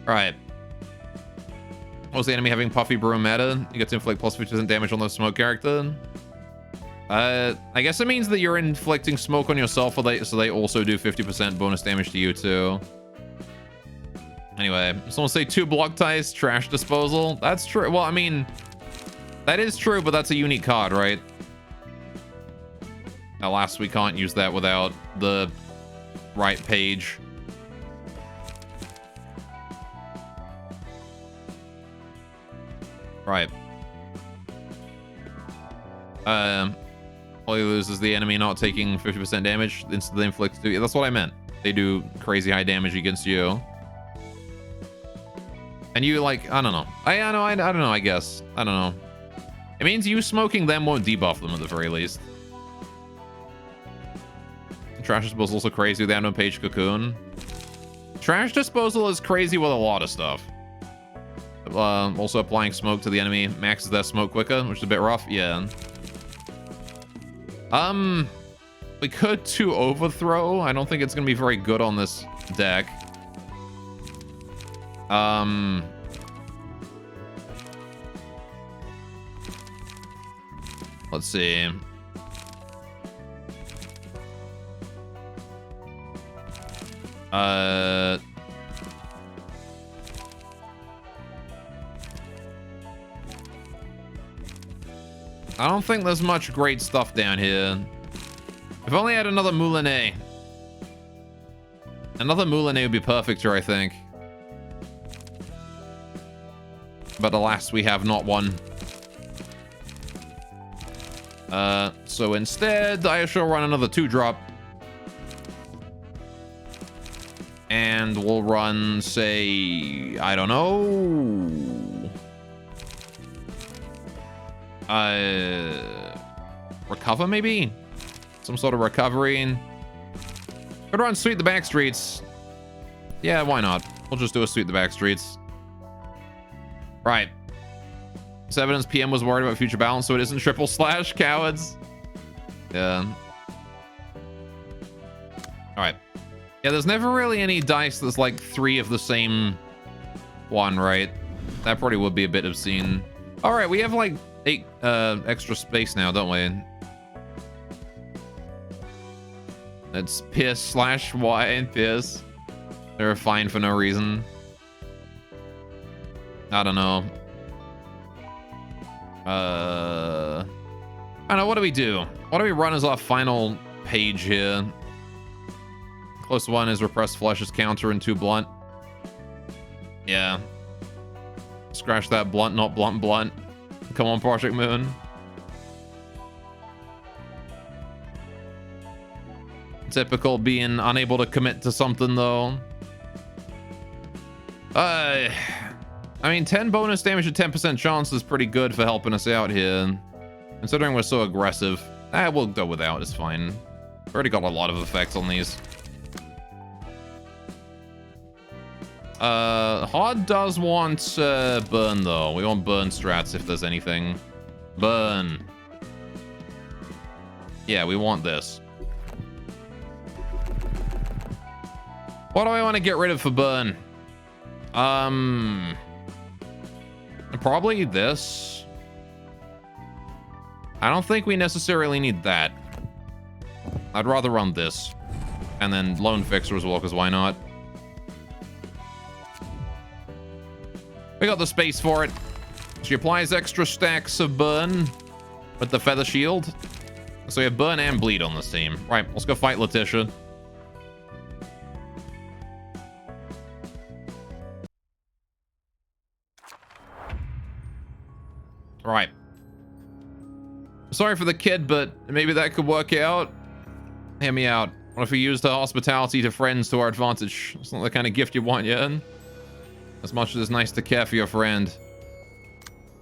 Alright. What was the enemy having Puffy Broom meta? You get to inflict plus 50% damage on the smoke character. I guess it means that you're inflicting smoke on yourself, so they also do 50% bonus damage to you too. Anyway, someone say 2 block dice, trash disposal. That's true. Well, I mean, that is true, but that's a unique card, right? Alas, we can't use that without the right page. Right. All you lose is the enemy not taking 50% damage. Instantly inflicts 2. That's what I meant. They do crazy high damage against you. And you, like, I don't know. I don't know, I guess. I don't know. It means you smoking them won't debuff them at the very least. Trash disposal is also crazy with the Unknown Page Cocoon. Trash disposal is crazy with a lot of stuff. Also applying smoke to the enemy maxes that smoke quicker, which is a bit rough. Yeah. We could do Overthrow. I don't think it's gonna be very good on this deck. Let's see. I don't think there's much great stuff down here. If only I had another Moulinet. Another Moulinet would be perfect here, I think. But alas, we have not one. So instead, I shall run another 2-drop. And we'll run, say, I don't know. Recover, maybe? Some sort of recovery. Could run Sweep the Back Streets. Yeah, why not? We'll just do a Sweep the Back Streets. Right. This evidence PM was worried about future balance, so it isn't triple slash, cowards. Yeah. Alright. Yeah, there's never really any dice that's like 3 of the same one, right? That probably would be a bit obscene. Alright, we have like 8 extra space now, don't we? It's piss slash Y and piss. They're fine for no reason. I don't know. I don't know, what do we do? What do we run as our final page here? Close one is Repressed Flesh's counter and 2 blunt. Yeah. Scratch that blunt, not blunt, blunt. Come on, Project Moon. Typical being unable to commit to something, though. I mean, 10 bonus damage at 10% chance is pretty good for helping us out here. Considering we're so aggressive. We'll go without, it's fine. We've already got a lot of effects on these. Hard does want burn, though. We want burn strats if there's anything. Burn. Yeah, we want this. What do I want to get rid of for burn? Probably this. I don't think we necessarily need that. I'd rather run this. And then Lone Fixer as well, because why not? We got the space for it. She applies extra stacks of burn with the feather shield. So we have burn and bleed on this team. Right, let's go fight Letitia. Right. Sorry for the kid, but maybe that could work out. Hear me out. What if we used her hospitality to friends to our advantage? It's not the kind of gift you want yet. As much as it's nice to care for your friend.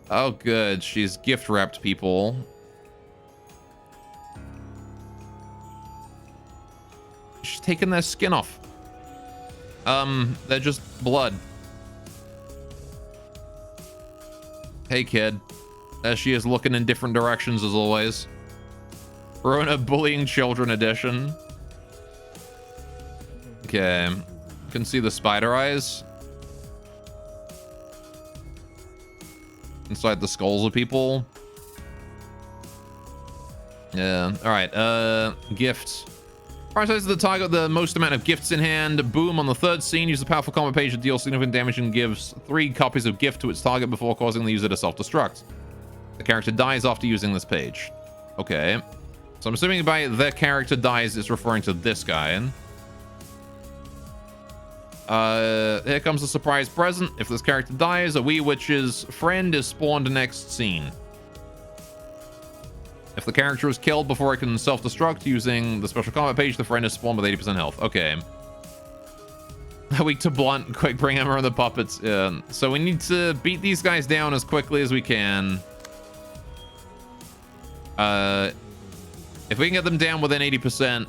Oh, good. She's gift-wrapped people. She's taking their skin off. They're just blood. Hey, kid. There she is, looking in different directions as always. Ruina Bullying Children Edition. Okay. You can see the spider eyes inside the skulls of people. Yeah. All right. Gifts. Prioritize the target the most amount of gifts in hand. Boom on the 3rd scene. Use the powerful combat page to deal significant damage and gives 3 copies of gift to its target before causing the user to self-destruct. The character dies after using this page. Okay. So I'm assuming by the character dies, it's referring to this guy. Here comes a surprise present. If this character dies, a wee witch's friend is spawned next scene. If the character is killed before it can self-destruct using the special combat page, the friend is spawned with 80% health. Okay. Weak to blunt, quick bring hammer on the puppets. So we need to beat these guys down as quickly as we can. If we can get them down within 80%,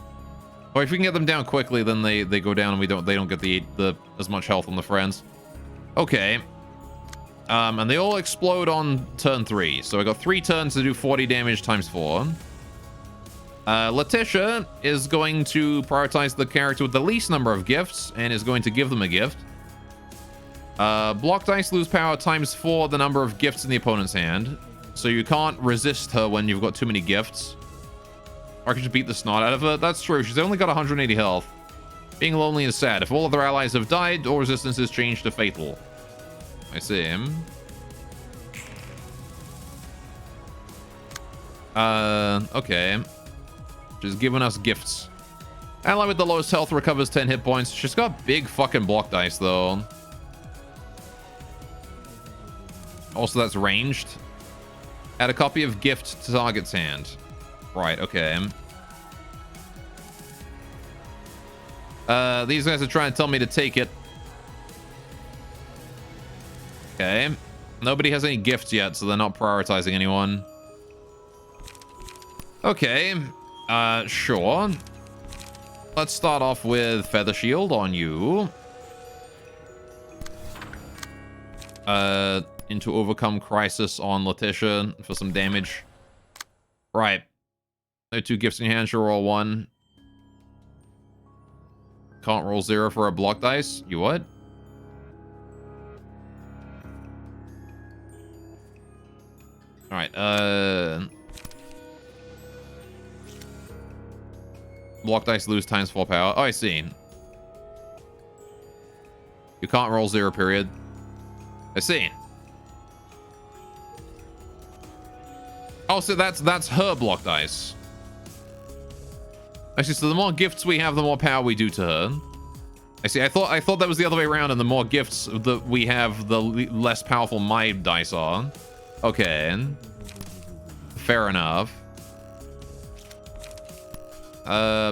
or if we can get them down quickly, then they go down and they don't get the as much health on the friends. Okay. And they all explode on turn 3. So I got 3 turns to do 40 damage times 4. Letitia is going to prioritize the character with the least number of gifts and is going to give them a gift. Block dice lose power times 4 the number of gifts in the opponent's hand. So you can't resist her when you've got too many gifts. Or I can just beat the snot out of her. That's true. She's only got 180 health. Being lonely is sad. If all other allies have died, all resistance is changed to fatal. I see him. Okay. She's giving us gifts. Ally with the lowest health recovers 10 hit points. She's got big fucking block dice, though. Also, that's ranged. Add a copy of gift to target's hand. Right, okay. These guys are trying to tell me to take it. Okay. Nobody has any gifts yet, so they're not prioritizing anyone. Okay. Sure. Let's start off with Feather Shield on you. Into Overcome Crisis on Letitia for some damage. Right. No 2 gifts in your hand, sure, roll 1. Can't roll 0 for a block dice. You what? Alright, block dice lose times 4 power. Oh, I see. You can't roll 0, period. I see. Oh, so that's her block dice. I see, so the more gifts we have, the more power we do to her. I see, I thought that was the other way around, and the more gifts that we have, the less powerful my dice are. Okay. Fair enough.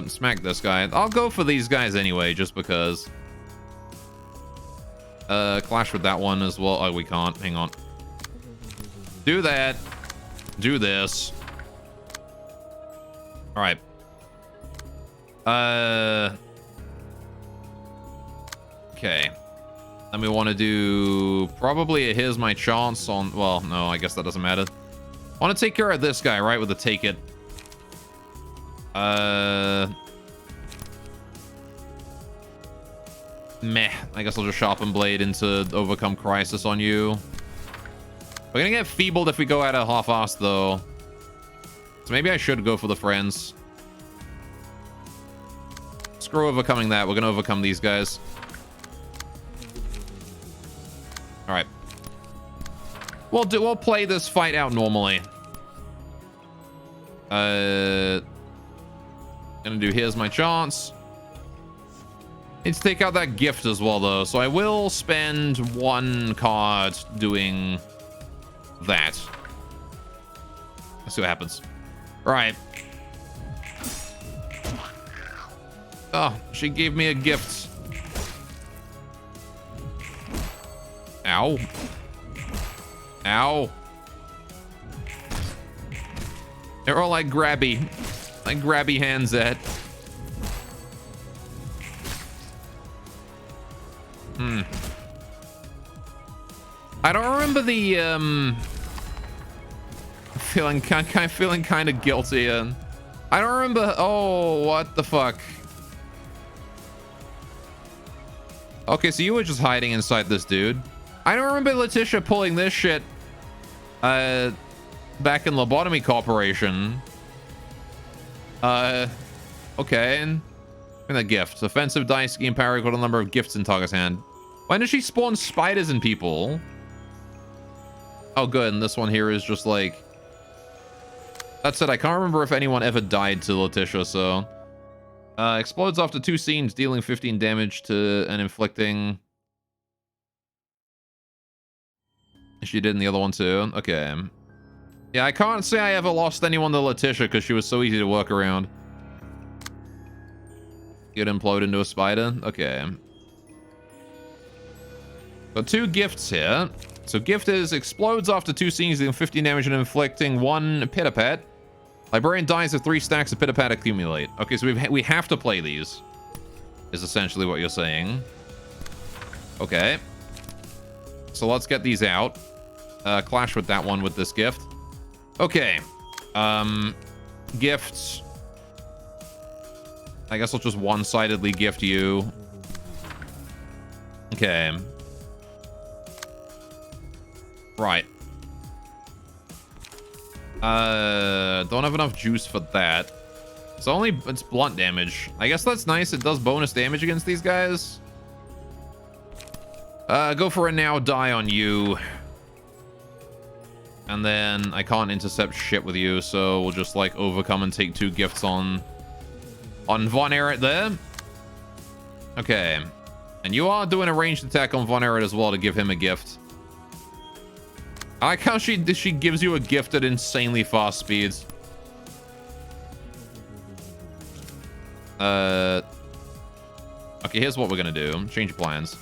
Smack this guy. I'll go for these guys anyway, just because. Clash with that one as well. Oh, we can't. Hang on. Do that. Do this. Alright. Okay. Then we want to do probably a Here's My Chance on... Well, no, I guess that doesn't matter. I want to take care of this guy, right? With the Take It. Meh. I guess I'll just Sharpen Blade into Overcome Crisis on you. We're gonna get feebled if we go at a half-assed, though. So maybe I should go for the friends. Screw overcoming that. We're gonna overcome these guys. Alright. We'll play this fight out normally. Gonna do Here's My Chance. Need to take out that gift as well, though. So I will spend 1 card doing that. Let's see what happens. Right. Oh, she gave me a gift. Ow. Ow. They're all like grabby hands at. I don't remember the feeling kind of guilty. I don't remember. Oh, what the fuck? Okay, so you were just hiding inside this dude. I don't remember Letitia pulling this shit back in Lobotomy Corporation. Okay. And a gift. Offensive dice gain power equal to the number of gifts in target's hand. Why does she spawn spiders in people? Oh, good. And this one here is just like... That said, I can't remember if anyone ever died to Letitia, so... Explodes after 2 scenes, dealing 15 damage to and inflicting. She did in the other one too. Okay. Yeah, I can't say I ever lost anyone to Letitia because she was so easy to work around. Get implode into a spider. Okay. Got 2 gifts here. So gift is explodes after 2 scenes, dealing 15 damage and inflicting 1 pit-a-pat. Librarian dies if 3 stacks of pit-a-pat accumulate. Okay, so we have to play these. Is essentially what you're saying. Okay. So let's get these out. Clash with that one with this gift. Okay. Gifts. I guess I'll just one-sidedly gift you. Okay. Right. Don't have enough juice for that. It's blunt damage. I guess that's nice. It does bonus damage against these guys. Go for a now die on you. And then I can't intercept shit with you, so we'll just like overcome and take 2 gifts on Von Erich there. Okay. And you are doing a ranged attack on Von Erich as well to give him a gift. I like how she gives you a gift at insanely fast speeds. Okay, here's what we're gonna do. Change plans.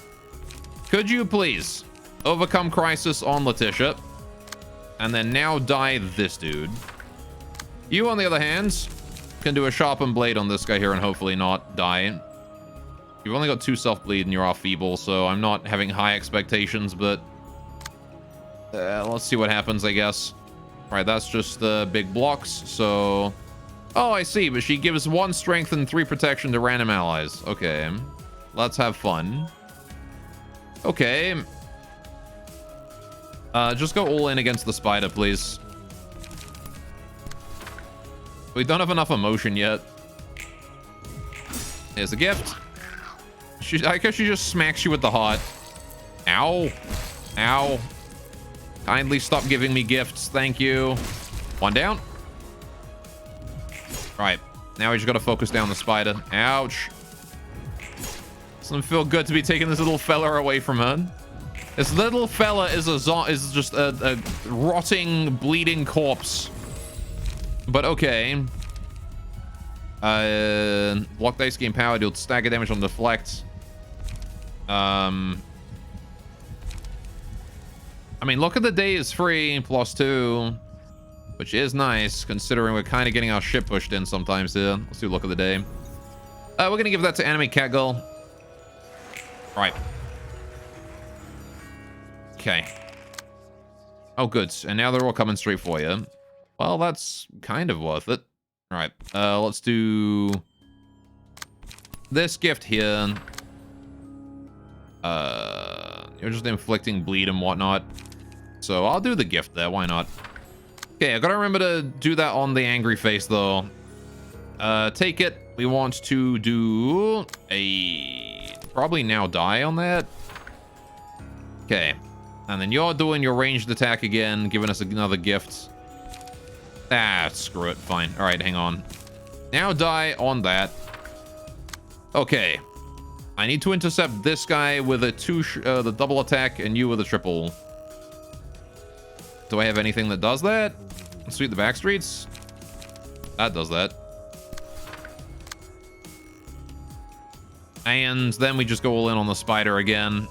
Could you please overcome crisis on Letitia? And then now die this dude. You, on the other hand, can do a sharpened blade on this guy here and hopefully not die. You've only got 2 self-bleed and you are feeble, so I'm not having high expectations, but let's see what happens, I guess. All right, that's just the big blocks, so... Oh, I see, but she gives 1 strength and 3 protection to random allies. Okay, let's have fun. Okay. Just go all in against the spider, please. We don't have enough emotion yet. Here's a gift. I guess she just smacks you with the heart. Ow. Ow. Kindly stop giving me gifts. Thank you. 1 down. Right. Now we just gotta focus down the spider. Ouch. Doesn't feel good to be taking this little fella away from her. This little fella is just a rotting, bleeding corpse. But okay. Block dice gain power, deal stagger damage on deflect. I mean, look at the day is free, +2. Which is nice, considering we're kind of getting our shit pushed in sometimes here. Let's do look of the day. We're gonna give that to Anime Catgirl. Right. Okay. Oh, good. And now they're all coming straight for you. Well, that's kind of worth it. All right. Let's do this gift here. You're just inflicting bleed and whatnot. So I'll do the gift there. Why not? Okay, I gotta remember to do that on the angry face, though. Take it. We want to do a... probably now die on that. Okay. And then you're doing your ranged attack again, giving us another gift. Ah, screw it. Fine. All right, hang on. Now die on that. Okay. I need to intercept this guy with a the double attack and you with a triple. Do I have anything that does that? Sweep the back streets. That does that. And then we just go all in on the spider again.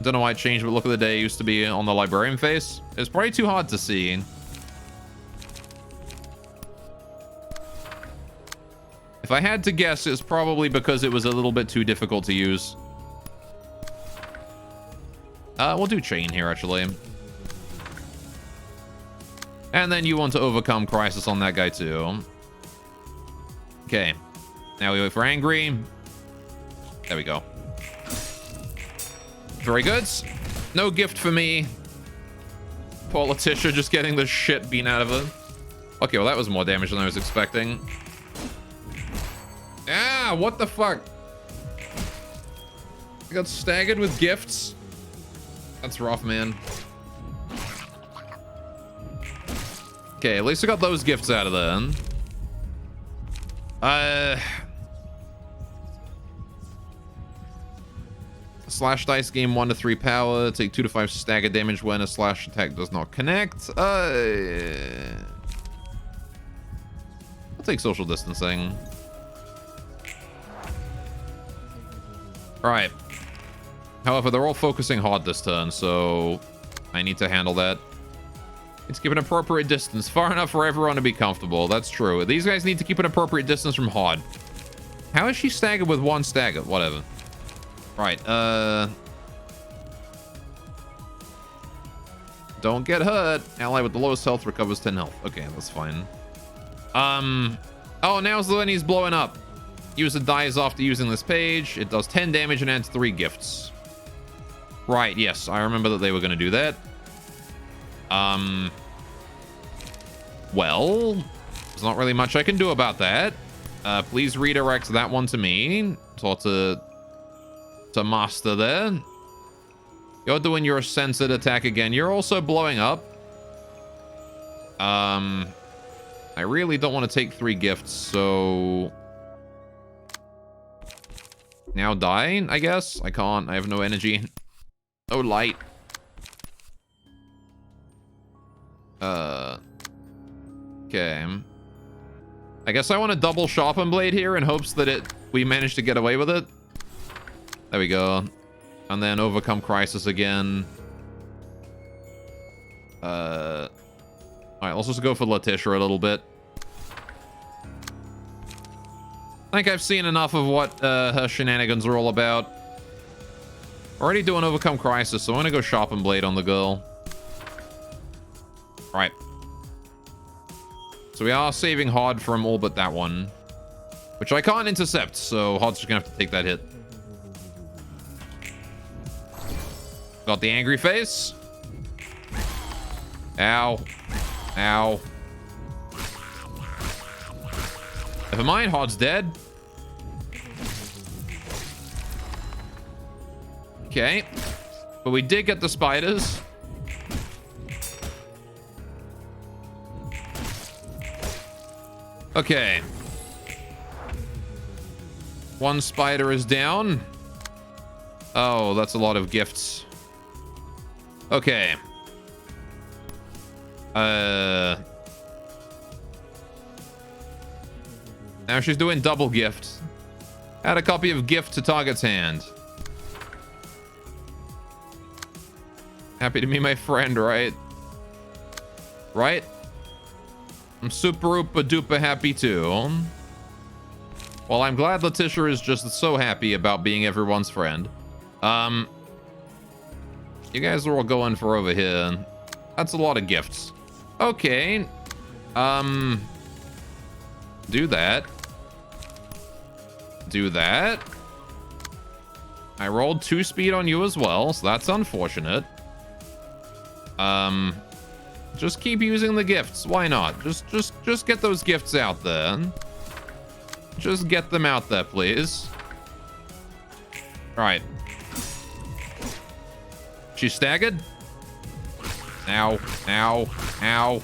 Don't know why it changed, but look at the day. It used to be on the librarian face. It's probably too hard to see. If I had to guess, it's probably because it was a little bit too difficult to use. We'll do chain here, actually. And then you want to overcome crisis on that guy, too. Okay. Now we wait for angry. There we go. Very good. No gift for me. Poor Letitia just getting the shit beaten out of her. Okay, well, that was more damage than I was expecting. Ah, what the fuck? I got staggered with gifts. That's rough, man. Okay, at least I got those gifts out of there. Slash dice gain 1 to 3 power. Take 2 to 5 stagger damage when a slash attack does not connect. I'll take social distancing. Alright. However, they're all focusing hard this turn, so I need to handle that. It's keep an appropriate distance. Far enough for everyone to be comfortable. That's true. These guys need to keep an appropriate distance from hard. How is she staggered with 1 stagger? Whatever. Right, don't get hurt. Ally with the lowest health recovers 10 health. Okay, that's fine. Oh, now's when he's blowing up. User dies after using this page. It does 10 damage and adds 3 gifts. Right, yes, I remember that they were going to do that. Well, there's not really much I can do about that. Please redirect that one to me. Sort of to master there. You're doing your censored attack again. You're also blowing up. I really don't want to take 3 gifts, so now die, I guess. I can't. I have no energy. No light. Okay. I guess I want to double sharpen blade here in hopes that we manage to get away with it. There we go. And then overcome crisis again. Alright, let's just go for Letitia a little bit. I think I've seen enough of what her shenanigans are all about. Already doing overcome crisis, so I'm gonna go sharpen blade on the girl. Right. So we are saving Hard from all but that one. Which I can't intercept, so Hard's just gonna have to take that hit. Got the angry face. Ow. Ow. Never mind, Hard's dead. Okay. But we did get the spiders. Okay. 1 spider is down. Oh, that's a lot of gifts. Okay. Now she's doing double gift. Add a copy of gift to target's hand. Happy to meet my friend, right? Right? I'm super oopa duper happy too. Well, I'm glad Letitia is just so happy about being everyone's friend. You guys are all going for over here. That's a lot of gifts. Okay. Do that. Do that. I rolled 2 speed on you as well, so that's unfortunate. Just keep using the gifts. Why not? Just get those gifts out there. Just get them out there, please. All right. She's staggered. Ow. Ow. Ow.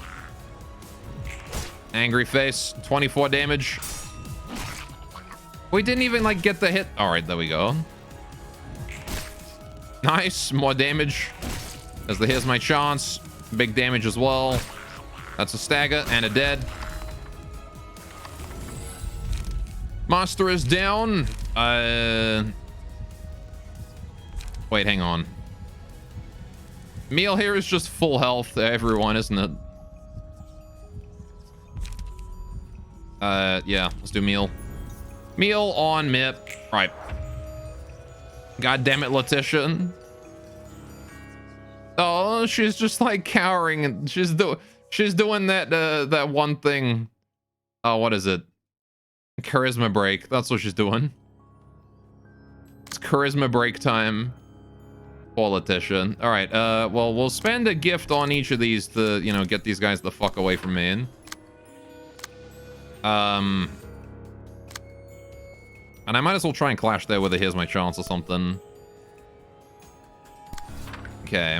Angry face. 24 damage. We didn't even, like, get the hit. All right, there we go. Nice. More damage. As the here's my chance. Big damage as well. That's a stagger and a dead. Master is down. Wait, hang on. Meal here is just full health to everyone, isn't it? Yeah, let's do meal. Meal on Mip. Right. God damn it, Letitia. Oh, she's just like cowering and she's doing that that one thing. Oh, what is it? Charisma break. That's what she's doing. It's charisma break time. Poor Letitia. All right. Well, we'll spend a gift on each of these to, you know, get these guys the fuck away from me. And I might as well try and clash there with a here's my chance or something. Okay.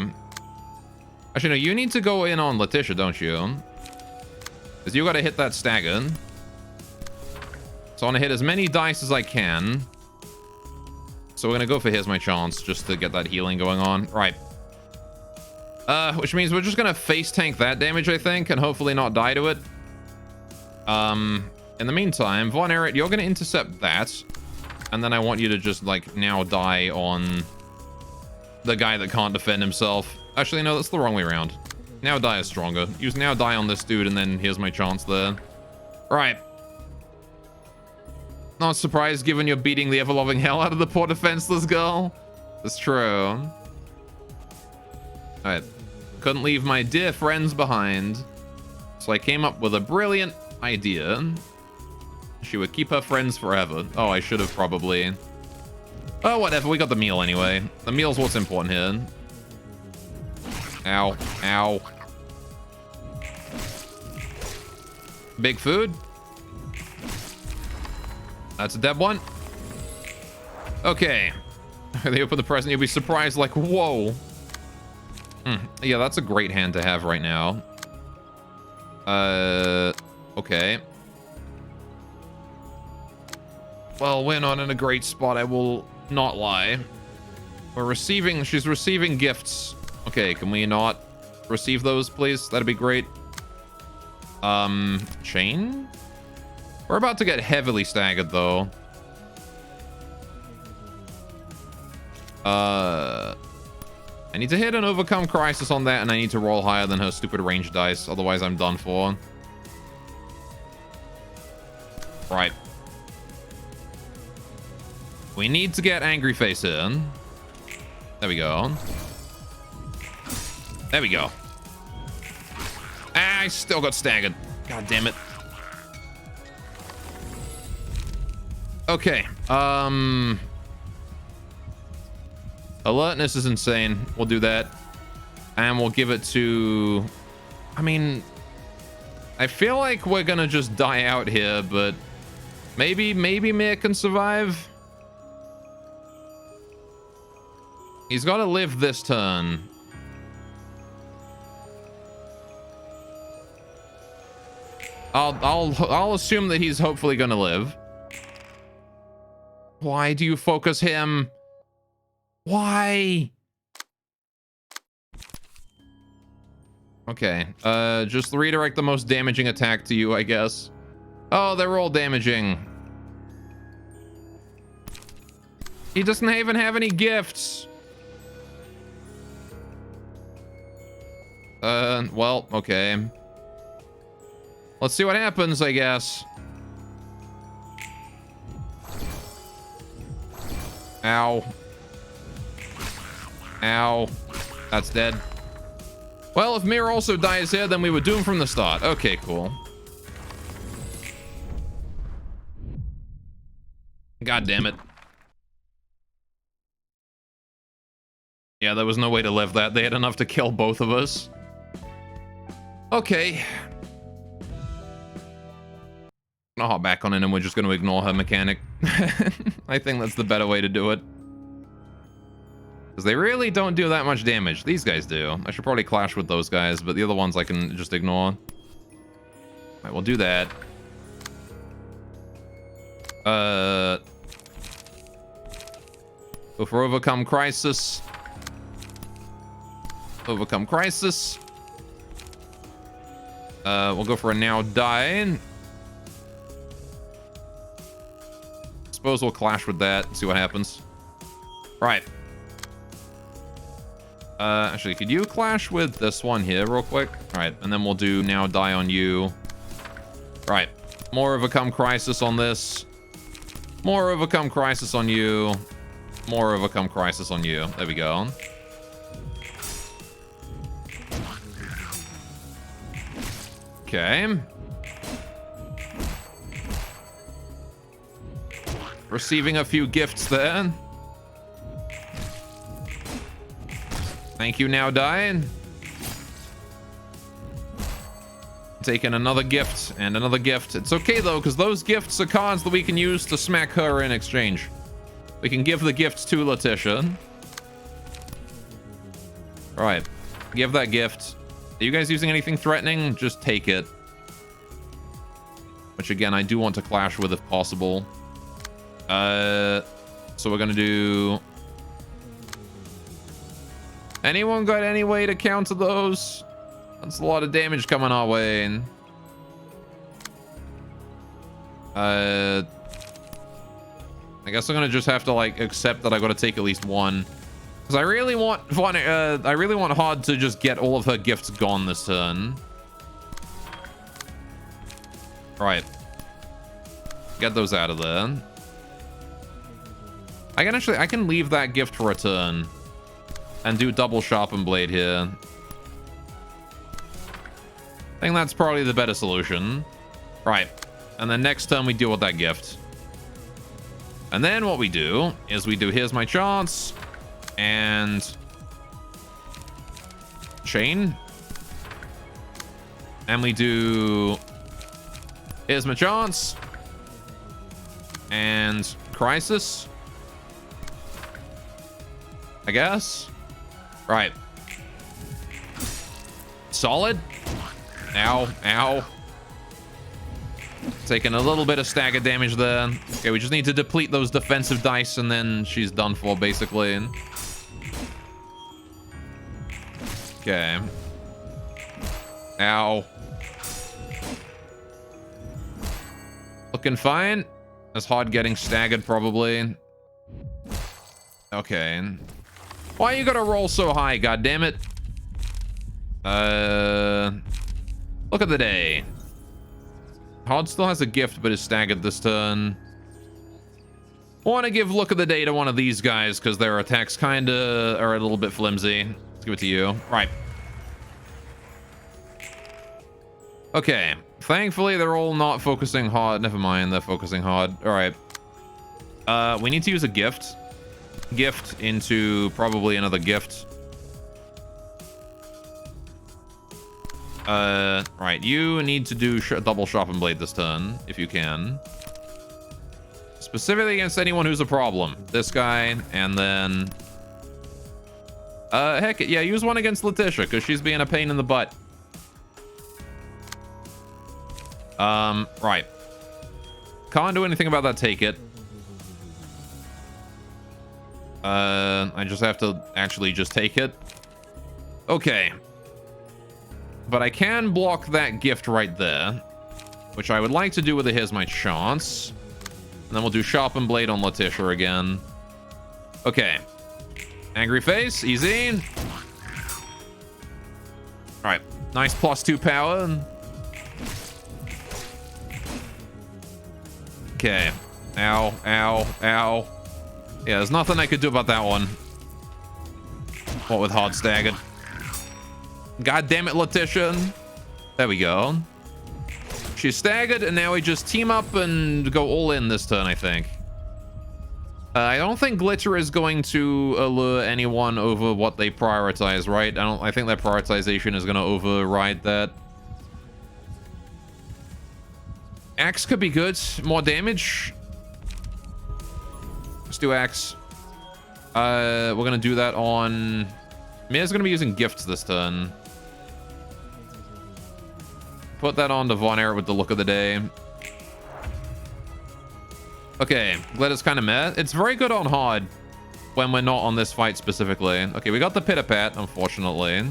Actually, no, you need to go in on Letitia, don't you? Because you got to hit that stagger. So I want to hit as many dice as I can. So we're gonna go for Here's My Chance just to get that healing going on. Right. Which means we're just gonna face tank that damage, I think, and hopefully not die to it. In the meantime, Von Erich, you're gonna intercept that. And then I want you to just, like, now die on the guy that can't defend himself. Actually, no, that's the wrong way around. Now die is stronger. Use now die on this dude, and then Here's My Chance there. Right. Not surprised, given you're beating the ever-loving hell out of the poor defenseless girl. That's true. Alright. Couldn't leave my dear friends behind. So I came up with a brilliant idea. She would keep her friends forever. Oh, I should have probably... Oh, whatever. We got the meal anyway. The meal's what's important here. Ow. Ow. Big food. That's a dead one. Okay. They open the present. You'll be surprised, like, whoa. Yeah, that's a great hand to have right now. Okay. Well, we're not in a great spot, I will not lie. She's receiving gifts. Okay, can we not receive those, please? That'd be great. Chain? We're about to get heavily staggered, though. I need to hit and overcome crisis on that, and I need to roll higher than her stupid range dice. Otherwise, I'm done for. Right. We need to get Angry Face in. There we go. There we go. Ah, I still got staggered. God damn it. Okay. Alertness is insane. We'll do that. And we'll give it to... I mean... I feel like we're gonna just die out here, but... Maybe Mir can survive? He's got to live this turn. I'll assume that he's hopefully gonna live. Why do you focus him? Why? Okay, just redirect the most damaging attack to you, I guess. Oh, they're all damaging. He doesn't even have any gifts. Well, okay. Let's see what happens, I guess. Ow. Ow. That's dead. Well, if Mir also dies here, then we were doomed from the start. Okay, cool. God damn it. Yeah, there was no way to live that. They had enough to kill both of us. Okay. I'll hop back on in and we're just going to ignore her mechanic. I think that's the better way to do it. Because they really don't do that much damage. These guys do. I should probably clash with those guys, but the other ones I can just ignore. Alright, we'll do that. Go for Overcome Crisis. Overcome Crisis. We'll go for a Now Die. Suppose we'll clash with that and see what happens. Right. Actually, could you clash with this one here real quick? All right, and then we'll do Now Die on you. Right. More Overcome Crisis on this. More Overcome Crisis on you. More Overcome Crisis on you. There we go. Okay. Receiving a few gifts there. Thank you, Now Die. Taking another gift and another gift. It's okay, though, because those gifts are cards that we can use to smack her in exchange. We can give the gifts to Letitia. All right. Give that gift. Are you guys using anything threatening? Just take it. Which, again, I do want to clash with if possible. So we're gonna do... Anyone got any way to counter those? That's a lot of damage coming our way. I guess I'm gonna just have to like accept that I gotta take at least one. Because I really want Hard to just get all of her gifts gone this turn. Right. Get those out of there. I can leave that gift for a turn. And do double sharpen blade here. I think that's probably the better solution. Right. And then next turn we deal with that gift. And then what we do is we do here's my chance. And chain. And we do here's my chance. And crisis. I guess. Right. Solid. Ow. Ow. Taking a little bit of stagger damage there. Okay, we just need to deplete those defensive dice and then she's done for, basically. Okay. Ow. Looking fine. That's Hard getting staggered, probably. Okay. Why you gotta roll so high, goddammit? Look at the day. Hard still has a gift, but is staggered this turn. I want to give Look at the Day to one of these guys, because their attacks kinda are a little bit flimsy. Let's give it to you. Right. Okay. Thankfully, they're all not focusing hard. Never mind, they're focusing hard. Alright. We need to use a gift. Gift into probably another gift. Right, you need to do double sharpen blade this turn, if you can. Specifically against anyone who's a problem. This guy, and then... heck, yeah, use one against Letitia, because she's being a pain in the butt. Right. Can't do anything about that, take it. I just have to actually just take it. Okay. But I can block that gift right there, which I would like to do with a Here's My Chance. And then we'll do Sharpen Blade on Letitia again. Okay. Angry Face, easy. Alright, nice +2 power. Okay. Ow, ow, ow. Yeah, there's nothing I could do about that one. What with Hard staggered. God damn it, Letitia. There we go. She's staggered, and now we just team up and go all in this turn, I think. I don't think Glitter is going to allure anyone over what they prioritize, right? I think their prioritization is going to override that. Axe could be good. More damage. Let's do Axe. We're going to do that on... Mia's going to be using gifts this turn. Put that on to Von Erich with the Look of the Day. Okay, Glitter's kind of meh. It's very good on Hard when we're not on this fight specifically. Okay, we got the Pit-a-Pat, unfortunately.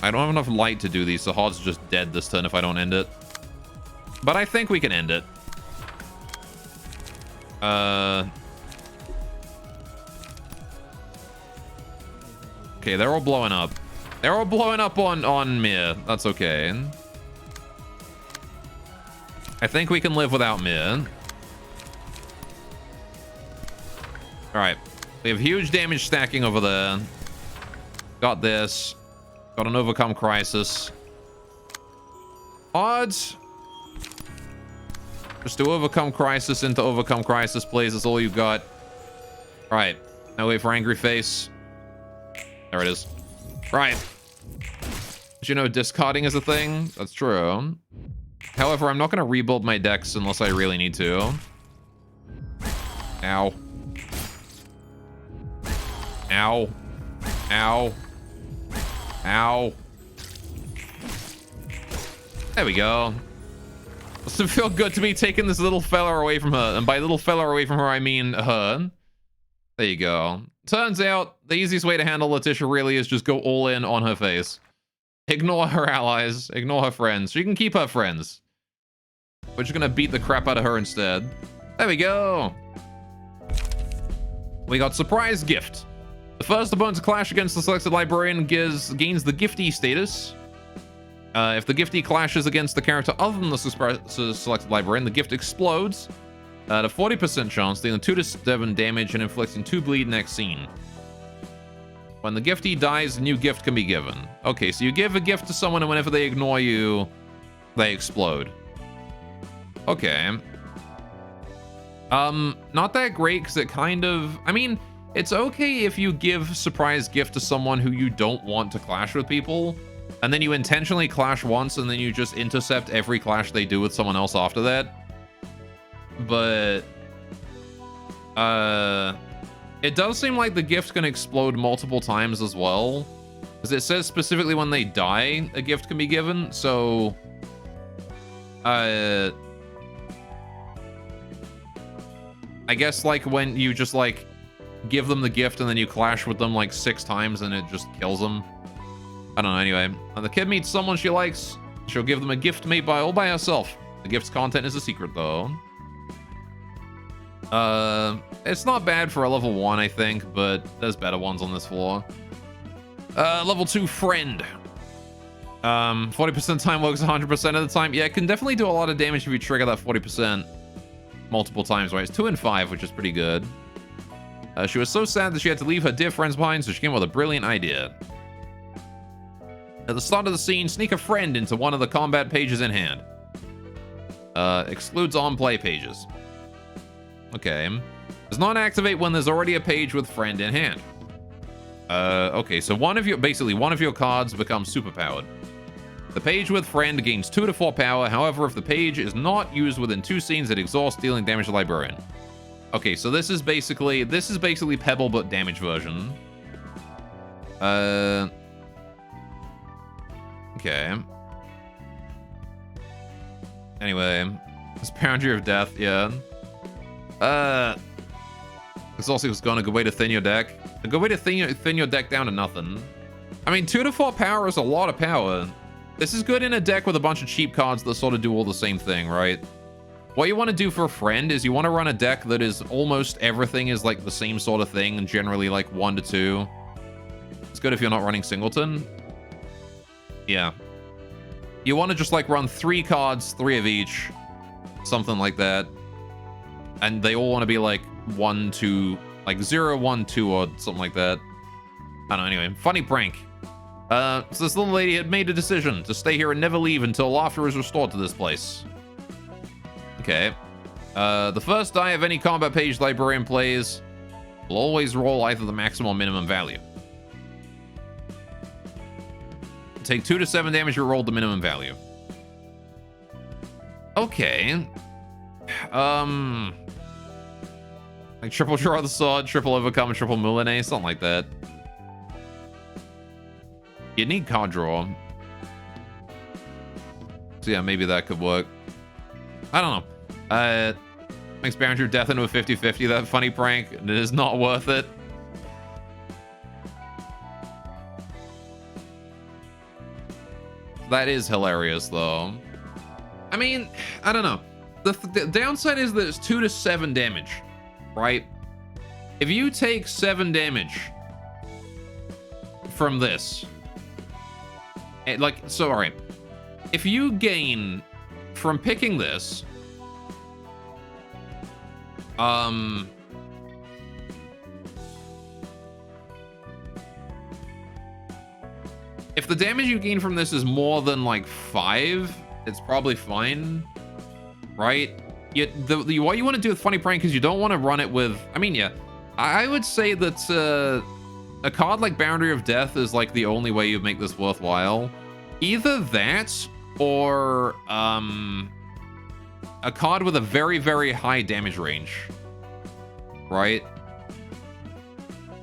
I don't have enough light to do these, so Hard's just dead this turn if I don't end it. But I think we can end it. Okay, they're all blowing up. They're all blowing up on Mia. That's okay. I think we can live without Mia. Alright. We have huge damage stacking over there. Got this. Got an Overcome Crisis. Odds. Just to Overcome Crisis into Overcome Crisis, please. That's all you've got. Alright. Now wait for Angry Face. There it is. Right. Did you know discarding is a thing? That's true. However, I'm not going to rebuild my decks unless I really need to. Ow. Ow. Ow. Ow. There we go. Does it feel good to be taking this little fella away from her? And by little fella away from her, I mean her. There you go. Turns out the easiest way to handle Letitia really is just go all in on her face. Ignore her allies. Ignore her friends. She can keep her friends. We're just gonna beat the crap out of her instead. There we go. We got surprise gift. The first opponent to clash against the selected librarian gains the gifty status. If the gifty clashes against the character other than the selected librarian, the gift explodes at a 40% chance, dealing 2 to 7 damage and inflicting 2 bleed next scene. When the gifty dies, a new gift can be given. Okay, so you give a gift to someone and whenever they ignore you, they explode. Okay. Not that great because it kind of... I mean, it's okay if you give surprise gift to someone who you don't want to clash with people, and then you intentionally clash once and then you just intercept every clash they do with someone else after that. But it does seem like the gift can explode multiple times as well, because it says specifically when they die a gift can be given. So I guess like when you just like give them the gift and then you clash with them like 6 times and it just kills them. I don't know. Anyway, when the kid meets someone she likes, she'll give them a gift made all by herself. The gift's content is a secret though. It's not bad for a level 1, I think, but there's better ones on this floor. Level 2 friend. 40% time works 100% of the time. Yeah, it can definitely do a lot of damage if you trigger that 40% multiple times, right? It's 2 and 5, which is pretty good. She was so sad that she had to leave her dear friends behind, so she came up with a brilliant idea. At the start of the scene, sneak a friend into one of the combat pages in hand. Excludes on-play pages. Okay. Does not activate when there's already a page with friend in hand. Okay, so basically one of your cards becomes superpowered. The page with friend gains 2 to 4 power. However, if the page is not used within 2 scenes, it exhausts, dealing damage to librarian. Okay, so this is basically Pebble but damage version. Okay. Anyway, it's Boundary of Death, yeah. This also is going a good way to thin your deck. A good way to thin your deck down to nothing. I mean, 2 to 4 power is a lot of power. This is good in a deck with a bunch of cheap cards that sort of do all the same thing, right? What you want to do for a friend is you want to run a deck that is almost everything is like the same sort of thing, and generally like 1 to 2. It's good if you're not running Singleton. Yeah. You want to just like run 3 cards, 3 of each. Something like that. And they all want to be like 1, 2, like 0, 1, 2 or something like that. I don't know, anyway. Funny prank. So this little lady had made a decision to stay here and never leave until laughter is restored to this place. Okay. The first die of any combat page librarian plays will always roll either the maximum or minimum value. Take 2 to 7 damage, you roll the minimum value. Okay. Like triple draw the sword, triple overcome, triple Moulinet, something like that. You need card draw. So yeah, maybe that could work. I don't know. Makes Boundary of Death into a 50-50. That funny prank. It is not worth it. That is hilarious, though. I mean, I don't know. The downside is that it's 2 to 7 damage, right? If you take 7 damage from this, all right. If you gain from picking this, if the damage you gain from this is more than like 5, it's probably fine, right? Yet what you want to do with Funny Prank is you don't want to run it with, I mean, yeah, I would say that a card like Boundary of Death is like the only way you make this worthwhile. Either that or a card with a very, very high damage range, right?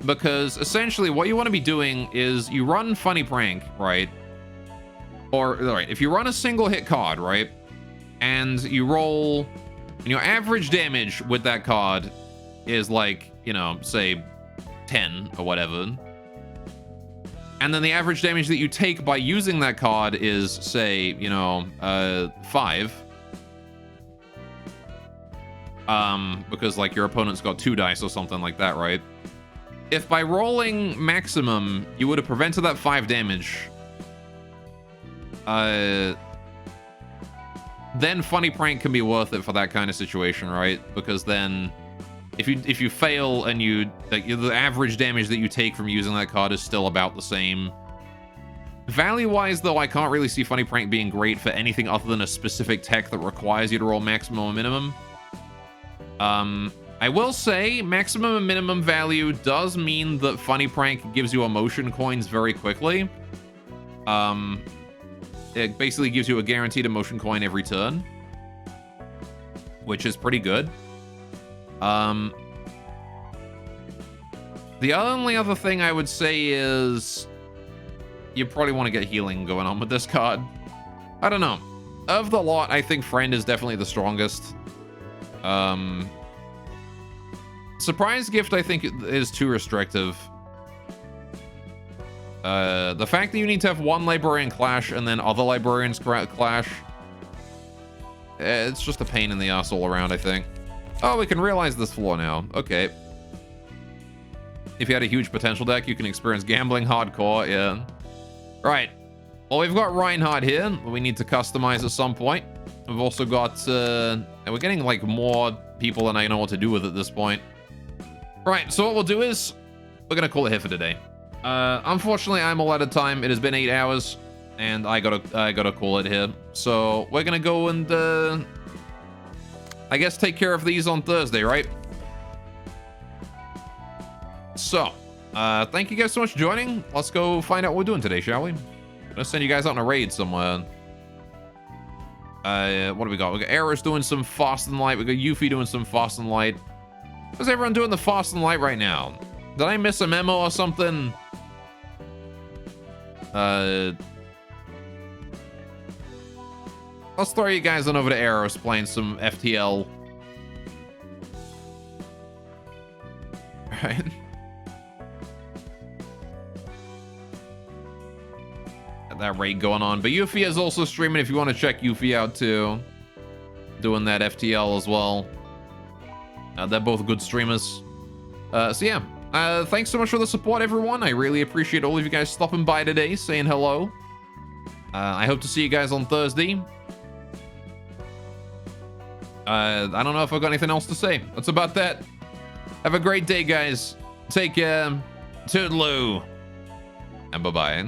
Because essentially what you want to be doing is you run Funny Prank, right? Or, all right, if you run a single hit card, right? and you roll, and your average damage with that card is like, you know, say 10 or whatever. And then the average damage that you take by using that card is, say, you know, 5. Because, like, your opponent's got 2 dice or something like that, right? If by rolling maximum, you would have prevented that 5 damage, then Funny Prank can be worth it for that kind of situation, right? Because then, if you fail and you, like, the average damage that you take from using that card is still about the same. Value-wise, though, I can't really see Funny Prank being great for anything other than a specific tech that requires you to roll maximum or minimum. I will say maximum and minimum value does mean that Funny Prank gives you emotion coins very quickly. It basically gives you a guaranteed emotion coin every turn, which is pretty good. The only other thing I would say is you probably want to get healing going on with this card. I don't know. Of the lot, I think Friend is definitely the strongest. Surprise Gift, I think, is too restrictive. The fact that you need to have 1 Librarian Clash and then other Librarians Clash, it's just a pain in the ass all around, I think. Oh, we can realize this floor now. Okay. If you had a huge potential deck, you can experience gambling hardcore, yeah. Right. Well, we've got Reinhardt here. We need to customize at some point. We've also got, we're getting, like, more people than I know what to do with at this point. Right, so what we'll do is, we're gonna call it here for today. Unfortunately, I'm all out of time. It has been 8 hours, and I gotta call it here. So, we're gonna go and, I guess take care of these on Thursday, right? So, thank you guys so much for joining. Let's go find out what we're doing today, shall we? I'm gonna send you guys out on a raid somewhere. What do we got? We got Eris doing some Fast and Light. We got Yuffie doing some Fast and Light. How's everyone doing the Fast and Light right now? Did I miss a memo or something? Let's throw you guys on over to Eros playing some FTL. Right. Got that raid going on. But Yuffie is also streaming if you want to check Yuffie out too. Doing that FTL as well. They're both good streamers. So yeah, thanks so much for the support, everyone. I really appreciate all of you guys stopping by today, saying hello. I hope to see you guys on Thursday. I don't know if I've got anything else to say. That's about that. Have a great day, guys. Take care. Toodaloo. And bye-bye.